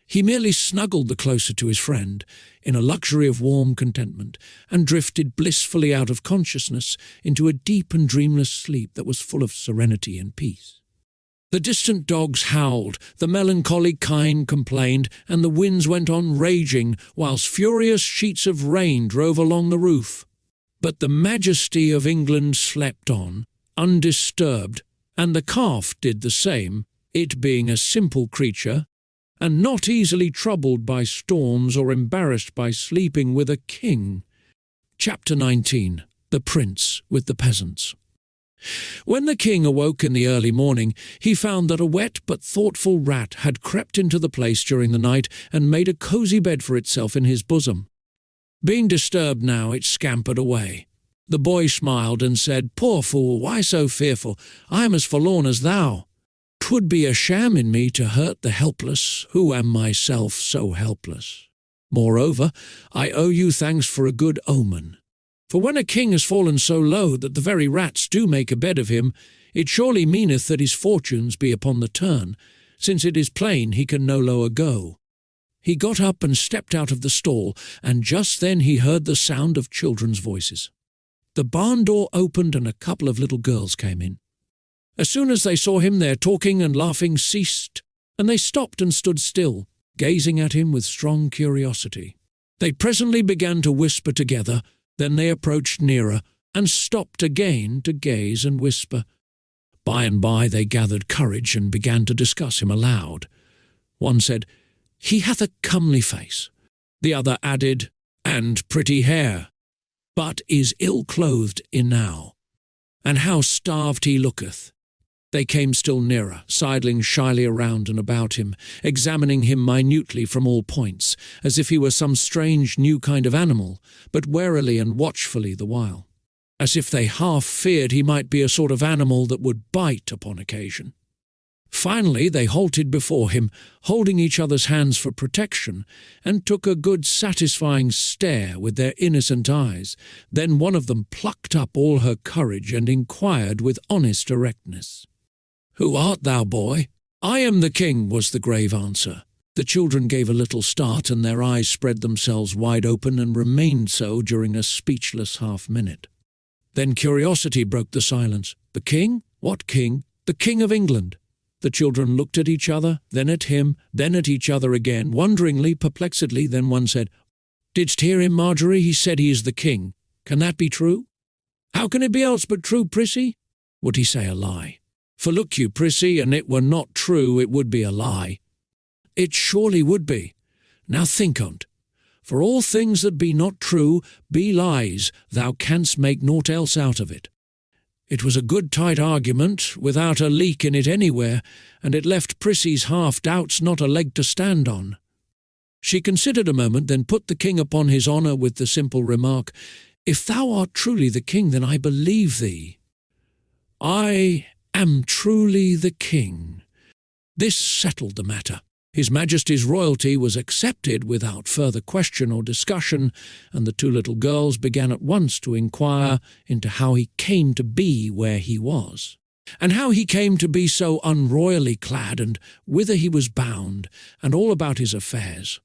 He merely snuggled the closer to his friend, in a luxury of warm contentment, and drifted blissfully out of consciousness into a deep and dreamless sleep that was full of serenity and peace. The distant dogs howled, the melancholy kine complained, and the winds went on raging, whilst furious sheets of rain drove along the roof. But the majesty of England slept on, undisturbed, and the calf did the same, it being a simple creature, and not easily troubled by storms or embarrassed by sleeping with a king. Chapter 19. The Prince with the Peasants. When the king awoke in the early morning, he found that a wet but thoughtful rat had crept into the place during the night and made a cosy bed for itself in his bosom. Being disturbed now, it scampered away. The boy smiled and said, "Poor fool, why so fearful? I am as forlorn as thou. 'Twould be a sham in me to hurt the helpless, who am myself so helpless. Moreover, I owe you thanks for a good omen. For when a king has fallen so low that the very rats do make a bed of him, it surely meaneth that his fortunes be upon the turn, since it is plain he can no lower go." He got up and stepped out of the stall, and just then he heard the sound of children's voices. The barn door opened and a couple of little girls came in. As soon as they saw him, their talking and laughing ceased, and they stopped and stood still, gazing at him with strong curiosity. They presently began to whisper together, then they approached nearer, and stopped again to gaze and whisper. By and by they gathered courage and began to discuss him aloud. One said, "He hath a comely face." The other added, "And pretty hair, but is ill-clothed enow. And how starved he looketh." They came still nearer, sidling shyly around and about him, examining him minutely from all points, as if he were some strange new kind of animal, but warily and watchfully the while, as if they half feared he might be a sort of animal that would bite upon occasion. Finally they halted before him, holding each other's hands for protection, and took a good satisfying stare with their innocent eyes. Then one of them plucked up all her courage and inquired with honest erectness, "Who art thou, boy?" "I am the king," was the grave answer. The children gave a little start, and their eyes spread themselves wide open and remained so during a speechless half-minute. Then curiosity broke the silence. "The king? What king?" "The King of England." The children looked at each other, then at him, then at each other again, wonderingly, perplexedly. Then one said, "Didst hear him, Marjorie? He said he is the king. Can that be true?" "How can it be else but true, Prissy?" "Would he say a lie?" "For look you, Prissy, an it were not true, it would be a lie." "It surely would be. Now think on't. For all things that be not true be lies, thou canst make naught else out of it." It was a good tight argument, without a leak in it anywhere, and it left Prissy's half-doubts not a leg to stand on. She considered a moment, then put the king upon his honour with the simple remark, "If thou art truly the king, then I believe thee." "I am truly the king." This settled the matter. His Majesty's royalty was accepted without further question or discussion, and the two little girls began at once to inquire into how he came to be where he was, and how he came to be so unroyally clad, and whither he was bound, and all about his affairs.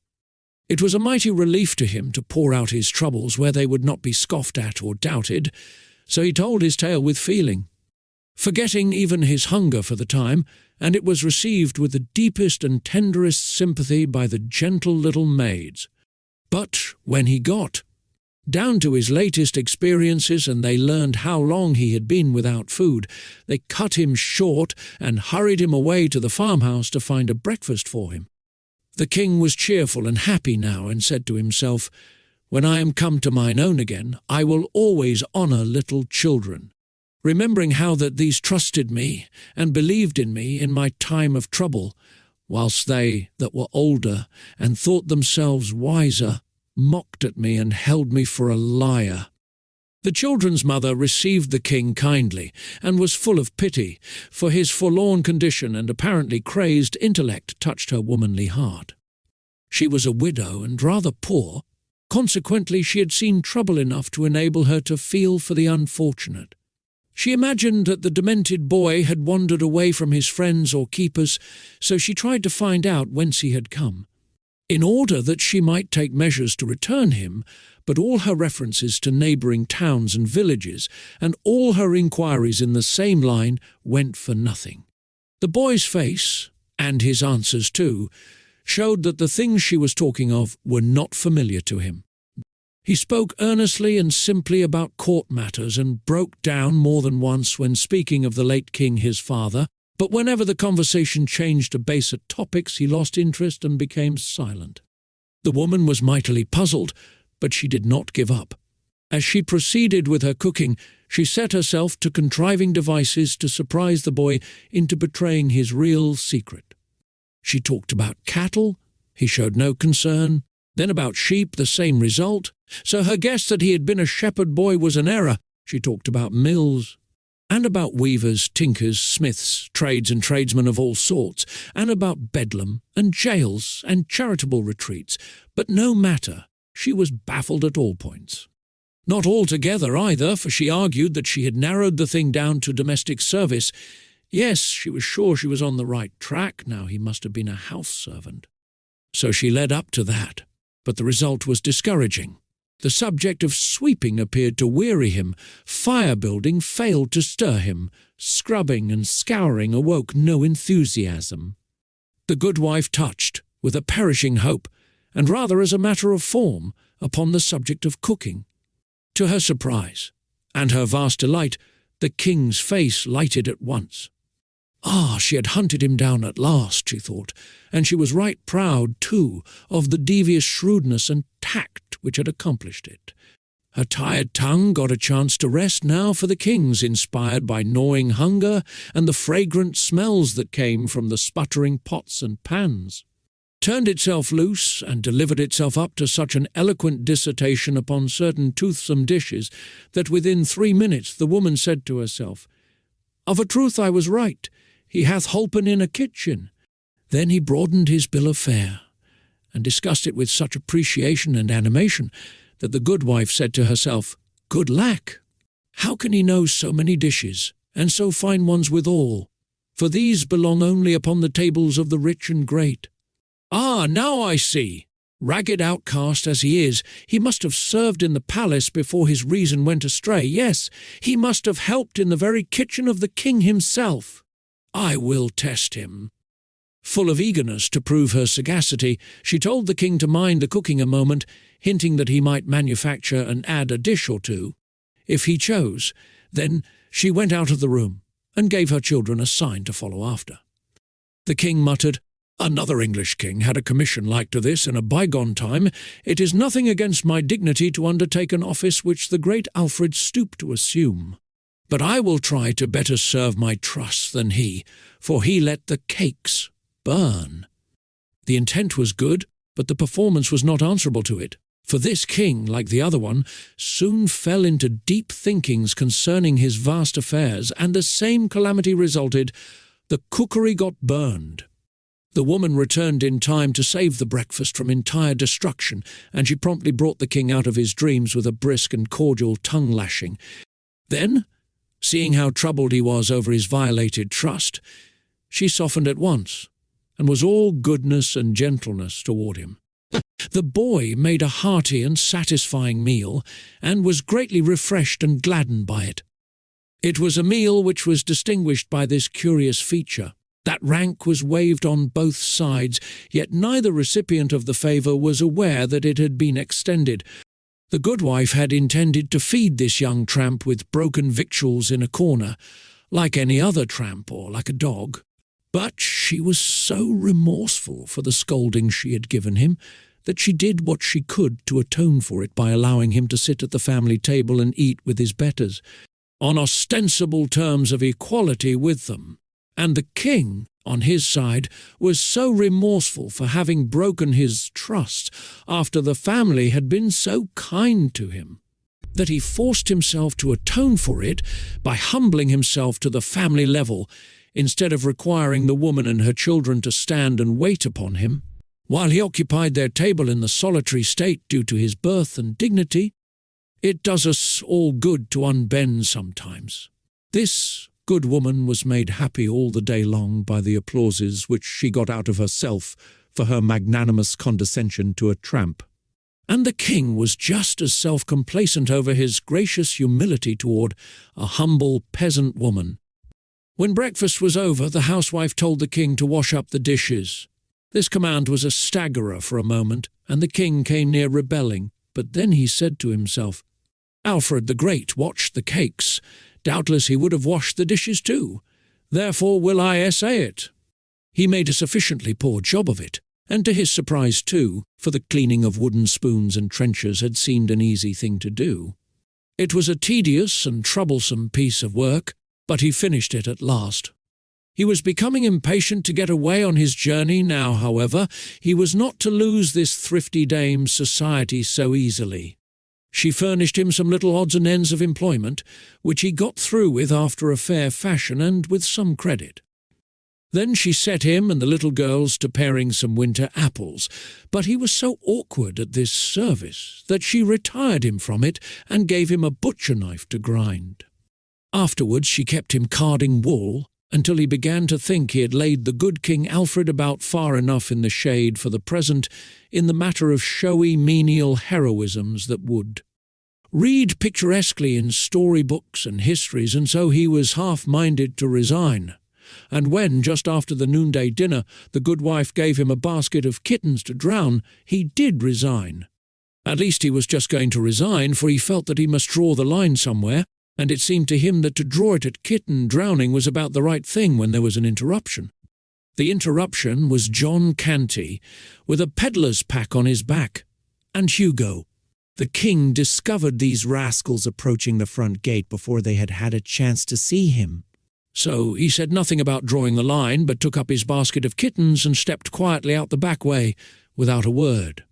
It was a mighty relief to him to pour out his troubles where they would not be scoffed at or doubted, so he told his tale with feeling, forgetting even his hunger for the time, and it was received with the deepest and tenderest sympathy by the gentle little maids. But when he got down to his latest experiences, and they learned how long he had been without food, they cut him short and hurried him away to the farmhouse to find a breakfast for him. The king was cheerful and happy now, and said to himself, "When I am come to mine own again, I will always honour little children, remembering how that these trusted me and believed in me in my time of trouble, whilst they that were older and thought themselves wiser mocked at me and held me for a liar." The children's mother received the king kindly, and was full of pity, for his forlorn condition and apparently crazed intellect touched her womanly heart. She was a widow and rather poor, consequently she had seen trouble enough to enable her to feel for the unfortunate. She imagined that the demented boy had wandered away from his friends or keepers, so she tried to find out whence he had come, in order that she might take measures to return him, but all her references to neighbouring towns and villages, and all her inquiries in the same line, went for nothing. The boy's face, and his answers too, showed that the things she was talking of were not familiar to him. He spoke earnestly and simply about court matters, and broke down more than once when speaking of the late king his father, but whenever the conversation changed to baser topics he lost interest and became silent. The woman was mightily puzzled, but she did not give up. As she proceeded with her cooking, she set herself to contriving devices to surprise the boy into betraying his real secret. She talked about cattle, he showed no concern, then about sheep, the same result. So her guess that he had been a shepherd boy was an error. She talked about mills, and about weavers, tinkers, smiths, trades and tradesmen of all sorts, and about bedlam, and jails, and charitable retreats. But no matter, she was baffled at all points. Not altogether either, for she argued that she had narrowed the thing down to domestic service. Yes, she was sure she was on the right track, now he must have been a house servant. So she led up to that, but the result was discouraging. The subject of sweeping appeared to weary him, fire-building failed to stir him, scrubbing and scouring awoke no enthusiasm. The good wife touched, with a perishing hope, and rather as a matter of form, upon the subject of cooking. To her surprise, and her vast delight, the king's face lighted at once. Ah, she had hunted him down at last, she thought, and she was right proud, too, of the devious shrewdness and tact which had accomplished it. Her tired tongue got a chance to rest now for the king's, inspired by gnawing hunger and the fragrant smells that came from the sputtering pots and pans, turned itself loose and delivered itself up to such an eloquent dissertation upon certain toothsome dishes that within 3 minutes the woman said to herself, "Of a truth I was right, he hath holpen in a kitchen." Then he broadened his bill of fare, and discussed it with such appreciation and animation that the goodwife said to herself, "Good lack! How can he know so many dishes, and so fine ones withal? For these belong only upon the tables of the rich and great. Ah, now I see! Ragged outcast as he is, he must have served in the palace before his reason went astray. Yes, he must have helped in the very kitchen of the king himself. I will test him." Full of eagerness to prove her sagacity, she told the king to mind the cooking a moment, hinting that he might manufacture and add a dish or two, if he chose. Then she went out of the room, and gave her children a sign to follow after. The king muttered, "Another English king had a commission like to this in a bygone time. It is nothing against my dignity to undertake an office which the great Alfred stooped to assume. But I will try to better serve my trust than he, for he let the cakes burn." The intent was good, but the performance was not answerable to it, for this king, like the other one, soon fell into deep thinkings concerning his vast affairs, and the same calamity resulted. The cookery got burned. The woman returned in time to save the breakfast from entire destruction, and she promptly brought the king out of his dreams with a brisk and cordial tongue-lashing. Then, seeing how troubled he was over his violated trust, she softened at once, and was all goodness and gentleness toward him. The boy made a hearty and satisfying meal, and was greatly refreshed and gladdened by it. It was a meal which was distinguished by this curious feature, that rank was waived on both sides, yet neither recipient of the favour was aware that it had been extended. The goodwife had intended to feed this young tramp with broken victuals in a corner, like any other tramp or like a dog. But she was so remorseful for the scolding she had given him that she did what she could to atone for it by allowing him to sit at the family table and eat with his betters, on ostensible terms of equality with them. And the king, on his side, was so remorseful for having broken his trust after the family had been so kind to him, that he forced himself to atone for it by humbling himself to the family level, instead of requiring the woman and her children to stand and wait upon him, while he occupied their table in the solitary state due to his birth and dignity. It does us all good to unbend sometimes. This good woman was made happy all the day long by the applauses which she got out of herself for her magnanimous condescension to a tramp. And the king was just as self-complacent over his gracious humility toward a humble peasant woman. When breakfast was over, the housewife told the king to wash up the dishes. This command was a staggerer for a moment, and the king came near rebelling, but then he said to himself, "Alfred the Great watched the cakes. Doubtless he would have washed the dishes too. Therefore will I essay it." He made a sufficiently poor job of it, and to his surprise too, for the cleaning of wooden spoons and trenchers had seemed an easy thing to do. It was a tedious and troublesome piece of work, but he finished it at last. He was becoming impatient to get away on his journey now, however. He was not to lose this thrifty dame's society so easily. She furnished him some little odds and ends of employment, which he got through with after a fair fashion and with some credit. Then she set him and the little girls to paring some winter apples, but he was so awkward at this service that she retired him from it and gave him a butcher knife to grind. Afterwards she kept him carding wool, until he began to think he had laid the good King Alfred about far enough in the shade for the present in the matter of showy menial heroisms that would read picturesquely in story-books and histories, and so he was half-minded to resign. And when, just after the noonday dinner, the good wife gave him a basket of kittens to drown, he did resign. At least he was just going to resign, for he felt that he must draw the line somewhere, and it seemed to him that to draw it at kitten drowning was about the right thing when there was an interruption. The interruption was John Canty, with a peddler's pack on his back, and Hugo. The king discovered these rascals approaching the front gate before they had had a chance to see him. So he said nothing about drawing the line, but took up his basket of kittens and stepped quietly out the back way without a word.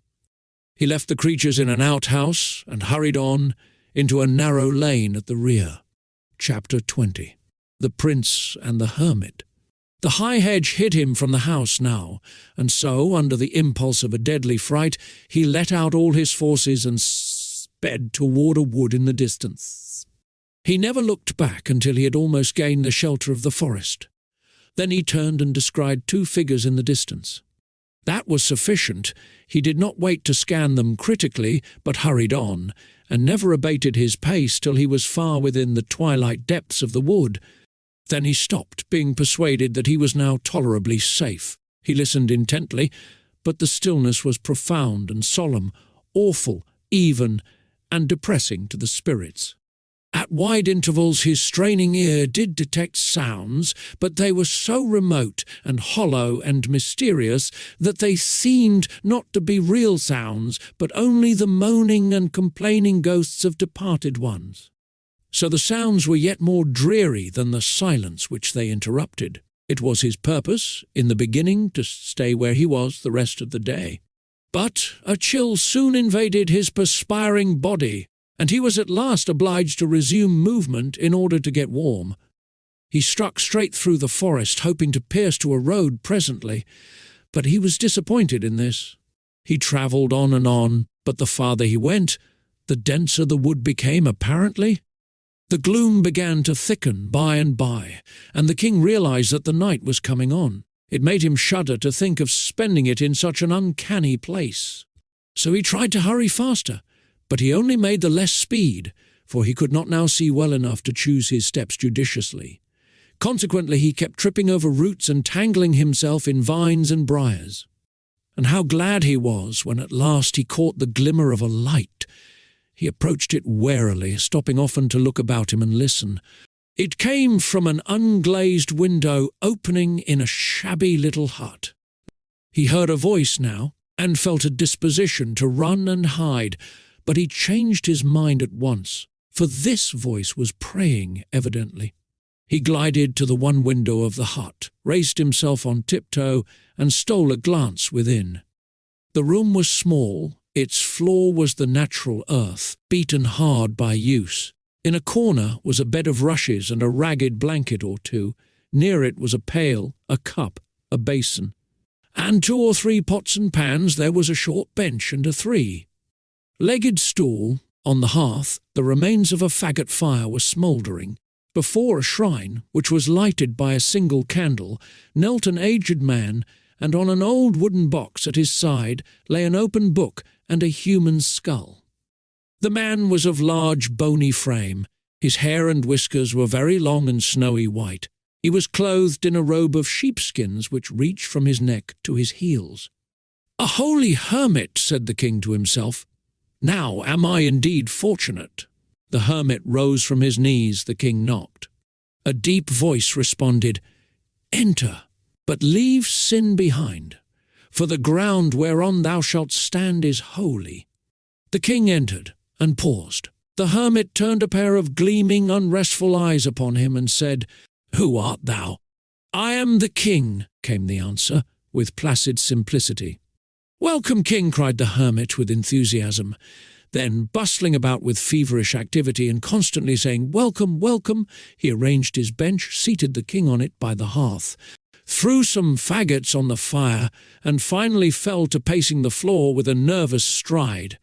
He left the creatures in an outhouse and hurried on into a narrow lane at the rear. Chapter 20. The Prince and the Hermit. The high hedge hid him from the house now, and so, under the impulse of a deadly fright, he let out all his forces and sped toward a wood in the distance. He never looked back until he had almost gained the shelter of the forest. Then he turned and descried 2 figures in the distance. That was sufficient. He did not wait to scan them critically, but hurried on, and never abated his pace till he was far within the twilight depths of the wood. Then he stopped, being persuaded that he was now tolerably safe. He listened intently, but the stillness was profound and solemn, awful, even, and depressing to the spirits. At wide intervals his straining ear did detect sounds, but they were so remote and hollow and mysterious that they seemed not to be real sounds, but only the moaning and complaining ghosts of departed ones. So the sounds were yet more dreary than the silence which they interrupted. It was his purpose, in the beginning, to stay where he was the rest of the day. But a chill soon invaded his perspiring body, and he was at last obliged to resume movement in order to get warm. He struck straight through the forest, hoping to pierce to a road presently, but he was disappointed in this. He travelled on, but the farther he went, the denser the wood became apparently. The gloom began to thicken by and by, and the king realized that the night was coming on. It made him shudder to think of spending it in such an uncanny place. So he tried to hurry faster, but he only made the less speed, for he could not now see well enough to choose his steps judiciously. Consequently, he kept tripping over roots and tangling himself in vines and briars. And how glad he was when at last he caught the glimmer of a light. He approached it warily, stopping often to look about him and listen. It came from an unglazed window opening in a shabby little hut. He heard a voice now, and felt a disposition to run and hide, but he changed his mind at once, for this voice was praying, evidently. He glided to the one window of the hut, raised himself on tiptoe, and stole a glance within. The room was small. Its floor was the natural earth, beaten hard by use. In a corner was a bed of rushes and a ragged blanket or 2. Near it was a pail, a cup, a basin. And 2 or 3 pots and pans. There was a short bench and a 3-legged stool. On the hearth, the remains of a faggot fire were smouldering. Before a shrine, which was lighted by a single candle, knelt an aged man, and on an old wooden box at his side lay an open book and a human skull. The man was of large bony frame. His hair and whiskers were very long and snowy white. He was clothed in a robe of sheepskins which reached from his neck to his heels. "A holy hermit," said the king to himself. "Now am I indeed fortunate." The hermit rose from his knees. The king knocked. A deep voice responded, "Enter, but leave sin behind, for the ground whereon thou shalt stand is holy." The king entered and paused. The hermit turned a pair of gleaming, unrestful eyes upon him and said, "Who art thou?" "I am the king," came the answer, with placid simplicity. "Welcome, king," cried the hermit with enthusiasm. Then, bustling about with feverish activity and constantly saying, "Welcome, welcome," he arranged his bench, seated the king on it by the hearth, threw some faggots on the fire, and finally fell to pacing the floor with a nervous stride.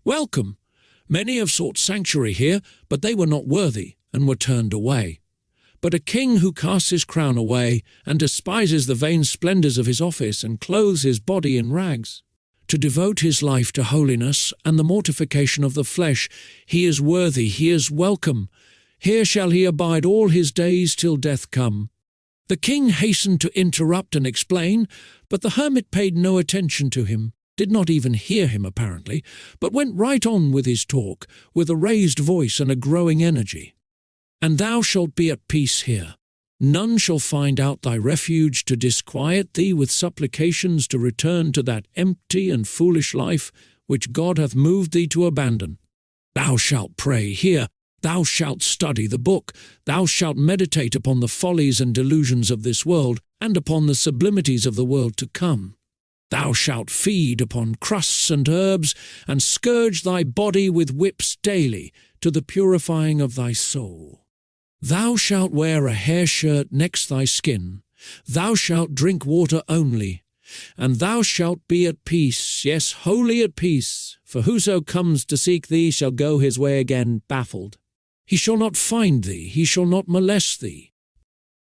"Welcome. Many have sought sanctuary here, but they were not worthy, and were turned away. But a king who casts his crown away, and despises the vain splendours of his office, and clothes his body in rags, to devote his life to holiness and the mortification of the flesh, he is worthy, he is welcome. Here shall he abide all his days till death come. The king hastened to interrupt and explain, but the hermit paid no attention to him, did not even hear him apparently, but went right on with his talk, with a raised voice and a growing energy. "And thou shalt be at peace here. None shall find out thy refuge to disquiet thee with supplications to return to that empty and foolish life which God hath moved thee to abandon. Thou shalt pray here, thou shalt study the book, thou shalt meditate upon the follies and delusions of this world, and upon the sublimities of the world to come. Thou shalt feed upon crusts and herbs, and scourge thy body with whips daily, to the purifying of thy soul. Thou shalt wear a hair shirt next thy skin, thou shalt drink water only, and thou shalt be at peace, yes, wholly at peace, for whoso comes to seek thee shall go his way again baffled. He shall not find thee, he shall not molest thee."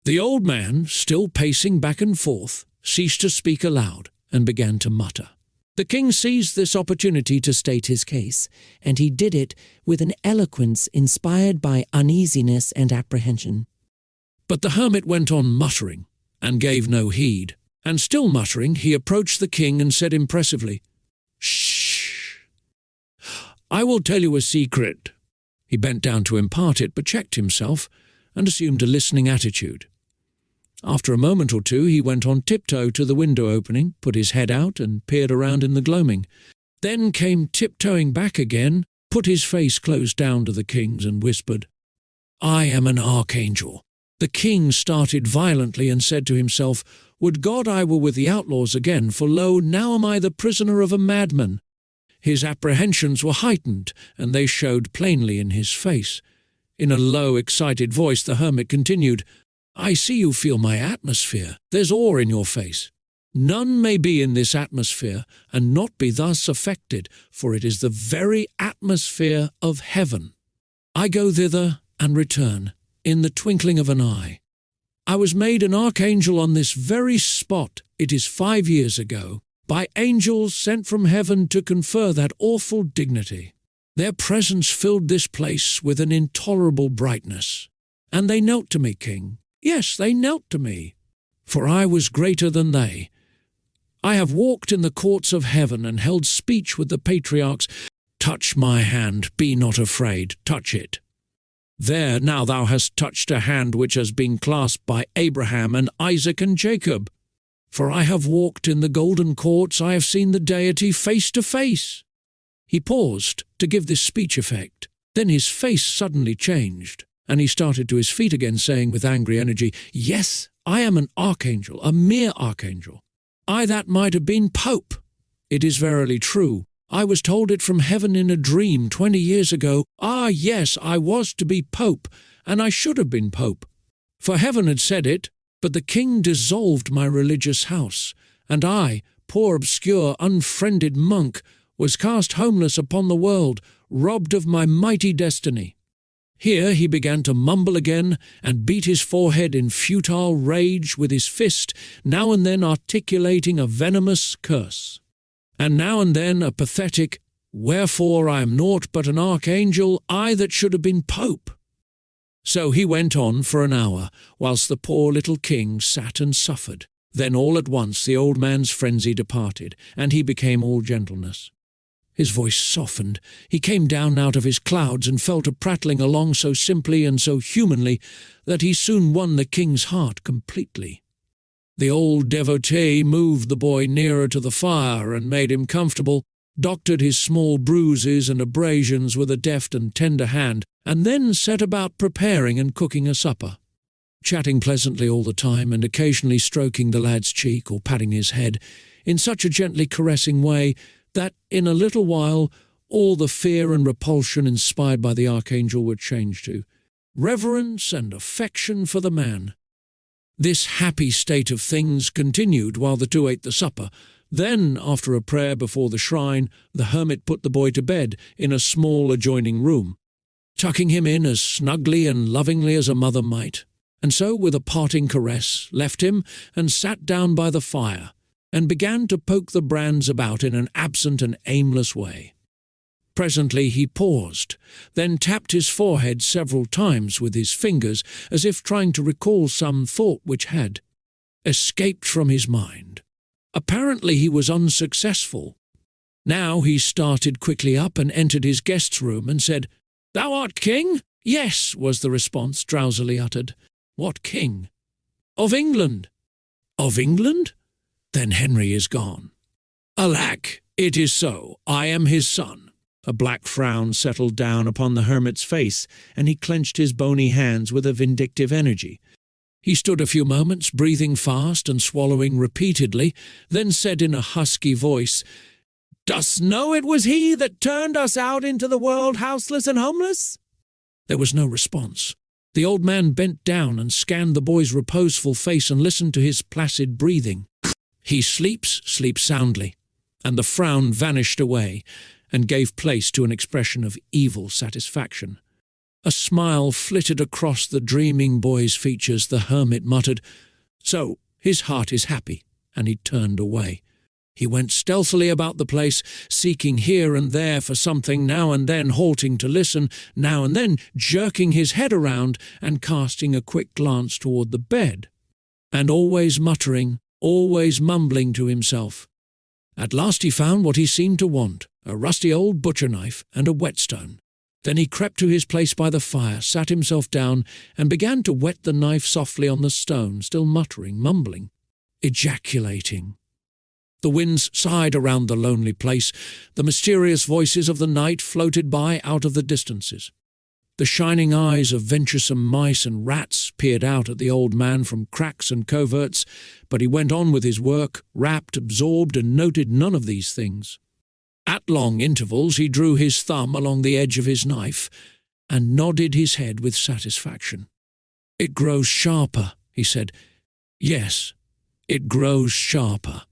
The old man, still pacing back and forth, ceased to speak aloud, and began to mutter. The king seized this opportunity to state his case, and he did it with an eloquence inspired by uneasiness and apprehension. But the hermit went on muttering, and gave no heed, and still muttering he approached the king and said impressively, "Shh! I will tell you a secret." He bent down to impart it, but checked himself, and assumed a listening attitude. After a moment or two he went on tiptoe to the window opening, put his head out, and peered around in the gloaming. Then came tiptoeing back again, put his face close down to the king's, and whispered, "I am an archangel." The king started violently and said to himself, "Would God I were with the outlaws again, for lo, now am I the prisoner of a madman." His apprehensions were heightened, and they showed plainly in his face. In a low, excited voice the hermit continued, "I see you feel my atmosphere. There's awe in your face. None may be in this atmosphere and not be thus affected, for it is the very atmosphere of heaven. I go thither and return, in the twinkling of an eye. I was made an archangel on this very spot, it is 5 years ago, by angels sent from heaven to confer that awful dignity. Their presence filled this place with an intolerable brightness. And they knelt to me, king. Yes, they knelt to me, for I was greater than they. I have walked in the courts of heaven and held speech with the patriarchs. Touch my hand, be not afraid, touch it. There now thou hast touched a hand which has been clasped by Abraham and Isaac and Jacob. For I have walked in the golden courts, I have seen the deity face to face." He paused to give this speech effect. Then his face suddenly changed, and he started to his feet again, saying with angry energy, "Yes, I am an archangel, a mere archangel. I that might have been pope. It is verily true. I was told it from heaven in a dream 20 years ago. Ah, yes, I was to be pope, and I should have been pope. For heaven had said it, but the king dissolved my religious house, and I, poor obscure unfriended monk, was cast homeless upon the world, robbed of my mighty destiny." Here he began to mumble again, and beat his forehead in futile rage with his fist, now and then articulating a venomous curse, and now and then a pathetic, "Wherefore I am naught but an archangel, I that should have been pope." So he went on for an hour, whilst the poor little king sat and suffered. Then all at once the old man's frenzy departed, and he became all gentleness. His voice softened, he came down out of his clouds and fell to prattling along so simply and so humanly that he soon won the king's heart completely. The old devotee moved the boy nearer to the fire and made him comfortable, doctored his small bruises and abrasions with a deft and tender hand, and then set about preparing and cooking a supper, chatting pleasantly all the time and occasionally stroking the lad's cheek or patting his head in such a gently caressing way that in a little while all the fear and repulsion inspired by the archangel were changed to reverence and affection for the man. This happy state of things continued while the two ate the supper. Then, after a prayer before the shrine, the hermit put the boy to bed in a small adjoining room, tucking him in as snugly and lovingly as a mother might, and so, with a parting caress, left him and sat down by the fire, and began to poke the brands about in an absent and aimless way. Presently he paused, then tapped his forehead several times with his fingers, as if trying to recall some thought which had escaped from his mind. Apparently he was unsuccessful. Now he started quickly up and entered his guest's room and said, "Thou art king?" "Yes," was the response, drowsily uttered. "What king?" "Of England." "Of England? Then Henry is gone." "Alack, it is so. I am his son." A black frown settled down upon the hermit's face, and he clenched his bony hands with a vindictive energy. He stood a few moments, breathing fast and swallowing repeatedly, then said in a husky voice, "Dost know it was he that turned us out into the world houseless and homeless?" There was no response. The old man bent down and scanned the boy's reposeful face and listened to his placid breathing. "He sleeps soundly," and the frown vanished away and gave place to an expression of evil satisfaction. A smile flitted across the dreaming boy's features. The hermit muttered, "So his heart is happy," and he turned away. He went stealthily about the place, seeking here and there for something, now and then halting to listen, now and then jerking his head around and casting a quick glance toward the bed, and always muttering, always mumbling to himself. At last he found what he seemed to want, a rusty old butcher knife and a whetstone. Then he crept to his place by the fire, sat himself down, and began to whet the knife softly on the stone, still muttering, mumbling, ejaculating. The winds sighed around the lonely place. The mysterious voices of the night floated by out of the distances. The shining eyes of venturesome mice and rats peered out at the old man from cracks and coverts, but he went on with his work, rapt, absorbed, and noted none of these things. At long intervals he drew his thumb along the edge of his knife and nodded his head with satisfaction. "It grows sharper," he said. "Yes, it grows sharper."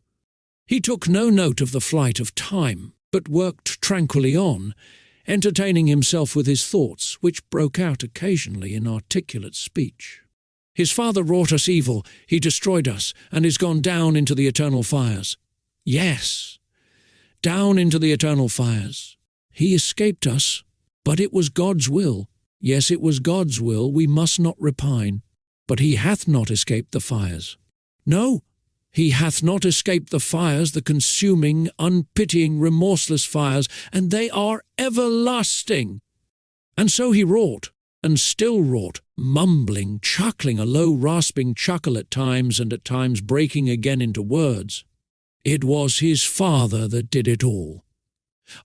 He took no note of the flight of time, but worked tranquilly on, entertaining himself with his thoughts, which broke out occasionally in articulate speech. "His father wrought us evil, he destroyed us, and is gone down into the eternal fires." Yes, down into the eternal fires. He escaped us, but it was God's will. Yes, it was God's will, we must not repine. But he hath not escaped the fires. No, he hath not escaped the fires, the consuming, unpitying, remorseless fires, and they are everlasting. And so he wrought, and still wrought, mumbling, chuckling, a low rasping chuckle at times, and at times breaking again into words. It was his Father that did it all.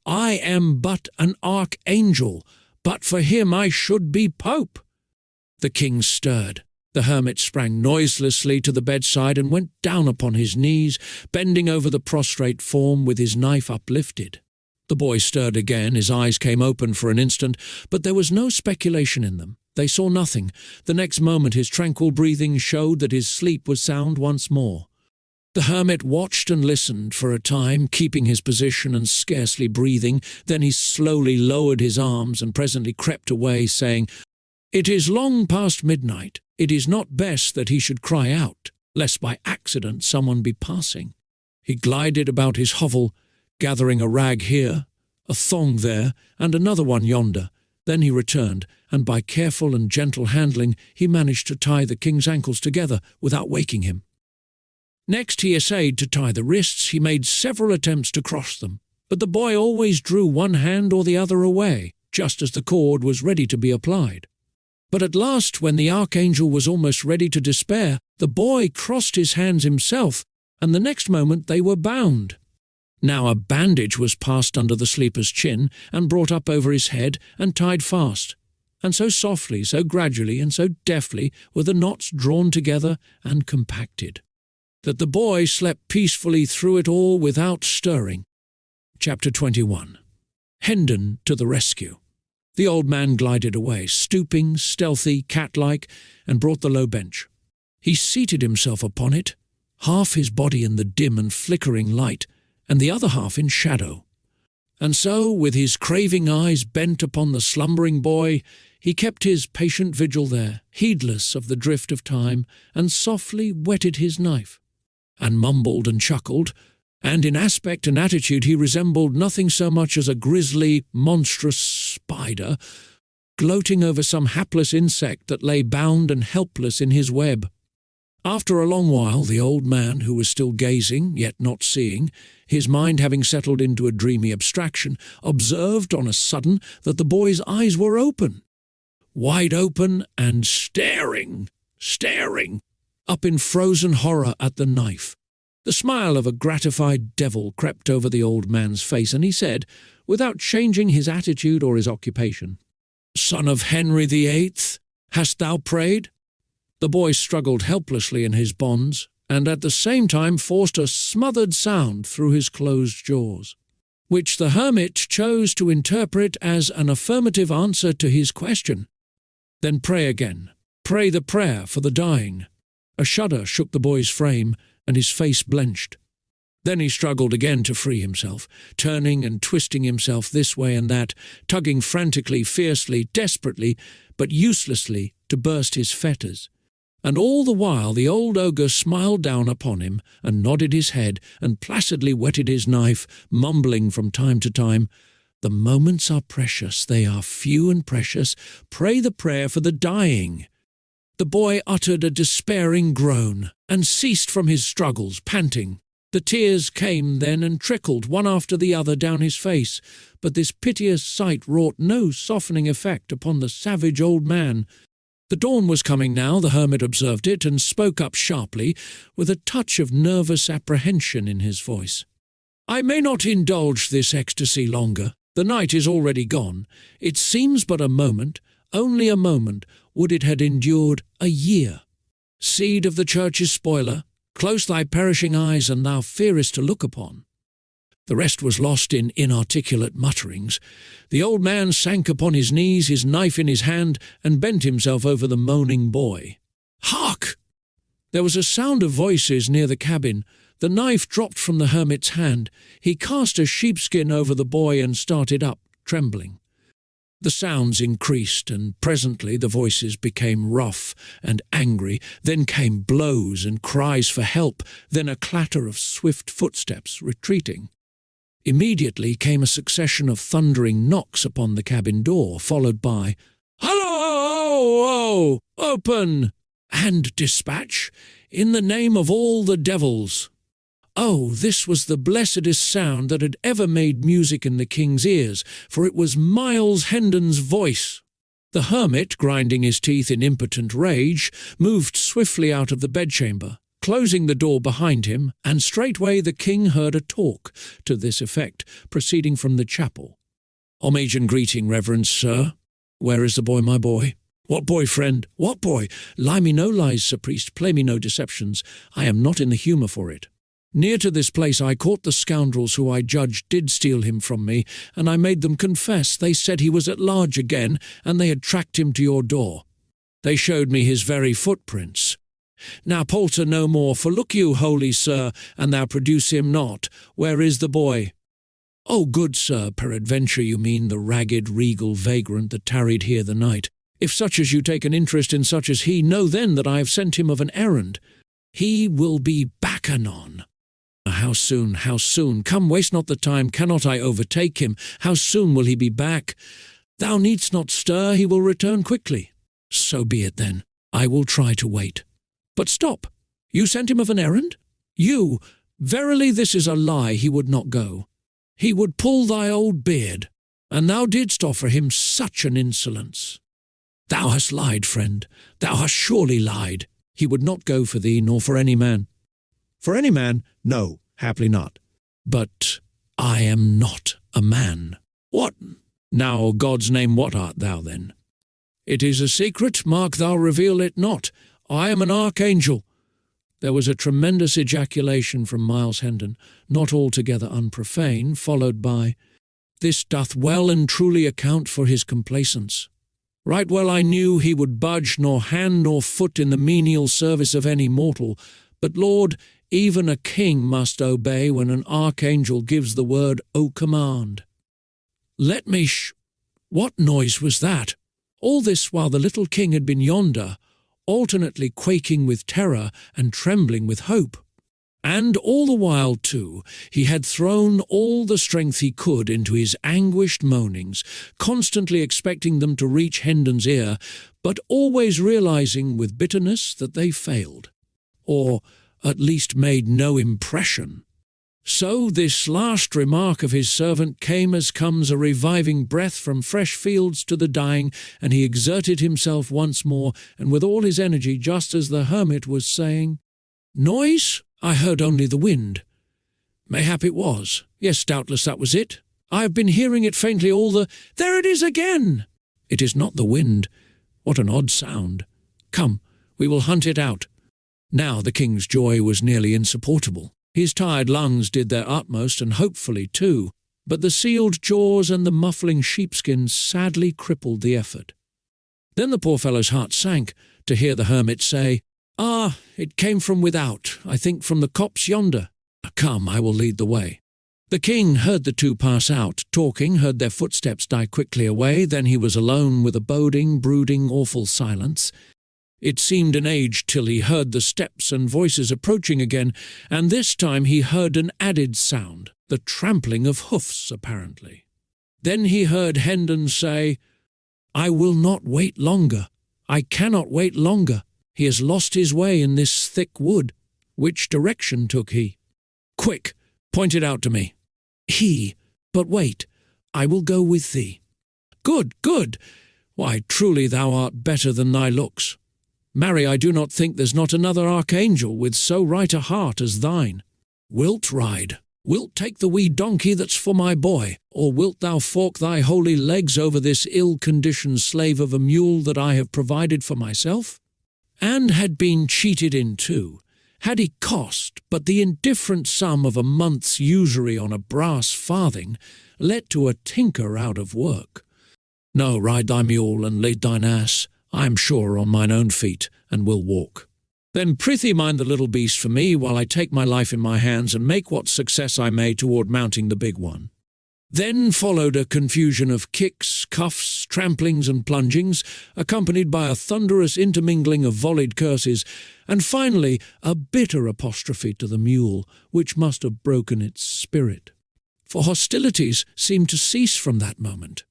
I am but an archangel, but for him I should be Pope. The king stirred. The hermit sprang noiselessly to the bedside and went down upon his knees, bending over the prostrate form with his knife uplifted. The boy stirred again, his eyes came open for an instant, but there was no speculation in them. They saw nothing. The next moment his tranquil breathing showed that his sleep was sound once more. The hermit watched and listened for a time, keeping his position and scarcely breathing. Then he slowly lowered his arms and presently crept away, saying, "It is long past midnight. It is not best that he should cry out, lest by accident someone be passing." He glided about his hovel, gathering a rag here, a thong there, and another one yonder. Then he returned, and by careful and gentle handling he managed to tie the king's ankles together without waking him. Next he essayed to tie the wrists. He made several attempts to cross them, but the boy always drew one hand or the other away, just as the cord was ready to be applied. But at last, when the archangel was almost ready to despair, the boy crossed his hands himself, and the next moment they were bound. Now a bandage was passed under the sleeper's chin and brought up over his head and tied fast, and so softly, so gradually, and so deftly were the knots drawn together and compacted, that the boy slept peacefully through it all without stirring. Chapter 21. Hendon to the rescue. The old man glided away, stooping, stealthy, cat-like, and brought the low bench. He seated himself upon it, half his body in the dim and flickering light, and the other half in shadow. And so, with his craving eyes bent upon the slumbering boy, he kept his patient vigil there, heedless of the drift of time, and softly whetted his knife, and mumbled and chuckled, and in aspect and attitude he resembled nothing so much as a grisly, monstrous spider, gloating over some hapless insect that lay bound and helpless in his web. After a long while, the old man, who was still gazing, yet not seeing, his mind having settled into a dreamy abstraction, observed on a sudden that the boy's eyes were open, wide open and staring, up in frozen horror at the knife. The smile of a gratified devil crept over the old man's face, and he said, without changing his attitude or his occupation, "Son of Henry the Eighth, hast thou prayed?" The boy struggled helplessly in his bonds, and at the same time forced a smothered sound through his closed jaws, which the hermit chose to interpret as an affirmative answer to his question. "Then pray again. Pray the prayer for the dying." A shudder shook the boy's frame, and his face blenched. Then he struggled again to free himself, turning and twisting himself this way and that, tugging frantically, fiercely, desperately, but uselessly to burst his fetters. And all the while the old ogre smiled down upon him, and nodded his head, and placidly whetted his knife, mumbling from time to time, "The moments are precious, they are few and precious. Pray the prayer for the dying." The boy uttered a despairing groan, and ceased from his struggles, panting. The tears came then and trickled one after the other down his face, but this piteous sight wrought no softening effect upon the savage old man. The dawn was coming now, the hermit observed it, and spoke up sharply, with a touch of nervous apprehension in his voice. "I may not indulge this ecstasy longer. The night is already gone. It seems but a moment, only a moment, would it had endured a year. Seed of the church's spoiler, close thy perishing eyes, and thou fearest to look upon." The rest was lost in inarticulate mutterings. The old man sank upon his knees, his knife in his hand, and bent himself over the moaning boy. "Hark!" There was a sound of voices near the cabin. The knife dropped from the hermit's hand. He cast a sheepskin over the boy and started up, trembling. The sounds increased, and presently the voices became rough and angry. Then came blows and cries for help, then a clatter of swift footsteps retreating. Immediately came a succession of thundering knocks upon the cabin door, followed by, "Hallo! Open!" and dispatch, "In the name of all the devils." Oh, this was the blessedest sound that had ever made music in the king's ears, for it was Miles Hendon's voice. The hermit, grinding his teeth in impotent rage, moved swiftly out of the bedchamber, closing the door behind him, and straightway the king heard a talk to this effect, proceeding from the chapel. "Homage and greeting, reverend sir. Where is the boy, my boy?" "What boy, friend? What boy? Lie me no lies, sir priest, play me no deceptions. I am not in the humour for it. Near to this place I caught the scoundrels who I judged did steal him from me, and I made them confess. They said he was at large again, and they had tracked him to your door. They showed me his very footprints. Now palter no more, for look you, holy sir, and thou produce him not. Where is the boy?" "Oh, good sir, peradventure you mean the ragged, regal vagrant that tarried here the night. If such as you take an interest in such as he, know then that I have sent him of an errand. He will be back anon." "How soon, how soon? Come, waste not the time. Cannot I overtake him? How soon will he be back?" "Thou needst not stir, he will return quickly." "So be it then. I will try to wait. But stop, you sent him of an errand? You, verily this is a lie, he would not go. He would pull thy old beard, and thou didst offer him such an insolence. Thou hast lied, friend, thou hast surely lied. He would not go for thee, nor for any man." "For any man? No, haply not." "But I am not a man." "What? Now, God's name, what art thou then?" "It is a secret, mark thou reveal it not. I am an archangel." There was a tremendous ejaculation from Miles Hendon, not altogether unprofane, followed by, "This doth well and truly account for his complaisance. Right well I knew he would budge nor hand nor foot in the menial service of any mortal, but Lord, even a king must obey when an archangel gives the word o command. Let me What noise was that?" All this while the little king had been yonder, alternately quaking with terror and trembling with hope. And all the while, too, he had thrown all the strength he could into his anguished moanings, constantly expecting them to reach Hendon's ear, but always realizing with bitterness that they failed, or at least made no impression. So this last remark of his servant came as comes a reviving breath from fresh fields to the dying, and he exerted himself once more, and with all his energy, just as the hermit was saying, "Noise? I heard only the wind. Mayhap it was. Yes, doubtless that was it. I have been hearing it faintly all the— There it is again! It is not the wind. What an odd sound. Come, we will hunt it out." Now the king's joy was nearly insupportable. His tired lungs did their utmost, and hopefully too, but the sealed jaws and the muffling sheepskins sadly crippled the effort. Then the poor fellow's heart sank to hear the hermit say, "Ah, it came from without, I think from the copse yonder. Come, I will lead the way." The king heard the two pass out, talking, heard their footsteps die quickly away, then he was alone with a boding, brooding, awful silence. It seemed an age till he heard the steps and voices approaching again, and this time he heard an added sound, the trampling of hoofs, apparently. Then he heard Hendon say, "I will not wait longer. I cannot wait longer. He has lost his way in this thick wood. Which direction took he? Quick, point it out to me." But wait, I will go with thee." "Good, good! Why, truly thou art better than thy looks. Marry, I do not think there's not another archangel with so right a heart as thine. Wilt ride? Wilt take the wee donkey that's for my boy, or wilt thou fork thy holy legs over this ill-conditioned slave of a mule that I have provided for myself?" And had been cheated in too, had he cost but the indifferent sum of a month's usury on a brass farthing, let to a tinker out of work. "No, ride thy mule and lead thine ass. I am sure on mine own feet, and will walk. Then prithee mind the little beast for me, while I take my life in my hands and make what success I may toward mounting the big one." Then followed a confusion of kicks, cuffs, tramplings and plungings, accompanied by a thunderous intermingling of volleyed curses, and finally a bitter apostrophe to the mule, which must have broken its spirit. For hostilities seemed to cease from that moment.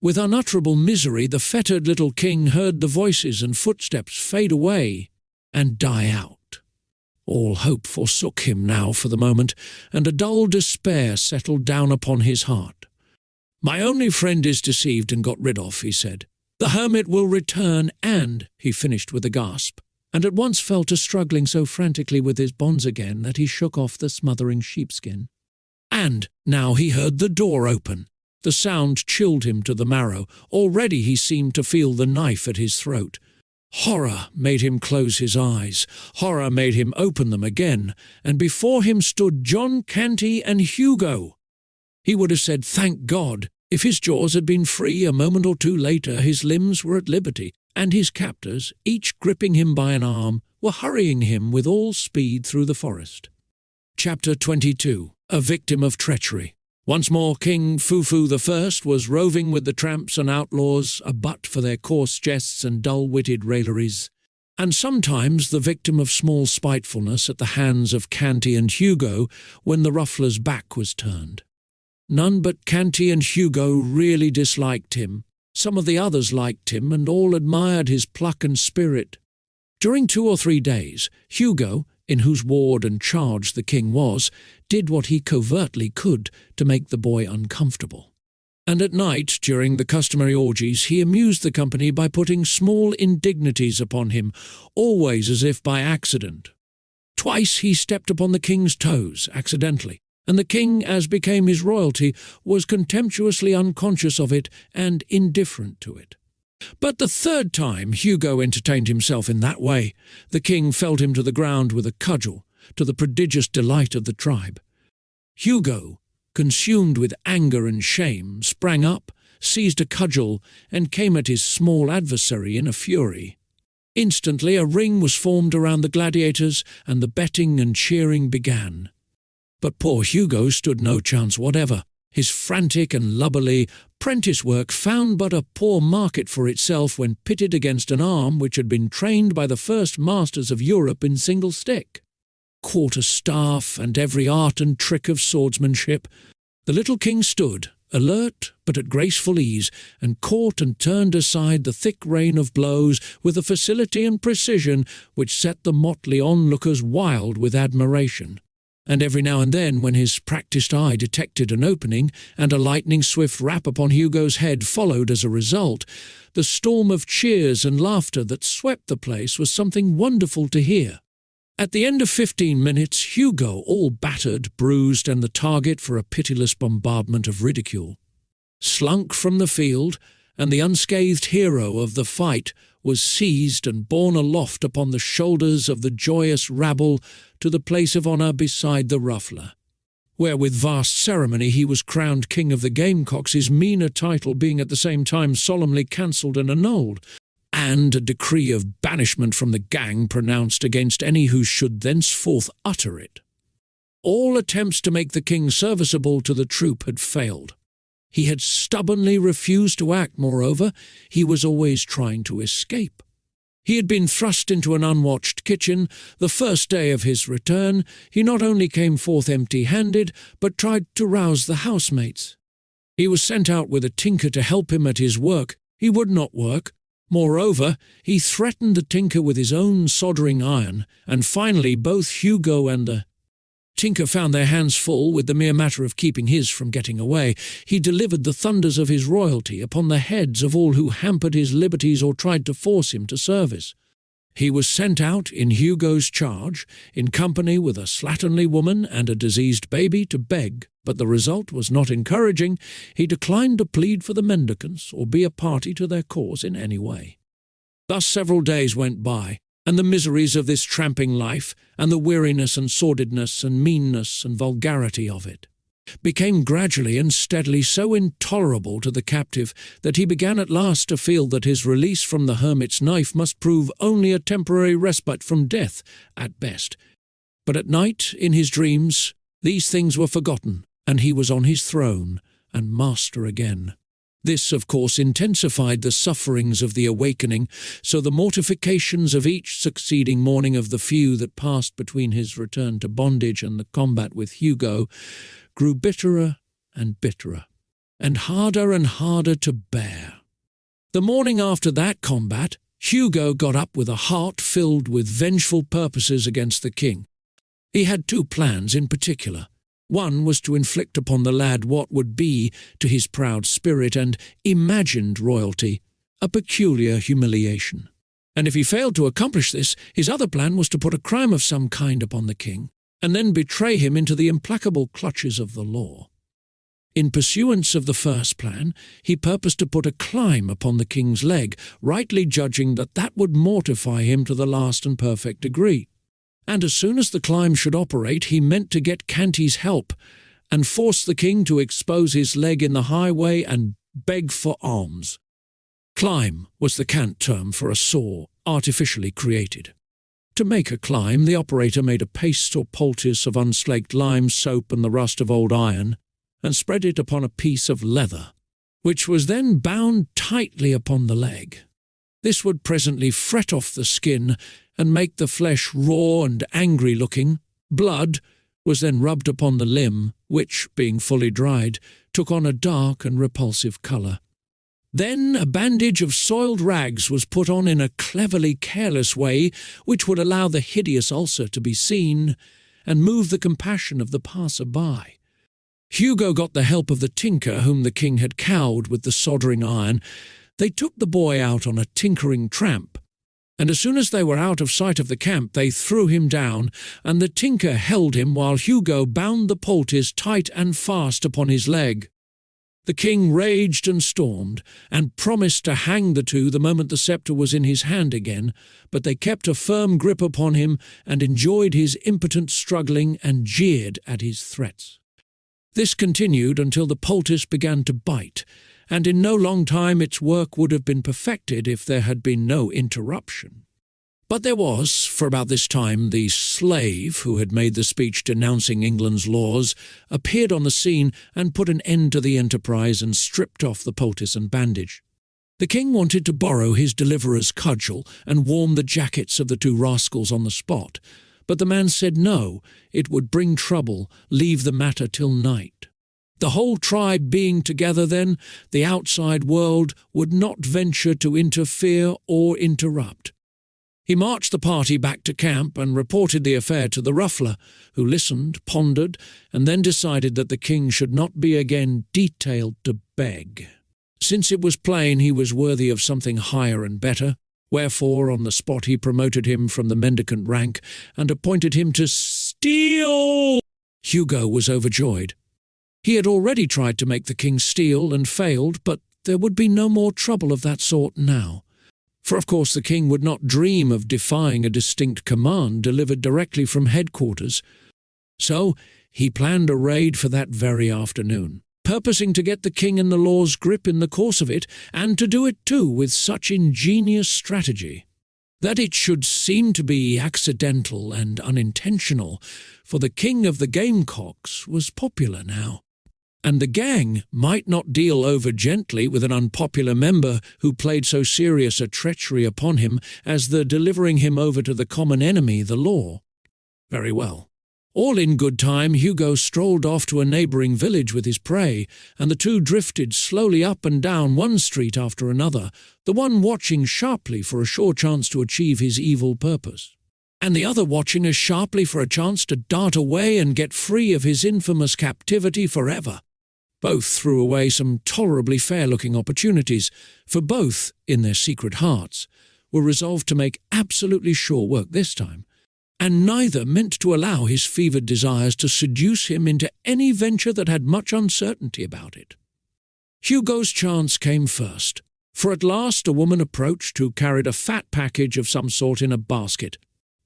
With unutterable misery the fettered little king heard the voices and footsteps fade away and die out. All hope forsook him now for the moment, and a dull despair settled down upon his heart. "My only friend is deceived and got rid of," he said. "The hermit will return, and," he finished with a gasp, and at once fell to struggling so frantically with his bonds again that he shook off the smothering sheepskin. And now he heard the door open. The sound chilled him to the marrow. Already he seemed to feel the knife at his throat. Horror made him close his eyes. Horror made him open them again, and before him stood John Canty and Hugo. He would have said, "Thank God!" if his jaws had been free. A moment or two later his limbs were at liberty, and his captors, each gripping him by an arm, were hurrying him with all speed through the forest. Chapter 22. A Victim of Treachery. Once more King Fufu I was roving with the tramps and outlaws, a butt for their coarse jests and dull-witted railleries, and sometimes the victim of small spitefulness at the hands of Canty and Hugo when the ruffler's back was turned. None but Canty and Hugo really disliked him. Some of the others liked him, and all admired his pluck and spirit. During 2 or 3 days, Hugo, in whose ward and charge the king was, did what he covertly could to make the boy uncomfortable. And at night, during the customary orgies, he amused the company by putting small indignities upon him, always as if by accident. Twice he stepped upon the king's toes, accidentally, and the king, as became his royalty, was contemptuously unconscious of it and indifferent to it. But the 3rd time Hugo entertained himself in that way, the king felled him to the ground with a cudgel, to the prodigious delight of the tribe. Hugo, consumed with anger and shame, sprang up, seized a cudgel, and came at his small adversary in a fury. Instantly a ring was formed around the gladiators, and the betting and cheering began. But poor Hugo stood no chance whatever. His frantic and lubberly prentice work found but a poor market for itself when pitted against an arm which had been trained by the first masters of Europe in single stick. quarter staff, and every art and trick of swordsmanship, the little king stood, alert but at graceful ease, and caught and turned aside the thick rain of blows with a facility and precision which set the motley onlookers wild with admiration. And every now and then, when his practised eye detected an opening, and a lightning-swift rap upon Hugo's head followed as a result, the storm of cheers and laughter that swept the place was something wonderful to hear. At the end of 15 minutes, Hugo, all battered, bruised, and the target for a pitiless bombardment of ridicule, slunk from the field, and the unscathed hero of the fight was seized and borne aloft upon the shoulders of the joyous rabble to the place of honour beside the ruffler, where with vast ceremony he was crowned King of the Gamecocks, his meaner title being at the same time solemnly cancelled and annulled, and a decree of banishment from the gang pronounced against any who should thenceforth utter it. All attempts to make the king serviceable to the troop had failed. He had stubbornly refused to act, moreover, he was always trying to escape. He had been thrust into an unwatched kitchen. The first day of his return, he not only came forth empty-handed, but tried to rouse the housemates. He was sent out with a tinker to help him at his work. He would not work. Moreover, he threatened the tinker with his own soldering iron, and finally both Hugo and the tinker found their hands full with the mere matter of keeping his from getting away. He delivered the thunders of his royalty upon the heads of all who hampered his liberties or tried to force him to service. He was sent out in Hugo's charge, in company with a slatternly woman and a diseased baby, to beg, but the result was not encouraging. He declined to plead for the mendicants or be a party to their cause in any way. Thus several days went by, and the miseries of this tramping life, and the weariness and sordidness and meanness and vulgarity of it, became gradually and steadily so intolerable to the captive that he began at last to feel that his release from the hermit's knife must prove only a temporary respite from death at best. But at night, in his dreams, these things were forgotten, and he was on his throne and master again. This, of course, intensified the sufferings of the awakening, so the mortifications of each succeeding morning of the few that passed between his return to bondage and the combat with Hugo grew bitterer and bitterer, and harder to bear. The morning after that combat, Hugo got up with a heart filled with vengeful purposes against the king. He had two plans in particular. One was to inflict upon the lad what would be, to his proud spirit and imagined royalty, a peculiar humiliation. And if he failed to accomplish this, his other plan was to put a crime of some kind upon the king, and then betray him into the implacable clutches of the law. In pursuance of the first plan, he purposed to put acclaim upon the king's leg, rightly judging that that would mortify him to the last and perfect degree. And as soon as the climb should operate, he meant to get Canty's help, and force the king to expose his leg in the highway and beg for alms. Climb was the cant term for a saw artificially created. To make a climb, the operator made a paste or poultice of unslaked lime, soap, and the rust of old iron, and spread it upon a piece of leather, which was then bound tightly upon the leg. This would presently fret off the skin and make the flesh raw and angry-looking. Blood was then rubbed upon the limb, which, being fully dried, took on a dark and repulsive colour. Then a bandage of soiled rags was put on in a cleverly careless way, which would allow the hideous ulcer to be seen and move the compassion of the passer-by. Hugo got the help of the tinker whom the king had cowed with the soldering iron. They took the boy out on a tinkering tramp, and as soon as they were out of sight of the camp they threw him down, and the tinker held him while Hugo bound the poultice tight and fast upon his leg. The king raged and stormed, and promised to hang the two the moment the sceptre was in his hand again, but they kept a firm grip upon him and enjoyed his impotent struggling and jeered at his threats. This continued until the poultice began to bite, and in no long time its work would have been perfected if there had been no interruption. But there was, for about this time, the slave who had made the speech denouncing England's laws, appeared on the scene and put an end to the enterprise and stripped off the poultice and bandage. The king wanted to borrow his deliverer's cudgel and warm the jackets of the two rascals on the spot, But the man said no, it would bring trouble, leave the matter till night. The whole tribe being together then, the outside world would not venture to interfere or interrupt. He marched the party back to camp and reported the affair to the ruffler, who listened, pondered, and then decided that the king should not be again detailed to beg, since it was plain he was worthy of something higher and better, wherefore on the spot he promoted him from the mendicant rank and appointed him to steal. Hugo was overjoyed. He had already tried to make the king steal and failed, but there would be no more trouble of that sort now. For of course the king would not dream of defying a distinct command delivered directly from headquarters. So he planned a raid for that very afternoon, purposing to get the king in the law's grip in the course of it, and to do it too with such ingenious strategy that it should seem to be accidental and unintentional, for the king of the gamecocks was popular now, and the gang might not deal over gently with an unpopular member who played so serious a treachery upon him as the delivering him over to the common enemy, the law. Very well. All in good time, Hugo strolled off to a neighbouring village with his prey, and the two drifted slowly up and down one street after another, the one watching sharply for a sure chance to achieve his evil purpose, and the other watching as sharply for a chance to dart away and get free of his infamous captivity forever. Both threw away some tolerably fair-looking opportunities, for both, in their secret hearts, were resolved to make absolutely sure work this time, and neither meant to allow his fevered desires to seduce him into any venture that had much uncertainty about it. Hugo's chance came first, for at last a woman approached who carried a fat package of some sort in a basket.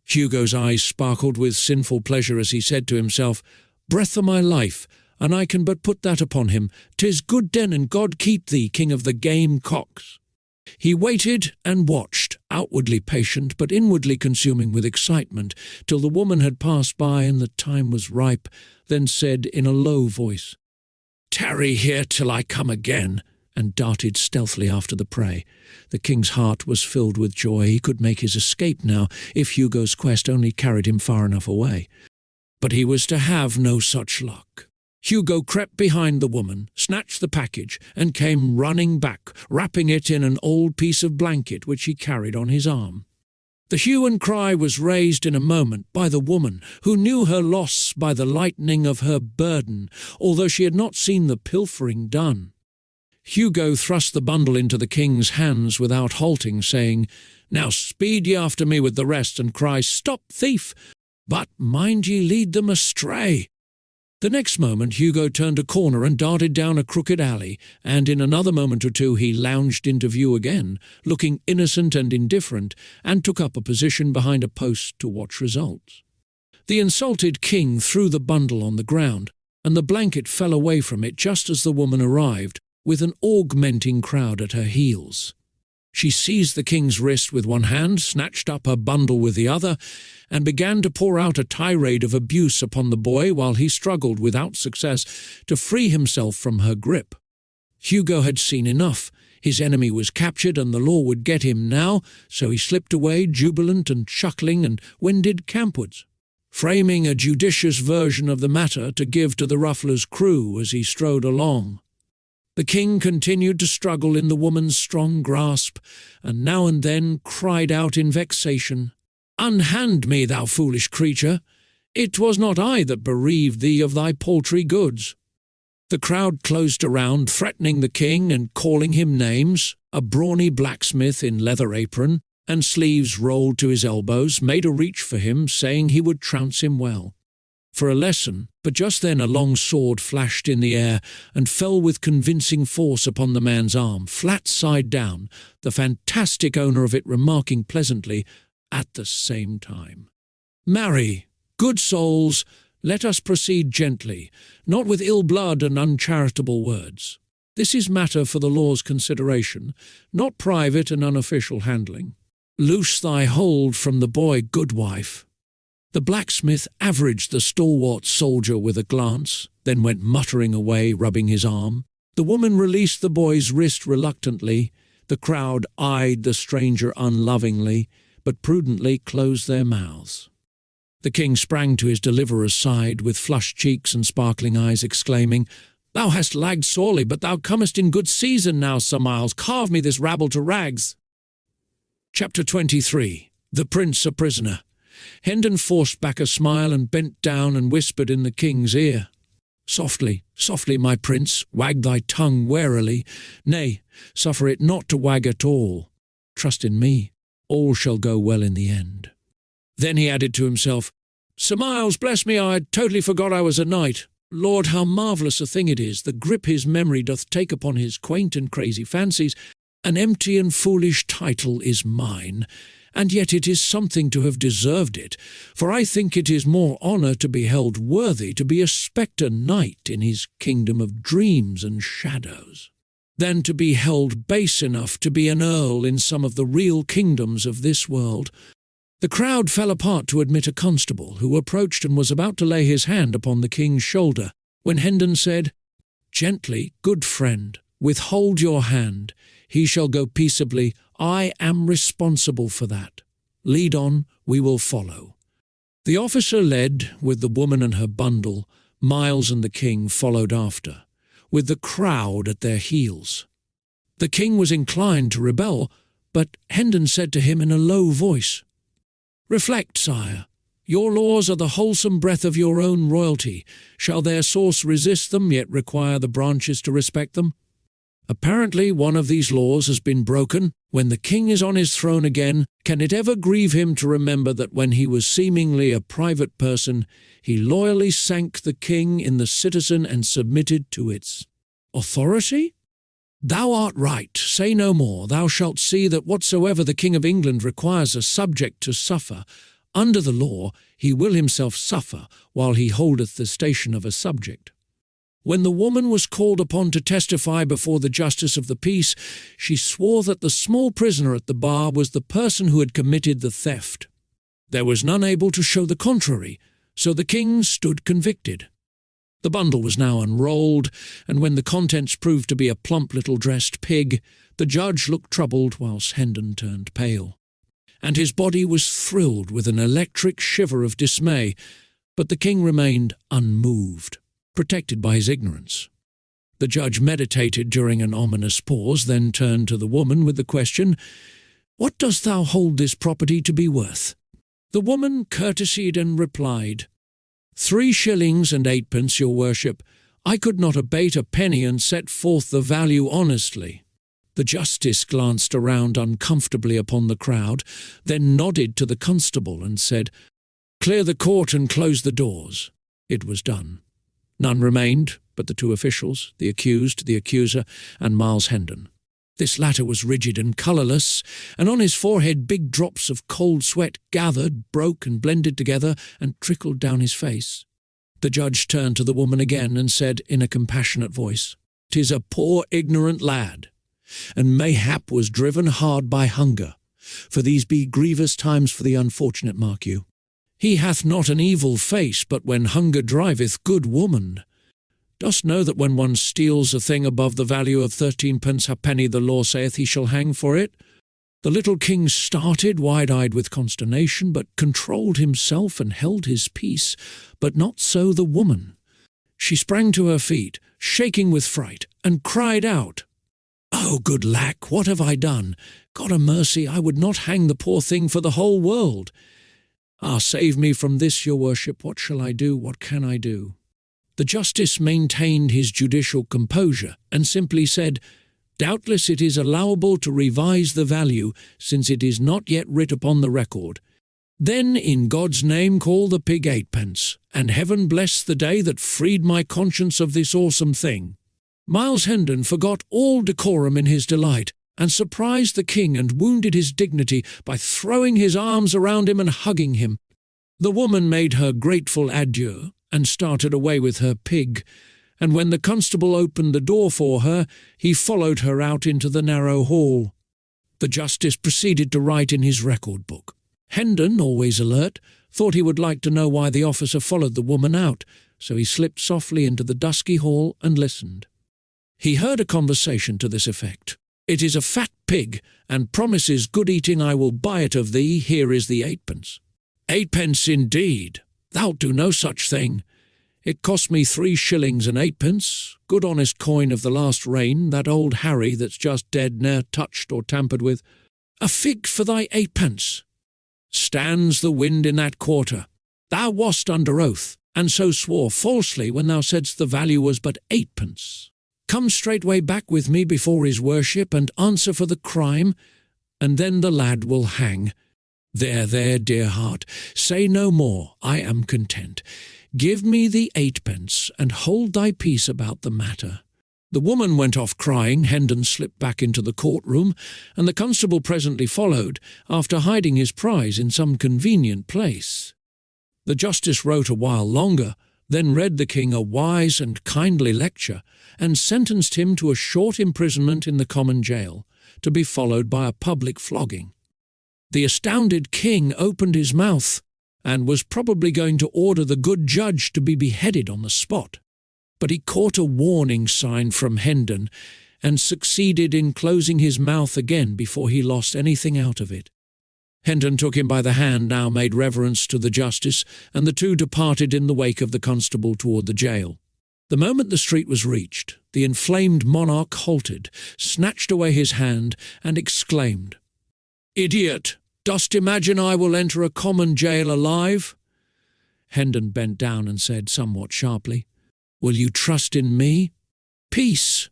Hugo's eyes sparkled with sinful pleasure as he said to himself, "Breath o' my life, and I can but put that upon him. 'Tis good den, and God keep thee, king of the gamecocks." He waited and watched, outwardly patient but inwardly consuming with excitement, till the woman had passed by and the time was ripe, then said in a low voice, "Tarry here till I come again," and darted stealthily after the prey. The king's heart was filled with joy. He could make his escape now, if Hugo's quest only carried him far enough away. But he was to have no such luck. Hugo crept behind the woman, snatched the package, and came running back, wrapping it in an old piece of blanket which he carried on his arm. The hue and cry was raised in a moment by the woman, who knew her loss by the lightening of her burden, although she had not seen the pilfering done. Hugo thrust the bundle into the king's hands without halting, saying, "Now speed ye after me with the rest, and cry, 'Stop, thief!' But mind ye lead them astray." The next moment Hugo turned a corner and darted down a crooked alley, and in another moment or two he lounged into view again, looking innocent and indifferent, and took up a position behind a post to watch results. The insulted king threw the bundle on the ground, and the blanket fell away from it just as the woman arrived, with an augmenting crowd at her heels. She seized the king's wrist with one hand, snatched up her bundle with the other, and began to pour out a tirade of abuse upon the boy while he struggled without success to free himself from her grip. Hugo had seen enough. His enemy was captured and the law would get him now, so he slipped away, jubilant and chuckling, and wended campwards, framing a judicious version of the matter to give to the ruffler's crew as he strode along. The king continued to struggle in the woman's strong grasp, and now and then cried out in vexation, "Unhand me, thou foolish creature! It was not I that bereaved thee of thy paltry goods." The crowd closed around, threatening the king and calling him names. A brawny blacksmith in leather apron and sleeves rolled to his elbows made a reach for him, saying he would trounce him well for a lesson, but just then a long sword flashed in the air and fell with convincing force upon the man's arm, flat side down, the fantastic owner of it remarking pleasantly at the same time, "Marry, good souls, let us proceed gently, not with ill blood and uncharitable words. This is matter for the law's consideration, not private and unofficial handling. Loose thy hold from the boy, good wife." The blacksmith averaged the stalwart soldier with a glance, then went muttering away, rubbing his arm. The woman released the boy's wrist reluctantly. The crowd eyed the stranger unlovingly, but prudently closed their mouths. The king sprang to his deliverer's side with flushed cheeks and sparkling eyes, exclaiming, "Thou hast lagged sorely, but thou comest in good season now, Sir Miles. Carve me this rabble to rags." Chapter 23. The Prince a Prisoner. Hendon forced back a smile and bent down and whispered in the king's ear, "Softly, softly, my prince, wag thy tongue warily. Nay, suffer it not to wag at all. Trust in me, all shall go well in the end." Then he added to himself, "Sir Miles, bless me, I had totally forgot I was a knight. Lord, how marvellous a thing it is, the grip his memory doth take upon his quaint and crazy fancies. An empty and foolish title is mine, and yet it is something to have deserved it, for I think it is more honour to be held worthy to be a spectre knight in his kingdom of dreams and shadows, than to be held base enough to be an earl in some of the real kingdoms of this world." The crowd fell apart to admit a constable, who approached and was about to lay his hand upon the king's shoulder, when Hendon said, "Gently, good friend, withhold your hand. He shall go peaceably. I am responsible for that. Lead on, we will follow." The officer led, with the woman and her bundle. Miles and the king followed after, with the crowd at their heels. The king was inclined to rebel, but Hendon said to him in a low voice, "Reflect, sire. Your laws are the wholesome breath of your own royalty. Shall their source resist them, yet require the branches to respect them? Apparently one of these laws has been broken. When the king is on his throne again, can it ever grieve him to remember that when he was seemingly a private person, he loyally sank the king in the citizen and submitted to its authority? Thou art right, say no more. Thou shalt see that whatsoever the King of England requires a subject to suffer, under the law he will himself suffer while he holdeth the station of a subject." When the woman was called upon to testify before the justice of the peace, she swore that the small prisoner at the bar was the person who had committed the theft. There was none able to show the contrary, so the king stood convicted. The bundle was now unrolled, and when the contents proved to be a plump little dressed pig, the judge looked troubled whilst Hendon turned pale, and his body was thrilled with an electric shiver of dismay, but the king remained unmoved, protected by his ignorance. The judge meditated during an ominous pause, then turned to the woman with the question, "What dost thou hold this property to be worth?" The woman courtesied and replied, 3 shillings and 8 pence, your worship. I could not abate a penny and set forth the value honestly." The justice glanced around uncomfortably upon the crowd, then nodded to the constable and said, "Clear the court and close the doors." It was done. None remained but the 2 officials, the accused, the accuser, and Miles Hendon. This latter was rigid and colourless, and on his forehead big drops of cold sweat gathered, broke and blended together, and trickled down his face. The judge turned to the woman again and said in a compassionate voice, "'Tis a poor ignorant lad, and mayhap was driven hard by hunger, for these be grievous times for the unfortunate, mark you. He hath not an evil face, but when hunger driveth, good woman. Dost know that when one steals a thing above the value of 13 pence halfpenny, the law saith he shall hang for it?" The little king started, wide-eyed with consternation, but controlled himself and held his peace. But not so the woman. She sprang to her feet, shaking with fright, and cried out, "Oh, good lack, what have I done? God a mercy, I would not hang the poor thing for the whole world. Ah, save me from this, your worship. What shall I do? What can I do?" The justice maintained his judicial composure and simply said, "Doubtless it is allowable to revise the value, since it is not yet writ upon the record. Then in God's name call the pig 8 pence, and heaven bless the day that freed my conscience of this awesome thing." Miles Hendon forgot all decorum in his delight, and surprised the king and wounded his dignity by throwing his arms around him and hugging him. The woman made her grateful adieu, and started away with her pig, and when the constable opened the door for her, he followed her out into the narrow hall. The justice proceeded to write in his record book. Hendon, always alert, thought he would like to know why the officer followed the woman out, so he slipped softly into the dusky hall and listened. He heard a conversation to this effect. "It is a fat pig, and promises good eating. I will buy it of thee. Here is the 8 pence." "Eightpence indeed! Thou'lt do no such thing. It cost me 3 shillings and 8pence, good honest coin of the last reign, that old Harry that's just dead ne'er touched or tampered with. A fig for thy 8pence! Stands the wind in that quarter? Thou wast under oath, and so swore falsely when thou saidst the value was but 8pence. Come straightway back with me before his worship, and answer for the crime, and then the lad will hang. There, there, dear heart, say no more, I am content. Give me the 8pence, and hold thy peace about the matter." The woman went off crying. Hendon slipped back into the courtroom, and the constable presently followed, after hiding his prize in some convenient place. The justice wrote a while longer, then read the king a wise and kindly lecture, and sentenced him to a short imprisonment in the common jail, to be followed by a public flogging. The astounded king opened his mouth, and was probably going to order the good judge to be beheaded on the spot. But he caught a warning sign from Hendon, and succeeded in closing his mouth again before he lost anything out of it. Hendon took him by the hand, now made reverence to the justice, and the two departed in the wake of the constable toward the jail. The moment the street was reached, the inflamed monarch halted, snatched away his hand, and exclaimed, "Idiot! Dost imagine I will enter a common jail alive?" Hendon bent down and said somewhat sharply, "Will you trust in me? Peace,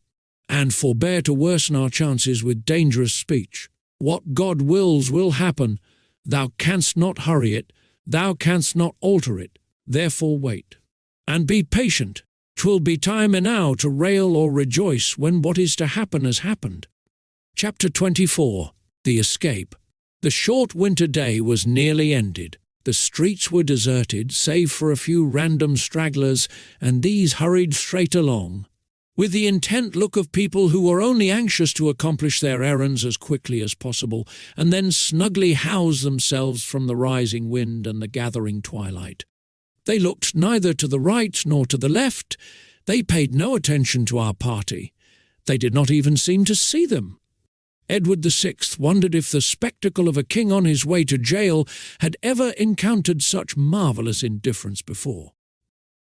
and forbear to worsen our chances with dangerous speech. What God wills will happen. Thou canst not hurry it, thou canst not alter it, therefore wait. And be patient. 'Twill be time enow to rail or rejoice when what is to happen has happened." Chapter 24. The Escape. The short winter day was nearly ended. The streets were deserted, save for a few random stragglers, and these hurried straight along, with the intent look of people who were only anxious to accomplish their errands as quickly as possible, and then snugly house themselves from the rising wind and the gathering twilight. They looked neither to the right nor to the left. They paid no attention to our party. They did not even seem to see them. Edward VI wondered if the spectacle of a king on his way to jail had ever encountered such marvellous indifference before.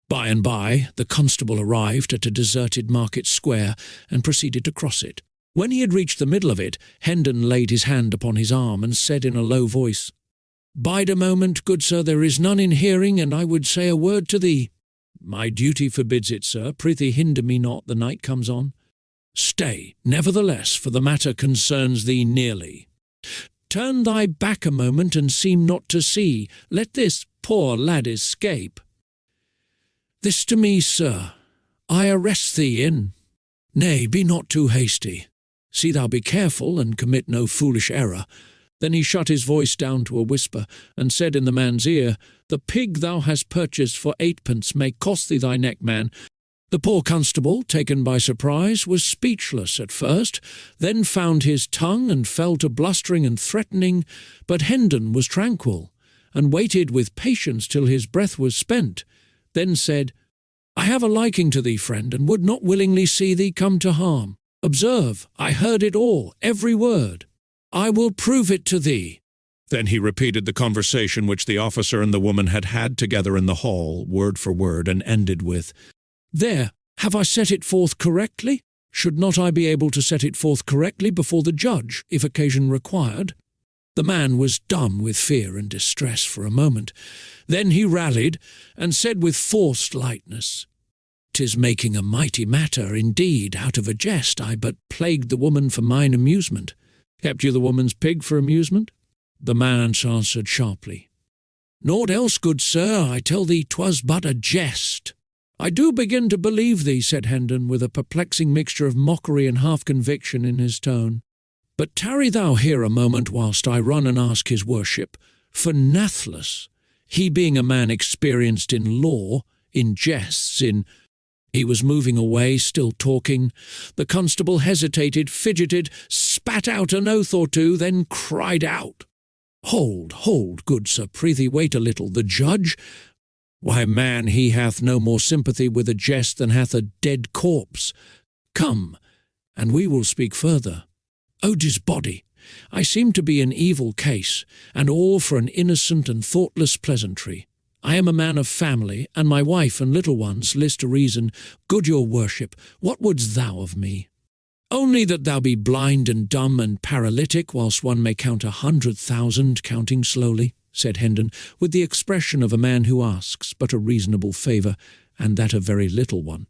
By and by, the constable arrived at a deserted market square and proceeded to cross it. When he had reached the middle of it, Hendon laid his hand upon his arm and said in a low voice, "Bide a moment, good sir, there is none in hearing, and I would say a word to thee." "My duty forbids it, sir. Prithee hinder me not, the night comes on." "Stay, nevertheless, for the matter concerns thee nearly. Turn thy back a moment and seem not to see. Let this poor lad escape. This to me, sir. I arrest thee in. Nay, be not too hasty. See thou be careful, and commit no foolish error." Then he shut his voice down to a whisper, and said in the man's ear, "The pig thou hast purchased for 8pence may cost thee thy neck, man." The poor constable, taken by surprise, was speechless at first, then found his tongue and fell to blustering and threatening, but Hendon was tranquil, and waited with patience till his breath was spent, then said, "I have a liking to thee, friend, and would not willingly see thee come to harm. Observe, I heard it all, every word. I will prove it to thee." Then he repeated the conversation which the officer and the woman had had together in the hall, word for word, and ended with, "There, have I set it forth correctly? Should not I be able to set it forth correctly before the judge, if occasion required?" The man was dumb with fear and distress for a moment. Then he rallied, and said with forced lightness, "'Tis making a mighty matter, indeed, out of a jest. I but plagued the woman for mine amusement." "Kept you the woman's pig for amusement?" The man answered sharply, "Naught else, good sir, I tell thee 'twas but a jest." "I do begin to believe thee," said Hendon, with a perplexing mixture of mockery and half-conviction in his tone. "But tarry thou here a moment whilst I run and ask his worship, for nathless, he being a man experienced in law, in jests, in—" He was moving away, still talking. The constable hesitated, fidgeted, spat out an oath or two, then cried out, "Hold, hold, good sir, prithee wait a little. The judge? Why, man, he hath no more sympathy with a jest than hath a dead corpse. Come, and we will speak further. O 'tis body, I seem to be an evil case, and all for an innocent and thoughtless pleasantry. I am a man of family, and my wife and little ones list to reason. Good your worship, what wouldst thou of me? Only that thou be blind and dumb and paralytic, whilst one may count 100,000, counting slowly, said Hendon, with the expression of a man who asks but a reasonable favour, and that a very little one.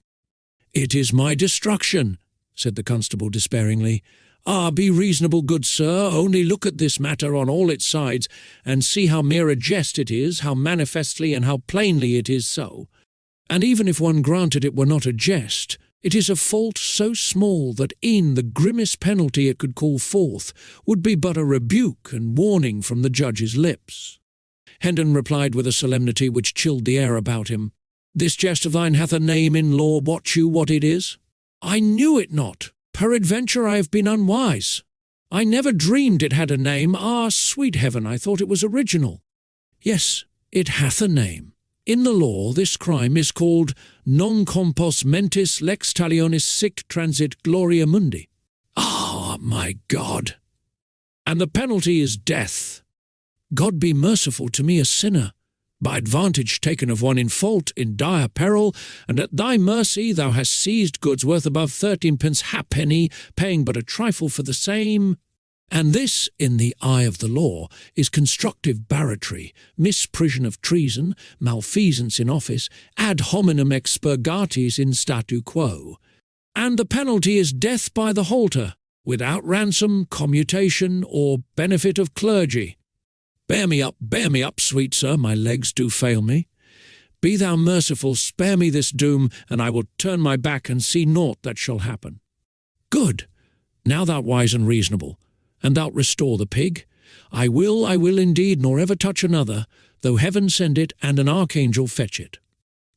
It is my destruction, said the constable despairingly. Ah, be reasonable, good sir, only look at this matter on all its sides, and see how mere a jest it is, how manifestly and how plainly it is so. And even if one granted it were not a jest, it is a fault so small that e'en the grimmest penalty it could call forth would be but a rebuke and warning from the judge's lips. Hendon replied with a solemnity which chilled the air about him. This jest of thine hath a name in law, wot you what it is? I knew it not. Peradventure I have been unwise. I never dreamed it had a name. Ah, sweet heaven, I thought it was original. Yes, it hath a name. In the law this crime is called non compos mentis lex talionis sic transit gloria mundi. Ah, my God! And the penalty is death. God be merciful to me, a sinner, by advantage taken of one in fault, in dire peril, and at thy mercy thou hast seized goods worth above 13 halfpenny, paying but a trifle for the same. And this, in the eye of the law, is constructive barratry, misprision of treason, malfeasance in office, ad hominem expurgatis in statu quo. And the penalty is death by the halter, without ransom, commutation, or benefit of clergy. Bear me up, sweet sir, my legs do fail me. Be thou merciful, spare me this doom, and I will turn my back and see naught that shall happen. Good! Now thou'rt wise and reasonable, and thou'lt restore the pig. I will indeed, nor ever touch another, though heaven send it and an archangel fetch it.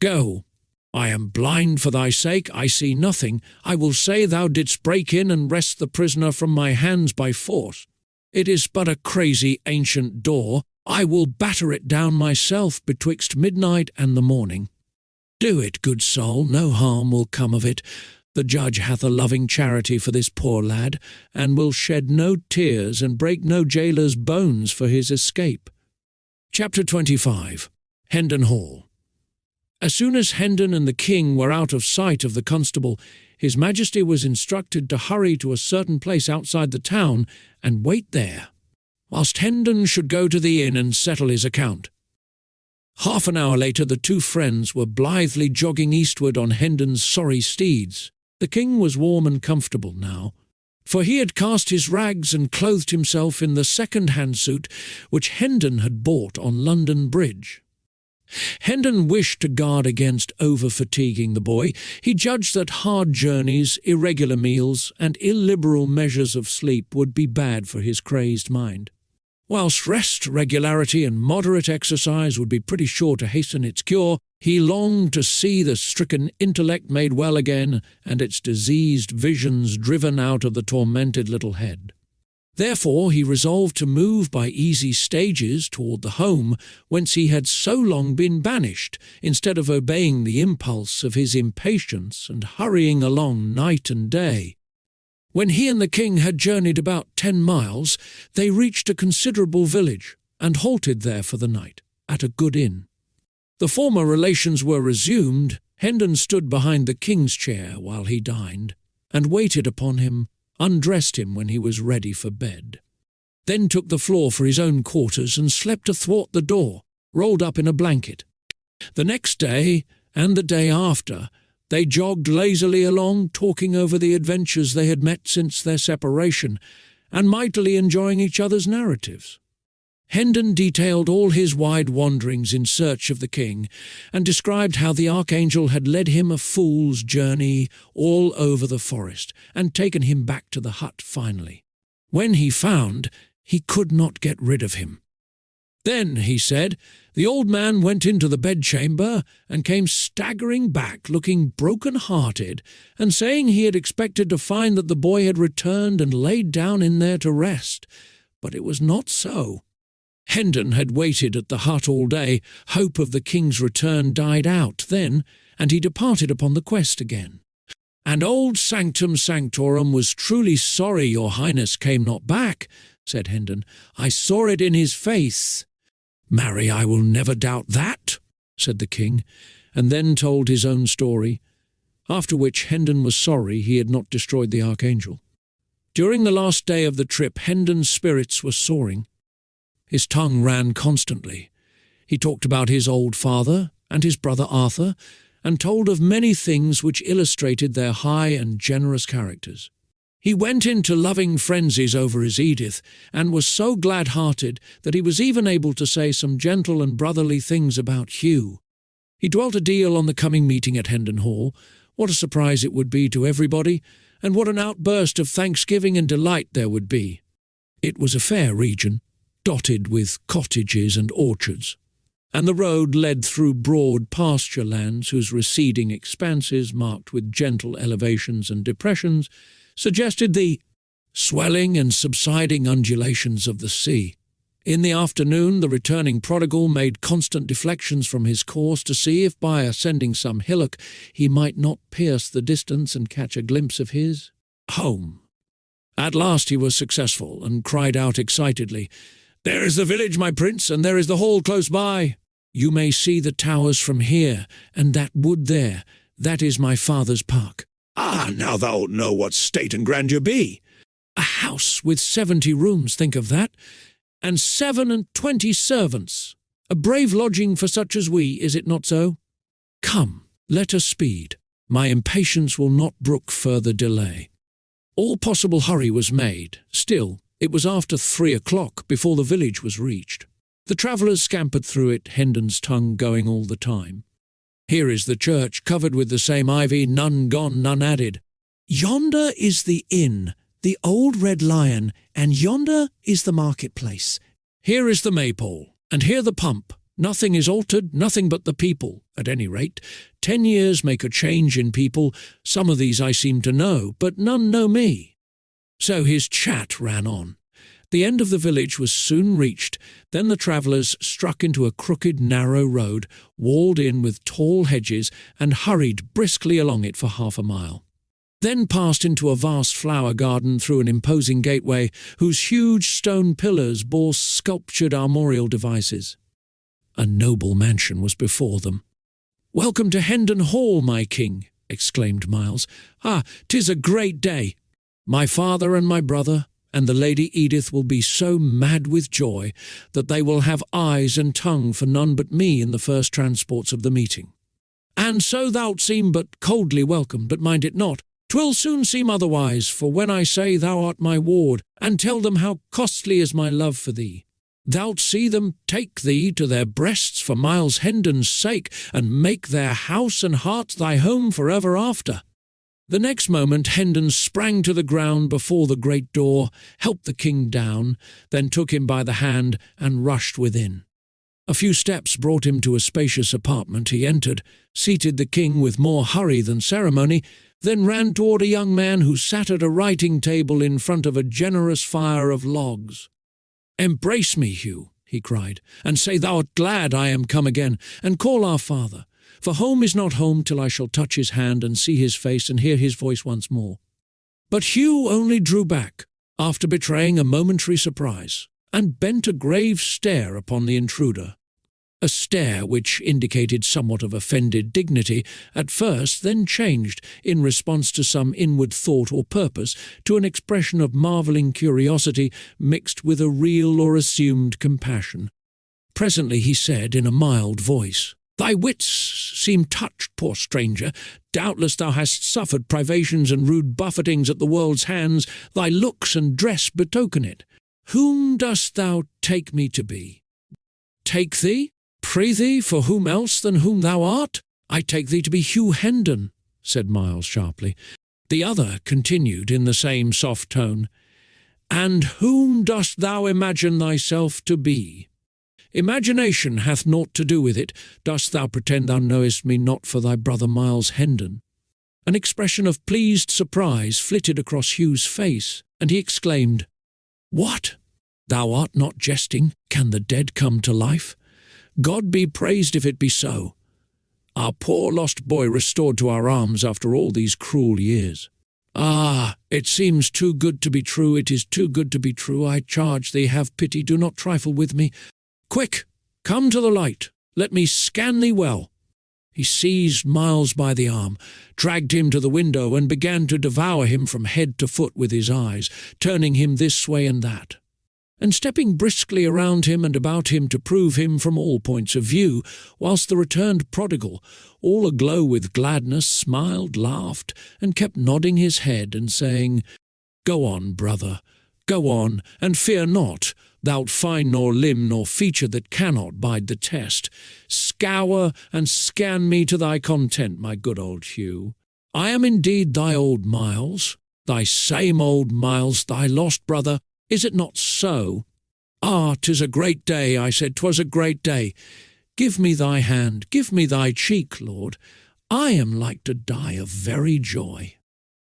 Go! I am blind for thy sake, I see nothing. I will say thou didst break in and wrest the prisoner from my hands by force. It is but a crazy ancient door. I will batter it down myself betwixt midnight and the morning. Do it, good soul, no harm will come of it. The judge hath a loving charity for this poor lad, and will shed no tears and break no jailor's bones for his escape. Chapter 25. Hendon Hall. As soon as Hendon and the king were out of sight of the constable, His Majesty was instructed to hurry to a certain place outside the town and wait there, whilst Hendon should go to the inn and settle his account. Half an hour later the two friends were blithely jogging eastward on Hendon's sorry steeds. The king was warm and comfortable now, for he had cast his rags and clothed himself in the second-hand suit which Hendon had bought on London Bridge. Hendon wished to guard against over-fatiguing the boy. He judged that hard journeys, irregular meals, and illiberal measures of sleep would be bad for his crazed mind, whilst rest, regularity, and moderate exercise would be pretty sure to hasten its cure. He longed to see the stricken intellect made well again, and its diseased visions driven out of the tormented little head. Therefore he resolved to move by easy stages toward the home whence he had so long been banished, instead of obeying the impulse of his impatience and hurrying along night and day. When he and the king had journeyed about 10 miles, they reached a considerable village, and halted there for the night, at a good inn. The former relations were resumed. Hendon stood behind the king's chair while he dined, and waited upon him, undressed him when he was ready for bed, then took the floor for his own quarters and slept athwart the door, rolled up in a blanket. The next day, and the day after, they jogged lazily along, talking over the adventures they had met since their separation, and mightily enjoying each other's narratives. Hendon detailed all his wide wanderings in search of the king, and described how the archangel had led him a fool's journey all over the forest, and taken him back to the hut finally, when he found he could not get rid of him. Then, he said, the old man went into the bedchamber, and came staggering back, looking broken-hearted, and saying he had expected to find that the boy had returned and laid down in there to rest, but it was not so. Hendon had waited at the hut all day. Hope of the king's return died out then, and he departed upon the quest again. And old Sanctum Sanctorum was truly sorry your highness came not back, said Hendon. "I saw it in his face." "Marry, I will never doubt that," said the king, and then told his own story, after which Hendon was sorry he had not destroyed the archangel. During the last day of the trip, Hendon's spirits were soaring. His tongue ran constantly. He talked about his old father and his brother Arthur, and told of many things which illustrated their high and generous characters. He went into loving frenzies over his Edith, and was so glad-hearted that he was even able to say some gentle and brotherly things about Hugh. He dwelt a deal on the coming meeting at Hendon Hall, what a surprise it would be to everybody, and what an outburst of thanksgiving and delight there would be. It was a fair region, dotted with cottages and orchards, and the road led through broad pasture lands whose receding expanses, marked with gentle elevations and depressions, suggested the swelling and subsiding undulations of the sea. In the afternoon, the returning prodigal made constant deflections from his course to see if by ascending some hillock he might not pierce the distance and catch a glimpse of his home. At last he was successful, and cried out excitedly, "There is the village, my prince, and there is the hall close by. You may see the towers from here, and that wood there, that is my father's park." "Ah, now thou know what state and grandeur be." "A house with 70 rooms, think of that, and 27 servants. A brave lodging for such as we, is it not so? Come, let us speed. My impatience will not brook further delay." All possible hurry was made. Still, it was after 3 o'clock before the village was reached. The travellers scampered through it, Hendon's tongue going all the time. "Here is the church, covered with the same ivy, none gone, none added. Yonder is the inn, the old Red Lion, and yonder is the marketplace. Here is the maypole, and here the pump. Nothing is altered, nothing but the people, at any rate. 10 years make a change in people. Some of these I seem to know, but none know me." So his chat ran on. The end of the village was soon reached. Then the travellers struck into a crooked, narrow road, walled in with tall hedges, and hurried briskly along it for half a mile. Then passed into a vast flower garden through an imposing gateway, whose huge stone pillars bore sculptured armorial devices. A noble mansion was before them. "Welcome to Hendon Hall, my king," exclaimed Miles. "Ah, 'tis a great day. My father and my brother and the Lady Edith will be so mad with joy that they will have eyes and tongue for none but me in the first transports of the meeting. And so thou'lt seem but coldly welcome, but mind it not. 'Twill soon seem otherwise, for when I say thou art my ward, and tell them how costly is my love for thee, thou'lt see them take thee to their breasts for Miles Hendon's sake, and make their house and heart thy home for ever after." The next moment Hendon sprang to the ground before the great door, helped the king down, then took him by the hand and rushed within. A few steps brought him to a spacious apartment. He entered, seated the king with more hurry than ceremony, then ran toward a young man who sat at a writing table in front of a generous fire of logs. "Embrace me, Hugh," he cried, "and say thou art glad I am come again, and call our father. For home is not home till I shall touch his hand and see his face and hear his voice once more." But Hugh only drew back, after betraying a momentary surprise, and bent a grave stare upon the intruder. A stare which indicated somewhat of offended dignity at first, then changed, in response to some inward thought or purpose, to an expression of marvelling curiosity mixed with a real or assumed compassion. Presently he said in a mild voice, "Thy wits seem touched, poor stranger. Doubtless thou hast suffered privations and rude buffetings at the world's hands. Thy looks and dress betoken it. Whom dost thou take me to be?" "Take thee? Prithee, for whom else than whom thou art?" "I take thee to be Hugh Hendon," said Miles sharply. The other continued in the same soft tone, "And whom dost thou imagine thyself to be?" "Imagination hath naught to do with it. Dost thou pretend thou knowest me not for thy brother Miles Hendon?" An expression of pleased surprise flitted across Hugh's face, and he exclaimed, "What? Thou art not jesting? Can the dead come to life? God be praised if it be so. Our poor lost boy restored to our arms after all these cruel years." Ah, it seems too good to be true, it is too good to be true. I charge thee, have pity, do not trifle with me. Quick, come to the light, let me scan thee well. He seized Miles by the arm, dragged him to the window, and began to devour him from head to foot with his eyes, turning him this way and that, and stepping briskly around him and about him to prove him from all points of view, whilst the returned prodigal, all aglow with gladness, smiled, laughed, and kept nodding his head and saying, "Go on, brother, go on, and fear not. Thou'lt find nor limb nor feature that cannot bide the test. Scour and scan me to thy content, my good old Hugh. I am indeed thy old Miles, thy same old Miles, thy lost brother. Is it not so? Ah, 'tis a great day, I said, 'twas a great day. Give me thy hand, give me thy cheek, Lord. I am like to die of very joy."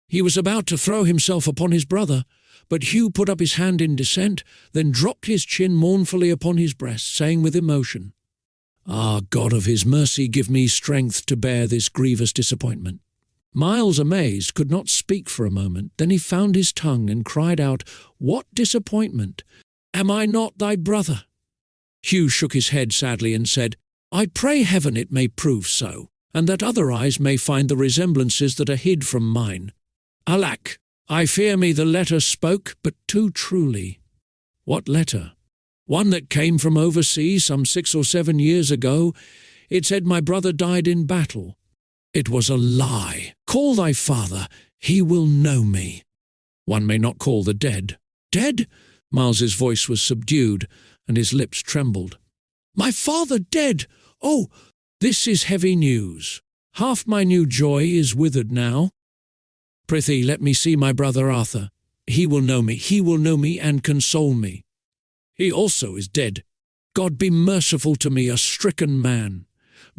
He was about to throw himself upon his brother, but Hugh put up his hand in dissent, then dropped his chin mournfully upon his breast, saying with emotion, "Ah, God of his mercy, give me strength to bear this grievous disappointment." Miles, amazed, could not speak for a moment. Then he found his tongue and cried out, "What disappointment? Am I not thy brother?" Hugh shook his head sadly and said, "I pray heaven it may prove so, and that other eyes may find the resemblances that are hid from mine. Alack, I fear me the letter spoke but too truly." "What letter?" "One that came from overseas some 6 or 7 years ago. It said my brother died in battle. It was a lie. Call thy father, he will know me." "One may not call the dead." "Dead?" Miles's voice was subdued, and his lips trembled. "My father dead! Oh, this is heavy news. Half my new joy is withered now. Prithee, let me see my brother Arthur. He will know me and console me. He also is dead. God be merciful to me, a stricken man.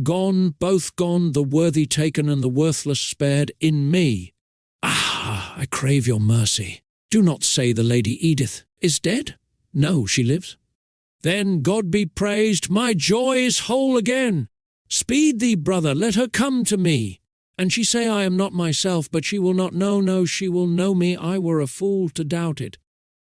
Gone, both gone, the worthy taken and the worthless spared, in me. Ah, I crave your mercy. Do not say the Lady Edith is dead? No, she lives. Then God be praised, my joy is whole again. Speed thee, brother, let her come to me. And she say I am not myself, but she will not know, no, she will know me. I were a fool to doubt it.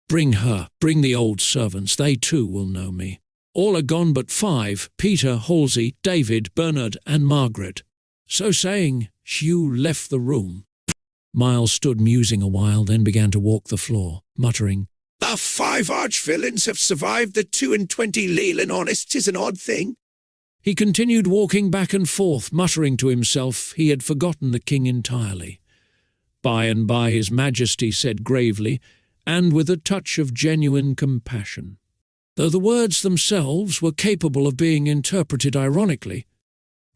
Bring her, bring the old servants, they too will know me. All are gone but 5, Peter, Halsey, David, Bernard, and Margaret. So saying, Hugh left the room. Miles stood musing a while, then began to walk the floor, muttering, "The 5 arch-villains have survived the 22 Leland honest. 'Tis an odd thing." He continued walking back and forth, muttering to himself. He had forgotten the king entirely. By and by his majesty said gravely, and with a touch of genuine compassion, though the words themselves were capable of being interpreted ironically,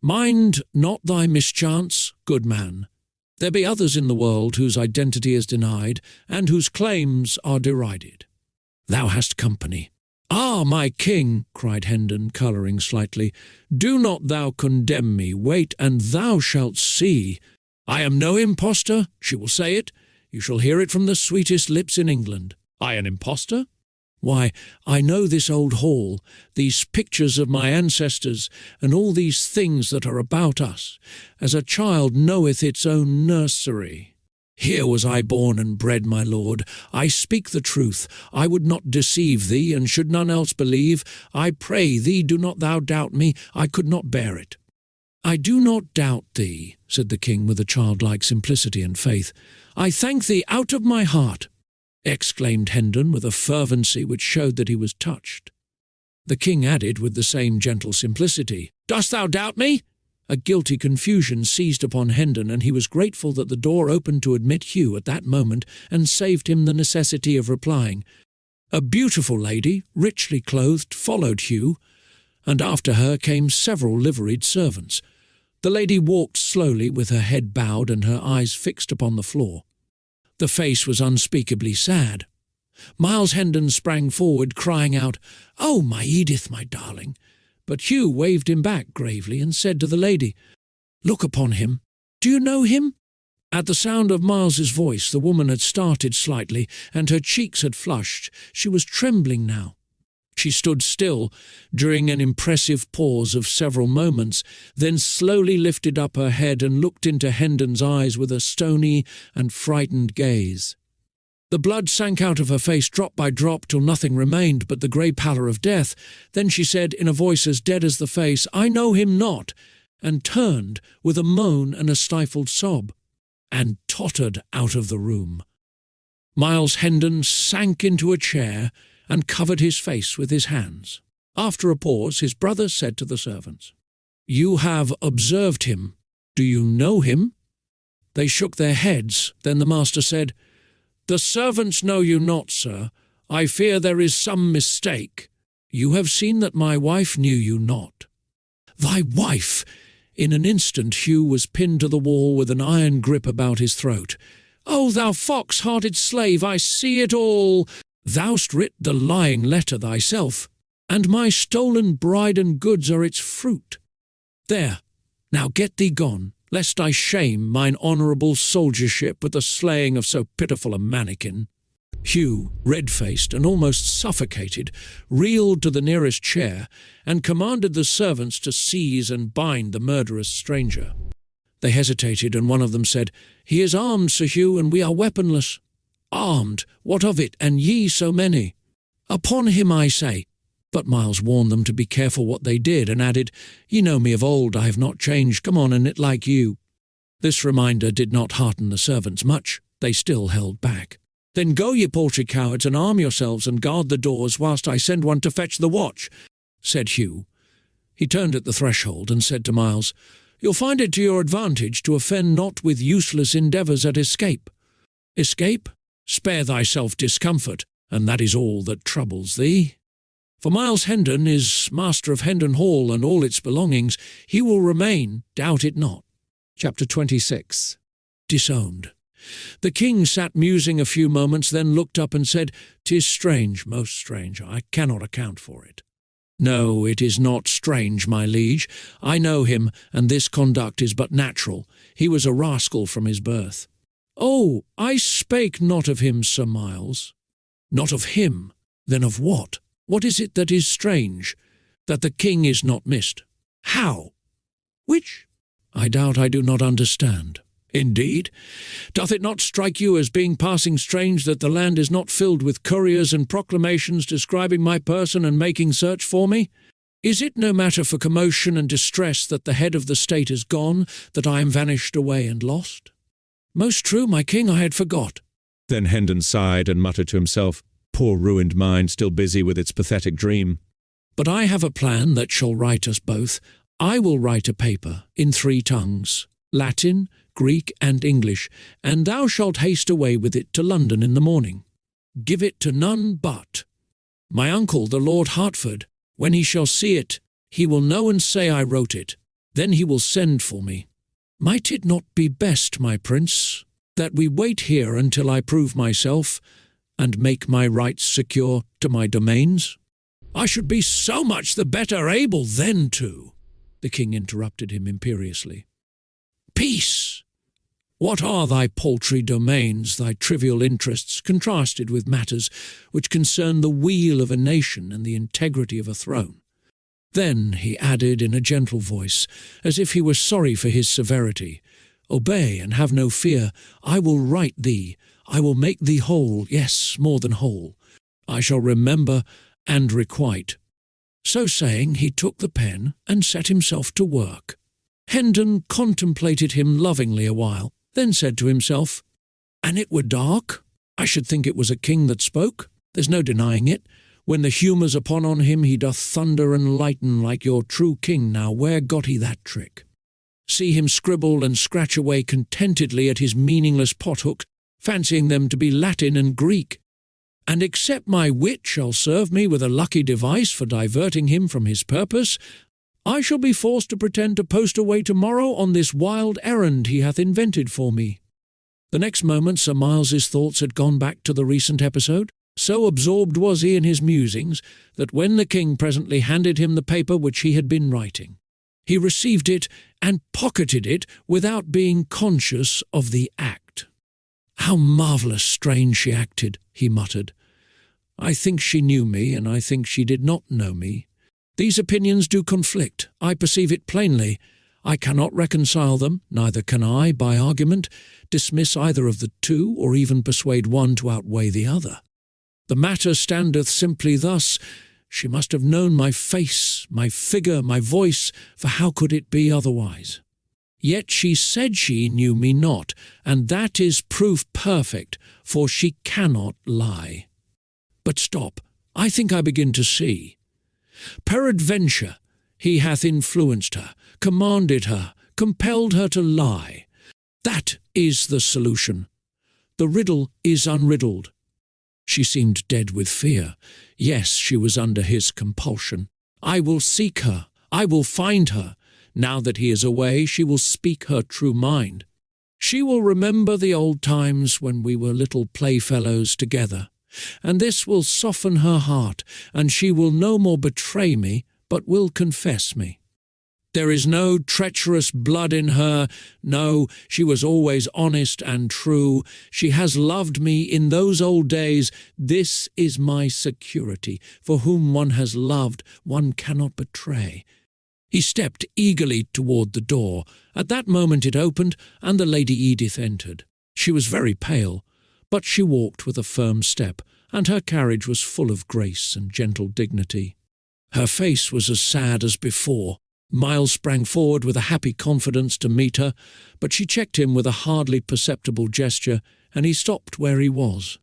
"Mind not thy mischance, good man. There be others in the world whose identity is denied, and whose claims are derided. Thou hast company." "Ah, my king," cried Hendon, colouring slightly, "do not thou condemn me. Wait, and thou shalt see. I am no impostor. She will say it. You shall hear it from the sweetest lips in England. I an impostor? Why, I know this old hall, these pictures of my ancestors, and all these things that are about us, as a child knoweth its own nursery. Here was I born and bred, my lord. I speak the truth. I would not deceive thee, and should none else believe. I pray thee, do not thou doubt me. I could not bear it." "I do not doubt thee," said the king with a childlike simplicity and faith. "I thank thee out of my heart," exclaimed Hendon with a fervency which showed that he was touched. The king added with the same gentle simplicity, "Dost thou doubt me?" A guilty confusion seized upon Hendon, and he was grateful that the door opened to admit Hugh at that moment and saved him the necessity of replying. A beautiful lady, richly clothed, followed Hugh, and after her came several liveried servants. The lady walked slowly with her head bowed and her eyes fixed upon the floor. The face was unspeakably sad. Miles Hendon sprang forward, crying out, "Oh, my Edith, my darling!" But Hugh waved him back gravely and said to the lady, "Look upon him. Do you know him?" At the sound of Miles's voice the woman had started slightly, and her cheeks had flushed. She was trembling now. She stood still during an impressive pause of several moments, then slowly lifted up her head and looked into Hendon's eyes with a stony and frightened gaze. The blood sank out of her face drop by drop till nothing remained but the grey pallor of death. Then she said, in a voice as dead as the face, "I know him not," and turned with a moan and a stifled sob, and tottered out of the room. Miles Hendon sank into a chair and covered his face with his hands. After a pause, his brother said to the servants, "You have observed him. Do you know him?" They shook their heads. Then the master said, "The servants know you not, sir. I fear there is some mistake. You have seen that my wife knew you not." "Thy wife!" In an instant Hugh was pinned to the wall with an iron grip about his throat. "Oh, thou fox-hearted slave, I see it all! Thou'st writ the lying letter thyself, and my stolen bride and goods are its fruit. There, now get thee gone, lest I shame mine honourable soldiership with the slaying of so pitiful a mannikin." Hugh, red-faced and almost suffocated, reeled to the nearest chair and commanded the servants to seize and bind the murderous stranger. They hesitated, and one of them said, "He is armed, Sir Hugh, and we are weaponless." "Armed? What of it, and ye so many?" "Upon him, I say." But Miles warned them to be careful what they did, and added, "Ye know me of old, I have not changed. Come on and knit like you." This reminder did not hearten the servants much. They still held back. "Then go, ye paltry cowards, and arm yourselves and guard the doors whilst I send one to fetch the watch," said Hugh. He turned at the threshold and said to Miles, "You'll find it to your advantage to offend not with useless endeavours at escape. Escape? Spare thyself discomfort, and that is all that troubles thee. For Miles Hendon is master of Hendon Hall and all its belongings. He will remain, doubt it not." Chapter 26. Disowned. The king sat musing a few moments, then looked up and said, "'Tis strange, most strange. I cannot account for it." "No, it is not strange, my liege. I know him, and this conduct is but natural. He was a rascal from his birth." "Oh, I spake not of him, Sir Miles." "Not of him? Then of what? What is it that is strange? That the king is not missed? How? Which? I doubt I do not understand." "Indeed? Doth it not strike you as being passing strange that the land is not filled with couriers and proclamations describing my person and making search for me? Is it no matter for commotion and distress that the head of the state is gone, that I am vanished away and lost?" "Most true, my king, I had forgot." Then Hendon sighed and muttered to himself, poor ruined mind still busy with its pathetic dream. "But I have a plan that shall right us both. I will write a paper in 3 tongues, Latin, Greek, and English, and thou shalt haste away with it to London in the morning. Give it to none but my uncle, the Lord Hertford. When he shall see it, he will know and say I wrote it. Then he will send for me. Might it not be best, my prince, that we wait here until I prove myself and make my rights secure to my domains?" "I should be so much the better able then to—" The king interrupted him imperiously. "Peace! What are thy paltry domains, thy trivial interests, contrasted with matters which concern the weal of a nation and the integrity of a throne?" Then he added in a gentle voice, as if he were sorry for his severity, "Obey and have no fear. I will right thee. I will make thee whole, yes, more than whole. I shall remember and requite." So saying, he took the pen and set himself to work. Hendon contemplated him lovingly a while, then said to himself, "An it were dark, I should think it was a king that spoke. There's no denying it. When the humour's upon on him, he doth thunder and lighten like your true king. Now where got he that trick? See him scribble and scratch away contentedly at his meaningless pothooks, fancying them to be Latin and Greek. And except my wit shall serve me with a lucky device for diverting him from his purpose, I shall be forced to pretend to post away tomorrow on this wild errand he hath invented for me." The next moment Sir Miles's thoughts had gone back to the recent episode. So absorbed was he in his musings that when the king presently handed him the paper which he had been writing, he received it and pocketed it without being conscious of the act. "How marvellous strange she acted," he muttered. I think she knew me, and I think she did not know me. These opinions do conflict. I perceive it plainly. I cannot reconcile them, neither can I, by argument, dismiss either of the two, or even persuade one to outweigh the other. The matter standeth simply thus: she must have known my face, my figure, my voice, for how could it be otherwise? Yet she said she knew me not, and that is proof perfect, for she cannot lie. But stop, I think I begin to see. Peradventure, he hath influenced her, commanded her, compelled her to lie. That is the solution. The riddle is unriddled. She seemed dead with fear. Yes, she was under his compulsion. I will seek her. I will find her. Now that he is away, she will speak her true mind. She will remember the old times when we were little playfellows together, and this will soften her heart, and she will no more betray me, but will confess me. There is no treacherous blood in her. No, she was always honest and true. She has loved me in those old days. This is my security. For whom one has loved, one cannot betray. He stepped eagerly toward the door. At that moment it opened, and the Lady Edith entered. She was very pale, but she walked with a firm step, and her carriage was full of grace and gentle dignity. Her face was as sad as before. Miles sprang forward with a happy confidence to meet her, but she checked him with a hardly perceptible gesture, and he stopped where he was.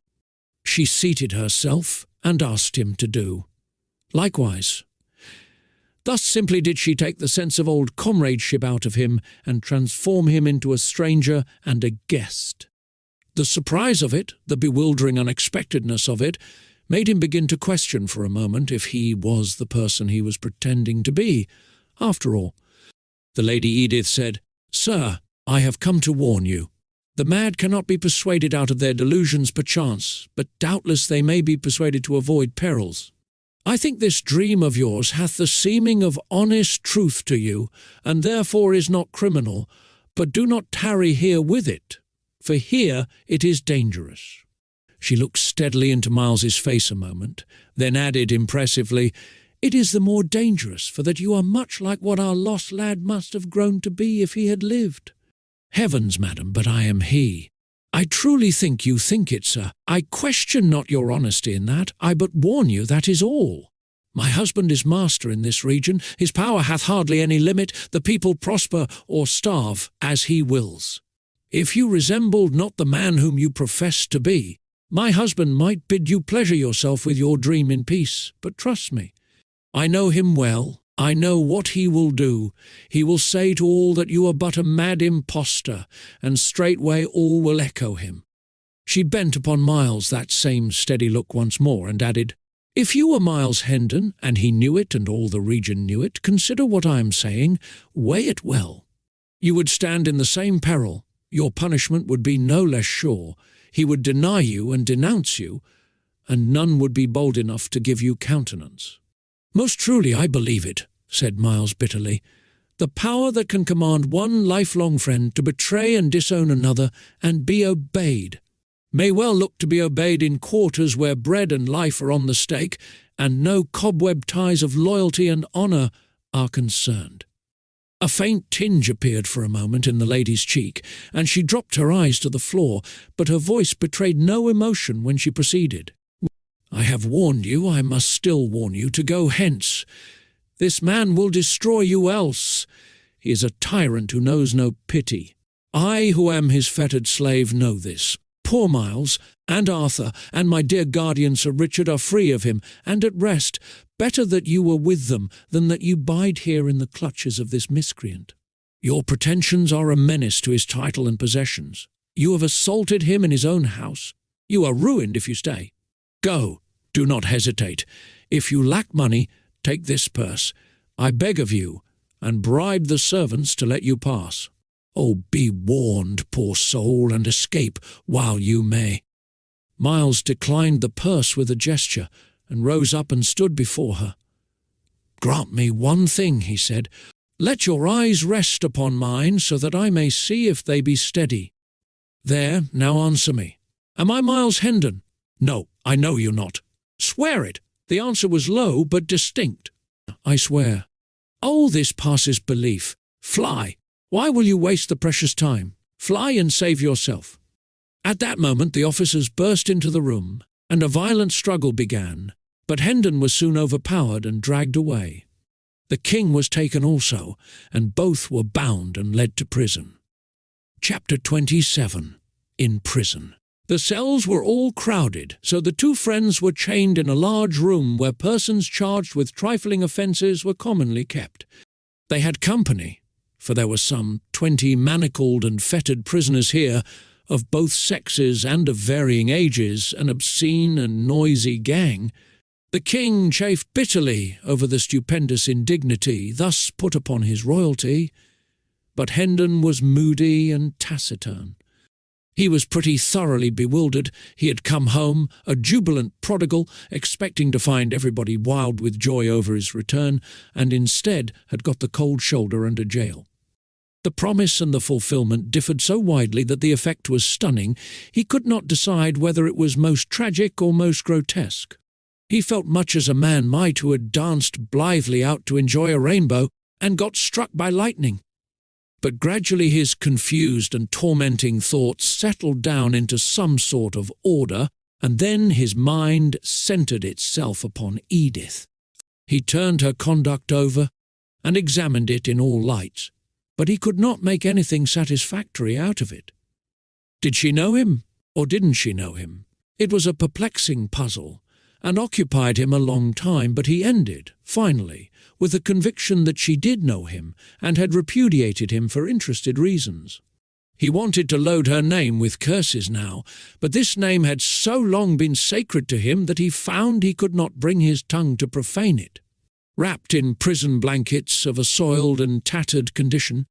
She seated herself and asked him to do likewise. Thus simply did she take the sense of old comradeship out of him and transform him into a stranger and a guest. The surprise of it, the bewildering unexpectedness of it, made him begin to question for a moment if he was the person he was pretending to be. After all, the Lady Edith said, "Sir, I have come to warn you. The mad cannot be persuaded out of their delusions perchance, but doubtless they may be persuaded to avoid perils. I think this dream of yours hath the seeming of honest truth to you, and therefore is not criminal, but do not tarry here with it, for here it is dangerous." She looked steadily into Miles's face a moment, then added impressively, "It is the more dangerous, for that you are much like what our lost lad must have grown to be if he had lived." "Heavens, madam, but I am he. I truly think you think it, sir. I question not your honesty in that. I but warn you, that is all. My husband is master in this region. His power hath hardly any limit. The people prosper or starve as he wills. If you resembled not the man whom you profess to be, my husband might bid you pleasure yourself with your dream in peace. But trust me, I know him well. I know what he will do. He will say to all that you are but a mad impostor, and straightway all will echo him." She bent upon Miles that same steady look once more, and added, "If you were Miles Hendon, and he knew it, and all the region knew it, consider what I am saying, weigh it well. You would stand in the same peril. Your punishment would be no less sure. He would deny you and denounce you, and none would be bold enough to give you countenance." "Most truly I believe it," said Miles bitterly. "The power that can command one lifelong friend to betray and disown another and be obeyed may well look to be obeyed in quarters where bread and life are on the stake, and no cobweb ties of loyalty and honour are concerned." A faint tinge appeared for a moment in the lady's cheek, and she dropped her eyes to the floor, but her voice betrayed no emotion when she proceeded. "I have warned you, I must still warn you, to go hence. This man will destroy you else. He is a tyrant who knows no pity. I, who am his fettered slave, know this. Poor Miles, and Arthur, and my dear guardian Sir Richard are free of him, and at rest. Better that you were with them than that you bide here in the clutches of this miscreant. Your pretensions are a menace to his title and possessions. You have assaulted him in his own house. You are ruined if you stay. Go. Do not hesitate. If you lack money, take this purse, I beg of you, and bribe the servants to let you pass. Oh, be warned, poor soul, and escape while you may." Miles declined the purse with a gesture, and rose up and stood before her. "Grant me one thing," he said. "Let your eyes rest upon mine, so that I may see if they be steady. There, now answer me. Am I Miles Hendon? No, I know you not. Swear it." The answer was low but distinct. "I swear." "Oh, this passes belief. Fly. Why will you waste the precious time? Fly and save yourself." At that moment the officers burst into the room, and a violent struggle began, but Hendon was soon overpowered and dragged away. The king was taken also, and both were bound and led to prison. Chapter 27. In Prison. The cells were all crowded, so the two friends were chained in a large room where persons charged with trifling offences were commonly kept. They had company, for there were some 20 manacled and fettered prisoners here, of both sexes and of varying ages, an obscene and noisy gang. The king chafed bitterly over the stupendous indignity thus put upon his royalty, but Hendon was moody and taciturn. He was pretty thoroughly bewildered. He had come home, a jubilant prodigal, expecting to find everybody wild with joy over his return, and instead had got the cold shoulder and a jail. The promise and the fulfilment differed so widely that the effect was stunning. He could not decide whether it was most tragic or most grotesque. He felt much as a man might who had danced blithely out to enjoy a rainbow and got struck by lightning. But gradually his confused and tormenting thoughts settled down into some sort of order, and then his mind centred itself upon Edith. He turned her conduct over and examined it in all lights, but he could not make anything satisfactory out of it. Did she know him, or didn't she know him? It was a perplexing puzzle, and occupied him a long time, but he ended, finally, with the conviction that she did know him and had repudiated him for interested reasons. He wanted to load her name with curses now, but this name had so long been sacred to him that he found he could not bring his tongue to profane it. Wrapped in prison blankets of a soiled and tattered condition,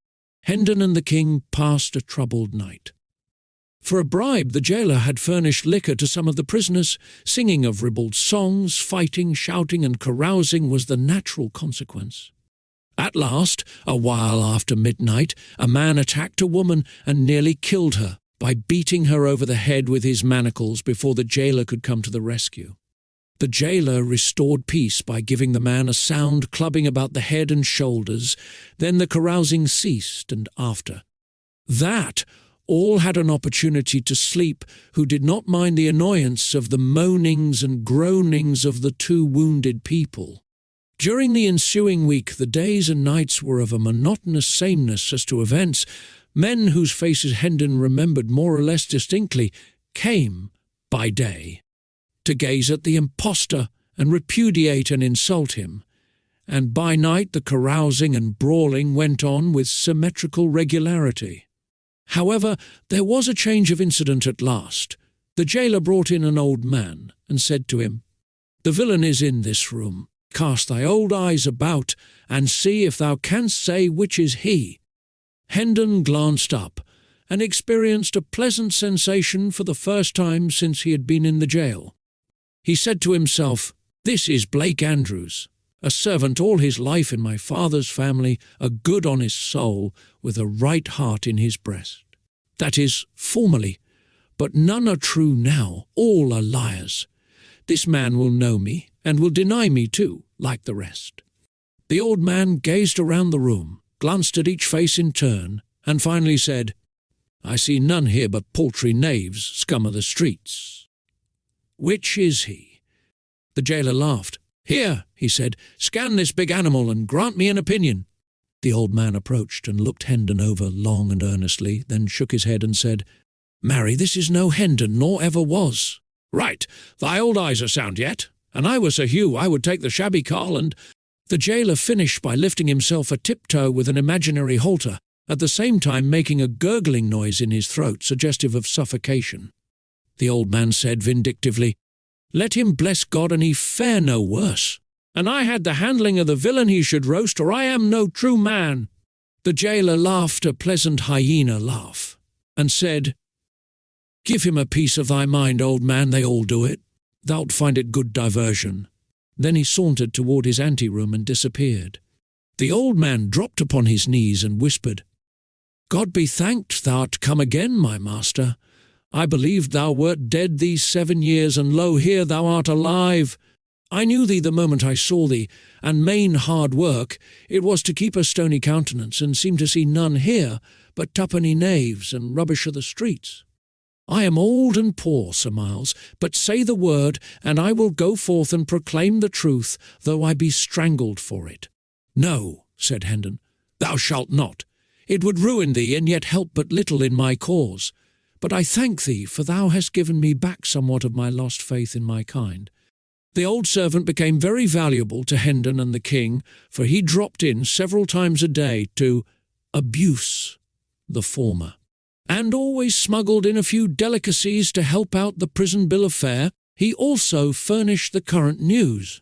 Hendon and the king passed a troubled night. For a bribe, the jailer had furnished liquor to some of the prisoners. Singing of ribald songs, fighting, shouting, and carousing was the natural consequence. At last, a while after midnight, a man attacked a woman and nearly killed her by beating her over the head with his manacles before the jailer could come to the rescue. The jailer restored peace by giving the man a sound clubbing about the head and shoulders. Then the carousing ceased, and after that all had an opportunity to sleep who did not mind the annoyance of the moanings and groanings of the two wounded people. During the ensuing week the days and nights were of a monotonous sameness as to events. Men whose faces Hendon remembered more or less distinctly came, by day, to gaze at the impostor and repudiate and insult him, and by night the carousing and brawling went on with symmetrical regularity. However, there was a change of incident at last. The jailer brought in an old man, and said to him, "The villain is in this room. Cast thy old eyes about, and see if thou canst say which is he." Hendon glanced up, and experienced a pleasant sensation for the first time since he had been in the jail. He said to himself, "This is Blake Andrews, a servant all his life in my father's family, a good honest soul, with a right heart in his breast. That is, formerly, but none are true now, all are liars. This man will know me, and will deny me too, like the rest." The old man gazed around the room, glanced at each face in turn, and finally said, "I see none here but paltry knaves, scum of the streets. Which is he?" The jailer laughed. "Here," he said, "scan this big animal and grant me an opinion." The old man approached and looked Hendon over long and earnestly, then shook his head and said, "Marry, this is no Hendon, nor ever was." "Right, thy old eyes are sound yet, and I were Sir Hugh, I would take the shabby carl and—" The jailer finished by lifting himself a tiptoe with an imaginary halter, at the same time making a gurgling noise in his throat suggestive of suffocation. The old man said vindictively, "Let him bless God and he fare no worse. And I had the handling of the villain he should roast, or I am no true man." The jailer laughed a pleasant hyena laugh, and said, "Give him a piece of thy mind, old man, they all do it. Thou'lt find it good diversion." Then he sauntered toward his anteroom and disappeared. The old man dropped upon his knees and whispered, "God be thanked thou'rt come again, my master. I believed thou wert dead these 7 years, and lo, here thou art alive. I knew thee the moment I saw thee, and main hard work it was to keep a stony countenance, and seem to see none here but twopenny knaves and rubbish of the streets. I am old and poor, Sir Miles, but say the word, and I will go forth and proclaim the truth, though I be strangled for it." "No," said Hendon, "thou shalt not. It would ruin thee, and yet help but little in my cause. But I thank thee, for thou hast given me back somewhat of my lost faith in my kind." The old servant became very valuable to Hendon and the king, for he dropped in several times a day to abuse the former, and always smuggled in a few delicacies to help out the prison bill of fare. He also furnished the current news.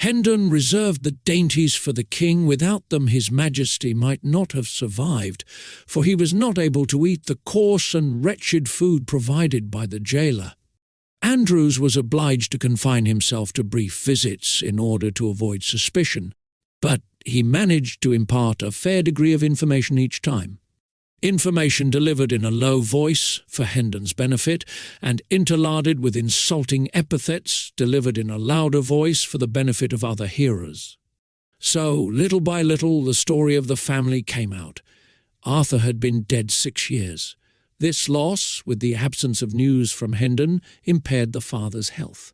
Hendon reserved the dainties for the king. Without them his majesty might not have survived, for he was not able to eat the coarse and wretched food provided by the jailer. Andrews was obliged to confine himself to brief visits in order to avoid suspicion, but he managed to impart a fair degree of information each time. Information delivered in a low voice for Hendon's benefit, and interlarded with insulting epithets delivered in a louder voice for the benefit of other hearers. So, little by little, the story of the family came out. Arthur had been dead 6 years. This loss, with the absence of news from Hendon, impaired the father's health.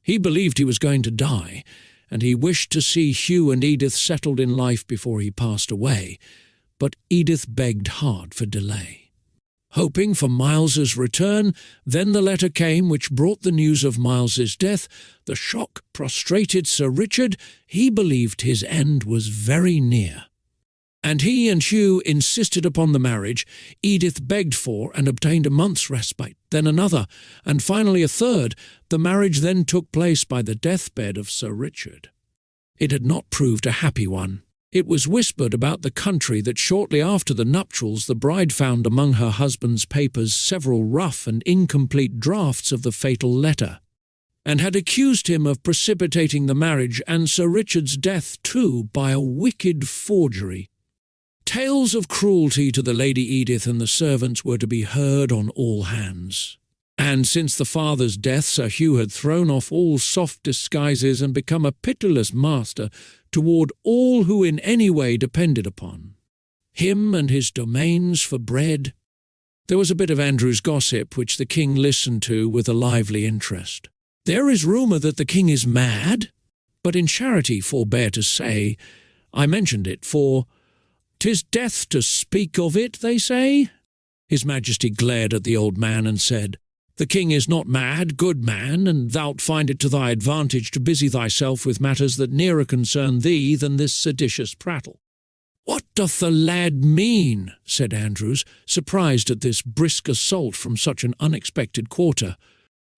He believed he was going to die, and he wished to see Hugh and Edith settled in life before he passed away, but Edith begged hard for delay. Hoping for Miles's return, then the letter came which brought the news of Miles's death. The shock prostrated Sir Richard. He believed his end was very near, and he and Hugh insisted upon the marriage. Edith begged for and obtained a month's respite, then another, and finally a third. The marriage then took place by the deathbed of Sir Richard. It had not proved a happy one. It was whispered about the country that shortly after the nuptials the bride found among her husband's papers several rough and incomplete drafts of the fatal letter, and had accused him of precipitating the marriage and Sir Richard's death too by a wicked forgery. Tales of cruelty to the Lady Edith and the servants were to be heard on all hands. And since the father's death, Sir Hugh had thrown off all soft disguises and become a pitiless master toward all who in any way depended upon him and his domains for bread. There was a bit of Andrew's gossip which the king listened to with a lively interest. "There is rumour that the king is mad, but in charity forbear to say I mentioned it, for 'tis death to speak of it, they say." His Majesty glared at the old man and said, "The king is not mad, good man, and thou'lt find it to thy advantage to busy thyself with matters that nearer concern thee than this seditious prattle." "What doth the lad mean?" said Andrews, surprised at this brisk assault from such an unexpected quarter.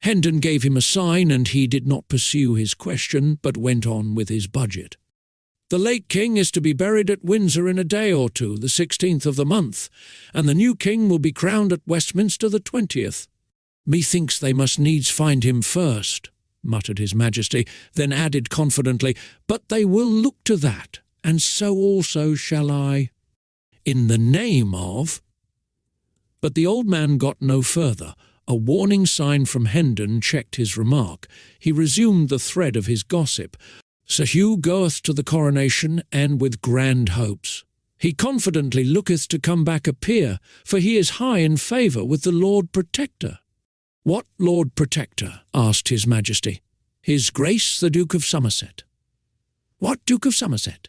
Hendon gave him a sign, and he did not pursue his question, but went on with his budget. "The late king is to be buried at Windsor in a day or two, the 16th of the month, and the new king will be crowned at Westminster the 20th. Methinks they must needs find him first," muttered his Majesty, then added confidently, "but they will look to that, and so also shall I, in the name of—" But the old man got no further. A warning sign from Hendon checked his remark. He resumed the thread of his gossip. "Sir Hugh goeth to the coronation, and with grand hopes. He confidently looketh to come back a peer, for he is high in favour with the Lord Protector." "What Lord Protector?" asked his Majesty. "His Grace the Duke of Somerset." "What Duke of Somerset?"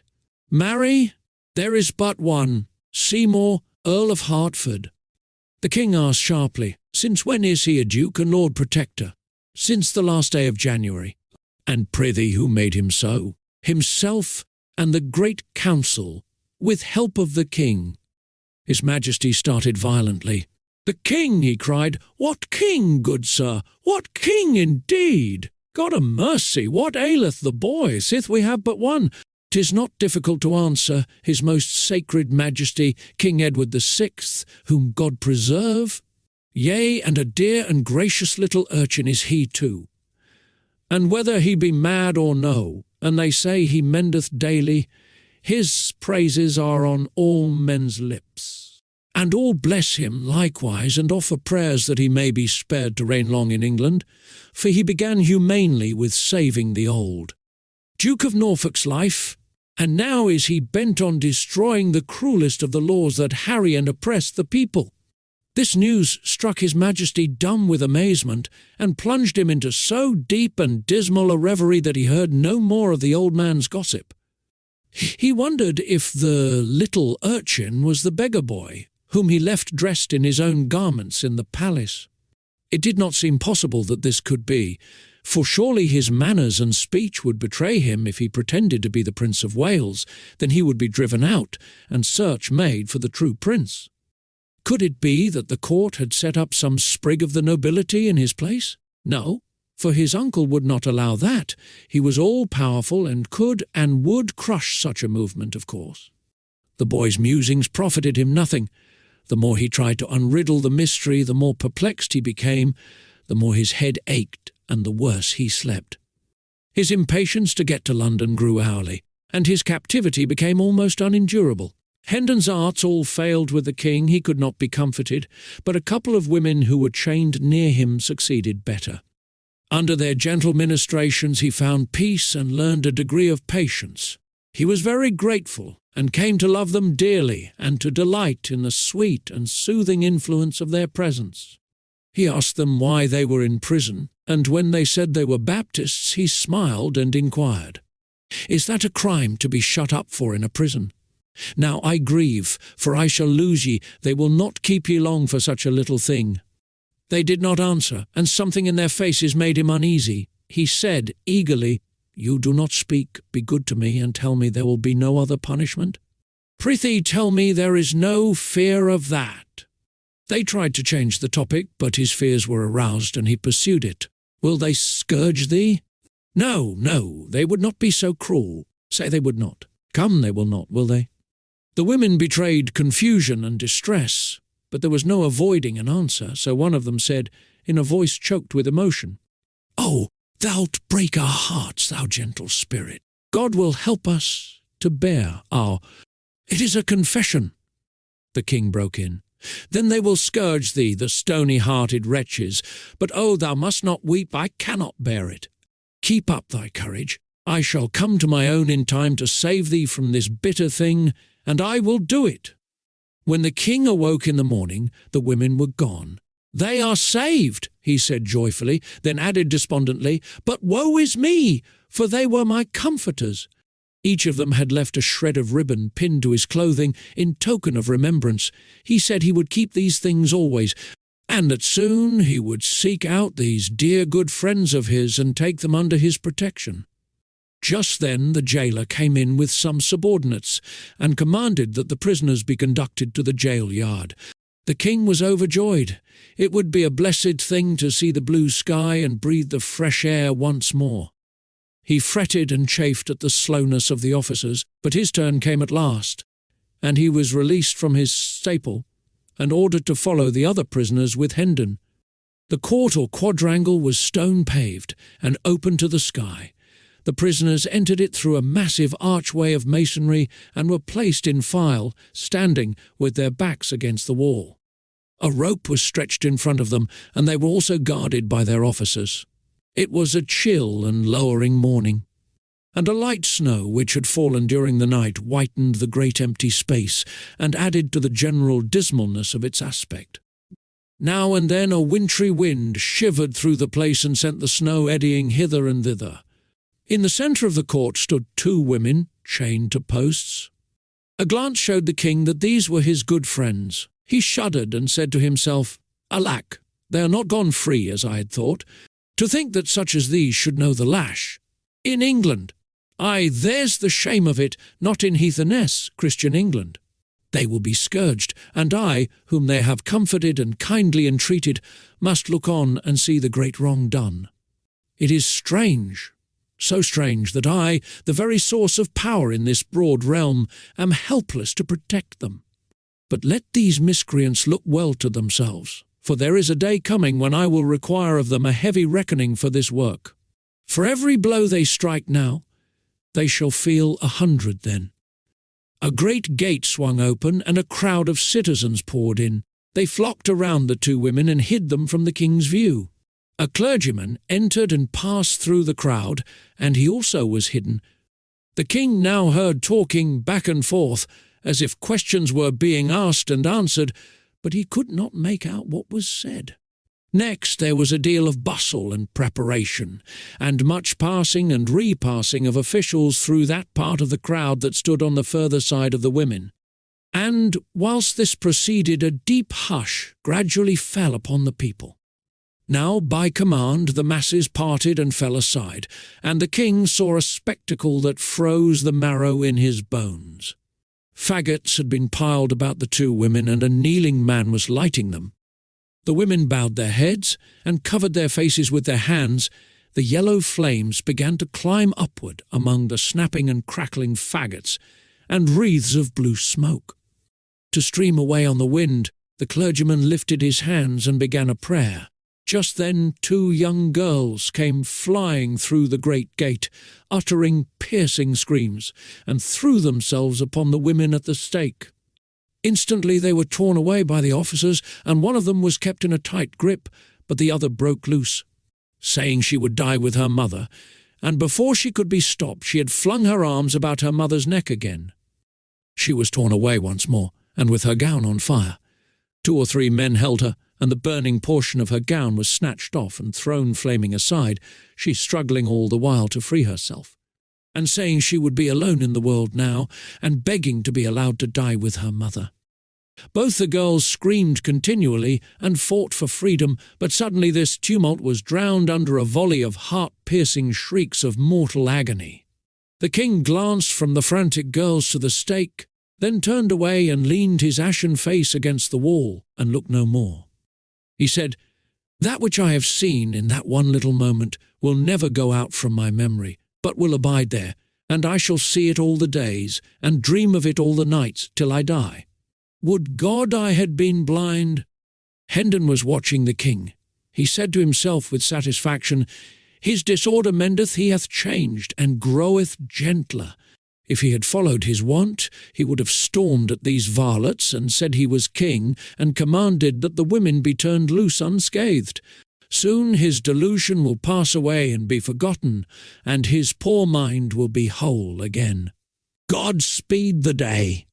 "Marry, there is but one, Seymour, Earl of Hertford." The king asked sharply, "Since when is he a Duke and Lord Protector?" "Since the last day of January." "And prithee, who made him so?" "Himself and the Great Council, with help of the king." His Majesty started violently. "The king!" he cried. "What king, good sir? What king indeed? God a mercy, what aileth the boy, sith we have but one? 'Tis not difficult to answer, his most sacred Majesty, King Edward the 6th, whom God preserve. Yea, and a dear and gracious little urchin is he too. And whether he be mad or no, and they say he mendeth daily, his praises are on all men's lips. And all bless him likewise, and offer prayers that he may be spared to reign long in England, for he began humanely with saving the old Duke of Norfolk's life, and now is he bent on destroying the cruelest of the laws that harry and oppress the people. This news struck his Majesty dumb with amazement, and plunged him into so deep and dismal a reverie that he heard no more of the old man's gossip. He wondered if the little urchin was the beggar boy, whom he left dressed in his own garments in the palace. It did not seem possible that this could be, for surely his manners and speech would betray him if he pretended to be the Prince of Wales. Then he would be driven out, and search made for the true prince. Could it be that the court had set up some sprig of the nobility in his place? No, for his uncle would not allow that. He was all-powerful and could and would crush such a movement, of course. The boy's musings profited him nothing. The more he tried to unriddle the mystery, the more perplexed he became, the more his head ached, and the worse he slept. His impatience to get to London grew hourly, and his captivity became almost unendurable. Hendon's arts all failed with the king. He could not be comforted, but a couple of women who were chained near him succeeded better. Under their gentle ministrations he found peace and learned a degree of patience. He was very grateful, and came to love them dearly, and to delight in the sweet and soothing influence of their presence. He asked them why they were in prison, and when they said they were Baptists, he smiled and inquired, "Is that a crime to be shut up for in a prison? Now I grieve, for I shall lose ye. They will not keep ye long for such a little thing." They did not answer, and something in their faces made him uneasy. He said eagerly, "You do not speak. Be good to me, and tell me there will be no other punishment." "Prithee tell me there is no fear of that." They tried to change the topic, but his fears were aroused, and he pursued it. "Will they scourge thee?" "No, no, they would not be so cruel. Say they would not. Come, they will not, will they?" The women betrayed confusion and distress, but there was no avoiding an answer, so one of them said, in a voice choked with emotion, "Oh, thou'lt break our hearts, thou gentle spirit. God will help us to bear our—" "It is a confession," the king broke in. "Then they will scourge thee, the stony-hearted wretches. But oh, thou must not weep. I cannot bear it. Keep up thy courage. I shall come to my own in time to save thee from this bitter thing, and I will do it." When the king awoke in the morning, the women were gone. "They are saved," he said joyfully, then added despondently, "But woe is me, for they were my comforters." Each of them had left a shred of ribbon pinned to his clothing in token of remembrance. He said he would keep these things always, and that soon he would seek out these dear good friends of his and take them under his protection. Just then the jailer came in with some subordinates, and commanded that the prisoners be conducted to the jail yard. The king was overjoyed. It would be a blessed thing to see the blue sky and breathe the fresh air once more. He fretted and chafed at the slowness of the officers, but his turn came at last, and he was released from his staple and ordered to follow the other prisoners with Hendon. The court or quadrangle was stone-paved and open to the sky. The prisoners entered it through a massive archway of masonry and were placed in file, standing with their backs against the wall. A rope was stretched in front of them, and they were also guarded by their officers. It was a chill and lowering morning, and a light snow which had fallen during the night whitened the great empty space and added to the general dismalness of its aspect. Now and then a wintry wind shivered through the place and sent the snow eddying hither and thither. In the centre of the court stood two women, chained to posts. A glance showed the king that these were his good friends. He shuddered and said to himself, "Alack, they are not gone free, as I had thought. To think that such as these should know the lash. In England! Aye, there's the shame of it, not in heathenesse, Christian England. They will be scourged, and I, whom they have comforted and kindly entreated, must look on and see the great wrong done. It is strange, so strange that I, the very source of power in this broad realm, am helpless to protect them. But let these miscreants look well to themselves, for there is a day coming when I will require of them a heavy reckoning for this work. For every blow they strike now, they shall feel 100 then. A great gate swung open, and a crowd of citizens poured in. They flocked around the two women and hid them from the king's view. A clergyman entered and passed through the crowd, and he also was hidden. The king now heard talking back and forth, as if questions were being asked and answered, but he could not make out what was said. Next there was a deal of bustle and preparation, and much passing and repassing of officials through that part of the crowd that stood on the further side of the women. And whilst this proceeded, a deep hush gradually fell upon the people. Now, by command, the masses parted and fell aside, and the king saw a spectacle that froze the marrow in his bones. Faggots had been piled about the two women, and a kneeling man was lighting them. The women bowed their heads and covered their faces with their hands. The yellow flames began to climb upward among the snapping and crackling faggots, and wreaths of blue smoke. To stream away on the wind, the clergyman lifted his hands and began a prayer. Just then 2 young girls came flying through the great gate, uttering piercing screams, and threw themselves upon the women at the stake. Instantly they were torn away by the officers, and one of them was kept in a tight grip, but the other broke loose, saying she would die with her mother, and before she could be stopped she had flung her arms about her mother's neck again. She was torn away once more, and with her gown on fire. 2 or 3 men held her, and the burning portion of her gown was snatched off and thrown flaming aside, she struggling all the while to free herself, and saying she would be alone in the world now, and begging to be allowed to die with her mother. Both the girls screamed continually and fought for freedom, but suddenly this tumult was drowned under a volley of heart-piercing shrieks of mortal agony. The king glanced from the frantic girls to the stake, then turned away and leaned his ashen face against the wall and looked no more. He said, "That which I have seen in that one little moment will never go out from my memory, but will abide there, and I shall see it all the days, and dream of it all the nights, till I die. Would God I had been blind!" Hendon was watching the king. He said to himself with satisfaction, "His disorder mendeth, he hath changed, and groweth gentler." If he had followed his wont, he would have stormed at these varlets and said he was king, and commanded that the women be turned loose unscathed. Soon his delusion will pass away and be forgotten, and his poor mind will be whole again. God speed the day!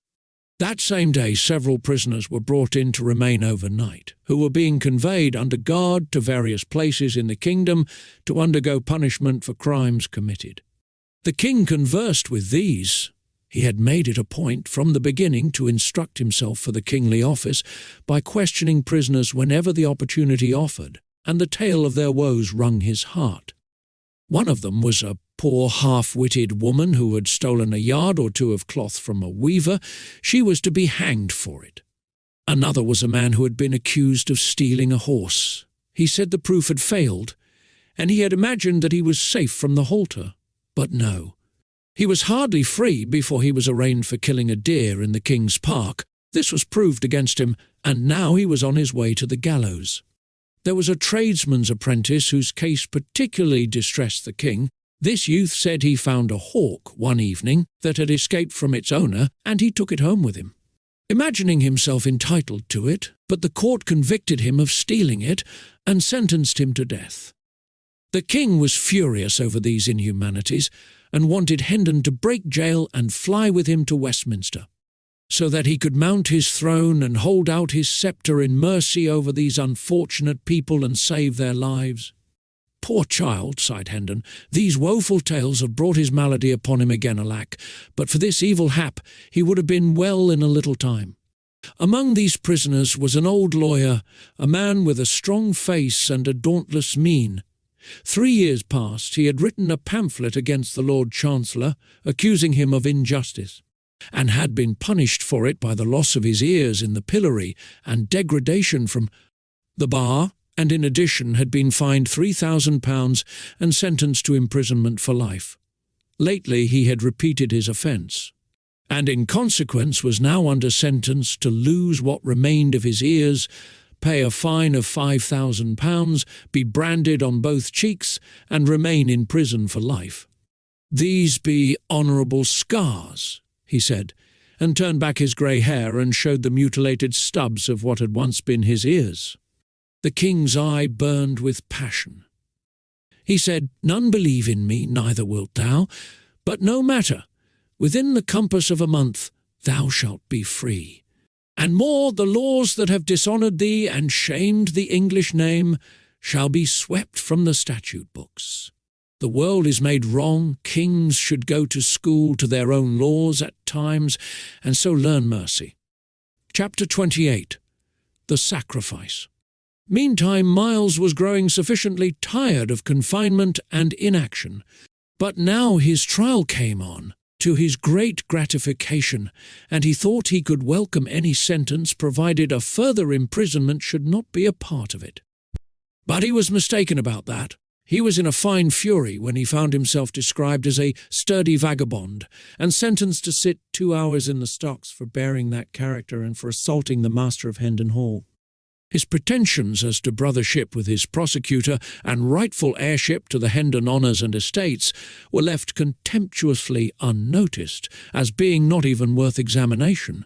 That same day several prisoners were brought in to remain overnight, who were being conveyed under guard to various places in the kingdom to undergo punishment for crimes committed. The king conversed with these. He had made it a point from the beginning to instruct himself for the kingly office by questioning prisoners whenever the opportunity offered, and the tale of their woes wrung his heart. One of them was a poor half-witted woman who had stolen a yard or 2 of cloth from a weaver. She was to be hanged for it. Another was a man who had been accused of stealing a horse. He said the proof had failed, and he had imagined that he was safe from the halter. But no. He was hardly free before he was arraigned for killing a deer in the king's park. This was proved against him, and now he was on his way to the gallows. There was a tradesman's apprentice whose case particularly distressed the king. This youth said he found a hawk one evening that had escaped from its owner, and he took it home with him, imagining himself entitled to it, but the court convicted him of stealing it and sentenced him to death. The king was furious over these inhumanities and wanted Hendon to break jail and fly with him to Westminster, so that he could mount his throne and hold out his sceptre in mercy over these unfortunate people and save their lives. "Poor child," sighed Hendon, "these woeful tales have brought his malady upon him again, alack, but for this evil hap he would have been well in a little time." Among these prisoners was an old lawyer, a man with a strong face and a dauntless mien. 3 years past he had written a pamphlet against the Lord Chancellor, accusing him of injustice, and had been punished for it by the loss of his ears in the pillory and degradation from the bar, and in addition had been fined £3,000 and sentenced to imprisonment for life. Lately he had repeated his offence, and in consequence was now under sentence to lose what remained of his ears, pay a fine of £5,000, be branded on both cheeks, and remain in prison for life. "These be honourable scars," he said, and turned back his grey hair and showed the mutilated stubs of what had once been his ears. The king's eye burned with passion. He said, "None believe in me, neither wilt thou, but no matter. Within the compass of a month thou shalt be free. And more, the laws that have dishonoured thee and shamed the English name shall be swept from the statute books. The world is made wrong, kings should go to school to their own laws at times, and so learn mercy." Chapter 28. The Sacrifice. Meantime, Miles was growing sufficiently tired of confinement and inaction, but now his trial came on, to his great gratification, and he thought he could welcome any sentence provided a further imprisonment should not be a part of it. But he was mistaken about that. He was in a fine fury when he found himself described as a sturdy vagabond, and sentenced to sit 2 hours in the stocks for bearing that character and for assaulting the master of Hendon Hall. His pretensions as to brothership with his prosecutor and rightful heirship to the Hendon honours and estates were left contemptuously unnoticed, as being not even worth examination.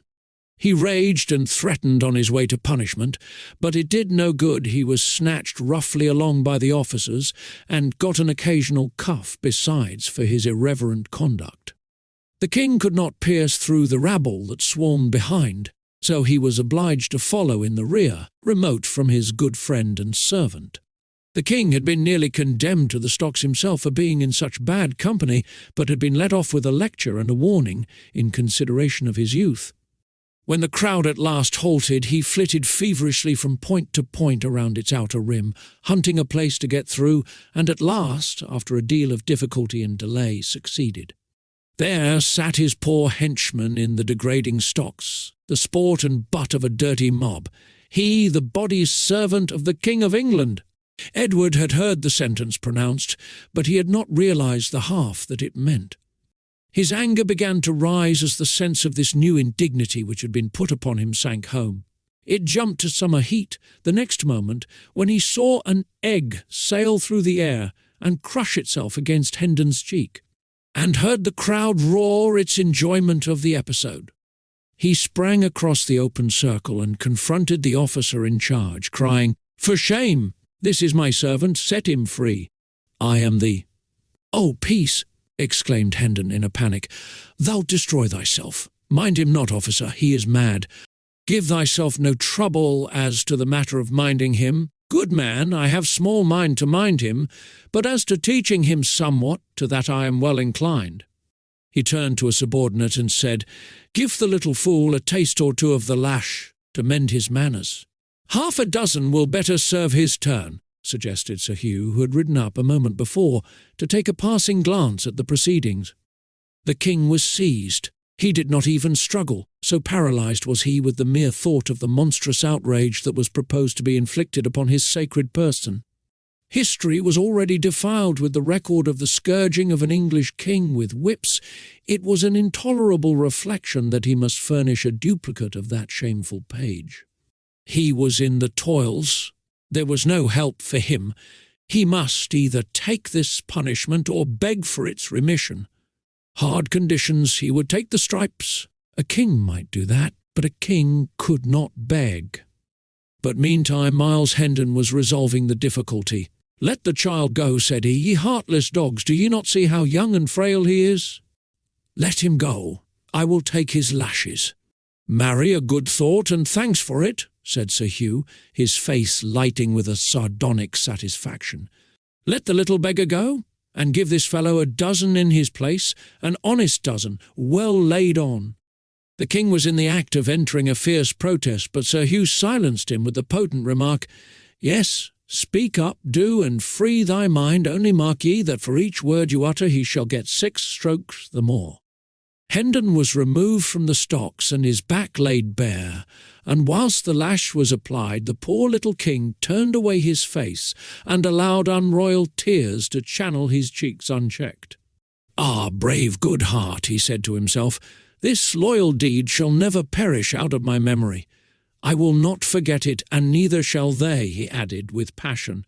He raged and threatened on his way to punishment, but it did no good. He was snatched roughly along by the officers, and got an occasional cuff besides for his irreverent conduct. The king could not pierce through the rabble that swarmed behind, so he was obliged to follow in the rear, remote from his good friend and servant. The king had been nearly condemned to the stocks himself for being in such bad company, but had been let off with a lecture and a warning in consideration of his youth. When the crowd at last halted, he flitted feverishly from point to point around its outer rim, hunting a place to get through, and at last, after a deal of difficulty and delay, succeeded. There sat his poor henchman in the degrading stocks, the sport and butt of a dirty mob, he the body's servant of the King of England. Edward had heard the sentence pronounced, but he had not realized the half that it meant. His anger began to rise as the sense of this new indignity which had been put upon him sank home. It jumped to summer heat the next moment when he saw an egg sail through the air and crush itself against Hendon's cheek, and heard the crowd roar its enjoyment of the episode. He sprang across the open circle and confronted the officer in charge, crying, "For shame! This is my servant, set him free. I am the—" "Oh, peace!" exclaimed Hendon in a panic. "Thou'lt destroy thyself. Mind him not, officer, he is mad. Give thyself no trouble as to the matter of minding him. Good man, I have small mind to mind him, but as to teaching him somewhat, to that I am well inclined." He turned to a subordinate and said, "Give the little fool a taste or two of the lash to mend his manners." "Half a dozen will better serve his turn," suggested Sir Hugh, who had ridden up a moment before to take a passing glance at the proceedings. The king was seized. He did not even struggle, so paralysed was he with the mere thought of the monstrous outrage that was proposed to be inflicted upon his sacred person. History was already defiled with the record of the scourging of an English king with whips. It was an intolerable reflection that he must furnish a duplicate of that shameful page. He was in the toils. There was no help for him. He must either take this punishment or beg for its remission. Hard conditions, he would take the stripes. A king might do that, but a king could not beg. But meantime Miles Hendon was resolving the difficulty. "Let the child go," said he. "Ye heartless dogs, do ye not see how young and frail he is? Let him go. I will take his lashes." "Marry, a good thought, and thanks for it," said Sir Hugh, his face lighting with a sardonic satisfaction. "Let the little beggar go, and give this fellow a dozen in his place, an honest dozen, well laid on." The king was in the act of entering a fierce protest, but Sir Hugh silenced him with the potent remark, "Yes, speak up, do, and free thy mind, only mark ye that for each word you utter he shall get 6 strokes the more." Hendon was removed from the stocks and his back laid bare, and whilst the lash was applied, the poor little king turned away his face and allowed unroyal tears to channel his cheeks unchecked. "Ah, brave good heart," he said to himself, "this loyal deed shall never perish out of my memory. I will not forget it, and neither shall they," he added with passion.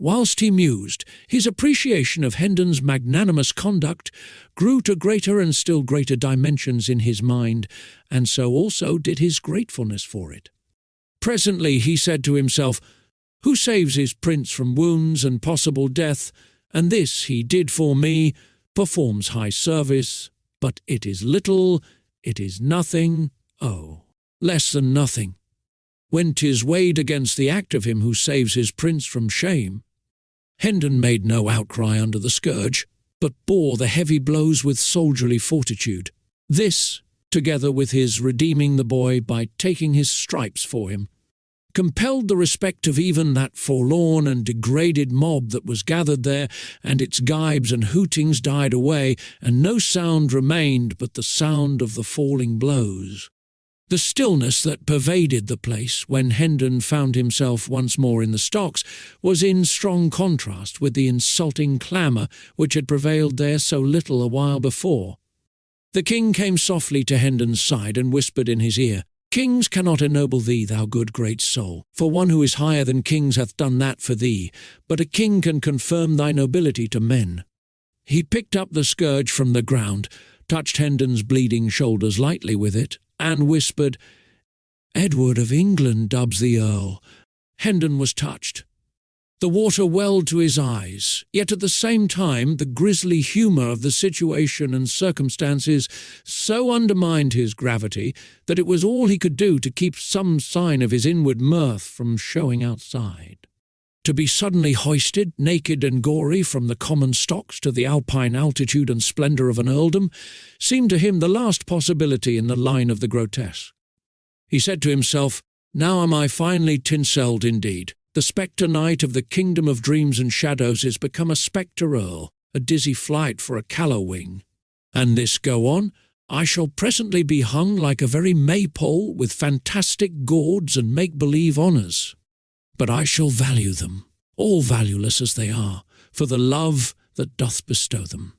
Whilst he mused, his appreciation of Hendon's magnanimous conduct grew to greater and still greater dimensions in his mind, and so also did his gratefulness for it. Presently he said to himself, "Who saves his prince from wounds and possible death, and this he did for me, performs high service, but it is little, it is nothing, oh, less than nothing, when 'tis weighed against the act of him who saves his prince from shame." Hendon made no outcry under the scourge, but bore the heavy blows with soldierly fortitude. This, together with his redeeming the boy by taking his stripes for him, compelled the respect of even that forlorn and degraded mob that was gathered there, and its gibes and hootings died away, and no sound remained but the sound of the falling blows. The stillness that pervaded the place when Hendon found himself once more in the stocks was in strong contrast with the insulting clamour which had prevailed there so little a while before. The king came softly to Hendon's side and whispered in his ear, "Kings cannot ennoble thee, thou good great soul, for one who is higher than kings hath done that for thee, but a king can confirm thy nobility to men." He picked up the scourge from the ground, touched Hendon's bleeding shoulders lightly with it, and whispered, "Edward of England dubs thee Earl." Hendon was touched. The water welled to his eyes, yet at the same time the grisly humour of the situation and circumstances so undermined his gravity that it was all he could do to keep some sign of his inward mirth from showing outside. To be suddenly hoisted, naked and gory, from the common stocks to the alpine altitude and splendour of an earldom, seemed to him the last possibility in the line of the grotesque. He said to himself, "Now am I finely tinselled indeed. The spectre knight of the kingdom of dreams and shadows is become a spectre earl, a dizzy flight for a callow wing. And this go on, I shall presently be hung like a very maypole with fantastic gauds and make-believe honours. But I shall value them, all valueless as they are, for the love that doth bestow them.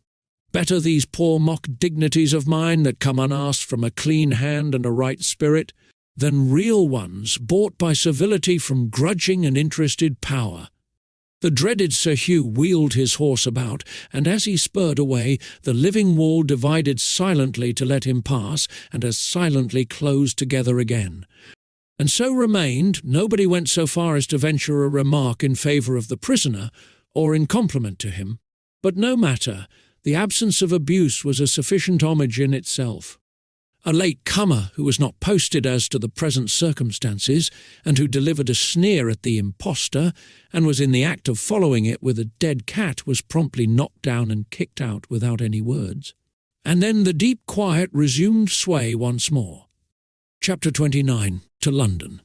Better these poor mock dignities of mine that come unasked from a clean hand and a right spirit, than real ones bought by servility from grudging and interested power." The dreaded Sir Hugh wheeled his horse about, and as he spurred away, the living wall divided silently to let him pass, and as silently closed together again. And so remained. Nobody went so far as to venture a remark in favour of the prisoner, or in compliment to him. But no matter, the absence of abuse was a sufficient homage in itself. A late comer who was not posted as to the present circumstances, and who delivered a sneer at the impostor, and was in the act of following it with a dead cat, was promptly knocked down and kicked out without any words. And then the deep quiet resumed sway once more. Chapter 29. To London.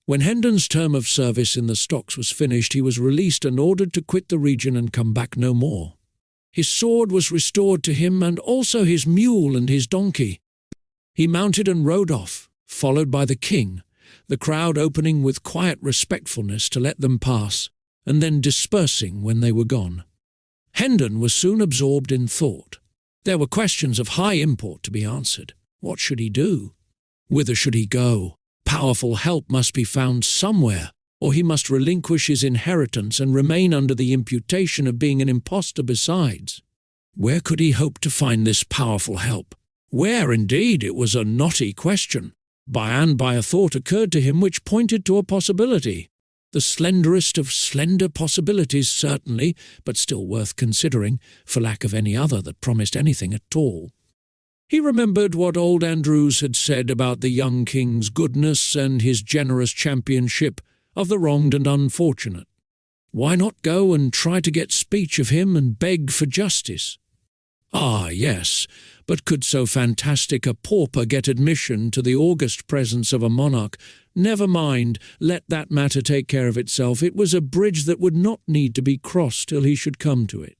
When Hendon's term of service in the stocks was finished, he was released and ordered to quit the region and come back no more. His sword was restored to him, and also his mule and his donkey. He mounted and rode off, followed by the king, the crowd opening with quiet respectfulness to let them pass, and then dispersing when they were gone. Hendon was soon absorbed in thought. There were questions of high import to be answered. What should he do? Whither should he go? Powerful help must be found somewhere, or he must relinquish his inheritance and remain under the imputation of being an impostor besides. Where could he hope to find this powerful help? Where, indeed, it was a knotty question. By a thought occurred to him which pointed to a possibility. The slenderest of slender possibilities, certainly, but still worth considering, for lack of any other that promised anything at all. He remembered what old Andrews had said about the young king's goodness and his generous championship of the wronged and unfortunate. Why not go and try to get speech of him and beg for justice? Ah, yes, but could so fantastic a pauper get admission to the august presence of a monarch? Never mind, let that matter take care of itself. It was a bridge that would not need to be crossed till he should come to it.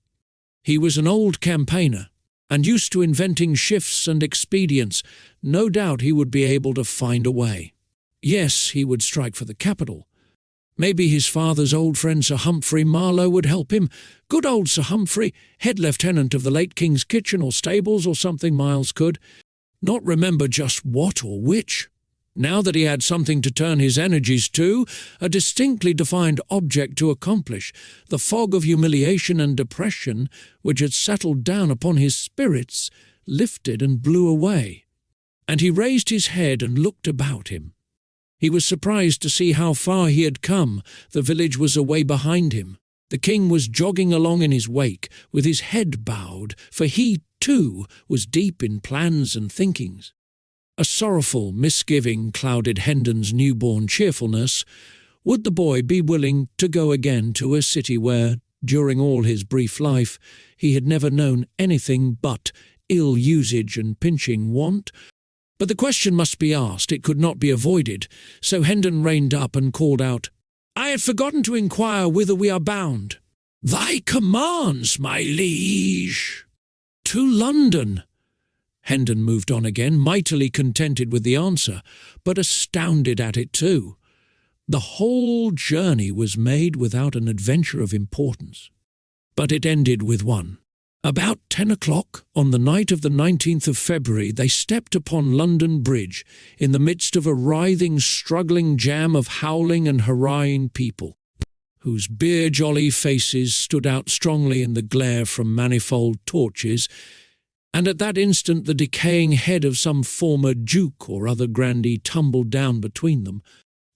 He was an old campaigner, and used to inventing shifts and expedients. No doubt he would be able to find a way. Yes, he would strike for the capital. Maybe his father's old friend Sir Humphrey Marlowe would help him. Good old Sir Humphrey, head lieutenant of the late King's kitchen or stables or something. Miles could not remember just what or which. Now that he had something to turn his energies to, a distinctly defined object to accomplish, the fog of humiliation and depression which had settled down upon his spirits lifted and blew away, and he raised his head and looked about him. He was surprised to see how far he had come. The village was away behind him. The king was jogging along in his wake, with his head bowed, for he, too, was deep in plans and thinkings. A sorrowful misgiving clouded Hendon's newborn cheerfulness. Would the boy be willing to go again to a city where, during all his brief life, he had never known anything but ill usage and pinching want? But the question must be asked, it could not be avoided, so Hendon reined up and called out, "I had forgotten to inquire whither we are bound." "Thy commands, my liege." "To London." Hendon moved on again, mightily contented with the answer, but astounded at it too. The whole journey was made without an adventure of importance. But it ended with one. About 10 o'clock on the night of the 19th of February they stepped upon London Bridge in the midst of a writhing, struggling jam of howling and hurrahing people, whose beer-jolly faces stood out strongly in the glare from manifold torches, and at that instant the decaying head of some former duke or other grandee tumbled down between them,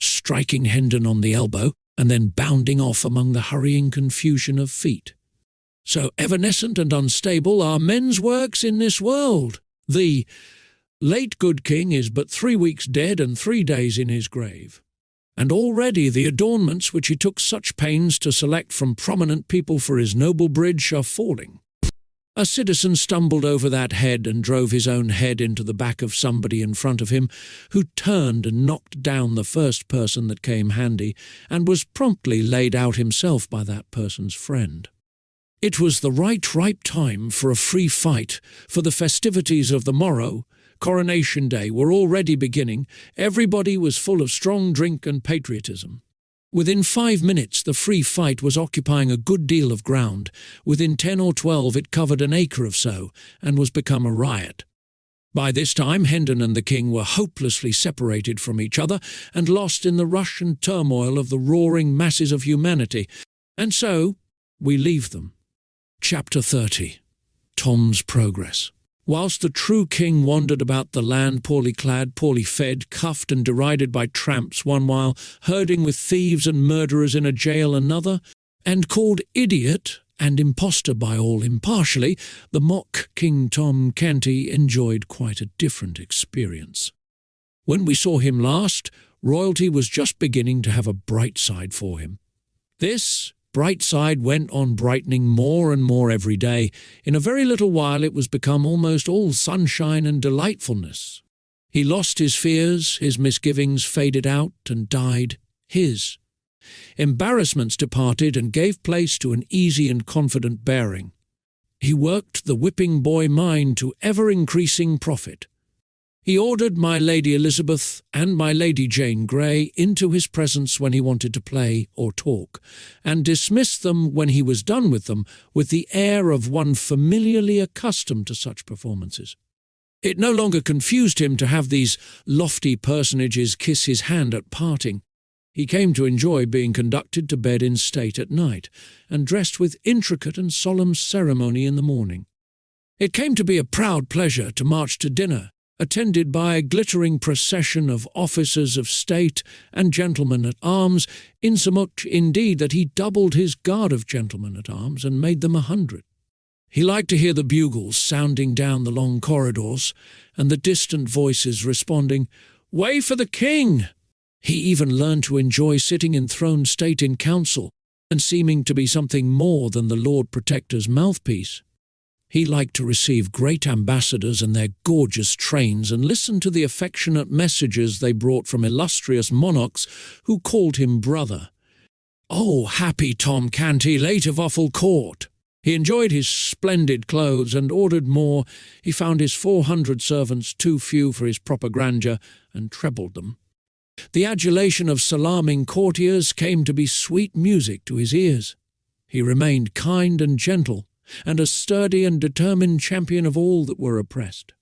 striking Hendon on the elbow, and then bounding off among the hurrying confusion of feet. So evanescent and unstable are men's works in this world. The late good king is but 3 weeks dead and 3 days in his grave. And already the adornments which he took such pains to select from prominent people for his noble bridge are falling. A citizen stumbled over that head and drove his own head into the back of somebody in front of him, who turned and knocked down the first person that came handy, and was promptly laid out himself by that person's friend. It was the ripe time for a free fight, for the festivities of the morrow, Coronation Day, were already beginning. Everybody was full of strong drink and patriotism. Within 5 minutes the free fight was occupying a good deal of ground. Within 10 or 12 it covered an acre or so, and was become a riot. By this time Hendon and the king were hopelessly separated from each other, and lost in the rush and turmoil of the roaring masses of humanity. And so we leave them. Chapter 30. Tom's Progress. Whilst the true king wandered about the land, poorly clad, poorly fed, cuffed and derided by tramps one while, herding with thieves and murderers in a jail another, and called idiot and impostor by all impartially, the mock King Tom Canty enjoyed quite a different experience. When we saw him last, royalty was just beginning to have a bright side for him. This bright side went on brightening more and more every day. In a very little while it was become almost all sunshine and delightfulness. He lost his fears, his misgivings faded out and died. His embarrassments departed and gave place to an easy and confident bearing. He worked the whipping boy mind to ever-increasing profit. He ordered my Lady Elizabeth and my Lady Jane Grey into his presence when he wanted to play or talk, and dismissed them when he was done with them with the air of one familiarly accustomed to such performances. It no longer confused him to have these lofty personages kiss his hand at parting. He came to enjoy being conducted to bed in state at night, and dressed with intricate and solemn ceremony in the morning. It came to be a proud pleasure to march to dinner, attended by a glittering procession of officers of state and gentlemen-at-arms, insomuch indeed that he doubled his guard of gentlemen-at-arms and made them 100. He liked to hear the bugles sounding down the long corridors, and the distant voices responding, "Way for the king!" He even learned to enjoy sitting in throned state in council, and seeming to be something more than the Lord Protector's mouthpiece. He liked to receive great ambassadors and their gorgeous trains, and listen to the affectionate messages they brought from illustrious monarchs who called him brother. Oh, happy Tom Canty, late of Offal Court! He enjoyed his splendid clothes and ordered more. He found his 400 servants too few for his proper grandeur, and trebled them. The adulation of salaaming courtiers came to be sweet music to his ears. He remained kind and gentle, and a sturdy and determined champion of all that were oppressed.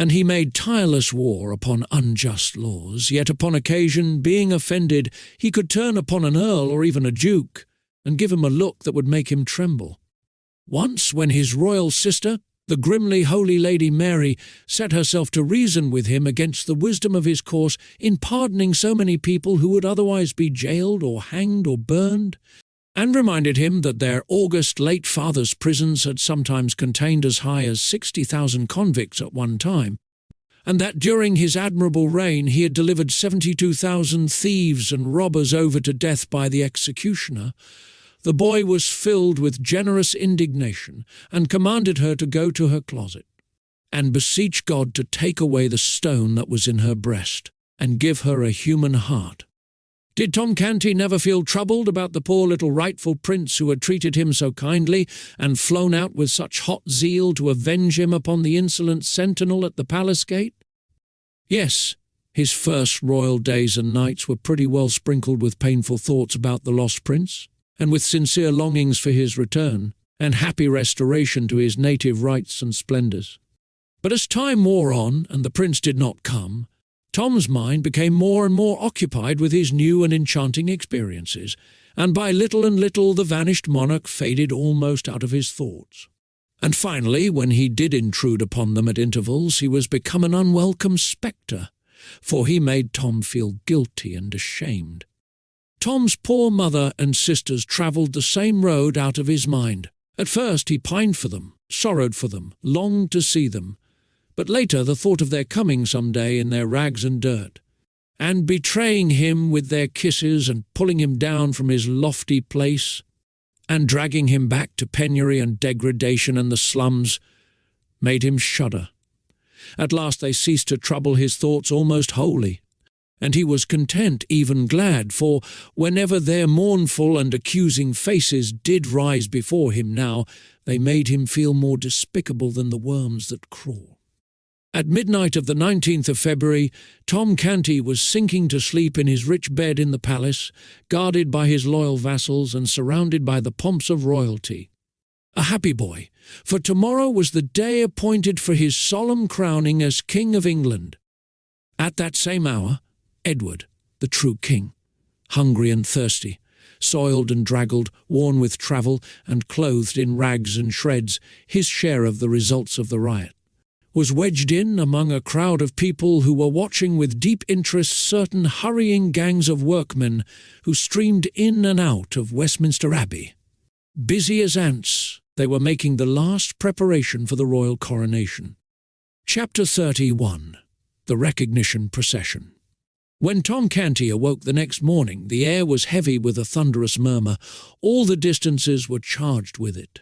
And he made tireless war upon unjust laws, yet upon occasion, being offended, he could turn upon an earl or even a duke, and give him a look that would make him tremble. Once, when his royal sister, the grimly holy Lady Mary, set herself to reason with him against the wisdom of his course in pardoning so many people who would otherwise be jailed or hanged or burned, and reminded him that their august late father's prisons had sometimes contained as high as 60,000 convicts at one time, and that during his admirable reign he had delivered 72,000 thieves and robbers over to death by the executioner, the boy was filled with generous indignation and commanded her to go to her closet and beseech God to take away the stone that was in her breast and give her a human heart. Did Tom Canty never feel troubled about the poor little rightful prince who had treated him so kindly and flown out with such hot zeal to avenge him upon the insolent sentinel at the palace gate? Yes, his first royal days and nights were pretty well sprinkled with painful thoughts about the lost prince, and with sincere longings for his return and happy restoration to his native rights and splendours. But as time wore on and the prince did not come, Tom's mind became more and more occupied with his new and enchanting experiences, and by little and little the vanished monarch faded almost out of his thoughts. And finally, when he did intrude upon them at intervals, he was become an unwelcome spectre, for he made Tom feel guilty and ashamed. Tom's poor mother and sisters travelled the same road out of his mind. At first he pined for them, sorrowed for them, longed to see them, but later the thought of their coming some day in their rags and dirt, and betraying him with their kisses and pulling him down from his lofty place, and dragging him back to penury and degradation and the slums, made him shudder. At last they ceased to trouble his thoughts almost wholly, and he was content, even glad, for whenever their mournful and accusing faces did rise before him now, they made him feel more despicable than the worms that crawl. At midnight of the 19th of February, Tom Canty was sinking to sleep in his rich bed in the palace, guarded by his loyal vassals and surrounded by the pomps of royalty. A happy boy, for tomorrow was the day appointed for his solemn crowning as King of England. At that same hour, Edward, the true king, hungry and thirsty, soiled and draggled, worn with travel, and clothed in rags and shreds, his share of the results of the riot, was wedged in among a crowd of people who were watching with deep interest certain hurrying gangs of workmen who streamed in and out of Westminster Abbey. Busy as ants, they were making the last preparation for the royal coronation. Chapter 31. The Recognition Procession. When Tom Canty awoke the next morning, the air was heavy with a thunderous murmur. All the distances were charged with it.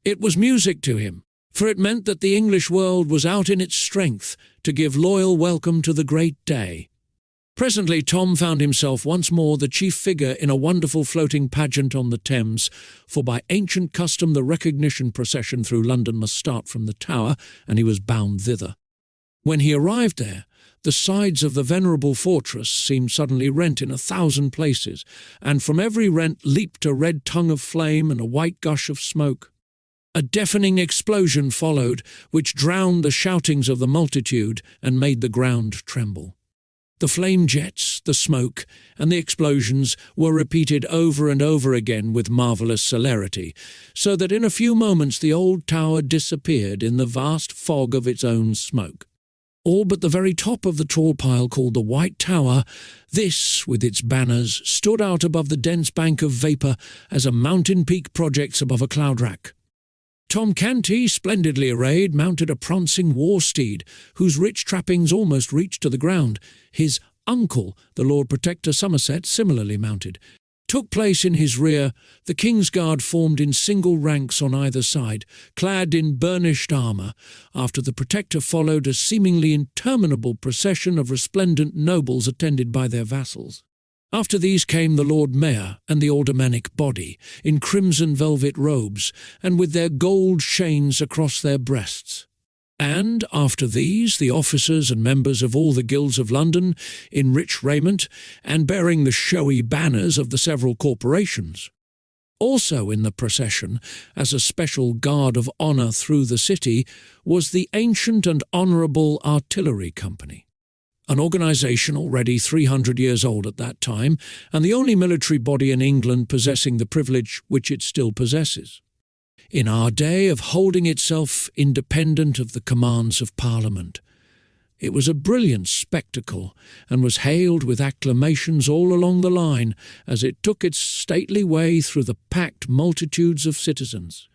It was music to him, for it meant that the English world was out in its strength to give loyal welcome to the great day. Presently Tom found himself once more the chief figure in a wonderful floating pageant on the Thames, for by ancient custom the recognition procession through London must start from the Tower, and he was bound thither. When he arrived there, the sides of the venerable fortress seemed suddenly rent in 1,000 places, and from every rent leaped a red tongue of flame and a white gush of smoke. A deafening explosion followed, which drowned the shoutings of the multitude and made the ground tremble. The flame jets, the smoke, and the explosions were repeated over and over again with marvellous celerity, so that in a few moments the old tower disappeared in the vast fog of its own smoke. All but the very top of the tall pile called the White Tower, this, with its banners, stood out above the dense bank of vapour as a mountain peak projects above a cloud rack. Tom Canty, splendidly arrayed, mounted a prancing war steed, whose rich trappings almost reached to the ground. His uncle, the Lord Protector Somerset, similarly mounted, took place in his rear. The King's Guard formed in single ranks on either side, clad in burnished armour. After the Protector followed a seemingly interminable procession of resplendent nobles attended by their vassals. After these came the Lord Mayor and the aldermanic body, in crimson velvet robes, and with their gold chains across their breasts. And, after these, the officers and members of all the guilds of London, in rich raiment, and bearing the showy banners of the several corporations. Also in the procession, as a special guard of honour through the city, was the Ancient and Honourable Artillery Company, an organisation already 300 years old at that time, and the only military body in England possessing the privilege which it still possesses, in our day, of holding itself independent of the commands of Parliament. It was a brilliant spectacle, and was hailed with acclamations all along the line as it took its stately way through the packed multitudes of citizens.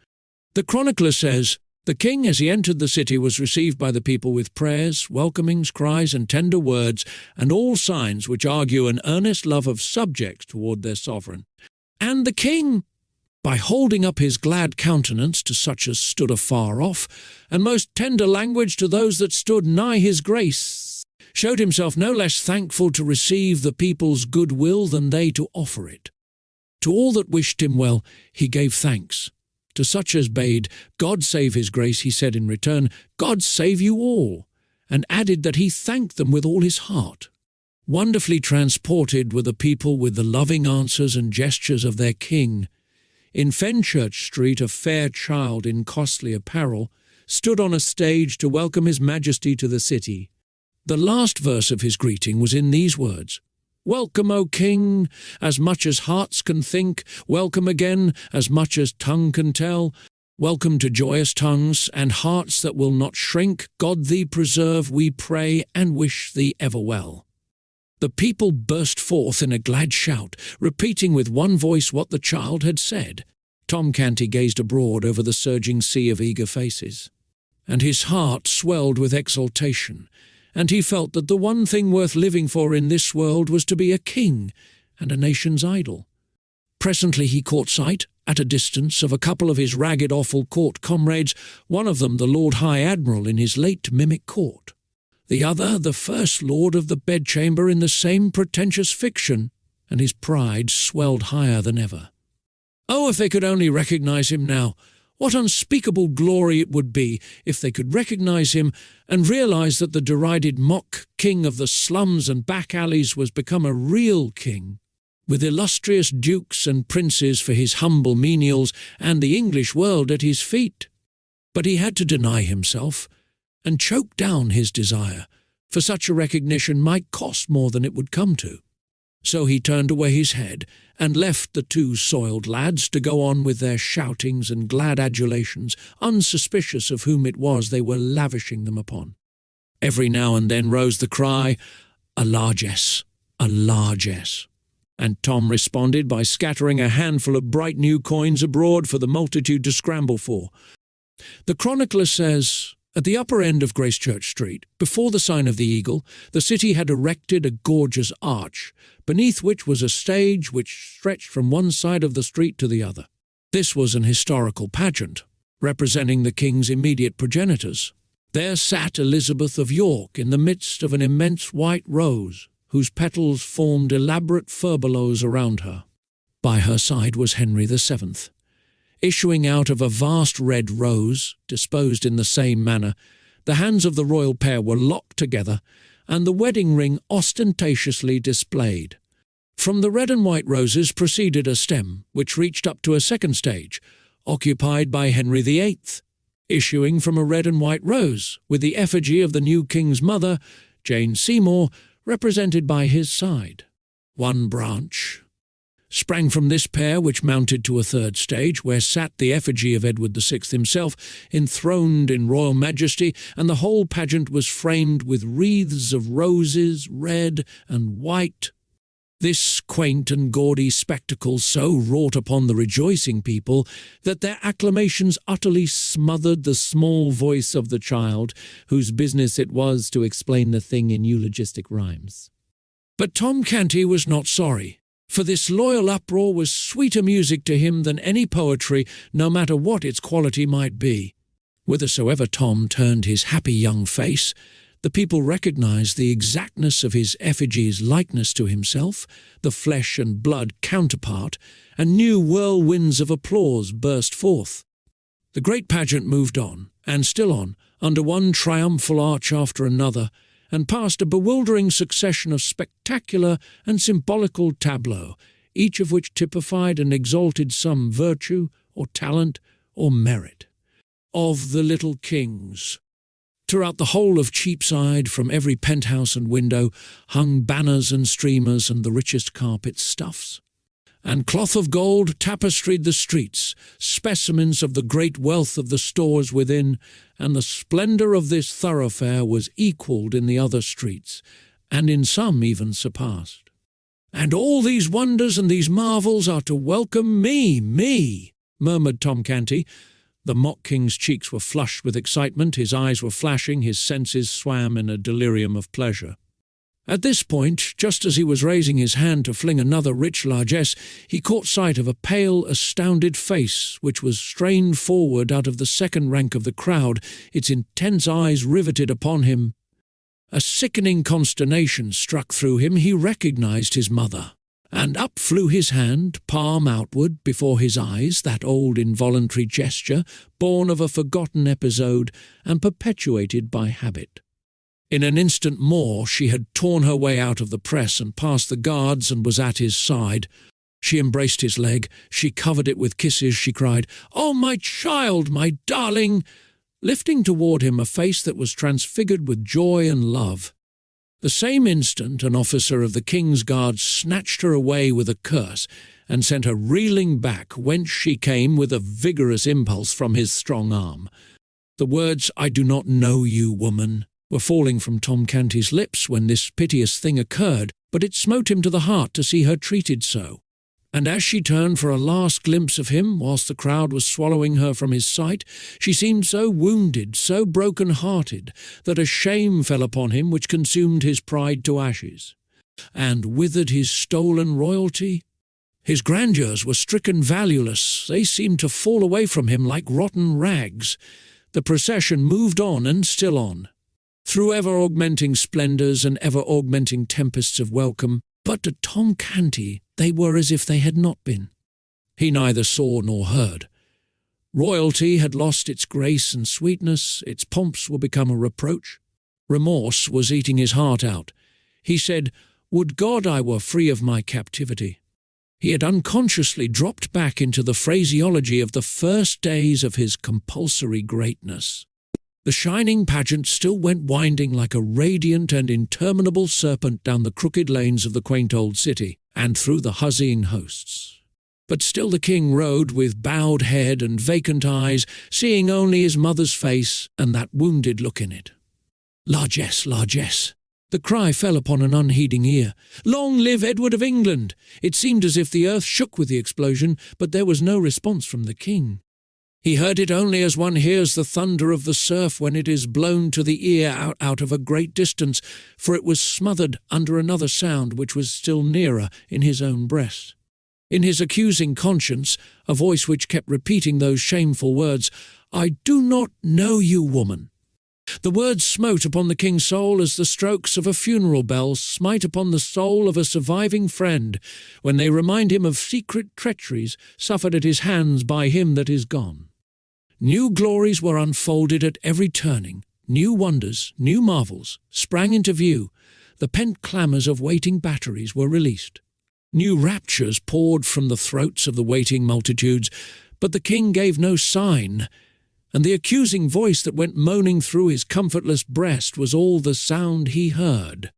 The chronicler says, "The king, as he entered the city, was received by the people with prayers, welcomings, cries, and tender words, and all signs which argue an earnest love of subjects toward their sovereign. And the king, by holding up his glad countenance to such as stood afar off, and most tender language to those that stood nigh his grace, showed himself no less thankful to receive the people's good will than they to offer it. To all that wished him well he gave thanks. To such as bade God save his grace, he said in return, God save you all, and added that he thanked them with all his heart. Wonderfully transported were the people with the loving answers and gestures of their king. In Fenchurch Street a fair child in costly apparel stood on a stage to welcome his majesty to the city. The last verse of his greeting was in these words, Welcome, O King, as much as hearts can think, welcome again, as much as tongue can tell. Welcome to joyous tongues and hearts that will not shrink. God thee preserve, we pray, and wish thee ever well. The people burst forth in a glad shout, repeating with one voice what the child had said. Tom Canty gazed abroad over the surging sea of eager faces, and his heart swelled with exultation, and he felt that the one thing worth living for in this world was to be a king and a nation's idol. Presently he caught sight, at a distance, of a couple of his ragged, awful court comrades, one of them the Lord High Admiral in his late mimic court, the other the First Lord of the Bedchamber in the same pretentious fiction, and his pride swelled higher than ever. Oh, if they could only recognize him now! What unspeakable glory it would be if they could recognize him and realize that the derided mock king of the slums and back alleys was become a real king, with illustrious dukes and princes for his humble menials and the English world at his feet. But he had to deny himself and choke down his desire, for such a recognition might cost more than it would come to. So he turned away his head and left the two soiled lads to go on with their shoutings and glad adulations, unsuspicious of whom it was they were lavishing them upon. Every now and then rose the cry, "A largess, a largess," and Tom responded by scattering a handful of bright new coins abroad for the multitude to scramble for. The chronicler says, at the upper end of Gracechurch Street, before the sign of the Eagle, the city had erected a gorgeous arch, beneath which was a stage which stretched from one side of the street to the other. This was an historical pageant, representing the king's immediate progenitors. There sat Elizabeth of York in the midst of an immense white rose, whose petals formed elaborate furbelows around her. By her side was Henry VII. Issuing out of a vast red rose, disposed in the same manner, the hands of the royal pair were locked together, and the wedding ring ostentatiously displayed. From the red and white roses proceeded a stem, which reached up to a second stage, occupied by Henry VIII, issuing from a red and white rose, with the effigy of the new king's mother, Jane Seymour, represented by his side. One branch sprang from this pair, which mounted to a third stage, where sat the effigy of Edward VI himself, enthroned in royal majesty, and the whole pageant was framed with wreaths of roses, red and white. This quaint and gaudy spectacle so wrought upon the rejoicing people that their acclamations utterly smothered the small voice of the child, whose business it was to explain the thing in eulogistic rhymes. But Tom Canty was not sorry, for this loyal uproar was sweeter music to him than any poetry, no matter what its quality might be. Whithersoever Tom turned his happy young face, the people recognized the exactness of his effigy's likeness to himself, the flesh and blood counterpart, and new whirlwinds of applause burst forth. The great pageant moved on, and still on, under one triumphal arch after another, and past a bewildering succession of spectacular and symbolical tableaux, each of which typified and exalted some virtue or talent or merit. Of the little kings. Throughout the whole of Cheapside, from every penthouse and window, hung banners and streamers and the richest carpet stuffs. And cloth of gold tapestried the streets, specimens of the great wealth of the stores within, and the splendour of this thoroughfare was equalled in the other streets, and in some even surpassed. "And all these wonders and these marvels are to welcome me," murmured Tom Canty. The mock king's cheeks were flushed with excitement, his eyes were flashing, his senses swam in a delirium of pleasure. At this point, just as he was raising his hand to fling another rich largesse, he caught sight of a pale, astounded face, which was strained forward out of the second rank of the crowd, its intense eyes riveted upon him. A sickening consternation struck through him. He recognized his mother. And up flew his hand, palm outward, before his eyes, that old involuntary gesture, born of a forgotten episode and perpetuated by habit. In an instant more she had torn her way out of the press and past the guards and was at his side. She embraced his leg, she covered it with kisses, she cried, "Oh, my child, my darling!" lifting toward him a face that was transfigured with joy and love. The same instant an officer of the king's guard snatched her away with a curse and sent her reeling back, whence she came with a vigorous impulse from his strong arm. The words, "I do not know you, woman," were falling from Tom Canty's lips when this piteous thing occurred, but it smote him to the heart to see her treated so. And as she turned for a last glimpse of him, whilst the crowd was swallowing her from his sight, she seemed so wounded, so broken-hearted, that a shame fell upon him which consumed his pride to ashes, and withered his stolen royalty. His grandeurs were stricken valueless, they seemed to fall away from him like rotten rags. The procession moved on and still on, through ever-augmenting splendours and ever-augmenting tempests of welcome, but to Tom Canty they were as if they had not been. He neither saw nor heard. Royalty had lost its grace and sweetness, its pomps were become a reproach. Remorse was eating his heart out. He said, "Would God I were free of my captivity." He had unconsciously dropped back into the phraseology of the first days of his compulsory greatness. The shining pageant still went winding like a radiant and interminable serpent down the crooked lanes of the quaint old city, and through the huzzying hosts. But still the king rode with bowed head and vacant eyes, seeing only his mother's face and that wounded look in it. "Largesse, largesse!" The cry fell upon an unheeding ear. "Long live Edward of England!" It seemed as if the earth shook with the explosion, but there was no response from the king. He heard it only as one hears the thunder of the surf when it is blown to the ear out of a great distance, for it was smothered under another sound which was still nearer in his own breast. In his accusing conscience, a voice which kept repeating those shameful words, "I do not know you, woman." The words smote upon the king's soul as the strokes of a funeral bell smite upon the soul of a surviving friend, when they remind him of secret treacheries suffered at his hands by him that is gone. New glories were unfolded at every turning, new wonders, new marvels, sprang into view, the pent clamours of waiting batteries were released. New raptures poured from the throats of the waiting multitudes, but the king gave no sign, and the accusing voice that went moaning through his comfortless breast was all the sound he heard.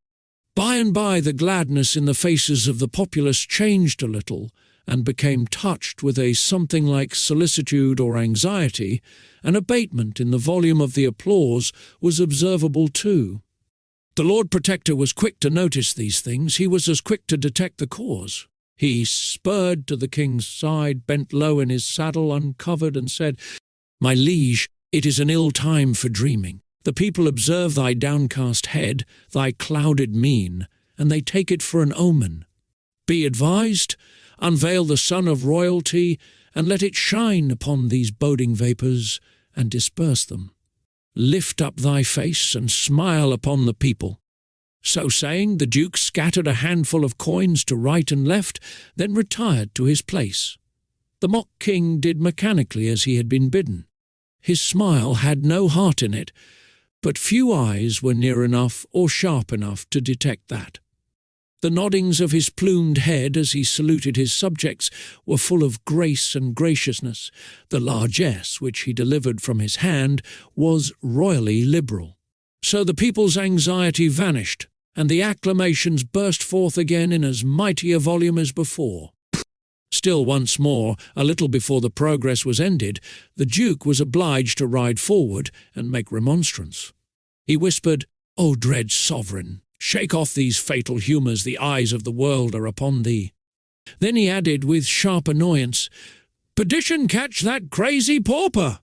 By and by the gladness in the faces of the populace changed a little, and became touched with a something like solicitude or anxiety. An abatement in the volume of the applause was observable too. The Lord Protector was quick to notice these things. He was as quick to detect the cause. He spurred to the king's side, bent low in his saddle, uncovered, and said, "My liege, it is an ill time for dreaming. The people observe thy downcast head, thy clouded mien, and they take it for an omen. Be advised, unveil the sun of royalty, and let it shine upon these boding vapours, and disperse them. Lift up thy face, and smile upon the people." So saying, the duke scattered a handful of coins to right and left, then retired to his place. The mock king did mechanically as he had been bidden. His smile had no heart in it, but few eyes were near enough or sharp enough to detect that. The noddings of his plumed head as he saluted his subjects were full of grace and graciousness. The largesse which he delivered from his hand was royally liberal. So the people's anxiety vanished, and the acclamations burst forth again in as mighty a volume as before. Still once more, a little before the progress was ended, the Duke was obliged to ride forward and make remonstrance. He whispered, "O dread sovereign, shake off these fatal humours, the eyes of the world are upon thee." Then he added with sharp annoyance, "Perdition catch that crazy pauper!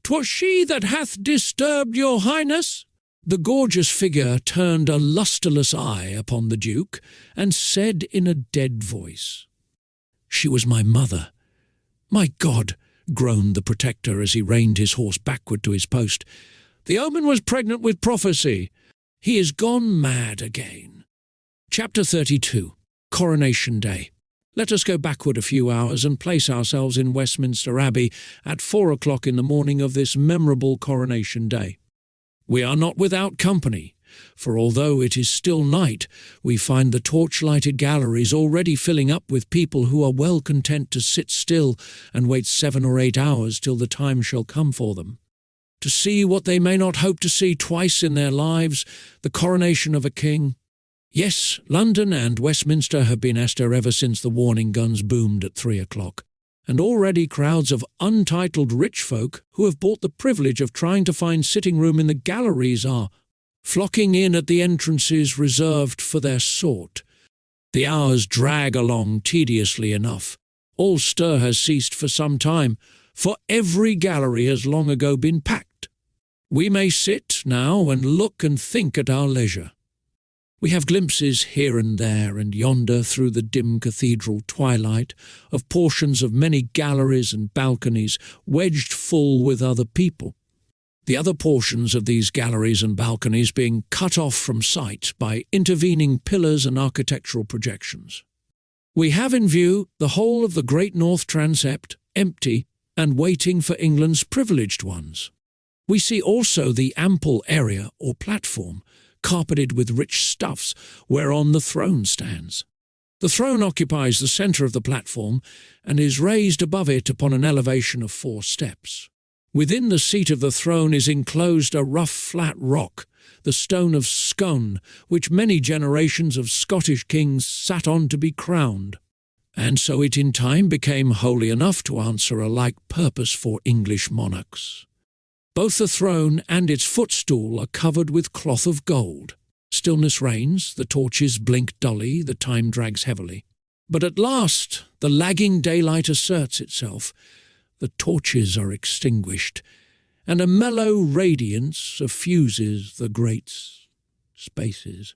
'Twas she that hath disturbed your highness." The gorgeous figure turned a lustreless eye upon the Duke, and said in a dead voice, "She was my mother." "My God!" groaned the Protector as he reined his horse backward to his post. "The omen was pregnant with prophecy. He is gone mad again." Chapter 32. Coronation Day. Let us go backward a few hours and place ourselves in Westminster Abbey at 4 o'clock in the morning of this memorable Coronation Day. We are not without company, for although it is still night, we find the torch-lighted galleries already filling up with people who are well content to sit still and wait 7 or 8 hours till the time shall come for them, to see what they may not hope to see twice in their lives, the coronation of a king. Yes, London and Westminster have been astir ever since the warning guns boomed at 3 o'clock, and already crowds of untitled rich folk who have bought the privilege of trying to find sitting room in the galleries are flocking in at the entrances reserved for their sort. The hours drag along tediously enough. All stir has ceased for some time, for every gallery has long ago been packed. We may sit now and look and think at our leisure. We have glimpses here and there and yonder through the dim cathedral twilight of portions of many galleries and balconies wedged full with other people, the other portions of these galleries and balconies being cut off from sight by intervening pillars and architectural projections. We have in view the whole of the great north transept, empty and waiting for England's privileged ones. We see also the ample area or platform, carpeted with rich stuffs, whereon the throne stands. The throne occupies the centre of the platform and is raised above it upon an elevation of 4 steps. Within the seat of the throne is enclosed a rough flat rock, the stone of Scone, which many generations of Scottish kings sat on to be crowned. And so it in time became holy enough to answer a like purpose for English monarchs. Both the throne and its footstool are covered with cloth of gold. Stillness reigns, the torches blink dully, the time drags heavily. But at last the lagging daylight asserts itself. The torches are extinguished, and a mellow radiance suffuses the great spaces.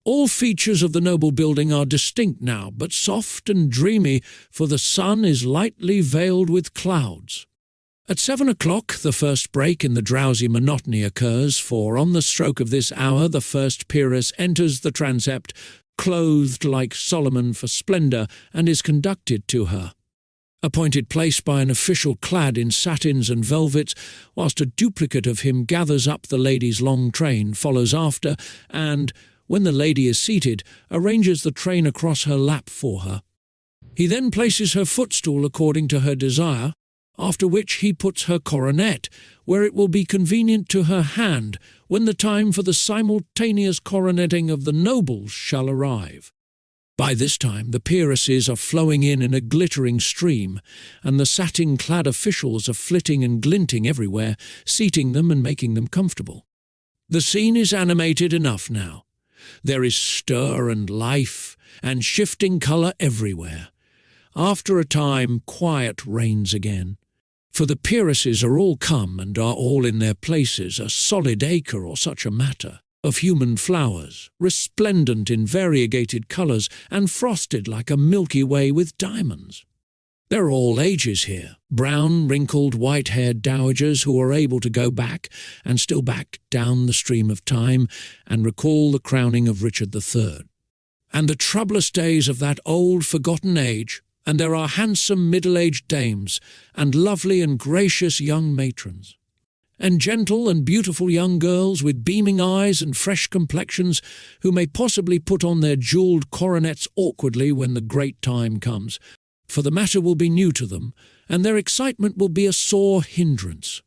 All features of the noble building are distinct now, but soft and dreamy, for the sun is lightly veiled with clouds. At 7 o'clock the first break in the drowsy monotony occurs, for on the stroke of this hour the first peeress enters the transept, clothed like Solomon for splendour, and is conducted to her. Appointed place by an official clad in satins and velvets, whilst a duplicate of him gathers up the lady's long train, follows after, and, when the lady is seated, arranges the train across her lap for her. He then places her footstool according to her desire, after which he puts her coronet where it will be convenient to her hand when the time for the simultaneous coroneting of the nobles shall arrive. By this time the peeresses are flowing in a glittering stream, and the satin-clad officials are flitting and glinting everywhere, seating them and making them comfortable. The scene is animated enough now. There is stir and life and shifting colour everywhere. After a time quiet reigns again, for the peeresses are all come and are all in their places, a solid acre or such a matter, of human flowers, resplendent in variegated colours and frosted like a Milky Way with diamonds. There are all ages here, brown, wrinkled, white-haired dowagers who are able to go back and still back down the stream of time and recall the crowning of Richard III, and the troublous days of that old forgotten age. And there are handsome middle-aged dames, and lovely and gracious young matrons. and gentle and beautiful young girls with beaming eyes and fresh complexions who may possibly put on their jewelled coronets awkwardly when the great time comes, for the matter will be new to them, and their excitement will be a sore hindrance.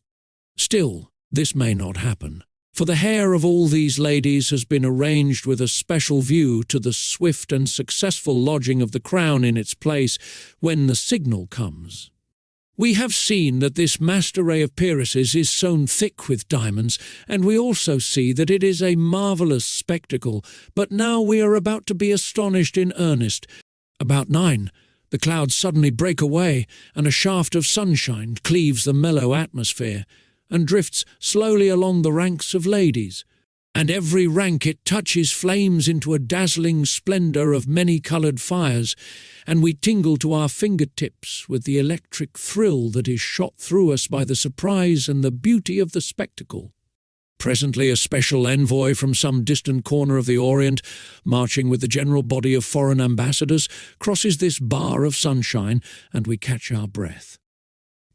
Still, this may not happen, for the hair of all these ladies has been arranged with a special view to the swift and successful lodging of the crown in its place when the signal comes. We have seen that this massed array of peeresses is sewn thick with diamonds, and we also see that it is a marvellous spectacle, but now we are about to be astonished in earnest. About 9, the clouds suddenly break away, and a shaft of sunshine cleaves the mellow atmosphere, and drifts slowly along the ranks of ladies, and every rank it touches flames into a dazzling splendour of many-coloured fires, and we tingle to our fingertips with the electric thrill that is shot through us by the surprise and the beauty of the spectacle. Presently a special envoy from some distant corner of the Orient, marching with the general body of foreign ambassadors, crosses this bar of sunshine, and we catch our breath.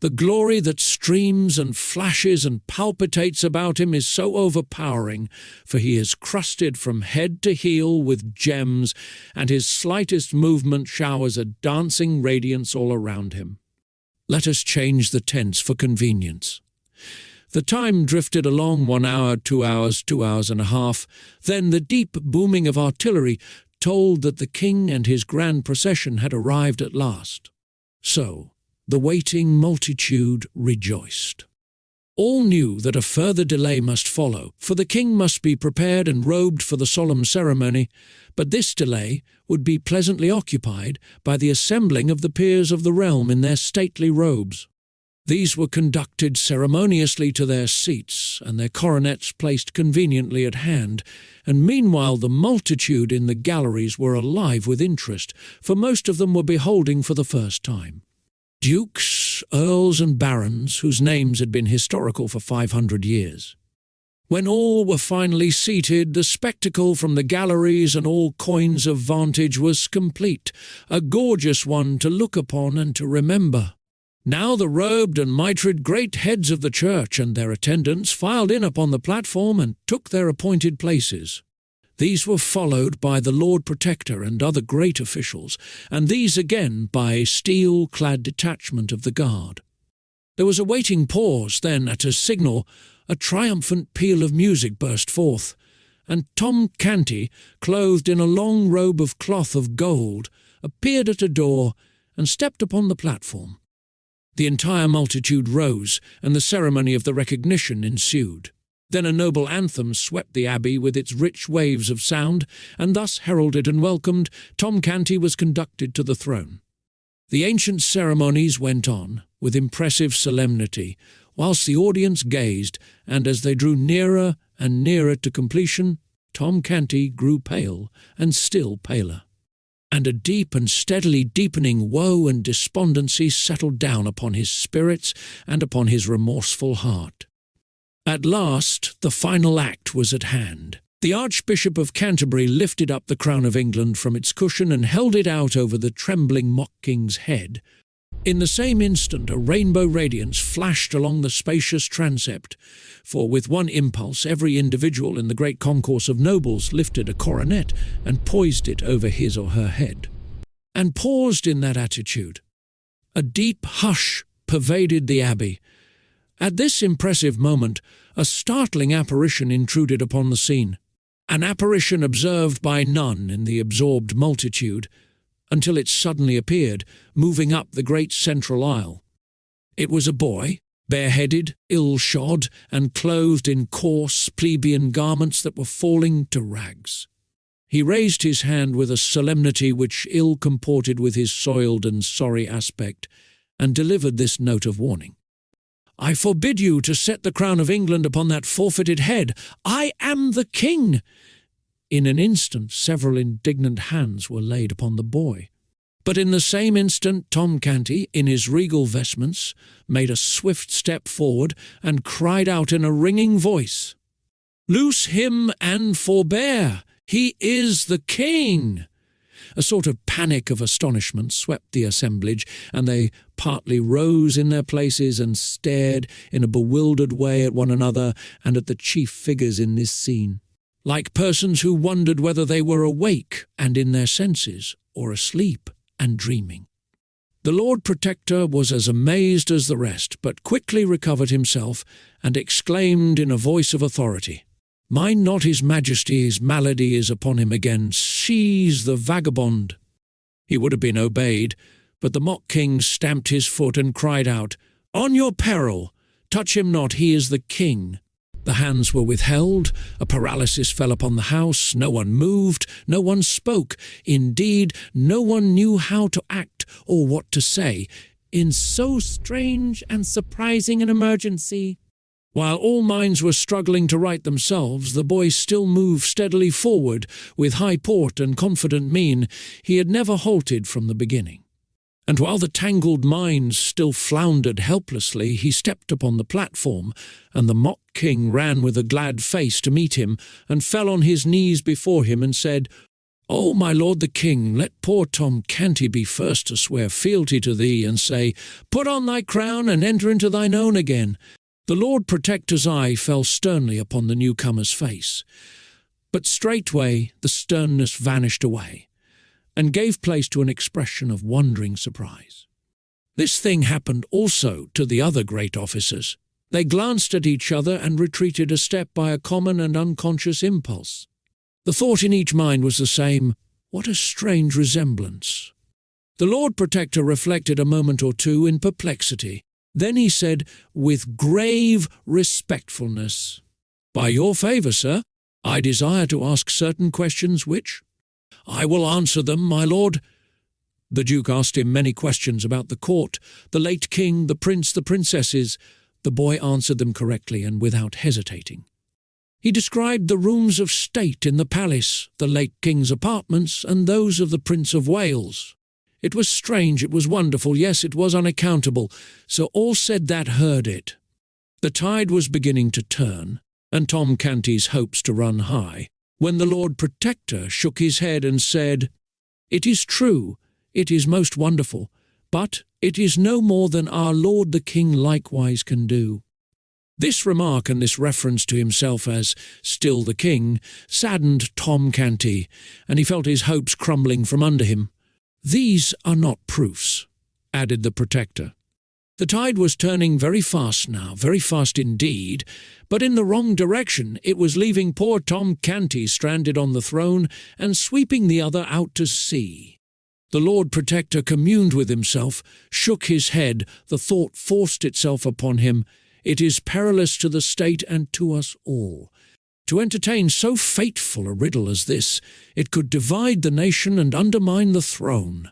The glory that streams and flashes and palpitates about him is so overpowering, for he is crusted from head to heel with gems, and his slightest movement showers a dancing radiance all around him. Let us change the tense for convenience. The time drifted along 1 hour, 2 hours, 2 hours and a half. Then the deep booming of artillery told that the king and his grand procession had arrived at last. So the waiting multitude rejoiced. All knew that a further delay must follow, for the king must be prepared and robed for the solemn ceremony, but this delay would be pleasantly occupied by the assembling of the peers of the realm in their stately robes. These were conducted ceremoniously to their seats, and their coronets placed conveniently at hand, and meanwhile the multitude in the galleries were alive with interest, for most of them were beholding for the first time dukes, earls and barons whose names had been historical for 500 years. When all were finally seated, the spectacle from the galleries and all coigns of vantage was complete, a gorgeous one to look upon and to remember. Now the robed and mitred great heads of the church and their attendants filed in upon the platform and took their appointed places. These were followed by the Lord Protector and other great officials, and these again by a steel-clad detachment of the guard. There was a waiting pause, then, at a signal, a triumphant peal of music burst forth, and Tom Canty, clothed in a long robe of cloth of gold, appeared at a door and stepped upon the platform. The entire multitude rose, and the ceremony of the recognition ensued. Then a noble anthem swept the abbey with its rich waves of sound, and thus heralded and welcomed, Tom Canty was conducted to the throne. The ancient ceremonies went on, with impressive solemnity, whilst the audience gazed, and as they drew nearer and nearer to completion, Tom Canty grew pale, and still paler, and a deep and steadily deepening woe and despondency settled down upon his spirits and upon his remorseful heart. At last the final act was at hand. The Archbishop of Canterbury lifted up the crown of England from its cushion and held it out over the trembling mock king's head. In the same instant a rainbow radiance flashed along the spacious transept, for with one impulse every individual in the great concourse of nobles lifted a coronet and poised it over his or her head, and paused in that attitude. A deep hush pervaded the abbey. At this impressive moment, a startling apparition intruded upon the scene, an apparition observed by none in the absorbed multitude, until it suddenly appeared, moving up the great central aisle. It was a boy, bareheaded, ill-shod, and clothed in coarse, plebeian garments that were falling to rags. He raised his hand with a solemnity which ill comported with his soiled and sorry aspect, and delivered this note of warning. "I forbid you to set the crown of England upon that forfeited head. I am the king!" In an instant several indignant hands were laid upon the boy. But in the same instant Tom Canty, in his regal vestments, made a swift step forward and cried out in a ringing voice, "Loose him and forbear! He is the king!" A sort of panic of astonishment swept the assemblage, and they partly rose in their places and stared in a bewildered way at one another and at the chief figures in this scene, like persons who wondered whether they were awake and in their senses, or asleep and dreaming. The Lord Protector was as amazed as the rest, but quickly recovered himself and exclaimed in a voice of authority, "Mind not his Majesty's malady is upon him again. Seize the vagabond." He would have been obeyed, but the mock king stamped his foot and cried out, "On your peril! Touch him not, he is the king." The hands were withheld, a paralysis fell upon the house, no one moved, no one spoke. Indeed, no one knew how to act or what to say in so strange and surprising an emergency. While all minds were struggling to right themselves, the boy still moved steadily forward with high port and confident mien. He had never halted from the beginning. And while the tangled minds still floundered helplessly, he stepped upon the platform, and the mock king ran with a glad face to meet him, and fell on his knees before him, and said, "O my lord the king, let poor Tom Canty be first to swear fealty to thee, and say, Put on thy crown, and enter into thine own again." The Lord Protector's eye fell sternly upon the newcomer's face, but straightway the sternness vanished away, and gave place to an expression of wondering surprise. This thing happened also to the other great officers. They glanced at each other and retreated a step by a common and unconscious impulse. The thought in each mind was the same, "What a strange resemblance." The Lord Protector reflected a moment or two in perplexity. Then he said, with grave respectfulness, "By your favour, sir, I desire to ask certain questions which—" "I will answer them, my lord." The Duke asked him many questions about the court, the late king, the prince, the princesses. The boy answered them correctly and without hesitating. He described the rooms of state in the palace, the late king's apartments, and those of the Prince of Wales. It was strange, it was wonderful, yes, it was unaccountable, so all said that heard it. The tide was beginning to turn, and Tom Canty's hopes to run high, when the Lord Protector shook his head and said, "It is true, it is most wonderful, but it is no more than our Lord the King likewise can do." This remark and this reference to himself as still the king saddened Tom Canty, and he felt his hopes crumbling from under him. "These are not proofs," added the Protector. The tide was turning very fast now, very fast indeed, but in the wrong direction. It was leaving poor Tom Canty stranded on the throne and sweeping the other out to sea. The Lord Protector communed with himself, shook his head. The thought forced itself upon him, "It is perilous to the state and to us all. To entertain so fateful a riddle as this, it could divide the nation and undermine the throne."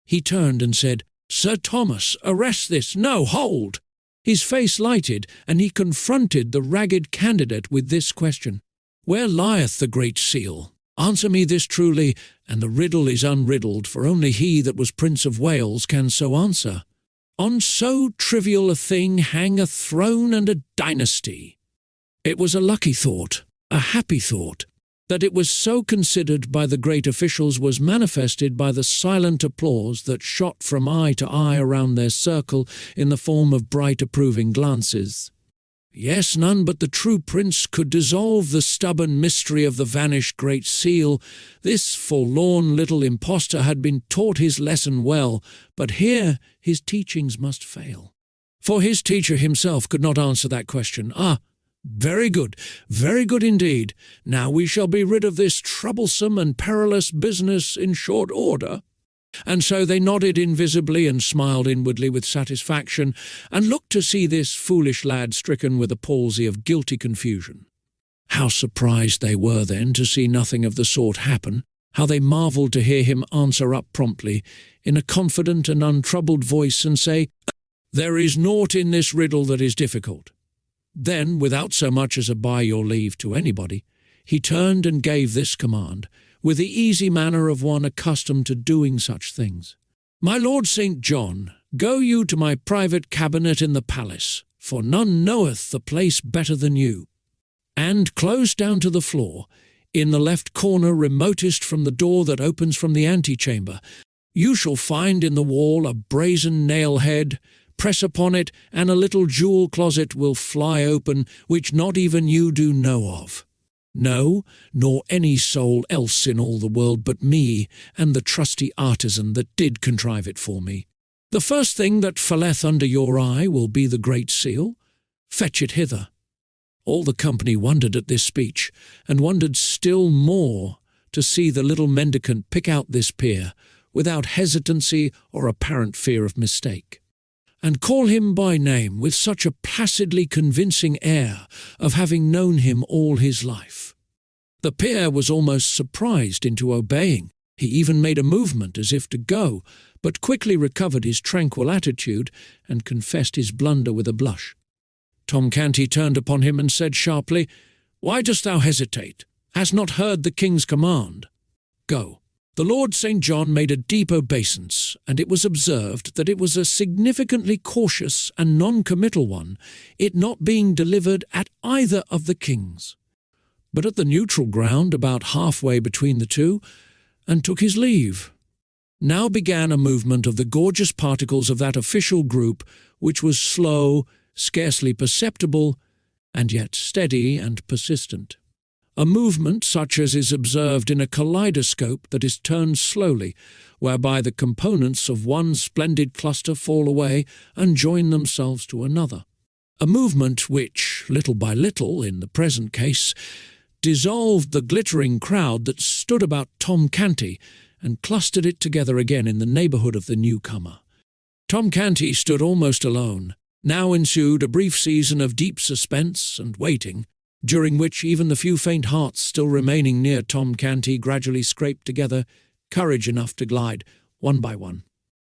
He turned and said, "Sir Thomas, arrest this! No, hold!" His face lighted, and he confronted the ragged candidate with this question, "Where lieth the Great Seal? Answer me this truly, and the riddle is unriddled, for only he that was Prince of Wales can so answer. On so trivial a thing hang a throne and a dynasty." It was a lucky thought, a happy thought. That it was so considered by the great officials was manifested by the silent applause that shot from eye to eye around their circle in the form of bright approving glances. Yes, none but the true prince could dissolve the stubborn mystery of the vanished Great Seal. This forlorn little impostor had been taught his lesson well, but here his teachings must fail. For his teacher himself could not answer that question. Very good indeed. Now we shall be rid of this troublesome and perilous business in short order. And so they nodded invisibly and smiled inwardly with satisfaction, and looked to see this foolish lad stricken with a palsy of guilty confusion. How surprised they were then to see nothing of the sort happen, how they marvelled to hear him answer up promptly, in a confident and untroubled voice, and say, "There is naught in this riddle that is difficult." Then, without so much as a by your leave to anybody, he turned and gave this command, with the easy manner of one accustomed to doing such things. "My Lord St. John, go you to my private cabinet in the palace, for none knoweth the place better than you." And, close down to the floor, in the left corner remotest from the door that opens from the antechamber, you shall find in the wall a brazen nail-head. Press upon it, and a little jewel closet will fly open, which not even you do know of. No, nor any soul else in all the world but me and the trusty artisan that did contrive it for me. The first thing that falleth under your eye will be the great seal. Fetch it hither." All the company wondered at this speech, and wondered still more to see the little mendicant pick out this peer, without hesitancy or apparent fear of mistake, and call him by name with such a placidly convincing air of having known him all his life. The peer was almost surprised into obeying. He even made a movement as if to go, but quickly recovered his tranquil attitude and confessed his blunder with a blush. Tom Canty turned upon him and said sharply, "Why dost thou hesitate? Hast not heard the king's command? Go." The Lord St. John made a deep obeisance, and it was observed that it was a significantly cautious and non-committal one, it not being delivered at either of the kings, but at the neutral ground about halfway between the two, and took his leave. Now began a movement of the gorgeous particles of that official group, which was slow, scarcely perceptible, and yet steady and persistent. A movement such as is observed in a kaleidoscope that is turned slowly, whereby the components of one splendid cluster fall away and join themselves to another. A movement which, little by little, in the present case, dissolved the glittering crowd that stood about Tom Canty and clustered it together again in the neighbourhood of the newcomer. Tom Canty stood almost alone. Now ensued a brief season of deep suspense and waiting, during which even the few faint hearts still remaining near Tom Canty gradually scraped together courage enough to glide, one by one,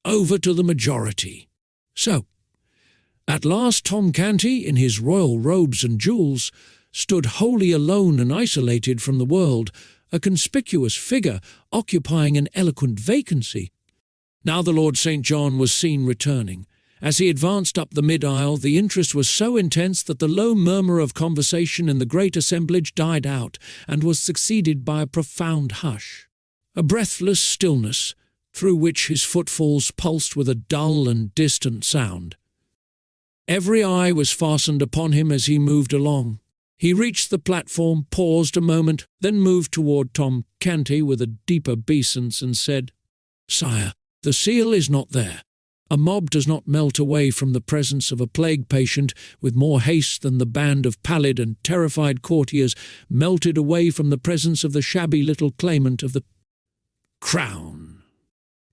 over to the majority. So, at last Tom Canty, in his royal robes and jewels, stood wholly alone and isolated from the world, a conspicuous figure occupying an eloquent vacancy. Now the Lord St. John was seen returning. As he advanced up the mid-aisle, the interest was so intense that the low murmur of conversation in the great assemblage died out and was succeeded by a profound hush, a breathless stillness, through which his footfalls pulsed with a dull and distant sound. Every eye was fastened upon him as he moved along. He reached the platform, paused a moment, then moved toward Tom Canty with a deep obeisance and said, "Sire, the seal is not there. A mob does not melt away from the presence of a plague patient with more haste than the band of pallid and terrified courtiers melted away from the presence of the shabby little claimant of the crown."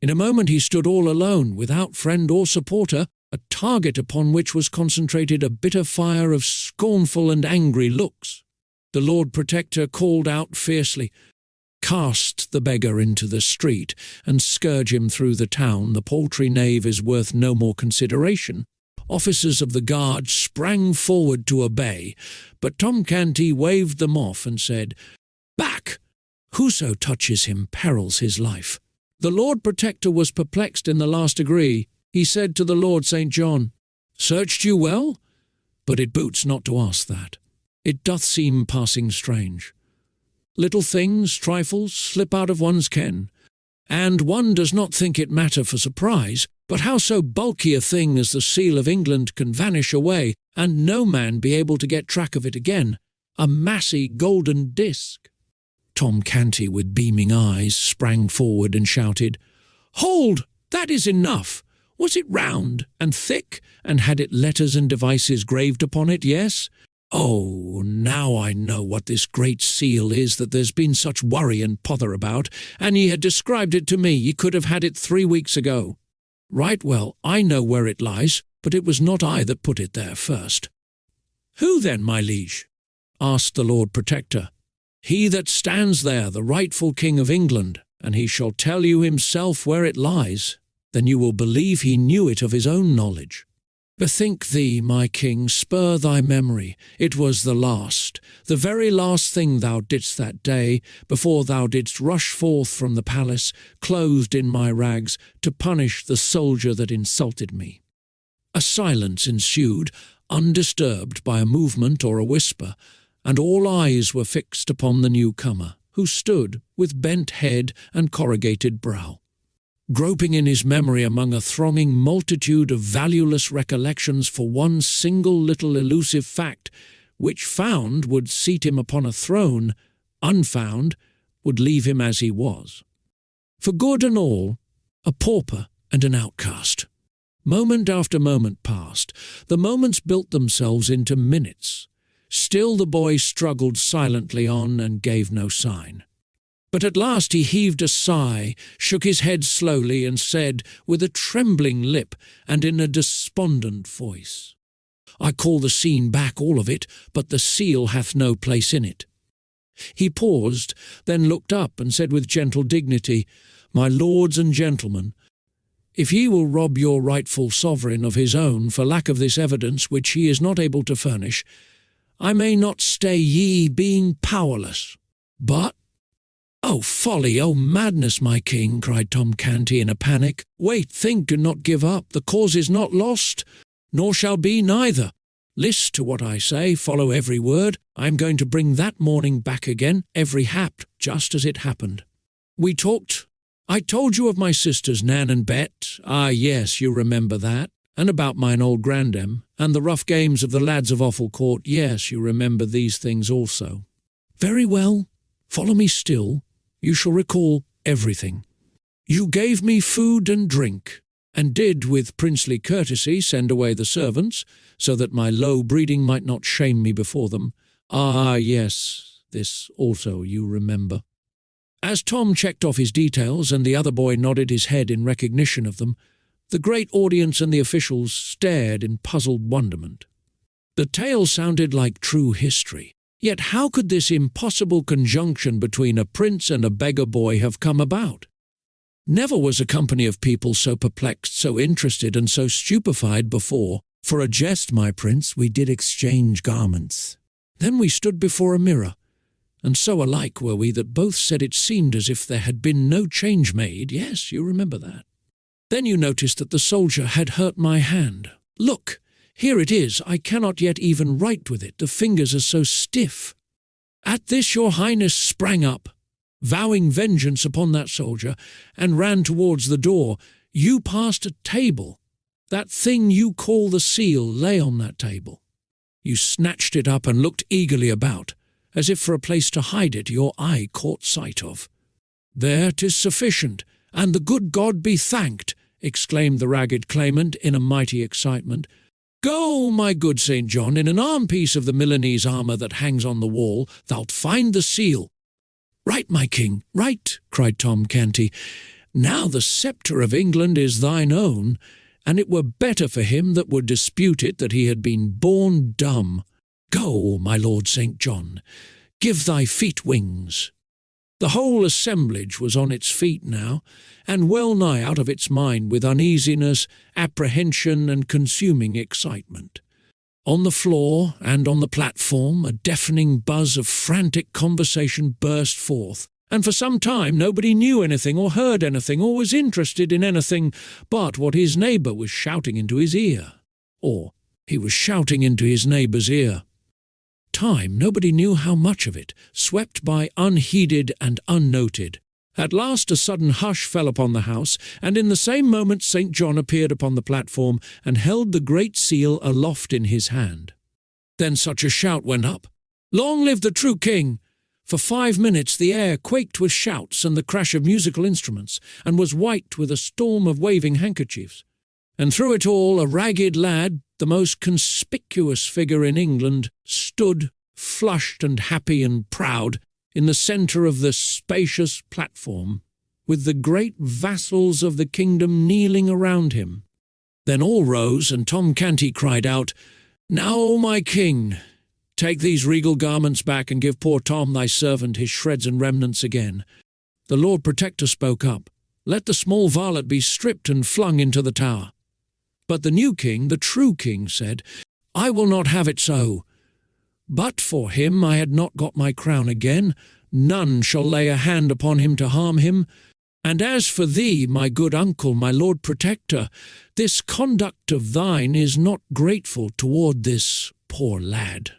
In a moment he stood all alone, without friend or supporter, a target upon which was concentrated a bitter fire of scornful and angry looks. The Lord Protector called out fiercely, "Cast the beggar into the street, and scourge him through the town. The paltry knave is worth no more consideration." Officers of the guard sprang forward to obey, but Tom Canty waved them off and said, "Back! Whoso touches him perils his life." The Lord Protector was perplexed in the last degree. He said to the Lord St. John, "Searched you well? But it boots not to ask that. It doth seem passing strange. Little things, trifles, slip out of one's ken, and one does not think it matter for surprise, but how so bulky a thing as the seal of England can vanish away, and no man be able to get track of it again, a massy golden disk." Tom Canty, with beaming eyes, sprang forward and shouted, "Hold! That is enough! Was it round and thick, and had it letters and devices graved upon it, yes? Oh, now I know what this great seal is that there's been such worry and pother about, and ye had described it to me. Ye could have had it 3 weeks ago. Right well, I know where it lies, but it was not I that put it there first." "Who then, my liege?" asked the Lord Protector. "He that stands there, the rightful King of England, and he shall tell you himself where it lies. Then you will believe he knew it of his own knowledge. Bethink thee, my king, spur thy memory. It was the very last thing thou didst that day, before thou didst rush forth from the palace, clothed in my rags, to punish the soldier that insulted me." A silence ensued, undisturbed by a movement or a whisper, and all eyes were fixed upon the newcomer. who stood with bent head and corrugated brow, groping in his memory among a thronging multitude of valueless recollections for one single little elusive fact, which found would seat him upon a throne, unfound would leave him as he was. For good and all, a pauper and an outcast. Moment after moment passed. The moments built themselves into minutes. Still the boy struggled silently on and gave no sign. But at last he heaved a sigh, shook his head slowly, and said, with a trembling lip and in a despondent voice, "I call the scene back, all of it, but the seal hath no place in it." He paused, then looked up and said with gentle dignity, "My lords and gentlemen, if ye will rob your rightful sovereign of his own for lack of this evidence which he is not able to furnish, I may not stay ye, being powerless. But—" "Oh, folly, oh, madness, my king," cried Tom Canty in a panic. "Wait, think, do not give up. The cause is not lost, nor shall be neither. List to what I say, follow every word. I am going to bring that morning back again, every hap, just as it happened. We talked. I told you of my sisters Nan and Bet. Ah, yes, you remember that. And about mine old grandam, and the rough games of the lads of Offal Court. Yes, you remember these things also. Very well. Follow me still. You shall recall everything. You gave me food and drink, and did with princely courtesy send away the servants, so that my low breeding might not shame me before them. Ah, yes, this also you remember." As Tom checked off his details and the other boy nodded his head in recognition of them, the great audience and the officials stared in puzzled wonderment. The tale sounded like true history. Yet how could this impossible conjunction between a prince and a beggar boy have come about? Never was a company of people so perplexed, so interested, and so stupefied before. For a jest, my prince, we did exchange garments. Then we stood before a mirror, and so alike were we that both said it seemed as if there had been no change made. Yes, you remember that. Then you noticed that the soldier had hurt my hand. Look, here it is. I cannot yet even write with it. The fingers are so stiff. At this your highness sprang up, vowing vengeance upon that soldier, and ran towards the door. You passed a table. That thing you call the seal lay on that table. You snatched it up and looked eagerly about, as if for a place to hide it your eye caught sight of. "There, 'tis sufficient, and the good God be thanked," exclaimed the ragged claimant in a mighty excitement. "Go, my good St. John, in an arm-piece of the Milanese armour that hangs on the wall, thou'lt find the seal." "Right, my king, right," cried Tom Canty. "Now the sceptre of England is thine own, and it were better for him that would dispute it that he had been born dumb. Go, my Lord St. John, give thy feet wings." The whole assemblage was on its feet now, and well nigh out of its mind with uneasiness, apprehension, and consuming excitement. On the floor and on the platform a deafening buzz of frantic conversation burst forth, and for some time nobody knew anything or heard anything or was interested in anything but what his neighbour was shouting into his ear, or he was shouting into his neighbour's ear. Time, nobody knew how much of it, swept by unheeded and unnoted. At last a sudden hush fell upon the house, and in the same moment St. John appeared upon the platform and held the great seal aloft in his hand. Then such a shout went up, "Long live the true king!" For 5 minutes the air quaked with shouts and the crash of musical instruments, and was white with a storm of waving handkerchiefs. And through it all a ragged lad, the most conspicuous figure in England, stood, flushed and happy and proud, in the centre of the spacious platform, with the great vassals of the kingdom kneeling around him. Then all rose, and Tom Canty cried out, "Now, O my king, take these regal garments back, and give poor Tom thy servant his shreds and remnants again." The Lord Protector spoke up, "Let the small varlet be stripped and flung into the tower." But the new king, the true king, said, "I will not have it so. But for him I had not got my crown again. None shall lay a hand upon him to harm him. And as for thee, my good uncle, my Lord Protector, this conduct of thine is not grateful toward this poor lad.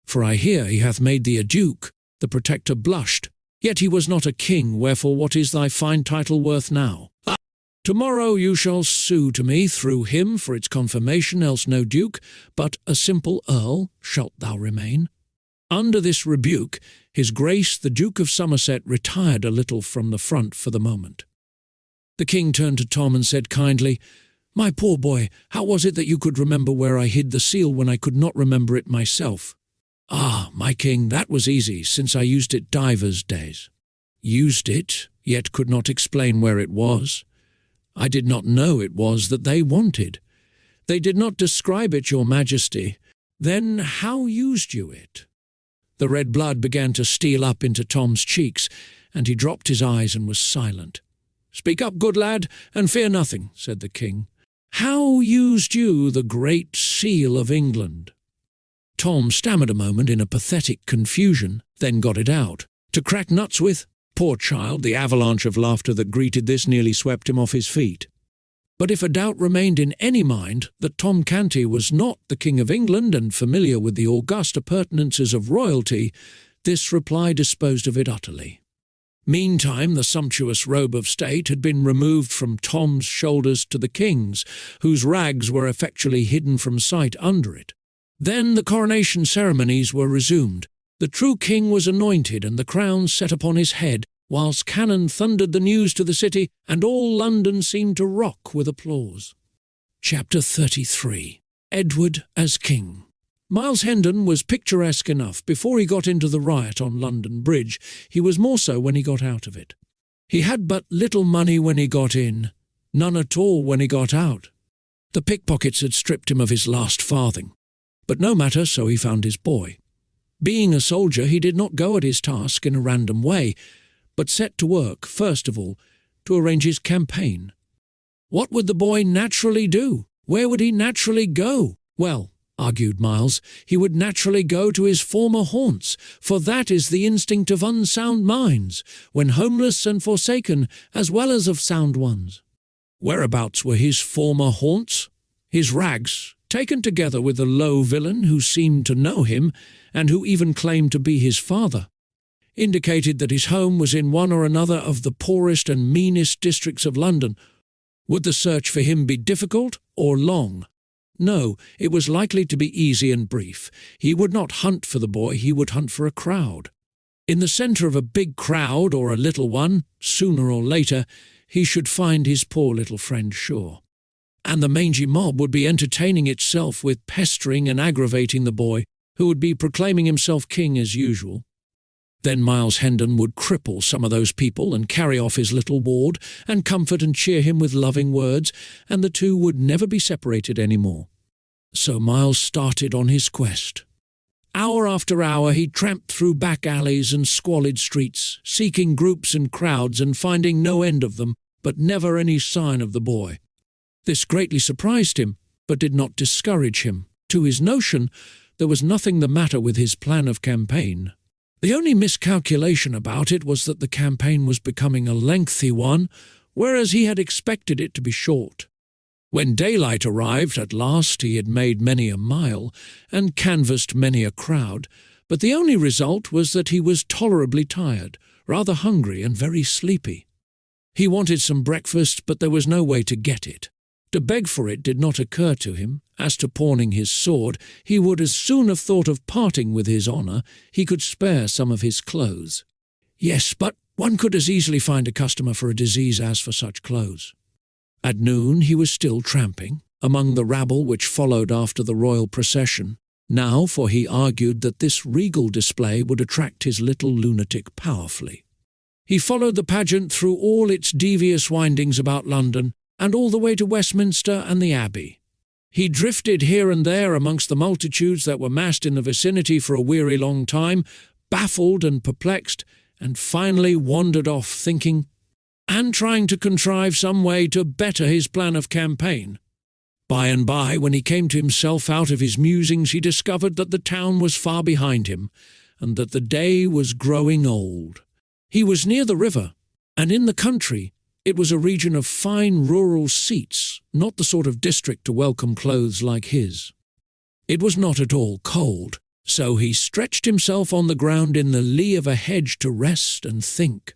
For I hear he hath made thee a duke." The Protector blushed, Yet he was not a king, wherefore what is thy fine title worth now? Tomorrow you shall sue to me through him for its confirmation, else no duke, but a simple earl shalt thou remain. Under this rebuke, his grace the Duke of Somerset retired a little from the front for the moment. The king turned to Tom and said kindly, "My poor boy, how was it that you could remember where I hid the seal when I could not remember it myself?" "Ah, my king, that was easy, since I used it divers days." "Used it, yet could not explain where it was. I did not know it was that they wanted. They did not describe it, your majesty. Then how used you it?" The red blood began to steal up into Tom's cheeks, and he dropped his eyes and was silent. "Speak up, good lad, and fear nothing," said the king. "How used you the Great Seal of England?" Tom stammered a moment in a pathetic confusion, then got it out. "To crack nuts with?" Poor child, the avalanche of laughter that greeted this nearly swept him off his feet. But if a doubt remained in any mind that Tom Canty was not the King of England and familiar with the august appurtenances of royalty, this reply disposed of it utterly. Meantime, the sumptuous robe of state had been removed from Tom's shoulders to the king's, whose rags were effectually hidden from sight under it. Then the coronation ceremonies were resumed. The true king was anointed and the crown set upon his head, whilst cannon thundered the news to the city, and all London seemed to rock with applause. Chapter 33. Edward as King. Miles Hendon was picturesque enough before he got into the riot on London Bridge. He was more so when he got out of it. He had but little money when he got in, none at all when he got out. The pickpockets had stripped him of his last farthing. But no matter, so he found his boy. Being a soldier, he did not go at his task in a random way, but set to work, first of all, to arrange his campaign. What would the boy naturally do? Where would he naturally go? Well, argued Miles, he would naturally go to his former haunts, for that is the instinct of unsound minds, when homeless and forsaken, as well as of sound ones. Whereabouts were his former haunts? His rags, taken together with the low villain who seemed to know him, and who even claimed to be his father, indicated that his home was in one or another of the poorest and meanest districts of London. Would the search for him be difficult or long? No, it was likely to be easy and brief. He would not hunt for the boy, he would hunt for a crowd. In the centre of a big crowd or a little one, sooner or later, he should find his poor little friend sure. And the mangy mob would be entertaining itself with pestering and aggravating the boy, who would be proclaiming himself king as usual. Then Miles Hendon would cripple some of those people and carry off his little ward, and comfort and cheer him with loving words, and the two would never be separated any more. So Miles started on his quest. Hour after hour he tramped through back alleys and squalid streets, seeking groups and crowds and finding no end of them, but never any sign of the boy. This greatly surprised him, but did not discourage him. To his notion, there was nothing the matter with his plan of campaign. The only miscalculation about it was that the campaign was becoming a lengthy one, whereas he had expected it to be short. When daylight arrived, at last he had made many a mile, and canvassed many a crowd, but the only result was that he was tolerably tired, rather hungry and very sleepy. He wanted some breakfast, but there was no way to get it. To beg for it did not occur to him. As to pawning his sword, he would as soon have thought of parting with his honour. He could spare some of his clothes. Yes, but one could as easily find a customer for a disease as for such clothes. At noon he was still tramping, among the rabble which followed after the royal procession. Now, for he argued that this regal display would attract his little lunatic powerfully. He followed the pageant through all its devious windings about London, and all the way to Westminster and the Abbey. He drifted here and there amongst the multitudes that were massed in the vicinity for a weary long time, baffled and perplexed, and finally wandered off thinking, and trying to contrive some way to better his plan of campaign. By and by, when he came to himself out of his musings, he discovered that the town was far behind him, and that the day was growing old. He was near the river, and in the country. It was a region of fine rural seats, not the sort of district to welcome clothes like his. It was not at all cold. So he stretched himself on the ground in the lee of a hedge to rest and think.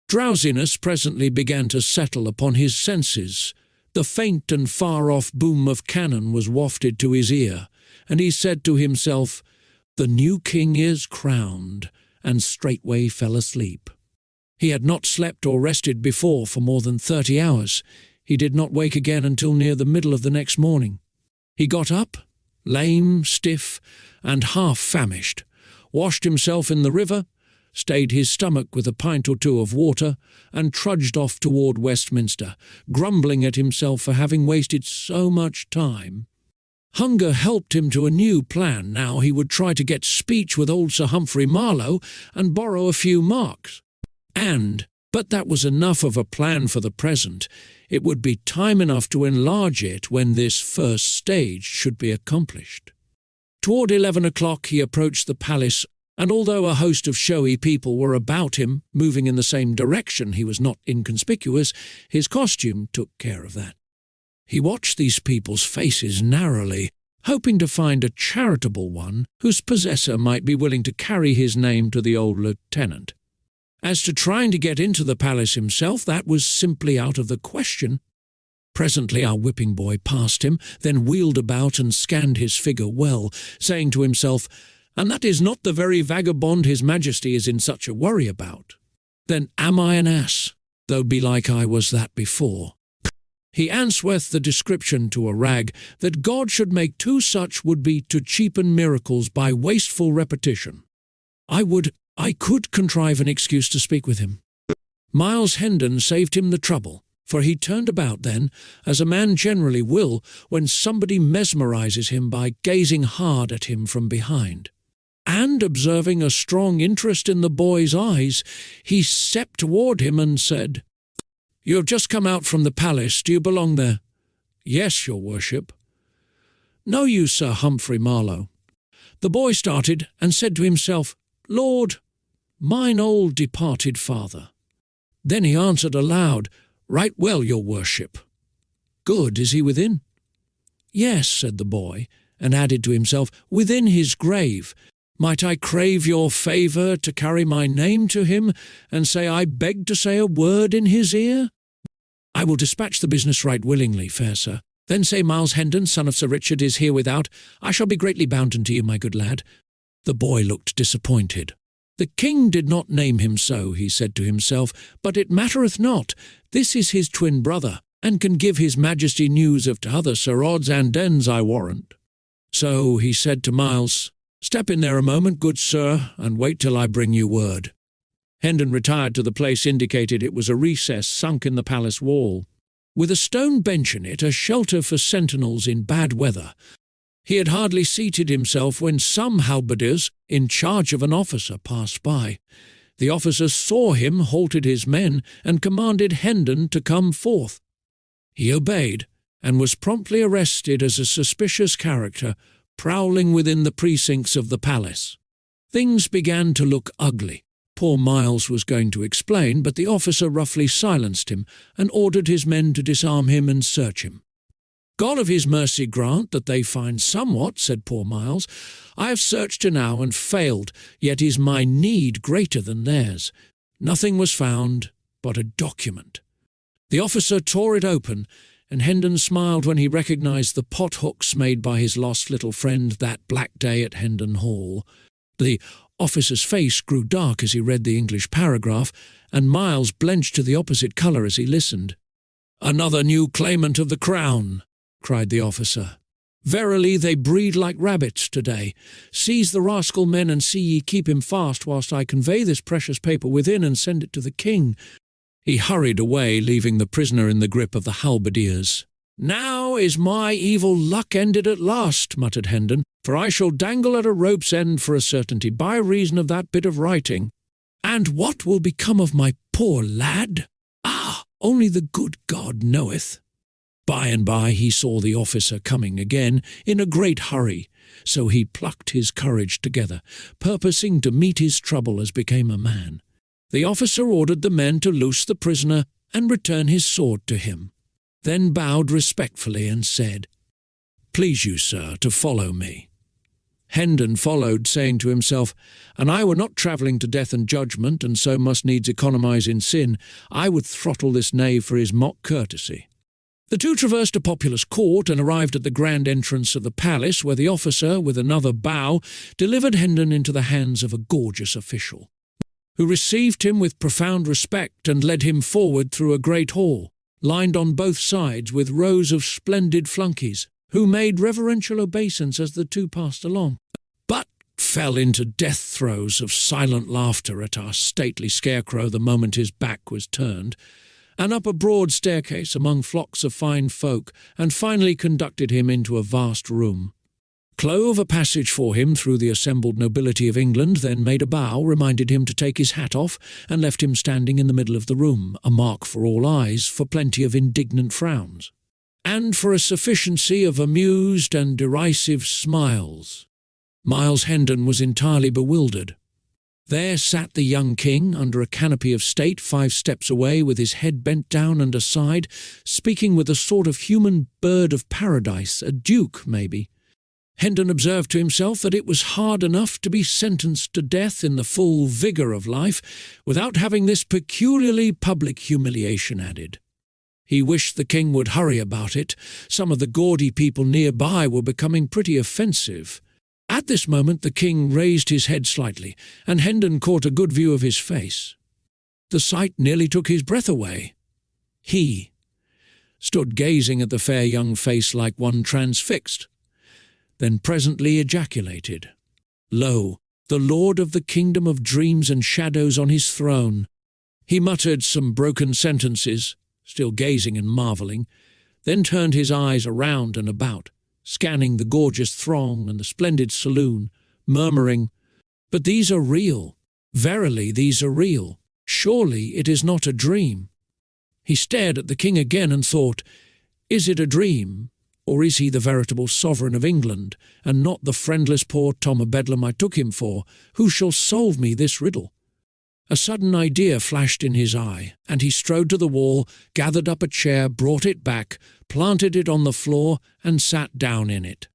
Drowsiness presently began to settle upon his senses. The faint and far-off boom of cannon was wafted to his ear, and he said to himself, "The new king is crowned," and straightway fell asleep. He had not slept or rested before for more than 30 hours. He did not wake again until near the middle of the next morning. He got up, lame, stiff, and half famished, washed himself in the river, stayed his stomach with a pint or two of water, and trudged off toward Westminster, grumbling at himself for having wasted so much time. Hunger helped him to a new plan. Now he would try to get speech with old Sir Humphrey Marlowe and borrow a few marks. But that was enough of a plan for the present. It would be time enough to enlarge it when this first stage should be accomplished. Toward 11 o'clock he approached the palace, and although a host of showy people were about him, moving in the same direction, he was not inconspicuous. His costume took care of that. He watched these people's faces narrowly, hoping to find a charitable one whose possessor might be willing to carry his name to the old lieutenant. As to trying to get into the palace himself, that was simply out of the question. Presently our whipping boy passed him, then wheeled about and scanned his figure well, saying to himself, "And that is not the very vagabond his majesty is in such a worry about. Then am I an ass, though belike I was that before." He answereth the description to a rag, that God should make two such would be to cheapen miracles by wasteful repetition. I could contrive an excuse to speak with him. Miles Hendon saved him the trouble, for he turned about then, as a man generally will when somebody mesmerizes him by gazing hard at him from behind. And, observing a strong interest in the boy's eyes, he stepped toward him and said, "You have just come out from the palace. Do you belong there?" "Yes, your worship." "Know you Sir Humphrey Marlowe?" The boy started and said to himself, "Lord, mine old departed father." Then he answered aloud, "Right well, your worship." "Good, is he within?" "Yes," said the boy, and added to himself, "within his grave. Might I crave your favour to carry my name to him, and say I beg to say a word in his ear?" "I will dispatch the business right willingly, fair sir. Then say Miles Hendon, son of Sir Richard, is here without. I shall be greatly bounden to you, my good lad." The boy looked disappointed. "The king did not name him so," he said to himself, "but it mattereth not. This is his twin brother, and can give his majesty news of t'other Sir Odds and Ends, I warrant." So he said to Miles, "Step in there a moment, good sir, and wait till I bring you word." Hendon retired to the place indicated. It was a recess sunk in the palace wall, with a stone bench in it, a shelter for sentinels in bad weather. He had hardly seated himself when some halberdiers, in charge of an officer, passed by. The officer saw him, halted his men, and commanded Hendon to come forth. He obeyed, and was promptly arrested as a suspicious character, prowling within the precincts of the palace. Things began to look ugly. Poor Miles was going to explain, but the officer roughly silenced him, and ordered his men to disarm him and search him. "God of his mercy grant that they find somewhat," said poor Miles. "I have searched enow and failed, yet is my need greater than theirs." Nothing was found but a document. The officer tore it open, and Hendon smiled when he recognized the pothooks made by his lost little friend that black day at Hendon Hall. The officer's face grew dark as he read the English paragraph, and Miles blenched to the opposite colour as he listened. "Another new claimant of the crown," cried the officer. "Verily they breed like rabbits today. Seize the rascal, men, and see ye keep him fast, whilst I convey this precious paper within and send it to the king." He hurried away, leaving the prisoner in the grip of the halberdiers. "Now is my evil luck ended at last," muttered Hendon, "for I shall dangle at a rope's end for a certainty by reason of that bit of writing. And what will become of my poor lad? Ah, only the good God knoweth." By and by he saw the officer coming again in a great hurry, so he plucked his courage together, purposing to meet his trouble as became a man. The officer ordered the men to loose the prisoner and return his sword to him, then bowed respectfully and said, "Please you, sir, to follow me." Hendon followed, saying to himself, "An I were not travelling to death and judgment, and so must needs economise in sin, I would throttle this knave for his mock courtesy." The two traversed a populous court and arrived at the grand entrance of the palace, where the officer, with another bow, delivered Hendon into the hands of a gorgeous official, who received him with profound respect and led him forward through a great hall, lined on both sides with rows of splendid flunkies, who made reverential obeisance as the two passed along, but fell into death throes of silent laughter at our stately scarecrow the moment his back was turned, and up a broad staircase among flocks of fine folk, and finally conducted him into a vast room, clove a passage for him through the assembled nobility of England, then made a bow, reminded him to take his hat off, and left him standing in the middle of the room, a mark for all eyes, for plenty of indignant frowns, and for a sufficiency of amused and derisive smiles. Miles Hendon was entirely bewildered. There sat the young king, under a canopy of state 5 steps away, with his head bent down and aside, speaking with a sort of human bird of paradise, a duke, maybe. Hendon observed to himself that it was hard enough to be sentenced to death in the full vigour of life, without having this peculiarly public humiliation added. He wished the king would hurry about it. Some of the gaudy people nearby were becoming pretty offensive. At this moment the king raised his head slightly, and Hendon caught a good view of his face. The sight nearly took his breath away. He stood gazing at the fair young face like one transfixed, then presently ejaculated, "Lo, the lord of the kingdom of dreams and shadows on his throne." He muttered some broken sentences, still gazing and marvelling, then turned his eyes around and about, scanning the gorgeous throng and the splendid saloon, murmuring, "But these are real. Verily, these are real. Surely it is not a dream." He stared at the king again and thought, "Is it a dream, or is he the veritable sovereign of England, and not the friendless poor Tom o' Bedlam I took him for? Who shall solve me this riddle?" A sudden idea flashed in his eye, and he strode to the wall, gathered up a chair, brought it back, planted it on the floor, and sat down in it.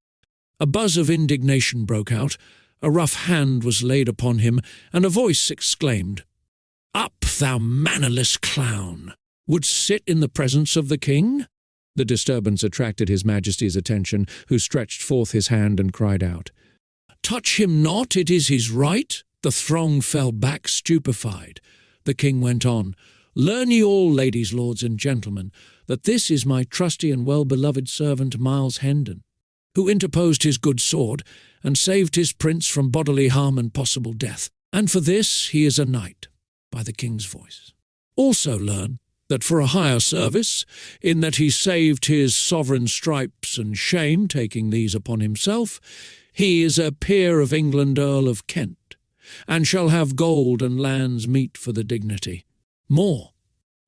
A buzz of indignation broke out, a rough hand was laid upon him, and a voice exclaimed, "Up, thou mannerless clown! Wouldst sit in the presence of the king?" The disturbance attracted his Majesty's attention, who stretched forth his hand and cried out, "Touch him not, it is his right." The throng fell back stupefied. The king went on, "Learn ye all, ladies, lords, and gentlemen, that this is my trusty and well-beloved servant Miles Hendon, who interposed his good sword and saved his prince from bodily harm and possible death, and for this he is a knight, by the king's voice. Also learn that for a higher service, in that he saved his sovereign stripes and shame, taking these upon himself, he is a peer of England, Earl of Kent, and shall have gold and lands meet for the dignity. More,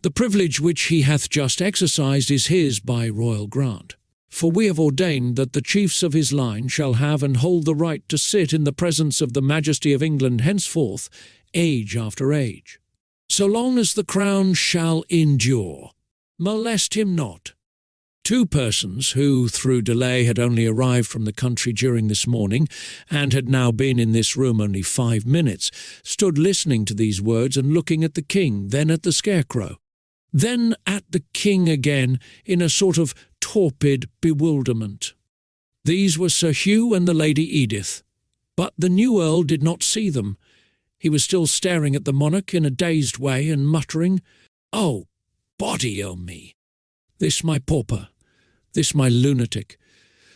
the privilege which he hath just exercised is his by royal grant. For we have ordained that the chiefs of his line shall have and hold the right to sit in the presence of the Majesty of England henceforth, age after age, so long as the crown shall endure. Molest him not." 2 persons who, through delay, had only arrived from the country during this morning, and had now been in this room only 5 minutes, stood listening to these words and looking at the king, then at the scarecrow, then at the king again, in a sort of torpid bewilderment. These were Sir Hugh and the Lady Edith, but the new earl did not see them. He was still staring at the monarch in a dazed way and muttering, "Oh, body o' me! This my pauper, this my lunatic,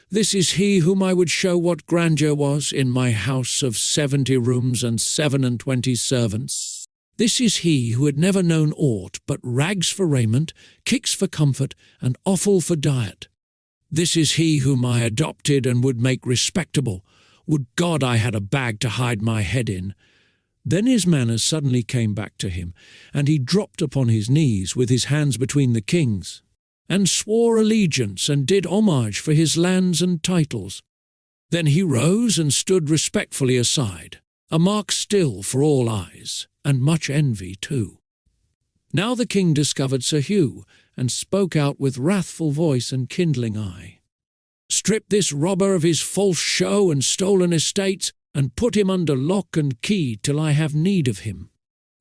this is he whom I would show what grandeur was in my house of 70 rooms and 27 servants. This is he who had never known aught but rags for raiment, kicks for comfort, and offal for diet. This is he whom I adopted and would make respectable. Would God I had a bag to hide my head in." Then his manners suddenly came back to him, and he dropped upon his knees with his hands between the king's, and swore allegiance and did homage for his lands and titles. Then he rose and stood respectfully aside, a mark still for all eyes, and much envy too. Now the king discovered Sir Hugh, and spoke out with wrathful voice and kindling eye. Strip this robber of his false show and stolen estates, and put him under lock and key till I have need of him."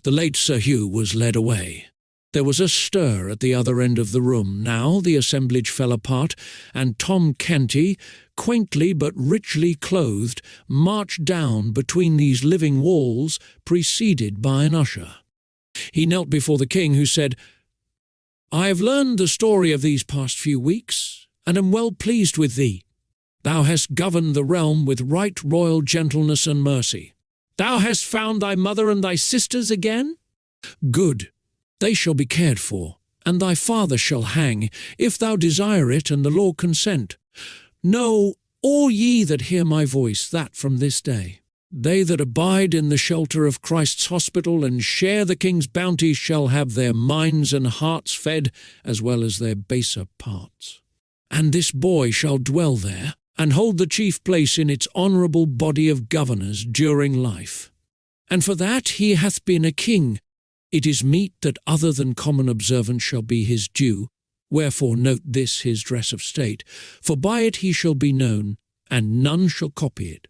The late Sir Hugh was led away. There was a stir at the other end of the room. Now the assemblage fell apart, and Tom Canty, quaintly but richly clothed, marched down between these living walls, preceded by an usher. He knelt before the king, who said, "I have learned the story of these past few weeks, and am well pleased with thee. Thou hast governed the realm with right royal gentleness and mercy. Thou hast found thy mother and thy sisters again? Good. They shall be cared for, and thy father shall hang, if thou desire it and the law consent. Know, all ye that hear my voice, that from this day they that abide in the shelter of Christ's hospital and share the king's bounty shall have their minds and hearts fed, as well as their baser parts. And this boy shall dwell there, and hold the chief place in its honourable body of governors during life. And for that he hath been a king, it is meet that other than common observance shall be his due. Wherefore note this his dress of state, for by it he shall be known, and none shall copy it.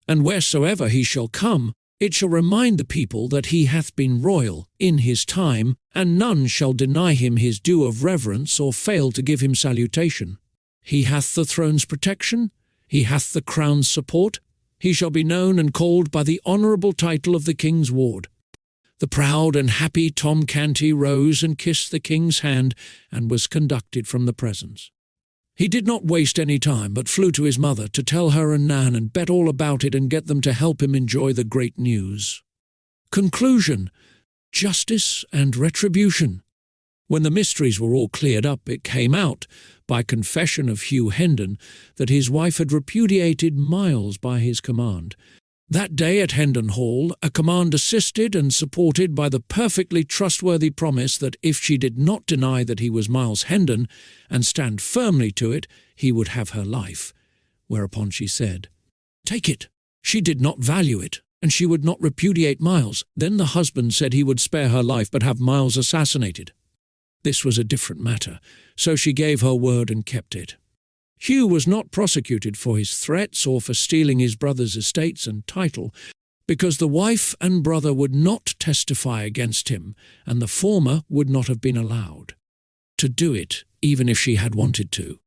And wheresoever he shall come, it shall remind the people that he hath been royal in his time, and none shall deny him his due of reverence or fail to give him salutation. He hath the throne's protection, he hath the crown's support, he shall be known and called by the honourable title of the king's ward." The proud and happy Tom Canty rose and kissed the king's hand, and was conducted from the presence. He did not waste any time, but flew to his mother to tell her and Nan and bet all about it and get them to help him enjoy the great news. Conclusion: justice and retribution. When the mysteries were all cleared up, it came out, by confession of Hugh Hendon, that his wife had repudiated Miles by his command. That day at Hendon Hall, a command assisted and supported by the perfectly trustworthy promise that if she did not deny that he was Miles Hendon, and stand firmly to it, he would have her life. Whereupon she said, "Take it." She did not value it, and she would not repudiate Miles. Then the husband said he would spare her life but have Miles assassinated. This was a different matter, so she gave her word and kept it. Hugh was not prosecuted for his threats or for stealing his brother's estates and title, because the wife and brother would not testify against him, and the former would not have been allowed to do it, even if she had wanted to.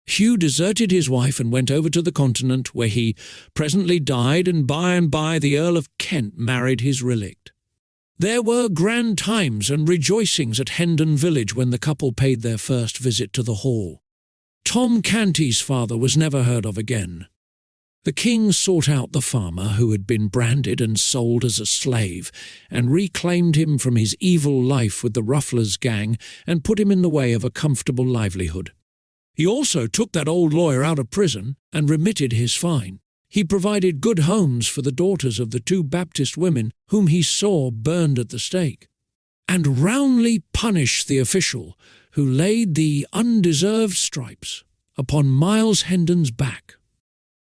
Hugh deserted his wife and went over to the continent, where he presently died, and by the Earl of Kent married his relict. There were grand times and rejoicings at Hendon village when the couple paid their first visit to the hall. Tom Canty's father was never heard of again. The king sought out the farmer who had been branded and sold as a slave, and reclaimed him from his evil life with the Rufflers' gang and put him in the way of a comfortable livelihood. He also took that old lawyer out of prison and remitted his fine. He provided good homes for the daughters of the 2 Baptist women whom he saw burned at the stake, and roundly punished the official who laid the undeserved stripes upon Miles Hendon's back.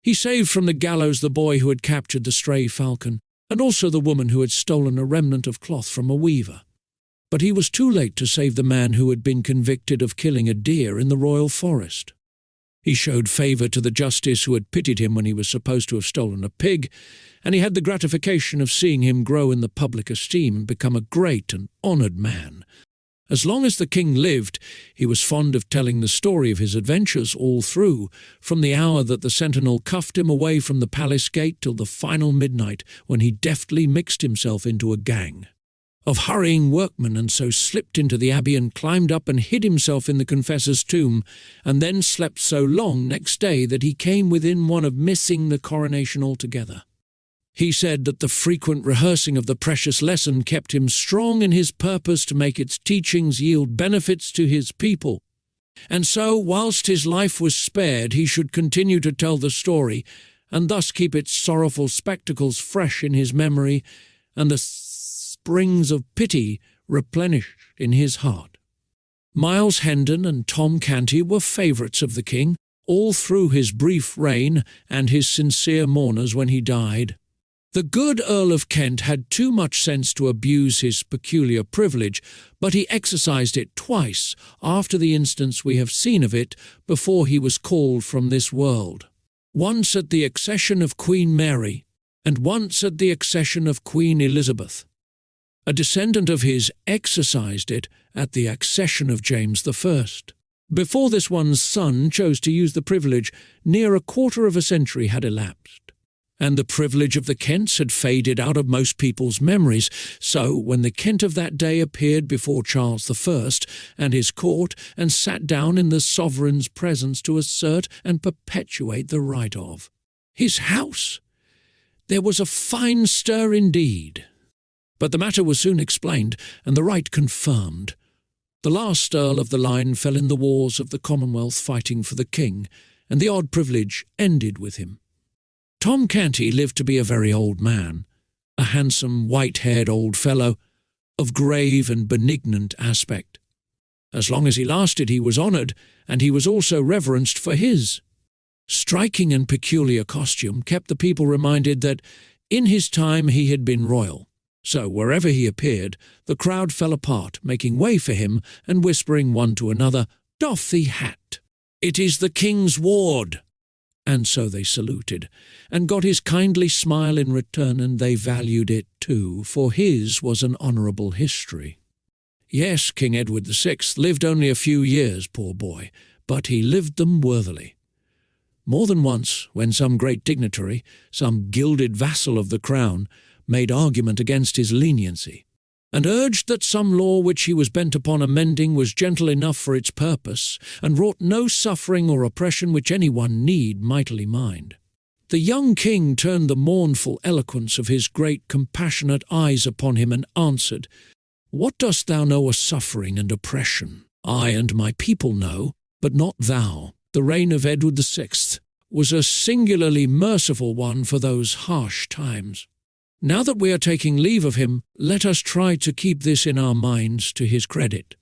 He saved from the gallows the boy who had captured the stray falcon, and also the woman who had stolen a remnant of cloth from a weaver. But he was too late to save the man who had been convicted of killing a deer in the royal forest. He showed favour to the justice who had pitied him when he was supposed to have stolen a pig, and he had the gratification of seeing him grow in the public esteem and become a great and honoured man. As long as the king lived, he was fond of telling the story of his adventures all through, from the hour that the sentinel cuffed him away from the palace gate till the final midnight, when he deftly mixed himself into a gang of hurrying workmen, and so slipped into the abbey and climbed up and hid himself in the confessor's tomb, and then slept so long next day that he came within one of missing the coronation altogether. He said that the frequent rehearsing of the precious lesson kept him strong in his purpose to make its teachings yield benefits to his people, and so, whilst his life was spared, he should continue to tell the story, and thus keep its sorrowful spectacles fresh in his memory, and the springs of pity replenished in his heart. Miles Hendon and Tom Canty were favourites of the king, all through his brief reign and his sincere mourners when he died. The good Earl of Kent had too much sense to abuse his peculiar privilege, but he exercised it twice after the instance we have seen of it before he was called from this world. Once at the accession of Queen Mary, and once at the accession of Queen Elizabeth. A descendant of his exercised it at the accession of James I. Before this one's son chose to use the privilege, near a quarter of a century had elapsed, and the privilege of the Kents had faded out of most people's memories. So when the Kent of that day appeared before Charles I and his court and sat down in the sovereign's presence to assert and perpetuate the right of his house, there was a fine stir indeed. But the matter was soon explained, and the right confirmed. The last Earl of the line fell in the wars of the Commonwealth fighting for the king, and the odd privilege ended with him. Tom Canty lived to be a very old man, a handsome, white-haired old fellow, of grave and benignant aspect. As long as he lasted he was honoured, and he was also reverenced for his striking and peculiar costume kept the people reminded that in his time he had been royal. So wherever he appeared, the crowd fell apart, making way for him and whispering one to another, "Doff thee hat! It is the king's ward!" And so they saluted, and got his kindly smile in return, and they valued it too, for his was an honourable history. Yes, King Edward VI lived only a few years, poor boy, but he lived them worthily. More than once, when some great dignitary, some gilded vassal of the crown, made argument against his leniency, and urged that some law which he was bent upon amending was gentle enough for its purpose, and wrought no suffering or oppression which any one need mightily mind, the young king turned the mournful eloquence of his great compassionate eyes upon him, and answered, "What dost thou know of suffering and oppression? I and my people know, but not thou. The reign of Edward VI was a singularly merciful one for those harsh times. Now that we are taking leave of him, let us try to keep this in our minds to his credit.